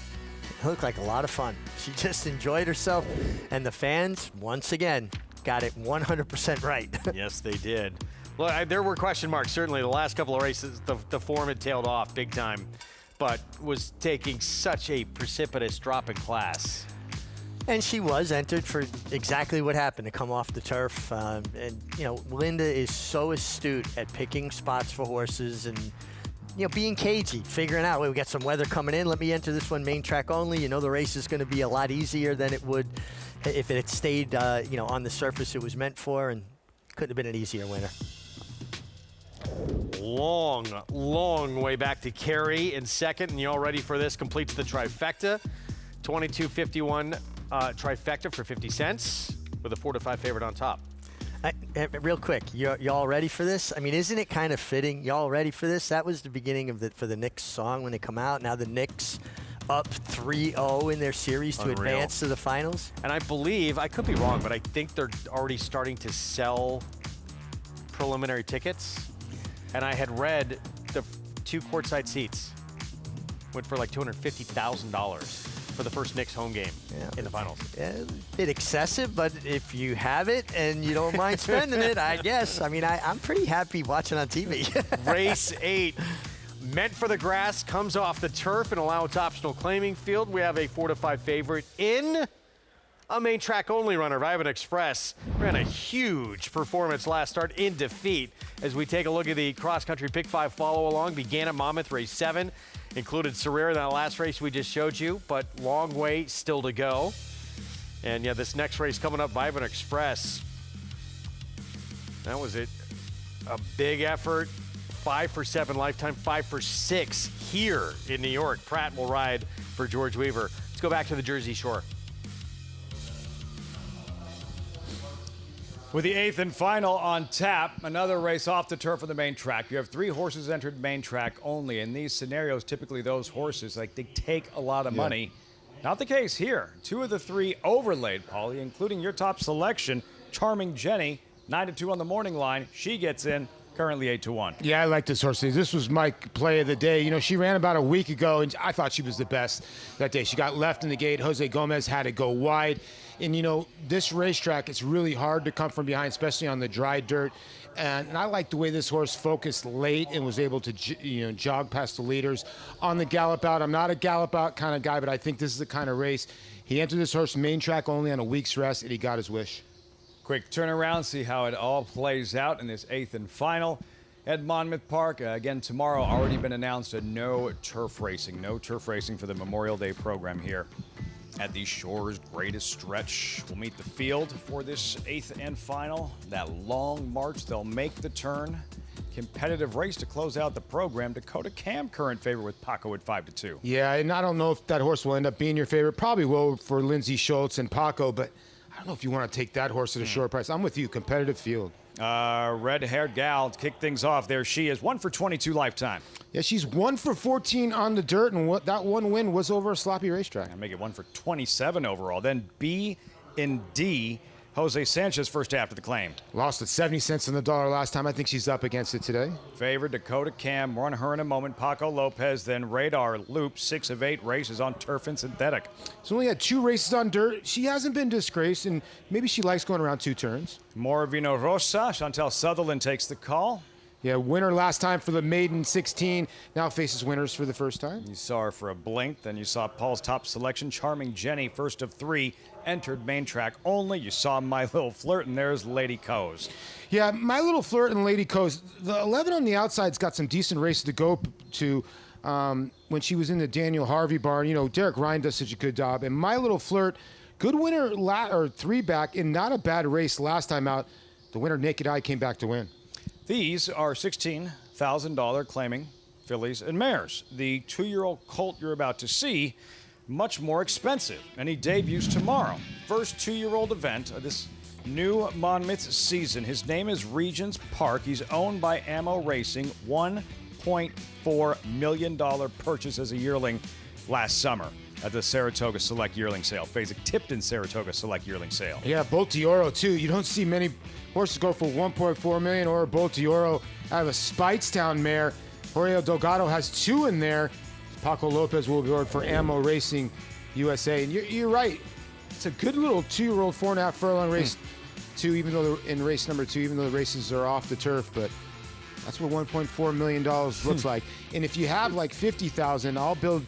It looked like a lot of fun. She just enjoyed herself, and the fans, once again, got it 100% right. Yes, they did. Look, there were question marks. Certainly, the last couple of races, the form had tailed off big time, but was taking such a precipitous drop in class. And she was entered for exactly what happened, to come off the turf. And, you know, Linda is so astute at picking spots for horses and, you know, being cagey, figuring out, wait, we got some weather coming in. Let me enter this one main track only. You know, the race is going to be a lot easier than it would if it had stayed, you know, on the surface it was meant for, and couldn't have been an easier winner. Long, long way back to Carey in second, and you all ready for this? Completes the trifecta. 22.51 trifecta for 50 cents with a 4-5 favorite on top. Real quick, y'all ready for this? I mean, isn't it kind of fitting? Y'all ready for this? That was the beginning of for the Knicks song when they come out. Now the Knicks up 3-0 in their series to advance to the finals. And I believe, I could be wrong, but I think they're already starting to sell preliminary tickets. And I had read the 2 courtside seats went for like $250,000 for the first Knicks home game in the finals. Yeah, a bit excessive, but if you have it and you don't mind spending it, I guess. I mean, I'm pretty happy watching on TV. Race 8, meant for the grass, comes off the turf and allowance optional claiming field. We have a 4-5 favorite in A main track only runner, Vibin Express, ran a huge performance last start in defeat. As we take a look at the cross-country Pick 5 follow-along, began at Monmouth, race 7. Included Serrera in that last race we just showed you, but long way still to go. And yeah, this next race coming up, Vibin Express. That was it. A big effort. 5 for 7 lifetime, 5 for 6 here in New York. Pratt will ride for George Weaver. Let's go back to the Jersey Shore. With the 8th and final on tap, another race off the turf of the main track. You have 3 horses entered main track only. In these scenarios, typically those horses, they take a lot of money. Not the case here. 2 of the 3 overlaid, Paulie, including your top selection, Charming Jenny, 9-2 on the morning line. She gets in, currently 8-1. Yeah, I like this horse. This was my play of the day. You know, she ran about a week ago, and I thought she was the best that day. She got left in the gate. Jose Gomez had to go wide. And, you know, this racetrack, it's really hard to come from behind, especially on the dry dirt. And I like the way this horse focused late and was able to, jog past the leaders on the gallop out. I'm not a gallop out kind of guy, but I think this is the kind of race. He entered this horse main track only on a week's rest, and he got his wish. Quick turnaround, see how it all plays out in this 8th and final at Monmouth Park. Again, tomorrow already been announced no turf racing for the Memorial Day program here at the Shore's greatest stretch. We'll meet the field for this 8th and final. That long march, they'll make the turn. Competitive race to close out the program. Dakota Cam, current favorite with Paco at 5-2. Yeah, and I don't know if that horse will end up being your favorite. Probably will for Lindsey Schultz and Paco, but I don't know if you want to take that horse at a short price. I'm with you. Competitive field. Red-haired gal to kick things off. There she is. 1 for 22 lifetime. Yeah, she's 1 for 14 on the dirt, and that one win was over a sloppy racetrack. I make it 1 for 27 overall. Then B and D. Jose Sanchez first after the claim. Lost at 70 cents on the dollar last time. I think she's up against it today. Favorite Dakota Cam. More on her in a moment. Paco Lopez, then Radar Loop. 6 of 8 races on turf and synthetic. She's only had 2 races on dirt. She hasn't been disgraced, and maybe she likes going around 2 turns. More Vino Rosa. Chantel Sutherland takes the call. Yeah, winner last time for the maiden 16. Now faces winners for the first time. You saw her for a blink. Then you saw Paul's top selection, Charming Jenny, first of 3, entered main track only. You saw My Little Flirt, and there's Lady Coes. Yeah, My Little Flirt and Lady Coes. The 11 on the outside's got some decent races to go to. When she was in the Daniel Harvey barn, you know, Derek Ryan does such a good job. And My Little Flirt, good winner or 3 back, and not a bad race last time out. The winner, Naked Eye, came back to win. These are $16,000 claiming fillies and mares. The 2-year-old colt you're about to see, much more expensive, and he debuts tomorrow. First 2-year-old event of this new Monmouth season. His name is Regents Park. He's owned by Ammo Racing. $1.4 million purchase as a yearling last summer at the Saratoga Select Yearling Sale. Fasig-Tipton Saratoga Select Yearling Sale. Yeah, Bolt d'Oro, too. You don't see many horses go for $1.4 million or a Bolt d'Oro out of a Speightstown mare. Jorge Delgado has 2 in there. Paco Lopez will be ordered for Ammo Racing USA. And you're right. It's a good little 2-year-old 4.5 furlong race, too, even though in race number 2, even though the races are off the turf. But that's what $1.4 million looks like. And if you have like $50,000, I'll build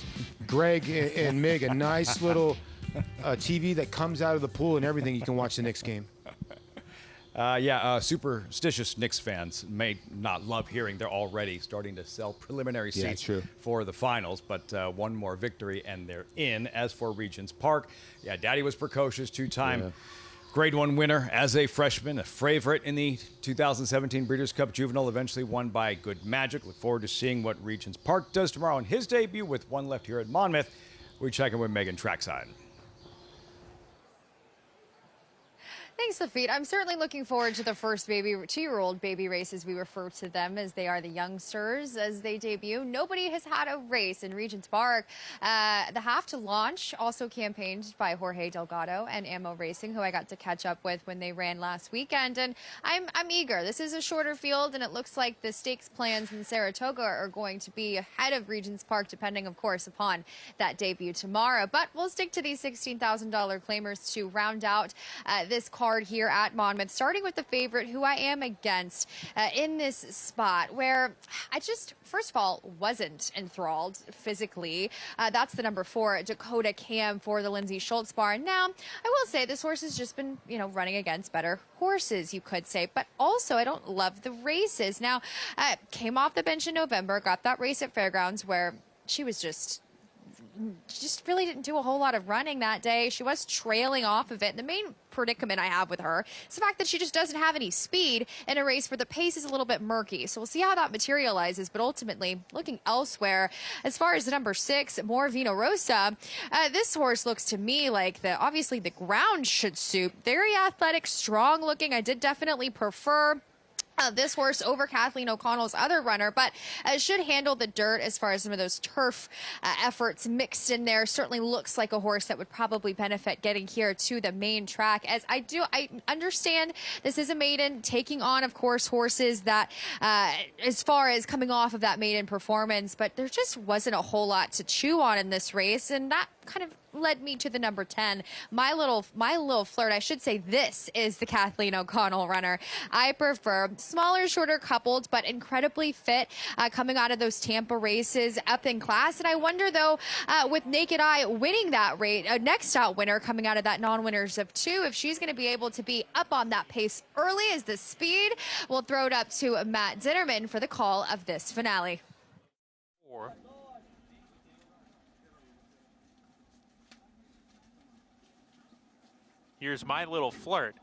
Greg and Mig a nice little TV that comes out of the pool and everything. You can watch the Knicks game. Superstitious Knicks fans may not love hearing they're already starting to sell preliminary seats for the finals, but one more victory and they're in. As for Regents Park, Daddy was precocious, 2-time Grade 1 winner as a freshman, a favorite in the 2017 Breeders' Cup Juvenile, eventually won by Good Magic. Look forward to seeing what Regents Park does tomorrow in his debut with 1 left here at Monmouth. We check in with Megan trackside. Thanks, Lafitte. I'm certainly looking forward to the first 2-year-old baby races. We refer to them as they are the youngsters as they debut. Nobody has had a race in Regents Park. The Half to Launch, also campaigned by Jorge Delgado and Ammo Racing, who I got to catch up with when they ran last weekend. And I'm eager. This is a shorter field, and it looks like the stakes plans in Saratoga are going to be ahead of Regents Park, depending, of course, upon that debut tomorrow. But we'll stick to these $16,000 claimers to round out this card card here at Monmouth, starting with the favorite, who I am against in this spot, where I just, first of all, wasn't enthralled physically. That's the number 4, Dakota Cam for the Lindsay Schultz barn. Now, I will say this horse has just been, running against better horses, you could say, but also I don't love the races. Now, came off the bench in November, got that race at Fairgrounds where she was just really didn't do a whole lot of running that day. She was trailing off of it. And the main predicament I have with her is the fact that she just doesn't have any speed in a race where the pace is a little bit murky. So we'll see how that materializes. But ultimately, looking elsewhere, as far as the number 6, More Vino Rosa, this horse looks to me like obviously the ground should suit. Very athletic, strong looking. I did definitely prefer this horse over Kathleen O'Connell's other runner, but should handle the dirt as far as some of those turf efforts mixed in there. Certainly looks like a horse that would probably benefit getting here to the main track. As I understand this is a maiden taking on, of course, horses that as far as coming off of that maiden performance, but there just wasn't a whole lot to chew on in this race, and that kind of led me to the number 10, My Little Flirt. I should say this is the Kathleen O'Connell runner. I prefer smaller, shorter coupled, but incredibly fit coming out of those Tampa races, up in class. And I wonder, though, with Naked Eye winning that race, next out winner coming out of that non-winners of 2, if she's going to be able to be up on that pace early as the speed. We'll throw it up to Matt Zinnerman for the call of this finale. Here's My Little Flirt.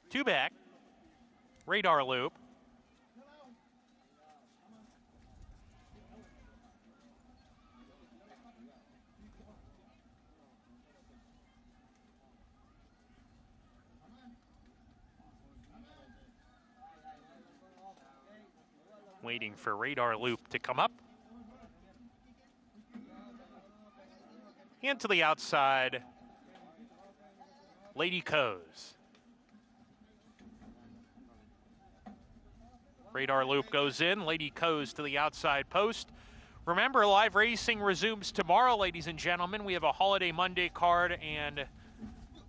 Two back. Radar loop. Waiting for Radar Loop to come up. And to the outside, Lady Coes. Radar Loop goes in, Lady Coes to the outside post. Remember, live racing resumes tomorrow, ladies and gentlemen. We have a holiday Monday card, and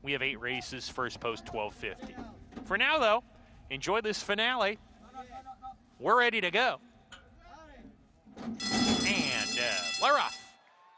we have 8 races, first post 12:50. For now, though, enjoy this finale. We're ready to go. And Laroff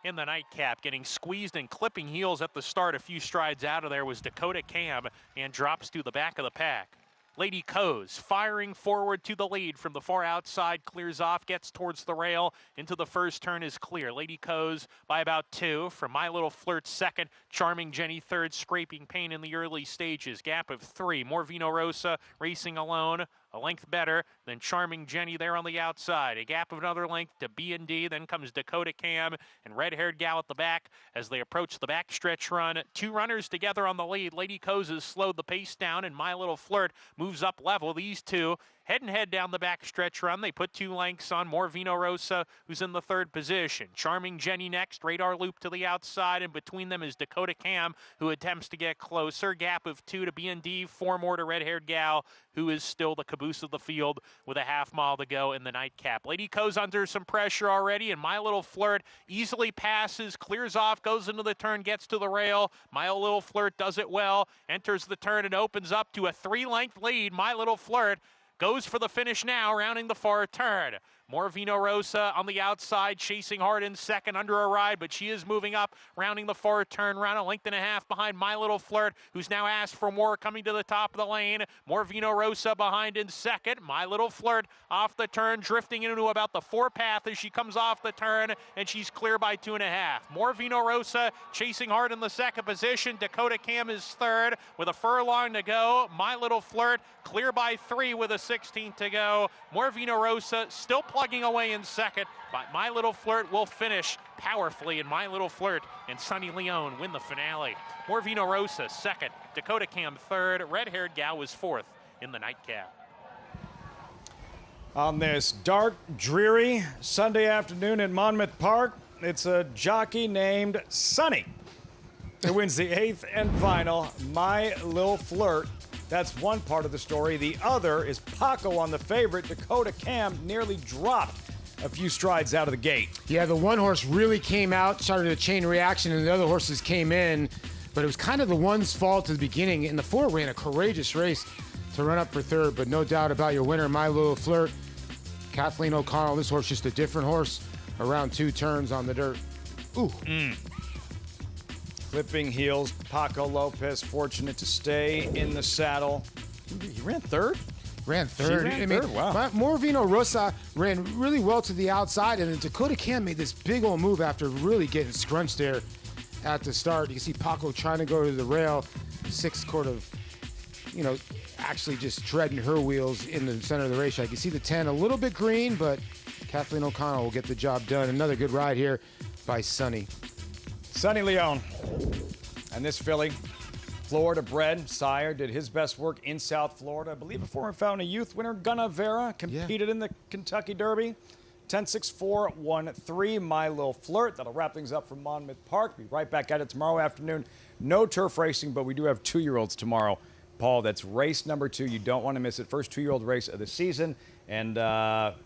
in the nightcap, getting squeezed and clipping heels at the start. A few strides out of there was Dakota Cam and drops to the back of the pack. Lady Coes firing forward to the lead from the far outside, clears off, gets towards the rail, into the first turn is clear. Lady Coes by about 2 from My Little Flirt second, Charming Jenny third, scraping pain in the early stages. Gap of 3, More Vino Rosa racing alone, a length better than Charming Jenny there on the outside. A gap of another length to B&D, then comes Dakota Cam and red-haired gal at the back as they approach the backstretch run. 2 runners together on the lead. Lady Coes has slowed the pace down, and My Little Flirt moves up level. These two head-and-head down the backstretch run. They put 2 lengths on More Vino Rosa, who's in the 3rd position. Charming Jenny next, Radar Loop to the outside, and between them is Dakota Cam, who attempts to get closer. Gap of 2 to B&D, 4 more to red-haired gal, who is still the caboose of the field with a half mile to go in the nightcap. Lady Coes under some pressure already, and My Little Flirt easily passes, clears off, goes into the turn, gets to the rail. My Little Flirt does it well, enters the turn and opens up to a 3-length lead. My Little Flirt goes for the finish now, rounding the far turn. More Vino Rosa on the outside, chasing hard in second, under a ride, but she is moving up, rounding the far turn, round a length and a half behind My Little Flirt, who's now asked for more, coming to the top of the lane. More Vino Rosa behind in second. My Little Flirt off the turn, drifting into about the 4 path as she comes off the turn, and she's clear by 2.5. More Vino Rosa chasing hard in the second position. Dakota Cam is third with a furlong to go. My Little Flirt clear by 3 with a 16th to go. More Vino Rosa still plugging away in second, but My Little Flirt will finish powerfully, and My Little Flirt and Sunny Leone win the finale. More Vino Rosa second, Dakota Cam third, red-haired gal was 4th in the nightcap. On this dark, dreary Sunday afternoon in Monmouth Park, it's a jockey named Sunny who wins the 8th and final My Little Flirt That's one part of the story. The other is Paco on the favorite. Dakota Cam nearly dropped a few strides out of the gate. Yeah, the one horse really came out, started a chain reaction, and the other horses came in, but it was kind of the one's fault at the beginning, and the 4 ran a courageous race to run up for third, but no doubt about your winner, My Little Flirt, Kathleen O'Connell. This horse just a different horse around 2 turns on the dirt. Ooh. Clipping heels, Paco Lopez fortunate to stay in the saddle. He ran third? Ran third. She ran third. Wow. Morvino Rosa ran really well to the outside, and then Dakota Cam made this big old move after really getting scrunched there at the start. You can see Paco trying to go to the rail, 6 actually just treading her wheels in the center of the racetrack. You can see the 10 a little bit green, but Kathleen O'Connell will get the job done. Another good ride here by Sonny. Sonny Leone. And this filly, Florida bred, sire, did his best work in South Florida. I believe a former Fountain of Youth winner, Gunna Vera, competed in the Kentucky Derby. 10-6-4-1-3, My Little Flirt. That'll wrap things up from Monmouth Park. Be right back at it tomorrow afternoon. No turf racing, but we do have 2-year-olds tomorrow. Paul, that's race number 2. You don't want to miss it. First 2-year-old race of the season. And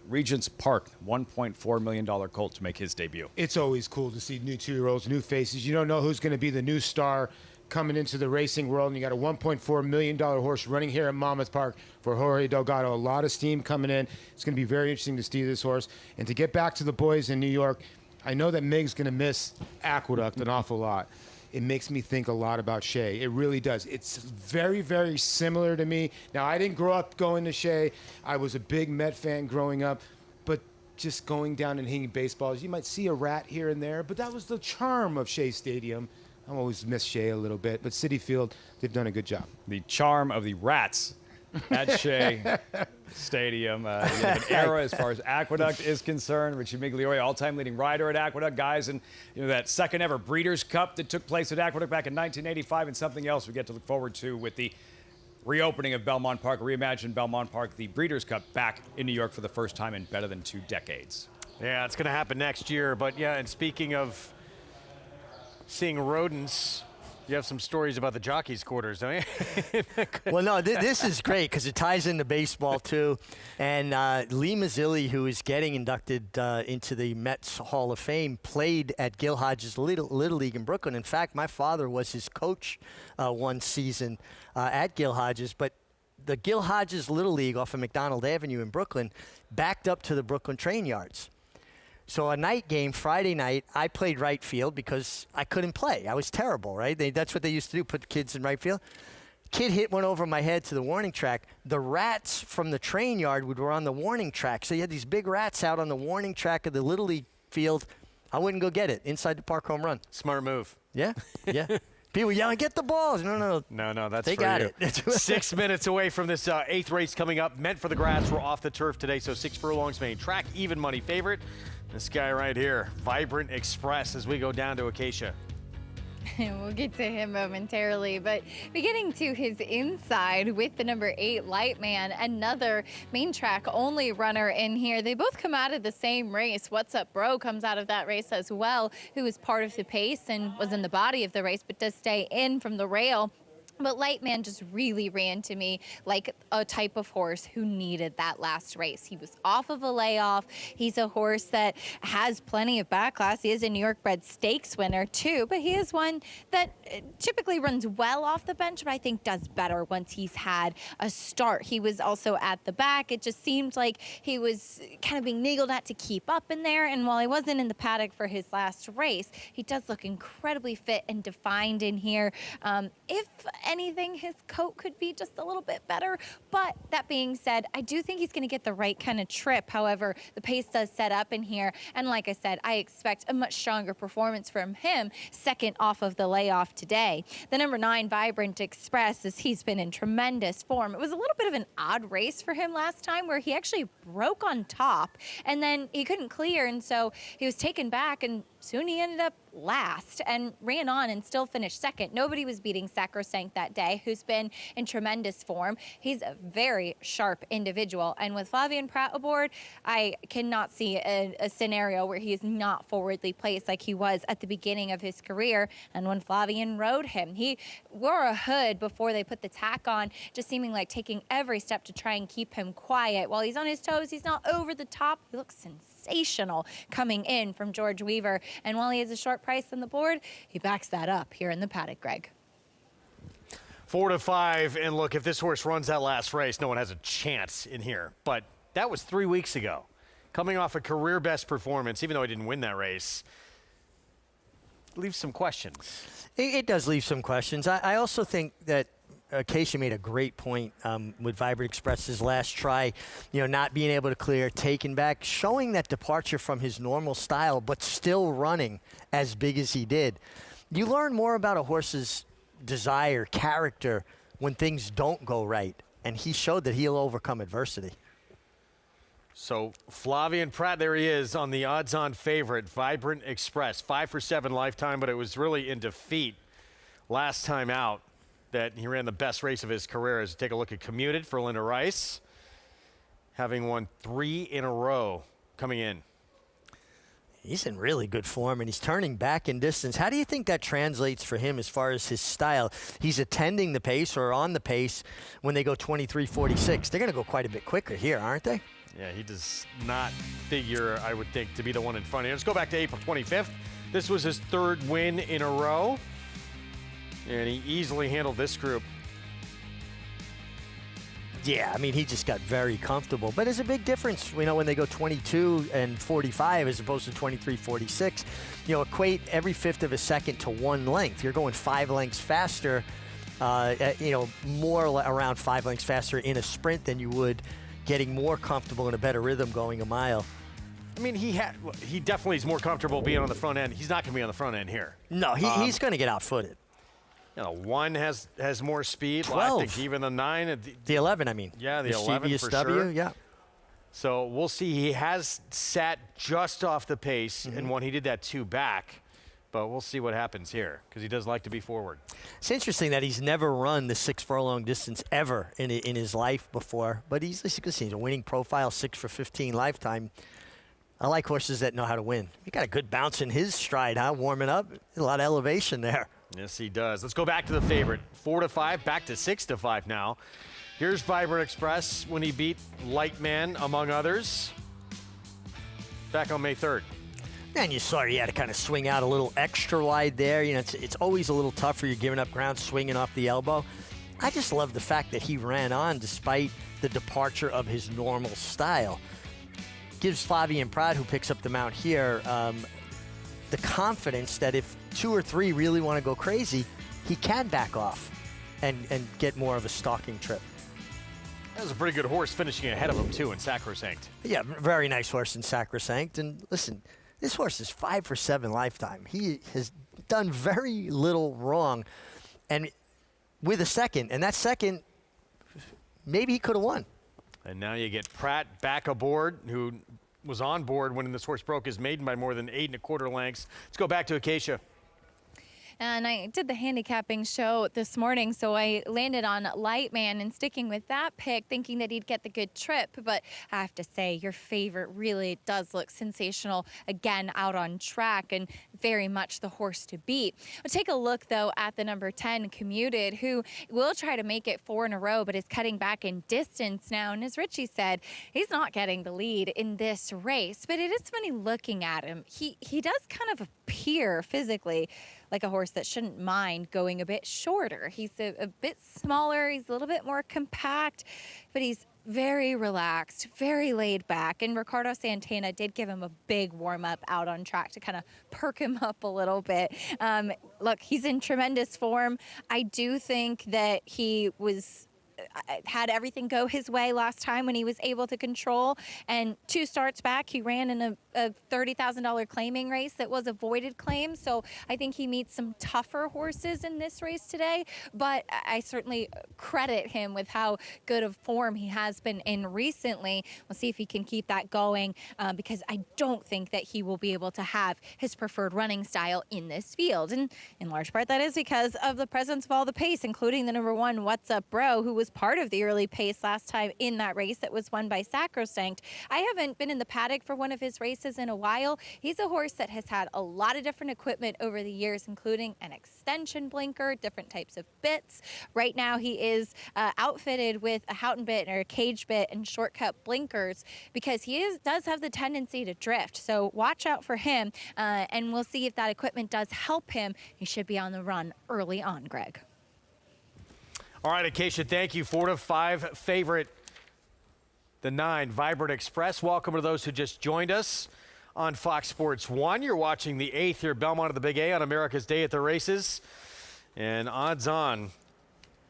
Regents Park, $1.4 million colt to make his debut. It's always cool to see new 2-year-olds, new faces. You don't know who's going to be the new star coming into the racing world, and you got a $1.4 million horse running here at Monmouth Park for Jorge Delgado. A lot of steam coming in. It's going to be very interesting to see this horse. And to get back to the boys in New York, I know that Meg's going to miss Aqueduct an awful lot. It makes me think a lot about Shea. It really does. It's very, very similar to me. Now, I didn't grow up going to Shea. I was a big Met fan growing up. But just going down and hitting baseballs, you might see a rat here and there, but that was the charm of Shea Stadium. I always miss Shea a little bit, but Citi Field, they've done a good job. The charm of the rats at Shea Stadium. An era as far as Aqueduct is concerned. Richie Migliore, all-time leading rider at Aqueduct. Guys, and that second ever Breeders' Cup that took place at Aqueduct back in 1985, and something else we get to look forward to with the reopening of Belmont Park, reimagined Belmont Park, the Breeders' Cup back in New York for the first time in better than 2 decades. Yeah, it's going to happen next year. But yeah, and speaking of seeing rodents, you have some stories about the jockeys' quarters, don't you? Well, no, this is great because it ties into baseball, too. And Lee Mazzilli, who is getting inducted into the Mets Hall of Fame, played at Gil Hodges Little League in Brooklyn. In fact, my father was his coach one season at Gil Hodges. But the Gil Hodges Little League off of McDonald Avenue in Brooklyn backed up to the Brooklyn train yards. So a night game, Friday night, I played right field because I couldn't play. I was terrible, right? That's what they used to do, put kids in right field. Kid hit one over my head to the warning track. The rats from the train yard were on the warning track. So you had these big rats out on the warning track of the Little League field. I wouldn't go get it. Inside the park home run. Smart move. Yeah, yeah. People yelling, get the balls. No, that's they for got you. it. 6 minutes away from this 8th race coming up. Meant for the grass. We're off the turf today, so 6 furlongs main track. Even money favorite. This guy right here, Vibrant Express, as we go down to Acacia. We'll get to him momentarily, but beginning to his inside with the number 8 Lightman, another main track only runner in here. They both come out of the same race. What's Up Bro comes out of that race as well, who was part of the pace and was in the body of the race, but does stay in from the rail. But Lightman just really ran to me like a type of horse who needed that last race. He was off of a layoff. He's a horse that has plenty of backclass. He is a New York bred stakes winner too, but he is one that typically runs well off the bench, but I think does better once he's had a start. He was also at the back. It just seemed like he was kind of being niggled at to keep up in there. And while he wasn't in the paddock for his last race, he does look incredibly fit and defined in here. If anything, his coat could be just a little bit better. But that being said, I do think he's going to get the right kind of trip. However, the pace does set up in here. And like I said, I expect a much stronger performance from him second off of the layoff today. The number 9, Vibrant Express, as he's been in tremendous form. It was a little bit of an odd race for him last time where he actually broke on top and then he couldn't clear. And so he was taken back and soon he ended up last and ran on and still finished second. Nobody was beating Sacrosanct that day, who's been in tremendous form. He's a very sharp individual. And with Flavien Prat aboard, I cannot see a scenario where he is not forwardly placed like he was at the beginning of his career. And when Flavien rode him, he wore a hood before they put the tack on, just seeming like taking every step to try and keep him quiet. While he's on his toes, he's not over the top. He looks sensational coming in from George Weaver. And while he has a short price on the board, he backs that up here in the paddock, Greg. 4 to 5, and look, if this horse runs that last race, no one has a chance in here. But that was 3 weeks ago. Coming off a career best performance, even though he didn't win that race, leaves some questions. It does leave some questions. I also think that Acacia made a great point with Vibrant Express's last try, not being able to clear, taking back, showing that departure from his normal style, but still running as big as he did. You learn more about a horse's desire, character, when things don't go right, and he showed that he'll overcome adversity. So Flavien Prat, there he is on the odds-on favorite, Vibrant Express, 5 for 7 lifetime, but it was really in defeat last time out that he ran the best race of his career. As take a look at Commuted for Linda Rice, having won 3 in a row coming in. He's in really good form, and he's turning back in distance. How do you think that translates for him as far as his style? He's attending the pace or on the pace when they go 23:46. They're going to go quite a bit quicker here, aren't they? Yeah, he does not figure, I would think, to be the one in front here. Let's go back to April 25th. This was his 3rd win in a row, and he easily handled this group. Yeah, I mean, he just got very comfortable. But there's a big difference, when they go 22 and 45 as opposed to 23:46. Equate every 1/5 of a second to 1 length. You're going 5 lengths faster, more around 5 lengths faster in a sprint than you would getting more comfortable in a better rhythm going a mile. I mean, he definitely is more comfortable being on the front end. He's not going to be on the front end here. No, he's going to get outfooted. 1 has more speed. 12. I think even the 9. The 11, I mean. Yeah, the 11 for sure. Yeah. So we'll see. He has sat just off the pace, and when he did that 2 back. But we'll see what happens here, because he does like to be forward. It's interesting that he's never run the 6 furlong distance ever in his life before. But he's a winning profile, 6 for 15 lifetime. I like horses that know how to win. He got a good bounce in his stride, huh? Warming up. A lot of elevation there. Yes, he does. Let's go back to the favorite. 4 to 5, back to 6 to 5 now. Here's Vibrant Express when he beat Lightman, among others, back on May 3rd. And you saw he had to kind of swing out a little extra wide there. It's always a little tougher. You're giving up ground, swinging off the elbow. I just love the fact that he ran on despite the departure of his normal style. Gives Flavien Prat, who picks up the mount here, the confidence that if 2 or 3 really want to go crazy, he can back off and get more of a stalking trip. That was a pretty good horse finishing ahead of him, too, in Sacrosanct. Yeah, very nice horse in Sacrosanct. And listen, this horse is 5 for 7 lifetime. He has done very little wrong. And with a second, and that second, maybe he could have won. And now you get Prat back aboard, who was on board when this horse broke his maiden by more than 8 1/4 lengths. Let's go back to Acacia. And I did the handicapping show this morning, so I landed on Lightman and sticking with that pick, thinking that he'd get the good trip. But I have to say, your favorite really does look sensational again out on track and very much the horse to beat. We'll take a look, though, at the number 10, Commuted, who will try to make it 4 in a row, but is cutting back in distance now. And as Richie said, he's not getting the lead in this race. But it is funny looking at him. He does kind of appear physically like a horse that shouldn't mind going a bit shorter. He's a bit smaller, he's a little bit more compact, but he's very relaxed, very laid back. And Ricardo Santana did give him a big warm-up out on track to kind of perk him up a little bit. Look, he's in tremendous form. I do think that he was had everything go his way last time when he was able to control. And 2 starts back, he ran in a $30,000 claiming race that was a voided claim. So I think he meets some tougher horses in this race today. But I certainly credit him with how good of form he has been in recently. We'll see if he can keep that going because I don't think that he will be able to have his preferred running style in this field. And in large part, that is because of the presence of all the pace, including the number 1, What's Up Bro, who was part of the early pace last time in that race that was won by Sacrosanct. I haven't been in the paddock for one of his races in a while. He's a horse that has had a lot of different equipment over the years, including an extension blinker, different types of bits. Right now, he is outfitted with a Houghton bit or a cage bit and shortcut blinkers because he does have the tendency to drift. So watch out for him, and we'll see if that equipment does help him. He should be on the run early on, Greg. All right, Acacia, thank you. 4 to 5 favorite, the 9, Vibrant Express. Welcome to those who just joined us on Fox Sports 1. You're watching the 8th here at Belmont of the Big A on America's Day at the Races. And odds on,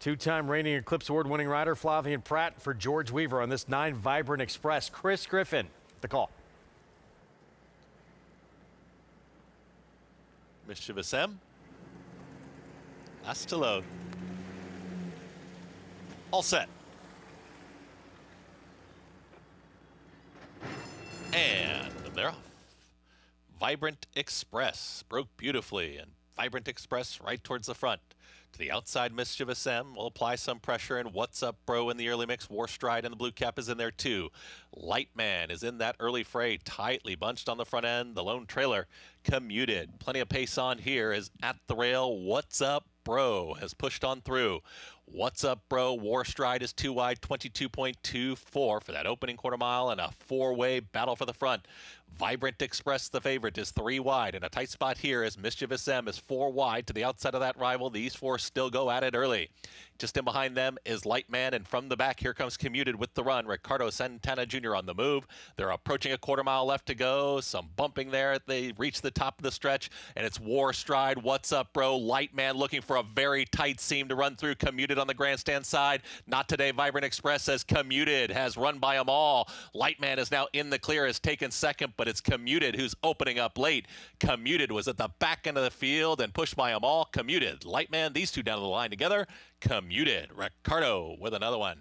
2-time reigning Eclipse Award-winning rider Flavian Pratt for George Weaver on this 9 Vibrant Express. Chris Griffin, the call. Mischievous M. Last to load. All set. And they're off. Vibrant Express broke beautifully, and Vibrant Express right towards the front. To the outside, Mischievous M will apply some pressure, and What's Up Bro in the early mix. War Stride and the blue cap is in there too. Lightman is in that early fray, tightly bunched on the front end. The lone trailer commuted. Plenty of pace on here is at the rail. What's Up Bro has pushed on through. What's Up Bro? War Stride is 2 wide, 22.24 for that opening quarter mile, and a 4-way battle for the front. Vibrant Express, the favorite, is 3 wide, and a tight spot here as Mischievous M is 4 wide to the outside of that rival. These 4 still go at it early. Just in behind them is Lightman, and from the back, here comes Commuted with the run. Ricardo Santana Jr. on the move. They're approaching a quarter mile left to go. Some bumping there. They reach the top of the stretch, and it's War Stride. What's Up Bro? Lightman looking for a very tight seam to run through. Commuted on the grandstand side. Not today. Vibrant Express says Commuted has run by them all. Lightman is now in the clear, has taken second, but it's Commuted who's opening up late. Commuted was at the back end of the field and pushed by them all. Commuted, Lightman, these 2 down the line together. Commuted, Ricardo with another one.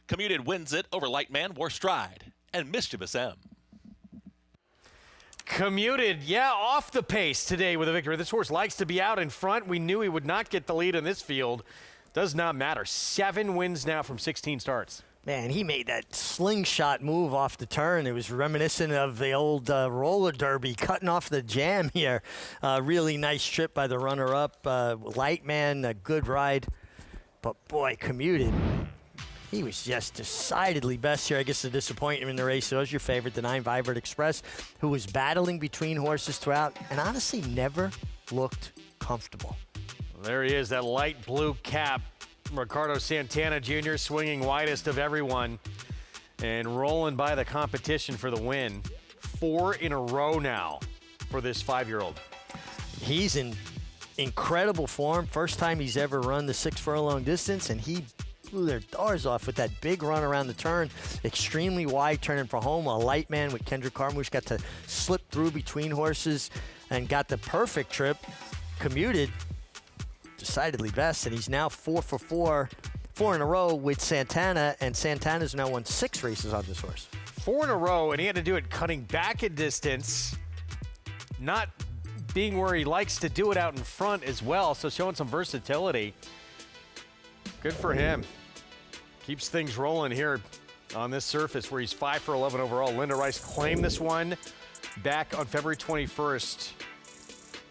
Commuted wins it over Lightman, War Stride, and Mischievous M. Commuted, yeah, off the pace today with a victory. This horse likes to be out in front. We knew he would not get the lead in this field. Does not matter. 7 wins now from 16 starts. Man, he made that slingshot move off the turn. It was reminiscent of the old roller derby, cutting off the jam here. Really nice trip by the runner-up. Lightman, a good ride. But, boy, Commuted. He was just decidedly best here. I guess the disappointment in the race was your favorite, the 9 Vibrant Express, who was battling between horses throughout and honestly never looked comfortable. Well, there he is, that light blue cap. Ricardo Santana Jr. swinging widest of everyone and rolling by the competition for the win. 4 in a row now for this 5-year-old. He's in incredible form. First time he's ever run the 6 furlong distance, and he blew their doors off with that big run around the turn. Extremely wide turning for home. A Lightman with Kendrick Carmouche got to slip through between horses and got the perfect trip. Commuted decidedly best, and he's now 4 for 4 in a row with Santana, and Santana's now won 6 races on this horse. 4 in a row, and he had to do it cutting back a distance, not being where he likes to do it out in front as well, so showing some versatility. Good for him. Keeps things rolling here on this surface where he's 5 for 11 overall. Linda Rice claimed this one back on February 21st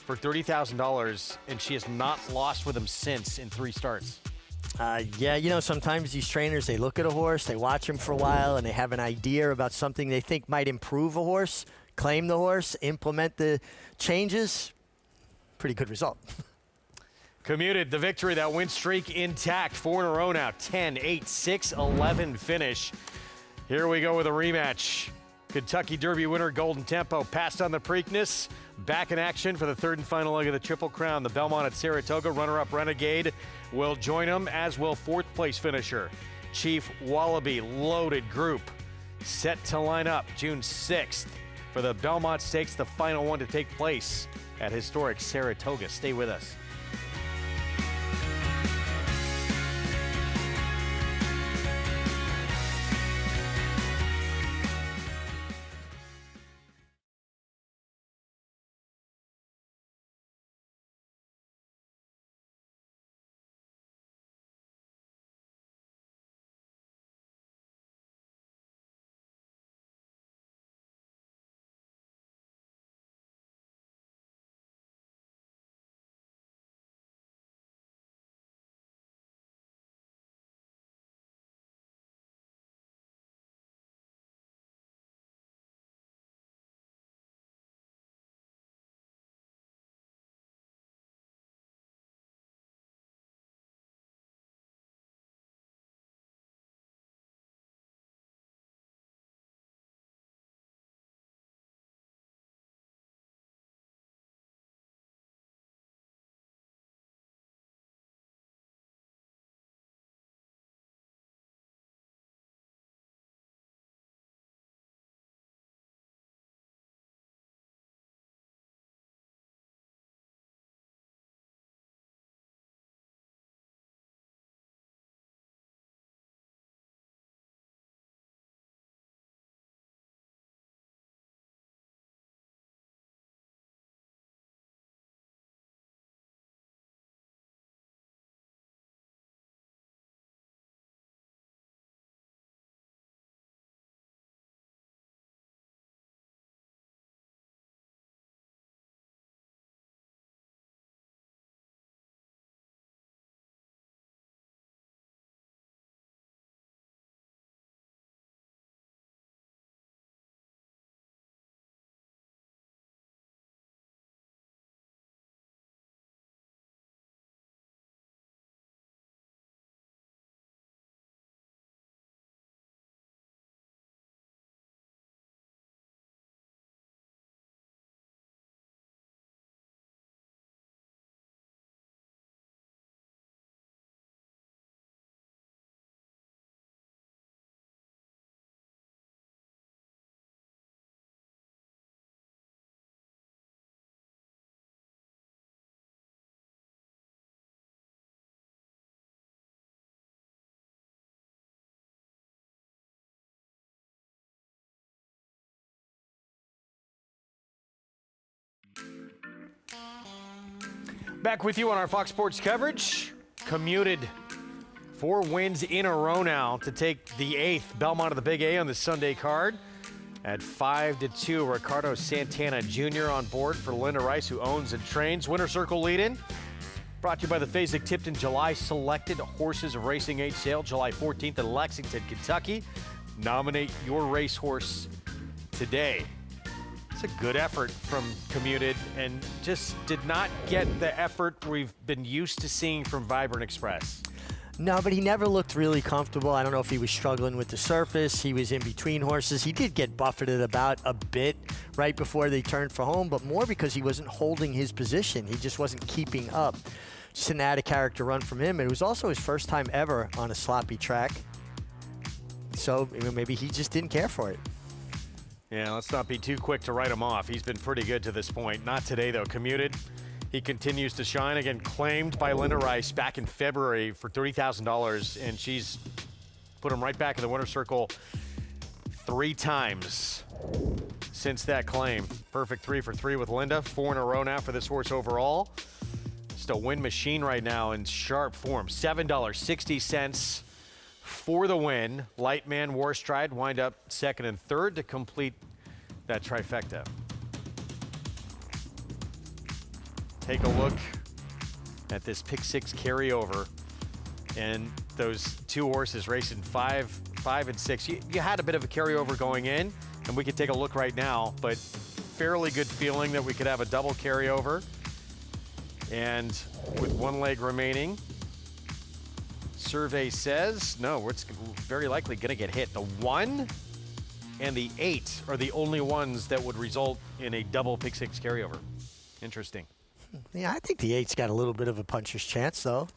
for $30,000, and she has not lost with him since in 3 starts. Yeah, you know, sometimes these trainers, they look at a horse, they watch him for a while, and they have an idea about something they think might improve a horse, claim the horse, implement the changes. Pretty good result. Commuted, the victory, that win streak intact. 4 in a row now, 10, 8, 6, 11 finish. Here we go with a rematch. Kentucky Derby winner Golden Tempo passed on the Preakness. Back in action for the third and final leg of the Triple Crown. The Belmont at Saratoga. Runner-up Renegade will join them, as will fourth place finisher Chief Wallaby. Loaded group set to line up June 6th for the Belmont Stakes, the final one to take place at historic Saratoga. Stay with us. Back with you on our Fox Sports coverage. Commuted 4 wins in a row now to take the 8th Belmont of the Big A on the Sunday card. At 5-2, Ricardo Santana Jr. on board for Linda Rice, who owns and trains. Winner Circle lead-in. Brought to you by the Fasig-Tipton July Selected Horses of Racing Age sale, July 14th in Lexington, Kentucky. Nominate your racehorse today. It's a good effort from Commuted and just did not get the effort we've been used to seeing from Vibrant Express. No, but he never looked really comfortable. I don't know if he was struggling with the surface. He was in between horses. He did get buffeted about a bit right before they turned for home, but more because he wasn't holding his position. He just wasn't keeping up. Just an added character run from him. It was also his first time ever on a sloppy track. So maybe he just didn't care for it. Yeah, let's not be too quick to write him off. He's been pretty good to this point. Not today, though. Commuted. He continues to shine. Again, claimed by Linda Rice back in February for $30,000, and she's put him right back in the winner's circle 3 times since that claim. Perfect 3 for 3 with Linda. 4 in a row now for this horse overall. Just a win machine right now in sharp form. $7.60 for the win. Lightman Warstride wind up second and third to complete that trifecta. Take a look at this pick 6 carryover and those 2 horses racing 5 and 6. You had a bit of a carryover going in, and we could take a look right now, but fairly good feeling that we could have a double carryover. And with 1 leg remaining, survey says, no, it's very likely going to get hit. The 1 and the 8 are the only ones that would result in a double pick 6 carryover. Interesting. Yeah, I think the 8's got a little bit of a puncher's chance, though.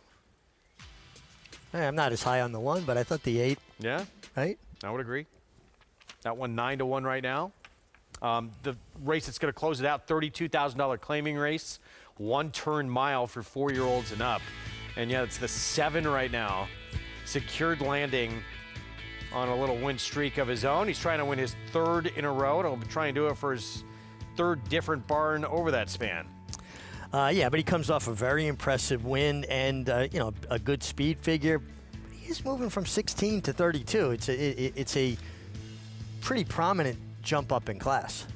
I'm not as high on the 1, but I thought the 8. Yeah. Right? I would agree. That one 9-1 right now. The race that's going to close it out, $32,000 claiming race, 1-turn mile for 4-year-olds and up. And yeah, it's the 7 right now. Secured landing on a little win streak of his own. He's trying to win his 3rd in a row. And he'll try and do it for his 3rd different barn over that span. Yeah, but he comes off a very impressive win and, you know, a good speed figure. He's moving from 16 to 32. It's a pretty prominent jump up in class.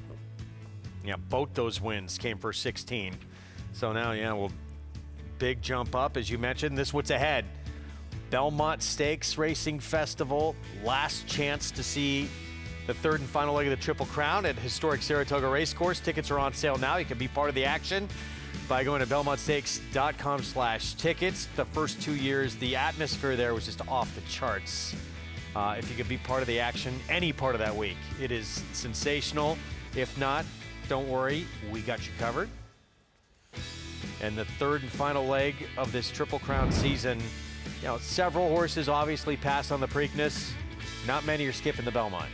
Yeah, both those wins came for 16. So now, yeah, well, big jump up, as you mentioned. This what's ahead. Belmont Stakes Racing Festival. Last chance to see the 3rd and final leg of the Triple Crown at historic Saratoga Racecourse. Tickets are on sale now. You can be part of the action by going to belmontstakes.com/tickets. The first 2 years, the atmosphere there was just off the charts. If you could be part of the action any part of that week, it is sensational. If not, don't worry, we got you covered. And the 3rd and final leg of this Triple Crown season, you know, several horses obviously pass on the Preakness. Not many are skipping the Belmont.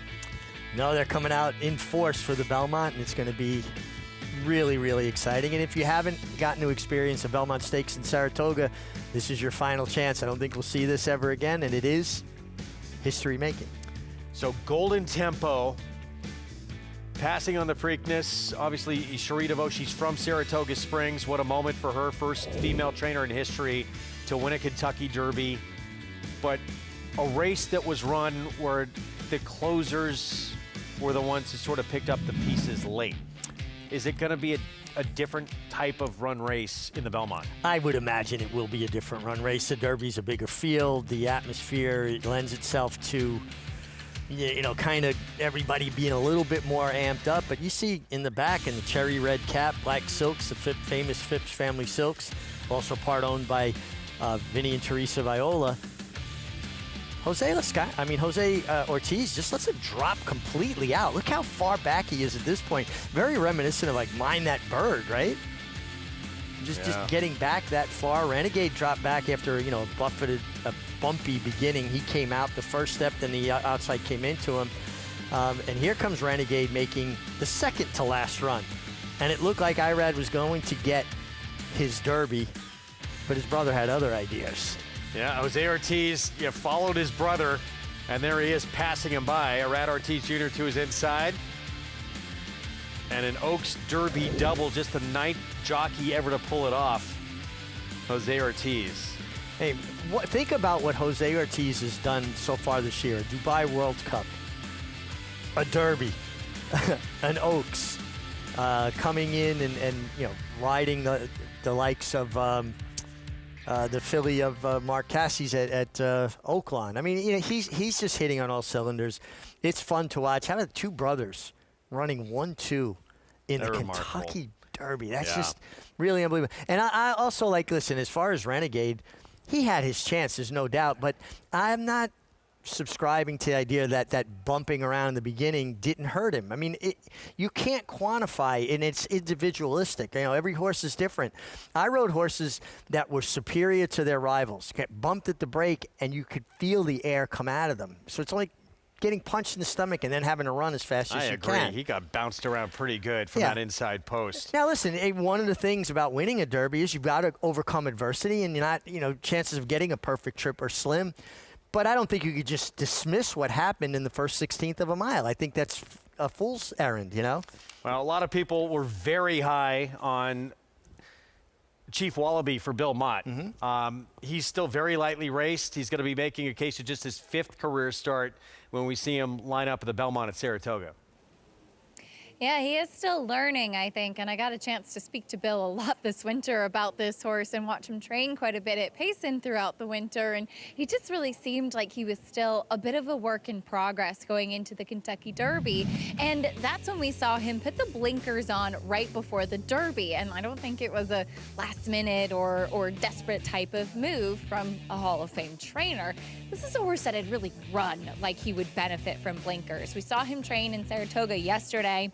No, they're coming out in force for the Belmont, and it's going to be really, really exciting. And if you haven't gotten to experience a Belmont Stakes in Saratoga, this is your final chance. I don't think we'll see this ever again, and it is history making. So Golden Tempo passing on the Preakness. Obviously, Cherie DeVoe, she's from Saratoga Springs. What a moment for her. First female trainer in history to win a Kentucky Derby. But a race that was run where the closers were the ones who sort of picked up the pieces late. Is it going to be a different type of run race in the Belmont? I would imagine it will be a different run race. The Derby's a bigger field. The atmosphere, it lends itself to, you know, kind of everybody being a little bit more amped up. But you see in the back, in the cherry red cap, black silks, the famous Phipps family silks, also part owned by Vinny and Teresa Viola. Jose Ortiz just lets it drop completely out. Look how far back he is at this point. Very reminiscent of like Mind That Bird, right? Just getting back that far. Renegade dropped back after, you know, a bumpy beginning. He came out the first step, then the outside came into him. And here comes Renegade making the 2nd to last run. And it looked like Irad was going to get his Derby, but his brother had other ideas. Yeah, Jose Ortiz followed his brother, and there he is passing him by. Irad Ortiz Jr. to his inside. And an Oaks Derby double, just the 9th jockey ever to pull it off. Jose Ortiz. Hey, think about what Jose Ortiz has done so far this year. Dubai World Cup, a Derby, an Oaks, coming in and you know, riding the likes of the filly of Mark Cassie's at Oaklawn. I mean, you know, he's just hitting on all cylinders. It's fun to watch. How about 2 brothers running 1-2 in the Kentucky Derby? That's just really unbelievable. And I also like, listen, as far as Renegade, he had his chance, there's no doubt, but I'm not subscribing to the idea that bumping around in the beginning didn't hurt him. I mean, you can't quantify, and it's individualistic. You know, every horse is different. I rode horses that were superior to their rivals, get bumped at the break, and you could feel the air come out of them. So it's like getting punched in the stomach and then having to run as fast as you can. I agree. He got bounced around pretty good from that inside post. Now, listen, one of the things about winning a Derby is you've got to overcome adversity, and you're not, you know, chances of getting a perfect trip are slim. But I don't think you could just dismiss what happened in the first 16th of a mile. I think that's a fool's errand, you know? Well, a lot of people were very high on Chief Wallaby for Bill Mott. He's still very lightly raced. He's going to be making a case of just his 5th career start when we see him line up at the Belmont at Saratoga. Yeah, he is still learning, I think, and I got a chance to speak to Bill a lot this winter about this horse and watch him train quite a bit at Payson throughout the winter, and he just really seemed like he was still a bit of a work in progress going into the Kentucky Derby, and that's when we saw him put the blinkers on right before the Derby, and I don't think it was a last-minute or desperate type of move from a Hall of Fame trainer. This is a horse that had really run like he would benefit from blinkers. We saw him train in Saratoga yesterday.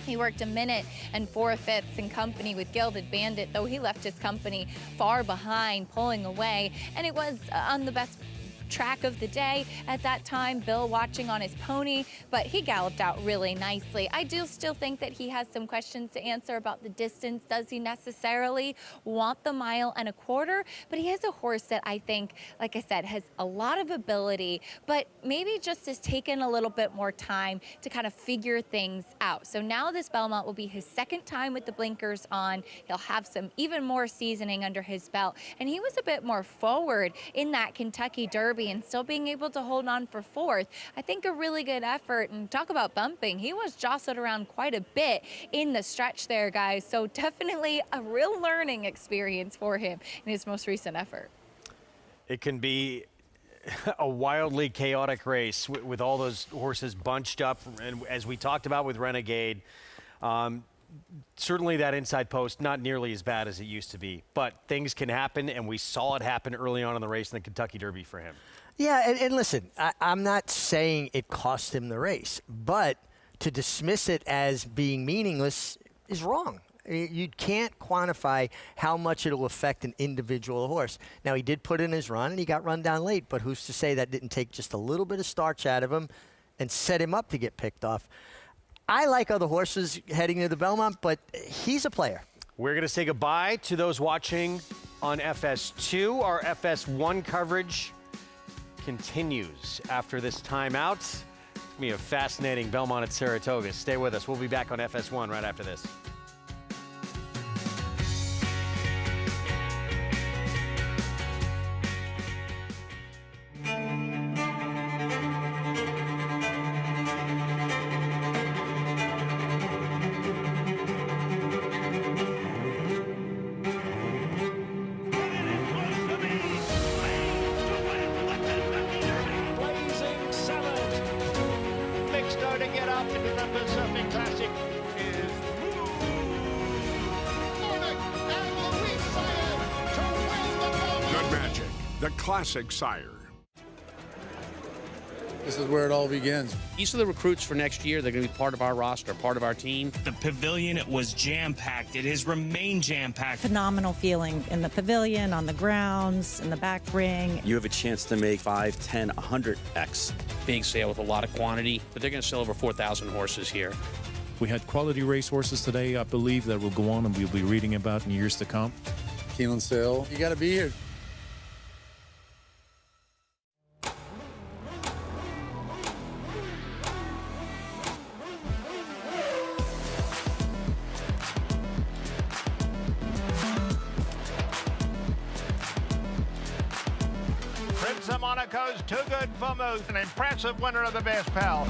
He worked 1 minute and 4/5 in company with Gilded Bandit, though he left his company far behind, pulling away, and it was on the best track of the day at that time, Bill watching on his pony, but he galloped out really nicely. I do still think that he has some questions to answer about the distance. Does he necessarily want the 1.25 miles? But he is a horse that I think, like I said, has a lot of ability, but maybe just has taken a little bit more time to kind of figure things out. So now this Belmont will be his second time with the blinkers on. He'll have some even more seasoning under his belt, and he was a bit more forward in that Kentucky Derby and still being able to hold on for 4th. I think a really good effort, and talk about bumping. He was jostled around quite a bit in the stretch there, guys. So definitely a real learning experience for him in his most recent effort. It can be a wildly chaotic race with all those horses bunched up. And as we talked about with Renegade, certainly that inside post, not nearly as bad as it used to be. But things can happen, and we saw it happen early on in the race in the Kentucky Derby for him. Yeah, and listen, I'm not saying it cost him the race, but to dismiss it as being meaningless is wrong. You can't quantify how much it'll affect an individual horse. Now, he did put in his run, and he got run down late, but who's to say that didn't take just a little bit of starch out of him and set him up to get picked off? I like other horses heading to the Belmont, but he's a player. We're going to say goodbye to those watching on FS2. Our FS1 coverage continues after this timeout. It's going to be a fascinating Belmont at Saratoga. Stay with us. We'll be back on FS1 right after this. The classic sire. This is where it all begins. These are the recruits for next year. They're going to be part of our roster, part of our team. The pavilion, it was jam-packed. It has remained jam-packed. Phenomenal feeling in the pavilion, on the grounds, in the back ring. You have a chance to make 5, 10, 100x. Big sale with a lot of quantity, but they're going to sell over 4,000 horses here. We had quality race horses today, I believe, that will go on and we'll be reading about in years to come. Keeneland sale. You got to be here. Prince of Monaco's too good for Moose, an impressive winner of the best pal.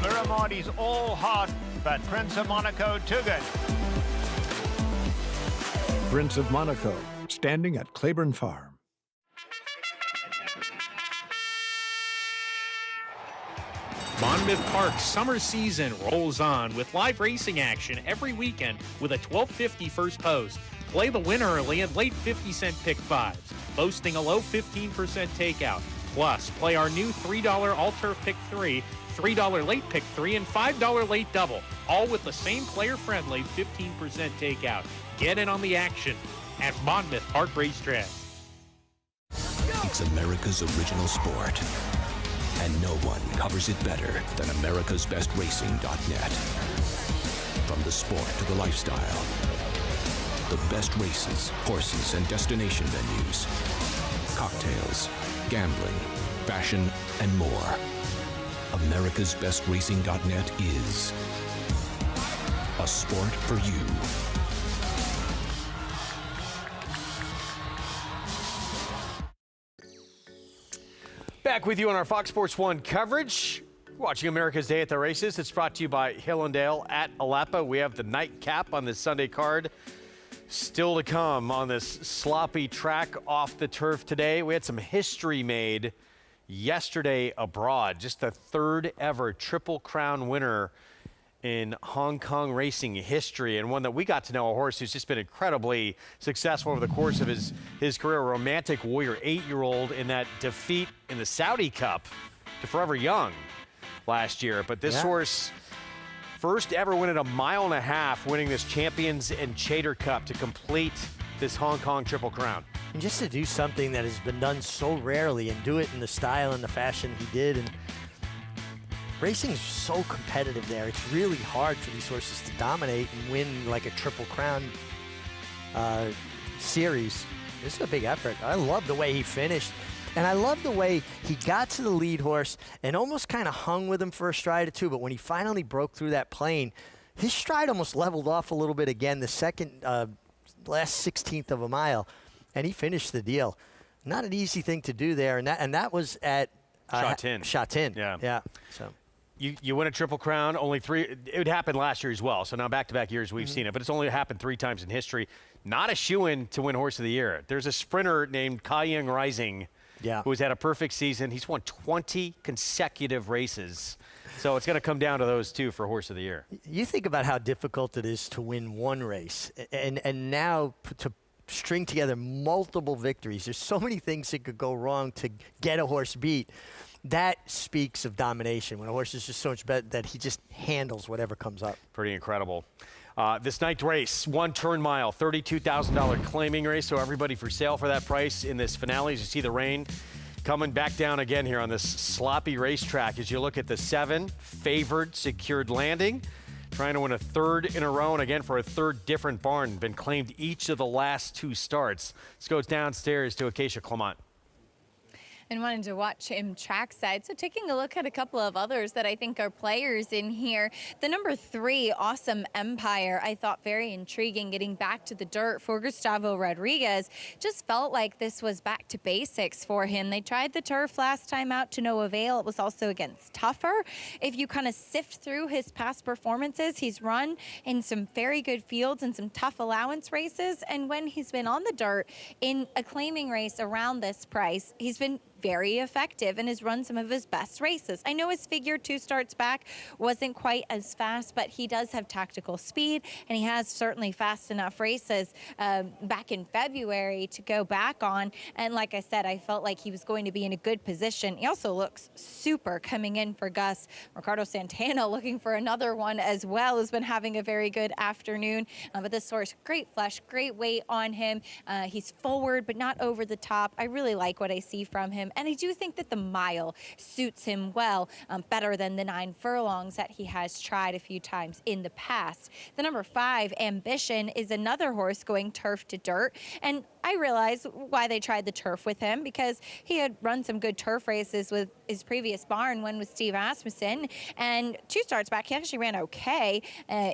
Miramondi's all hot, but Prince of Monaco too good. Prince of Monaco, standing at Claiborne Farm. Monmouth Park summer season rolls on with live racing action every weekend with a $12.50 first post. Play the win early and late 50-cent pick fives, boasting a low 15% takeout. Plus, play our new $3 all-turf pick 3, $3 late pick 3, and $5 late double, all with the same player-friendly 15% takeout. Get in on the action at Monmouth Park Racetrack. It's America's original sport, and no one covers it better than americasbestracing.net. From the sport to the lifestyle, the best races, horses, and destination venues, cocktails, gambling, fashion, and more. americasbestracing.net is a sport for you. Back with you on our Fox Sports 1 coverage. Watching America's Day at the Races. It's brought to you by Hill and Dale at Alapa. We have the nightcap on this Sunday card. Still to come on this sloppy track off the turf today. We had some history made yesterday abroad. Just the third ever Triple Crown winner in Hong Kong racing history, and one that we got to know, a horse who's just been incredibly successful over the course of his career. Romantic Warrior, 8-year-old, in that defeat in the Saudi Cup to Forever Young last year. But this horse, first ever win at a mile and a half, winning this Champions and Chater Cup to complete this Hong Kong Triple Crown. And just to do something that has been done so rarely and do it in the style and the fashion he did. And racing is so competitive there. It's really hard for these horses to dominate and win like a Triple Crown series. This is a big effort. I love the way he finished. And I love the way he got to the lead horse and almost kind of hung with him for a stride or two. But when he finally broke through that plane, his stride almost leveled off a little bit again, the second, last 16th of a mile. And he finished the deal. Not an easy thing to do there. And that was at Sha Tin. Sha Tin. Yeah. So you win a Triple Crown, only 3. It would happen last year as well. So now back-to-back years we've seen it, but it's only happened 3 times in history. Not a shoo-in to win Horse of the Year. There's a sprinter named Kai Young Rising who's had a perfect season. He's won 20 consecutive races. So it's going to come down to those two for Horse of the Year. You think about how difficult it is to win one race, and now to string together multiple victories. There's so many things that could go wrong to get a horse beat. That speaks of domination, when a horse is just so much better that he just handles whatever comes up. Pretty incredible. This night's race, 1 turn mile, $32,000 claiming race, so everybody for sale for that price in this finale. As you see the rain coming back down again here on this sloppy racetrack. As you look at the 7 favored secured landing, trying to win a 3rd in a row, and again for a 3rd different barn, been claimed each of the last 2 starts. Let's go downstairs to Acacia Clement. And wanted to watch him trackside. So taking a look at a couple of others that I think are players in here. The number 3, Awesome Empire, I thought very intriguing, getting back to the dirt for Gustavo Rodriguez. Just felt like this was back to basics for him. They tried the turf last time out to no avail. It was also against Tougher. If you kind of sift through his past performances, he's run in some very good fields and some tough allowance races. And when he's been on the dirt in a claiming race around this price, he's been very effective and has run some of his best races. I know his figure 2 starts back wasn't quite as fast, but he does have tactical speed, and he has certainly fast enough races back in February to go back on. And like I said, I felt like he was going to be in a good position. He also looks super coming in for Gus. Ricardo Santana looking for another one as well, has been having a very good afternoon. But this horse, great flesh, great weight on him. He's forward, but not over the top. I really like what I see from him. And I do think that the mile suits him well, better than the 9 furlongs that he has tried a few times in the past. The number 5, Ambition, is another horse going turf to dirt. And I realize why they tried the turf with him, because he had run some good turf races with his previous barn, one with Steve Asmussen, and 2 starts back he actually ran okay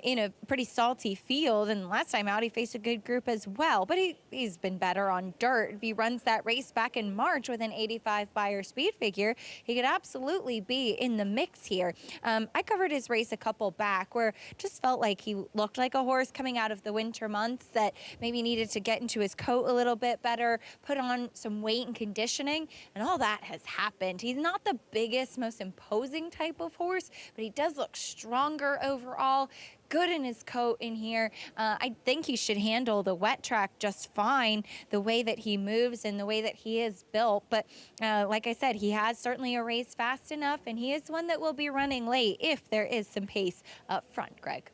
in a pretty salty field, and last time out he faced a good group as well, but he's been better on dirt. If he runs that race back in March with an 85 Beyer speed figure, he could absolutely be in the mix here. I covered his race a couple back where just felt like he looked like a horse coming out of the winter months that maybe needed to get into his coat a little bit better, put on some weight and conditioning, and all that has happened. He's not the biggest, most imposing type of horse, but he does look stronger overall. Good in his coat in here. I think he should handle the wet track just fine, the way that he moves and the way that he is built. But like I said, he has certainly a race fast enough, and he is one that will be running late if there is some pace up front, Greg.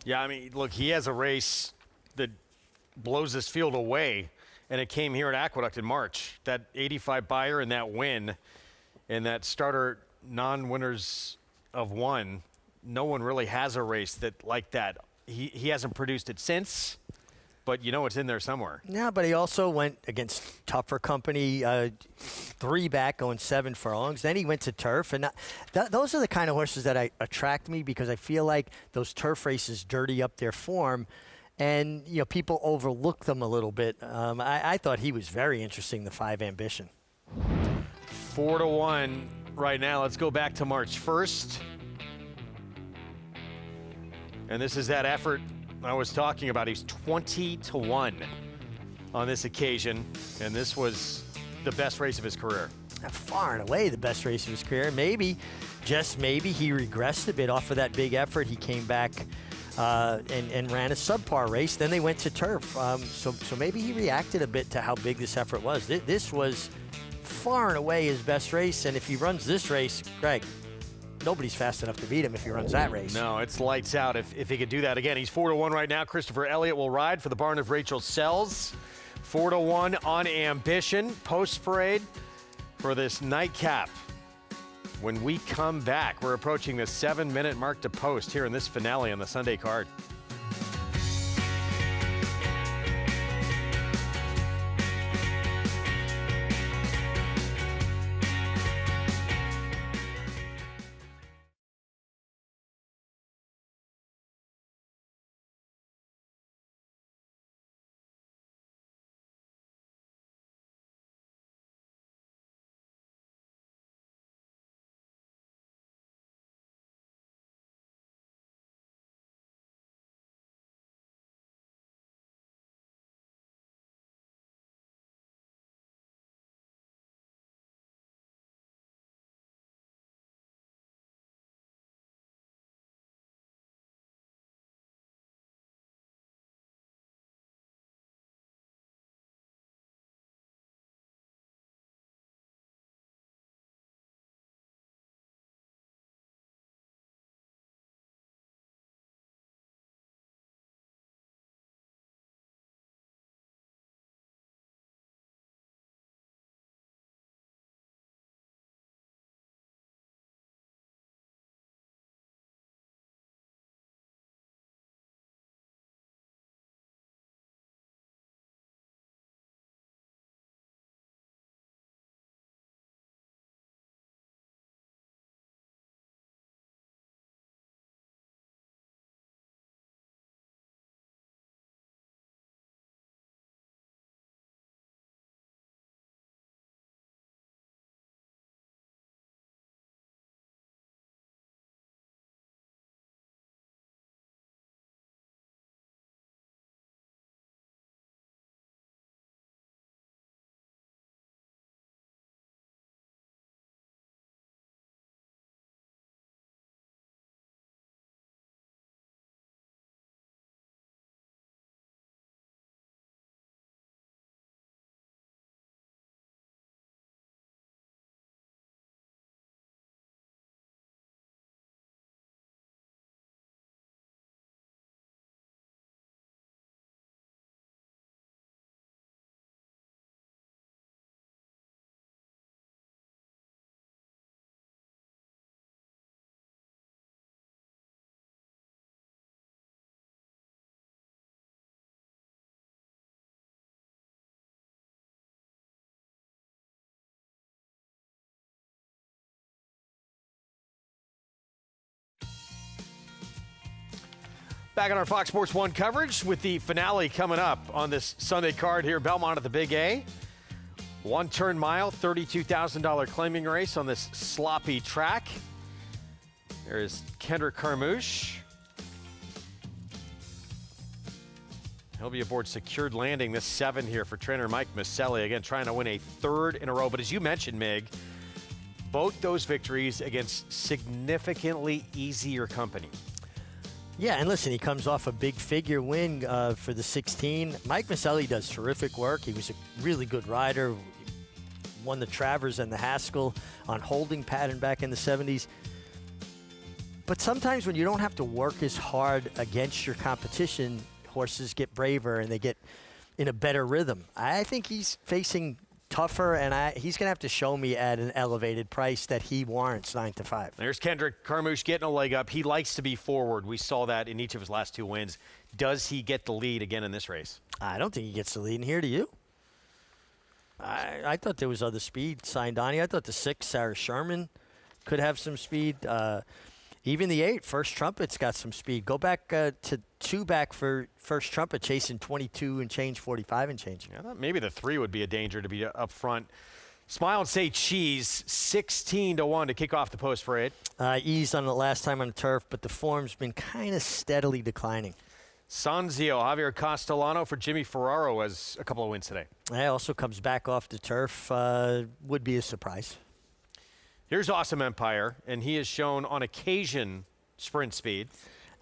Yeah, I mean, look, he has a race that blows this field away, and it came here at Aqueduct in March. That 85 Beyer and that win, and that starter non-winners of 1. No one really has a race that like that. He hasn't produced it since, but you know it's in there somewhere. Yeah, but he also went against tougher company, 3 back, going 7 furlongs. Then he went to turf, and those are the kind of horses that attract me, because I feel like those turf races dirty up their form, and you know people overlook them a little bit. I thought he was very interesting, the 5 Ambition. 4-1. right now. Let's go back to March 1st. And this is that effort I was talking about. He's 20-1 on this occasion, and this was the best race of his career. Far and away the best race of his career. Maybe, just maybe, he regressed a bit off of that big effort. He came back and ran a subpar race. Then they went to turf. So maybe he reacted a bit to how big this effort was. This was far and away his best race, and if he runs this race, Greg, nobody's fast enough to beat him if he runs that race. No, it's lights out if he could do that again. He's 4-1 right now. Christopher Elliott will ride for the barn of Rachel Sells. 4-1 on Ambition. Post parade for this nightcap. When we come back, we're approaching the 7-minute mark to post here in this finale on the Sunday card. Back on our Fox Sports 1 coverage with the finale coming up on this Sunday card here, Belmont at the Big A. One-turn mile, $32,000 claiming race on this sloppy track. There's Kendrick Carmouche. He'll be aboard Secured Landing, this 7 here for trainer Mike Maselli. Again, trying to win a 3rd in a row. But as you mentioned, Mig, both those victories against significantly easier company. Yeah, and listen, he comes off a big figure win for the 16. Mike Maselli does terrific work. He was a really good rider. Won the Travers and the Haskell on holding pattern back in the 70s. But sometimes when you don't have to work as hard against your competition, horses get braver and they get in a better rhythm. I think he's facing tougher, and he's going to have to show me at an elevated price that he warrants 9-5. There's Kendrick Carmouche getting a leg up. He likes to be forward. We saw that in each of his last 2 wins. Does he get the lead again in this race? I don't think he gets the lead in here. Do you? I thought there was other speed signed on here. I thought the 6, Sarah Sherman, could have some speed. Even the 8, First Trumpet's got some speed. Go back to 2 back for First Trumpet, chasing 22 and change, 45 and change. Yeah, I thought maybe the 3 would be a danger to be up front. Smile and Say Cheese, 16-1 to kick off the post parade. Eased on the last time on the turf, but the form's been kind of steadily declining. Sanzio, Javier Castellano for Jimmy Ferraro has a couple of wins today. That also comes back off the turf. Would be a surprise. Here's Awesome Empire, and he has shown on occasion sprint speed.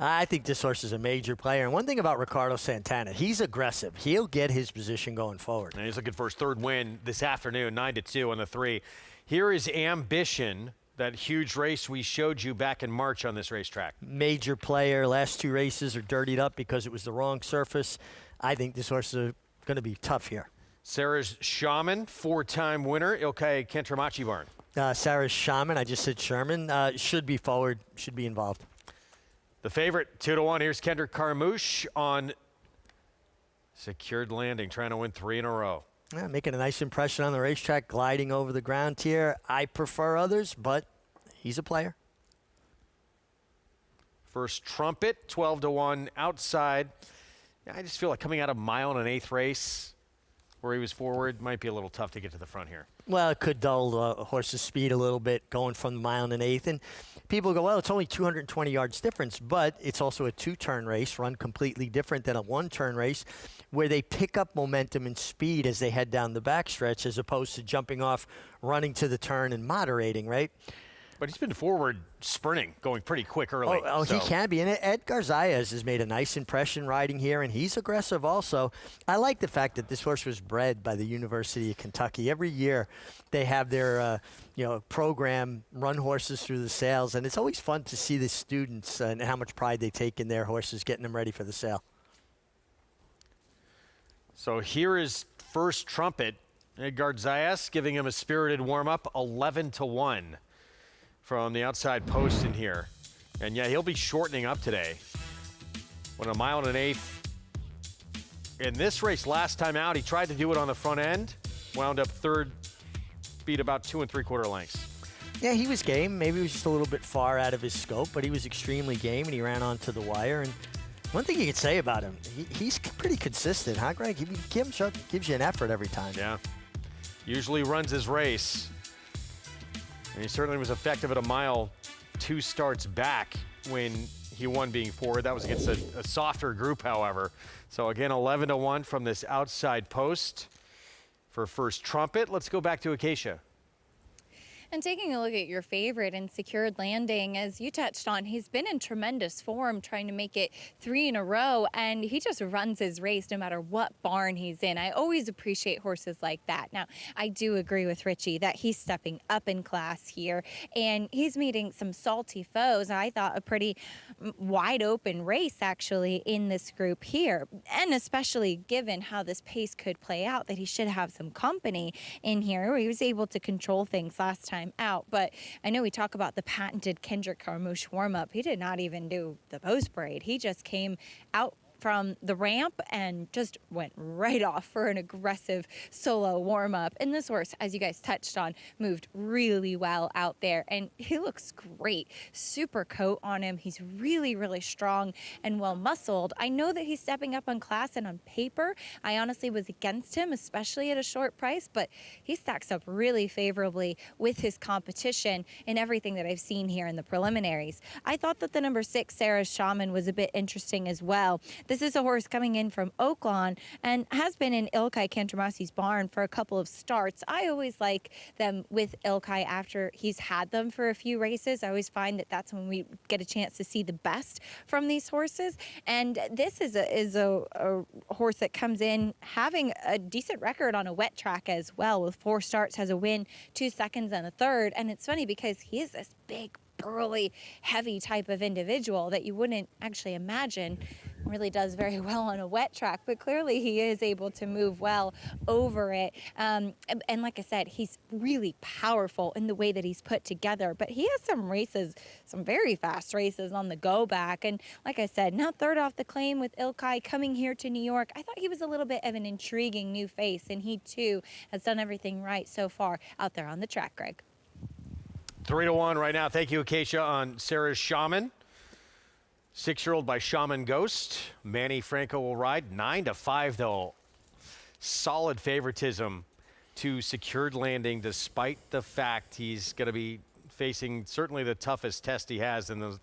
I think this horse is a major player. And one thing about Ricardo Santana, he's aggressive. He'll get his position going forward. And he's looking for his third win this afternoon, 9-2 on the 3. Here is Ambition, that huge race we showed you back in March on this racetrack. Major player. Last 2 races are dirtied up because it was the wrong surface. I think this horse is going to be tough here. Sarah's Shaman, 4-time winner, Ilkay Kentramachi barn. Sarah's Shaman, I just said Sherman, should be forward, should be involved. The favorite, 2-1. Here's Kendrick Carmouche on Secured Landing, trying to win 3 in a row. Yeah, making a nice impression on the racetrack, gliding over the ground here. I prefer others, but he's a player. First Trumpet, 12-1 outside. I just feel like coming out of mile and an eighth race where he was forward might be a little tough to get to the front here. Well, it could dull a horse's speed a little bit going from the mile and an eighth. And people go, well, it's only 220 yards difference, but it's also a 2-turn race run completely different than a 1-turn race where they pick up momentum and speed as they head down the backstretch as opposed to jumping off, running to the turn and moderating, right? But he's been forward sprinting, going pretty quick early. He can be. And Edgar Zayas has made a nice impression riding here, and he's aggressive also. I like the fact that this horse was bred by the University of Kentucky. Every year they have their program, run horses through the sales, and it's always fun to see the students and how much pride they take in their horses, getting them ready for the sale. So here is First Trumpet. Edgar Zayas giving him a spirited warm-up, 11-1. From the outside post in here. And yeah, he'll be shortening up today. Went a mile and an eighth. In this race last time out, he tried to do it on the front end. Wound up third, beat about 2 3/4 lengths. Yeah, he was game. Maybe he was just a little bit far out of his scope, but he was extremely game, and he ran onto the wire. And one thing you could say about him, he's pretty consistent, huh, Greg? He gives you an effort every time. Yeah. Usually runs his race. And he certainly was effective at a mile 2 starts back when he won being forward. That was against a softer group, however. So again, 11-1 from this outside post for First Trumpet. Let's go back to Acacia. And taking a look at your favorite in Secured Landing, as you touched on, he's been in tremendous form trying to make it 3 in a row, and he just runs his race no matter what barn he's in. I always appreciate horses like that. Now, I do agree with Richie that he's stepping up in class here, and he's meeting some salty foes. I thought a pretty wide open race, actually, in this group here, and especially given how this pace could play out, that he should have some company in here. He was able to control things last time out, but I know we talk about the patented Kendrick Carmouche warm-up. He did not even do the post parade. He just came out from the ramp and just went right off for an aggressive solo warm-up. And this horse, as you guys touched on, moved really well out there, and he looks great. Super coat on him. He's really, really strong and well-muscled. I know that he's stepping up on class, and on paper, I honestly was against him, especially at a short price, but he stacks up really favorably with his competition in everything that I've seen here in the preliminaries. I thought that the number 6, Sarah's Shaman, was a bit interesting as well. This is a horse coming in from Oaklawn and has been in Ilkay Kentramachi's barn for a couple of starts. I always like them with Ilkay after he's had them for a few races. I always find that that's when we get a chance to see the best from these horses. And this is a horse that comes in having a decent record on a wet track as well, with 4 starts, has a win, 2 seconds, and a third. And it's funny because he is this big, burly, heavy type of individual that you wouldn't actually imagine really does very well on a wet track, but clearly he is able to move well over it. And like I said, he's really powerful in the way that he's put together, but he has some races, some very fast races on the go back. And like I said, now third off the claim with Ilkay coming here to New York. I thought he was a little bit of an intriguing new face, and he too has done everything right so far out there on the track, Greg. 3-1 right now. Thank you, Acacia, on Sarah's Shaman. 6-year-old by Shaman Ghost. Manny Franco will ride. 9-5, though. Solid favoritism to Secured Landing, despite the fact he's going to be facing certainly the toughest test he has in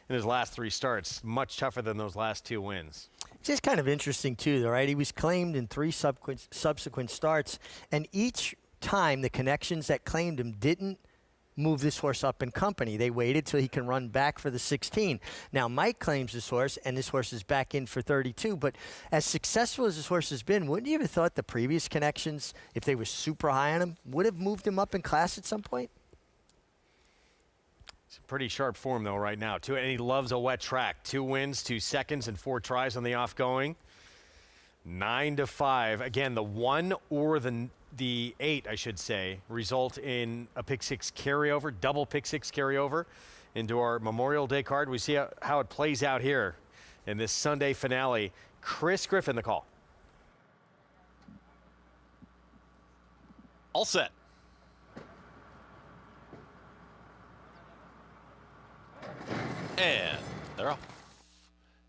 his last 3 starts. Much tougher than those last 2 wins. It's just kind of interesting, too, though, right? He was claimed in 3 subsequent starts, and each time the connections that claimed him didn't move this horse up in company. They waited till he can run back for the 16. Now, Mike claims this horse, and this horse is back in for 32. But as successful as this horse has been, wouldn't you have thought the previous connections, if they were super high on him, would have moved him up in class at some point? It's pretty sharp form, though, right now, too. And he loves a wet track. 2 wins, 2 seconds, and 4 tries on the off-going. 9-5. Again, the 1 or the 8, I should say, result in a pick 6 carryover, double pick 6 carryover into our Memorial Day card. We see how it plays out here in this Sunday finale. Chris Griffin, the call. All set. And they're off.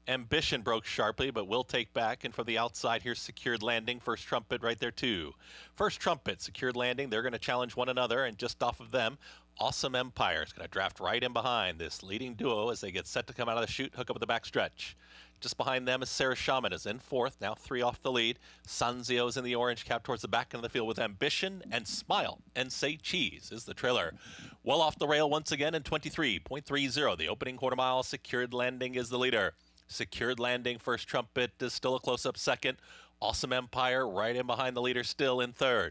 Ambition broke sharply, but will take back. And from the outside, here's Secured Landing. First Trumpet right there, too. First Trumpet, Secured Landing. They're going to challenge one another. And just off of them, Awesome Empire is going to draft right in behind this leading duo as they get set to come out of the chute, hook up at the back stretch. Just behind them is Sarah Shaman is in 4th, now 3 off the lead. Sanzio is in the orange cap towards the back end of the field with Ambition, and Smile and Say Cheese is the trailer. Well off the rail once again in 23.30. The opening quarter mile, Secured Landing is the leader. Secured Landing, First Trumpet is still a close-up second. Awesome Empire right in behind the leader, still in 3rd.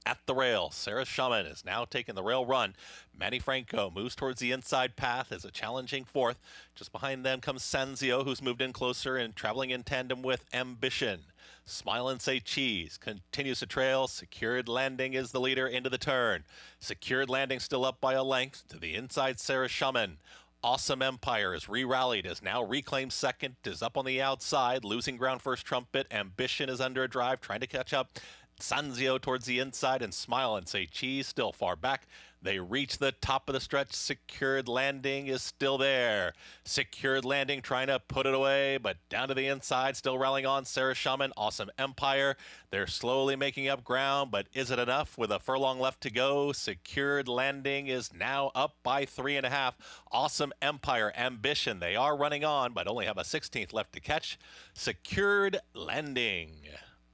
At the rail, Sarah Shaman is now taking the rail run. Manny Franco moves towards the inside path as a challenging 4th. Just behind them comes Sanzio, who's moved in closer and traveling in tandem with Ambition. Smile and Say Cheese continues to trail. Secured Landing is the leader into the turn. Secured Landing still up by a length to the inside, Sarah Shaman. Awesome Empire is re-rallied, is now reclaimed 2nd, is up on the outside, losing ground First Trumpet. Ambition is under a drive, trying to catch up. Sanzio towards the inside, and Smile and Say Cheese still far back. They reach the top of the stretch. Secured Landing is still there. Secured Landing trying to put it away, but down to the inside, still rallying on. Sarah Shaman, Awesome Empire. They're slowly making up ground, but is it enough with a furlong left to go? Secured Landing is now up by 3.5. Awesome Empire, Ambition, they are running on, but only have a 16th left to catch. Secured Landing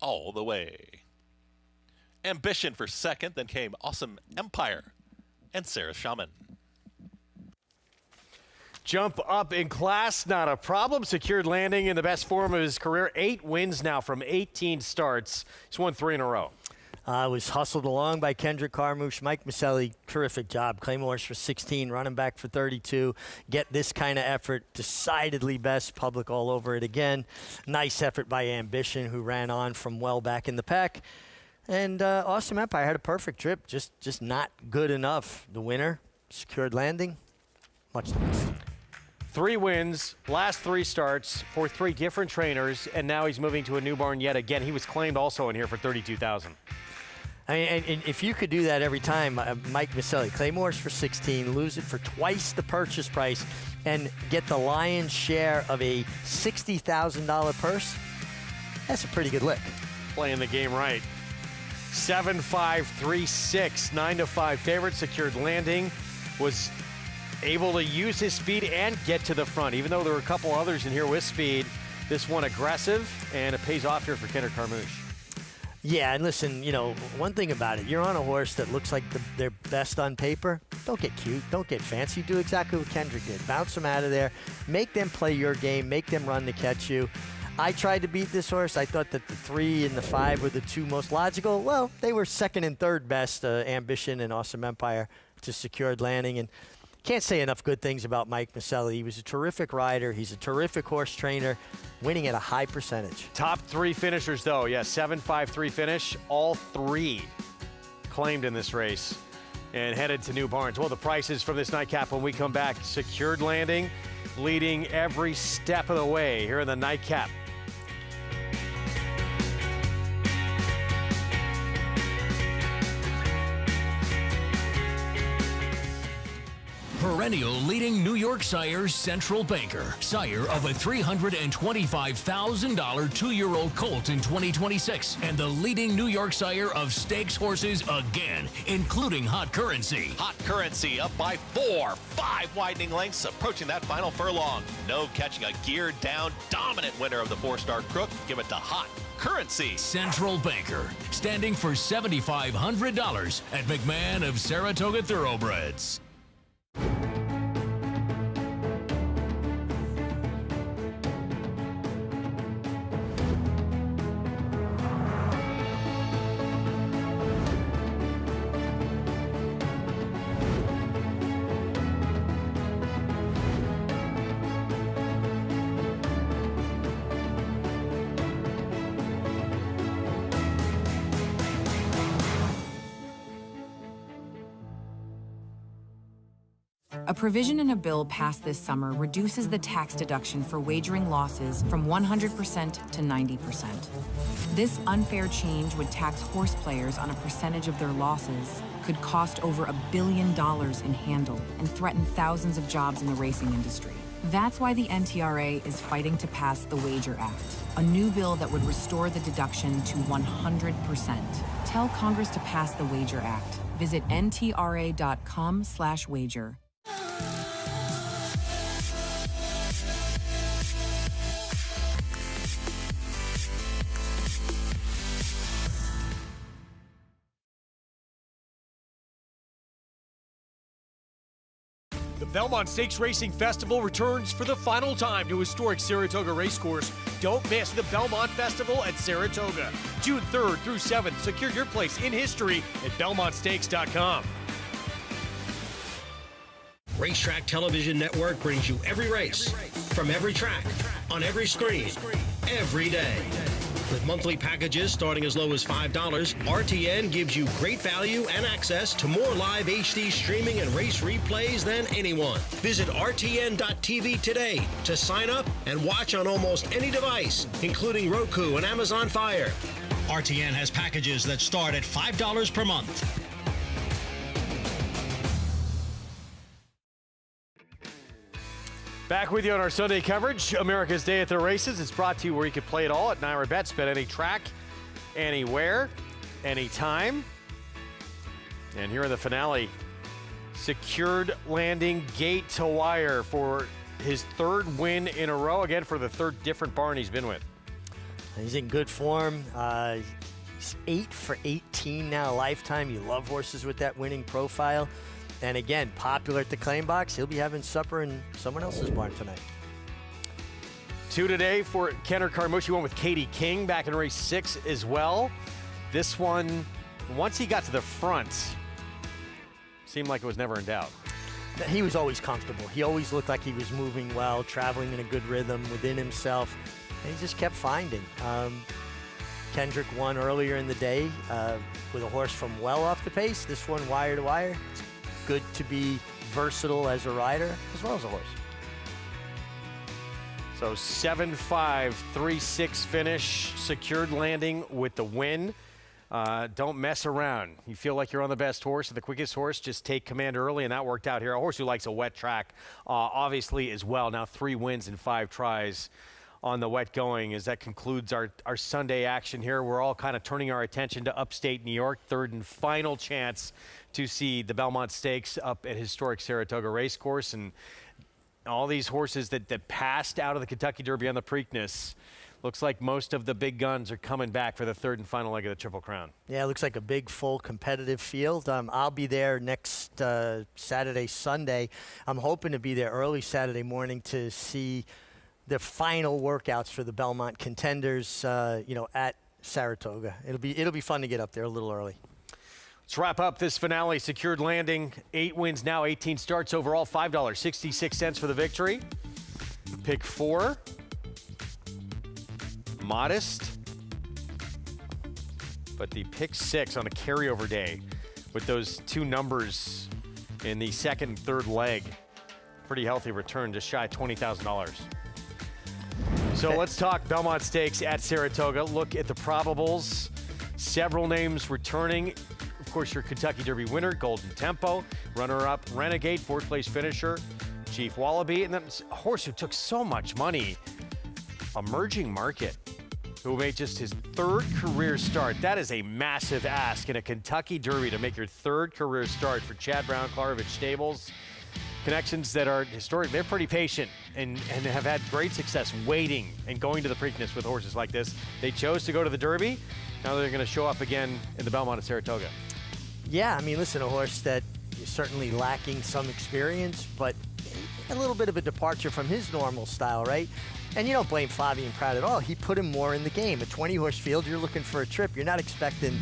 all the way. Ambition for 2nd, then came Awesome Empire and Sarah Shaman. Jump up in class, not a problem. Secured Landing in the best form of his career. 8 wins now from 18 starts. He's won 3 in a row. Was hustled along by Kendrick Carmouche. Mike Maselli, terrific job. Claim horse for 16, running back for 32. Get this kind of effort, decidedly best. Public all over it again. Nice effort by Ambition, who ran on from well back in the pack. And Awesome Empire had a perfect trip, just not good enough. The winner, Secured Landing, much the best. 3 wins, last 3 starts for 3 different trainers, and now he's moving to a new barn yet again. He was claimed also in here for $32,000. And if you could do that every time, Mike Maselli, claim horse for 16, lose it for twice the purchase price, and get the lion's share of a $60,000 purse, that's a pretty good lick. Playing the game right. 7-5, 3-6, 9-5 favorite. Secured Landing was able to use his speed and get to the front. Even though there were a couple others in here with speed, this one aggressive, and it pays off here for Kendrick Carmouche. Yeah, and listen, you know, one thing about it, you're on a horse that looks like their best on paper. Don't get cute. Don't get fancy. Do exactly what Kendrick did. Bounce them out of there. Make them play your game. Make them run to catch you. I tried to beat this horse. I thought that the 3 and the 5 were the 2 most logical. Well, they were 2nd and 3rd best, Ambition and Awesome Empire, to Secured Landing. And can't say enough good things about Mike Maselli. He was a terrific rider. He's a terrific horse trainer, winning at a high percentage. Top 3 finishers, though. Yeah, 7-5-3 finish. All 3 claimed in this race and headed to new barns. Well, the prices from this nightcap when we come back. Secured Landing leading every step of the way here in the nightcap. perennial leading New York sire Central Banker, sire of a $325,000 two-year-old colt in 2026, and the leading New York sire of stakes horses again, including Hot Currency. Hot Currency up by 4, 5 widening lengths, approaching that final furlong. No catching a geared down, dominant winner of the 4-star Crook. Give it to Hot Currency. Central Banker, standing for $7,500 at McMahon of Saratoga Thoroughbreds. A provision in a bill passed this summer reduces the tax deduction for wagering losses from 100% to 90%. This unfair change would tax horse players on a percentage of their losses, could cost over $1 billion in handle, and threaten thousands of jobs in the racing industry. That's why the NTRA is fighting to pass the Wager Act, a new bill that would restore the deduction to 100%. Tell Congress to pass the Wager Act. Visit ntra.com/wager. The Belmont Stakes Racing Festival returns for the final time to historic Saratoga Racecourse. Don't miss the Belmont Festival at Saratoga. June 3rd through 7th. Secure your place in history at BelmontStakes.com. Racetrack Television Network brings you every race, from every track, on every screen, every day. With monthly packages starting as low as $5, RTN gives you great value and access to more live HD streaming and race replays than anyone. Visit RTN.tv today to sign up and watch on almost any device, including Roku and Amazon Fire. RTN has packages that start at $5 per month. Back with you on our Sunday coverage, America's Day at the Races. It's brought to you where you can play it all at Naira Bets. Bet any track, anywhere, anytime. And here in the finale, secured landing gate to wire for his third win in a row. Again, for the third different barn he's been with. He's in good form. He's 8 for 18 now, lifetime. You love horses with that winning profile. And again, popular at the claim box. He'll be having supper in someone else's barn tonight. 2 today for Kenner Carmouche. Went with Katie King back in race 6 as well. This one, once he got to the front, seemed like it was never in doubt. He was always comfortable. He always looked like he was moving well, traveling in a good rhythm within himself. And he just kept finding. Kendrick won earlier in the day with a horse from well off the pace. This one wire to wire. It's good to be versatile as a rider as well as a horse. So 7-5, 3-6 finish, secured landing with the win. Don't mess around. You feel like you're on the best horse, the quickest horse, just take command early, and that worked out here. A horse who likes a wet track, obviously, as well. Now 3 wins and 5 tries on the wet going as that concludes our Sunday action here. We're all kind of turning our attention to upstate New York, third and final chance to see the Belmont Stakes up at historic Saratoga Racecourse. And all these horses that passed out of the Kentucky Derby on the Preakness, looks like most of the big guns are coming back for the third and final leg of the Triple Crown. Yeah, it looks like a big, full, competitive field. I'll be there next Saturday, Sunday. I'm hoping to be there early Saturday morning to see the final workouts for the Belmont contenders, at Saratoga. It'll be fun to get up there a little early. Let's wrap up this finale. Secured landing, 8 wins now, 18 starts overall, $5.66 for the victory. Pick 4, modest, but the pick 6 on a carryover day with those 2 numbers in the second and third leg. Pretty healthy return, just shy of $20,000. So let's talk Belmont Stakes at Saratoga. Look at the probables. Several names returning Of course, your Kentucky Derby winner, Golden Tempo. Runner-up, Renegade. Fourth-place finisher, Chief Wallaby. And then a horse who took so much money, Emerging Market, who made just his third career start. That is a massive ask in a Kentucky Derby to make your third career start for Chad Brown, Klarovich Stables. Connections that are historic. They're pretty patient and have had great success waiting and going to the Preakness with horses like this. They chose to go to the Derby. Now they're going to show up again in the Belmont at Saratoga. Yeah, I mean, listen, a horse that is certainly lacking some experience, but a little bit of a departure from his normal style, right? And you don't blame Fabian Proud at all. He put him more in the game. A 20-horse field, you're looking for a trip. You're not expecting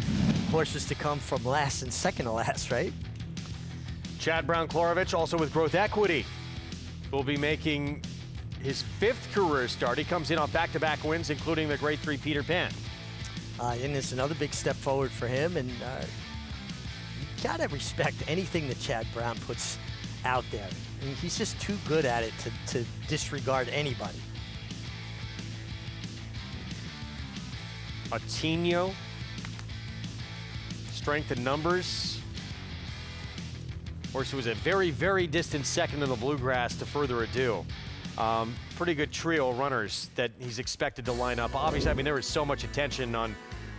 horses to come from last and second to last, right? Chad Brown Klarovich, also with Growth Equity, will be making his fifth career start. He comes in on back-to-back wins, including the Grade 3 Peter Pan. And it's another big step forward for him. And you got to respect anything that Chad Brown puts out there. I mean, he's just too good at it to disregard anybody. Atinio, strength and numbers. Horse who was a very, very distant second in the Bluegrass to Further Ado. Pretty good trio of runners that he's expected to line up. Obviously, I mean, there was so much attention on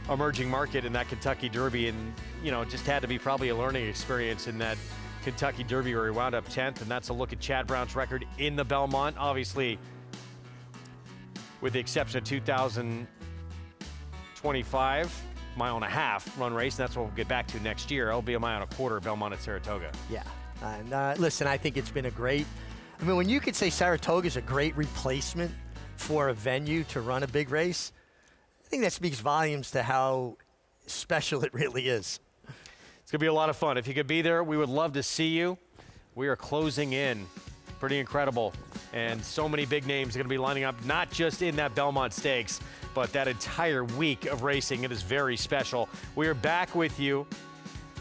Emerging Market in that Kentucky Derby, and, you know, it just had to be probably a learning experience in that Kentucky Derby where he wound up 10th, and that's a look at Chad Brown's record in the Belmont. Obviously, with the exception of 2025, mile and a half run race, and that's what we'll get back to next year. It'll be a mile and a quarter Belmont at Saratoga. Yeah, and listen, I think it's been a great, I mean, when you could say Saratoga is a great replacement for a venue to run a big race, I think that speaks volumes to how special it really is. It's going to be a lot of fun. If you could be there, we would love to see you. We are closing in. Pretty incredible. And so many big names are going to be lining up, not just in that Belmont Stakes, but that entire week of racing. It is very special. We are back with you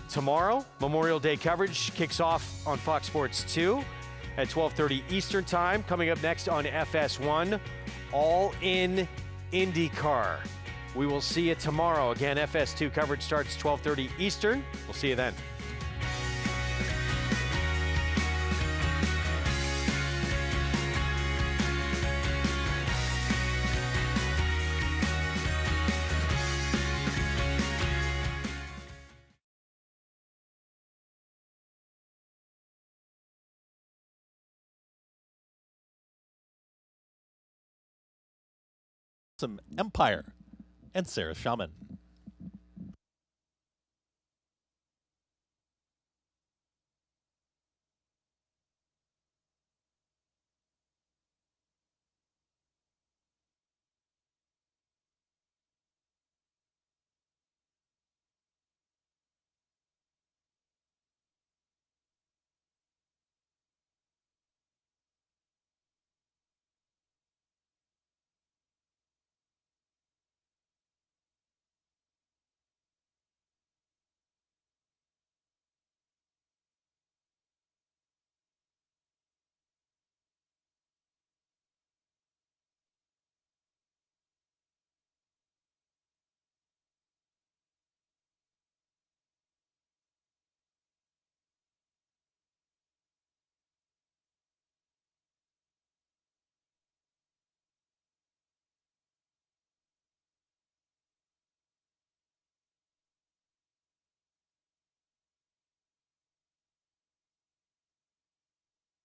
tomorrow. Memorial Day coverage kicks off on Fox Sports 2 at 12:30 Eastern Time. Coming up next on FS1, All In IndyCar. We will see you tomorrow. Again, FS2 coverage starts 12:30 Eastern. We'll see you then. Some Empire and Sarah Shaman.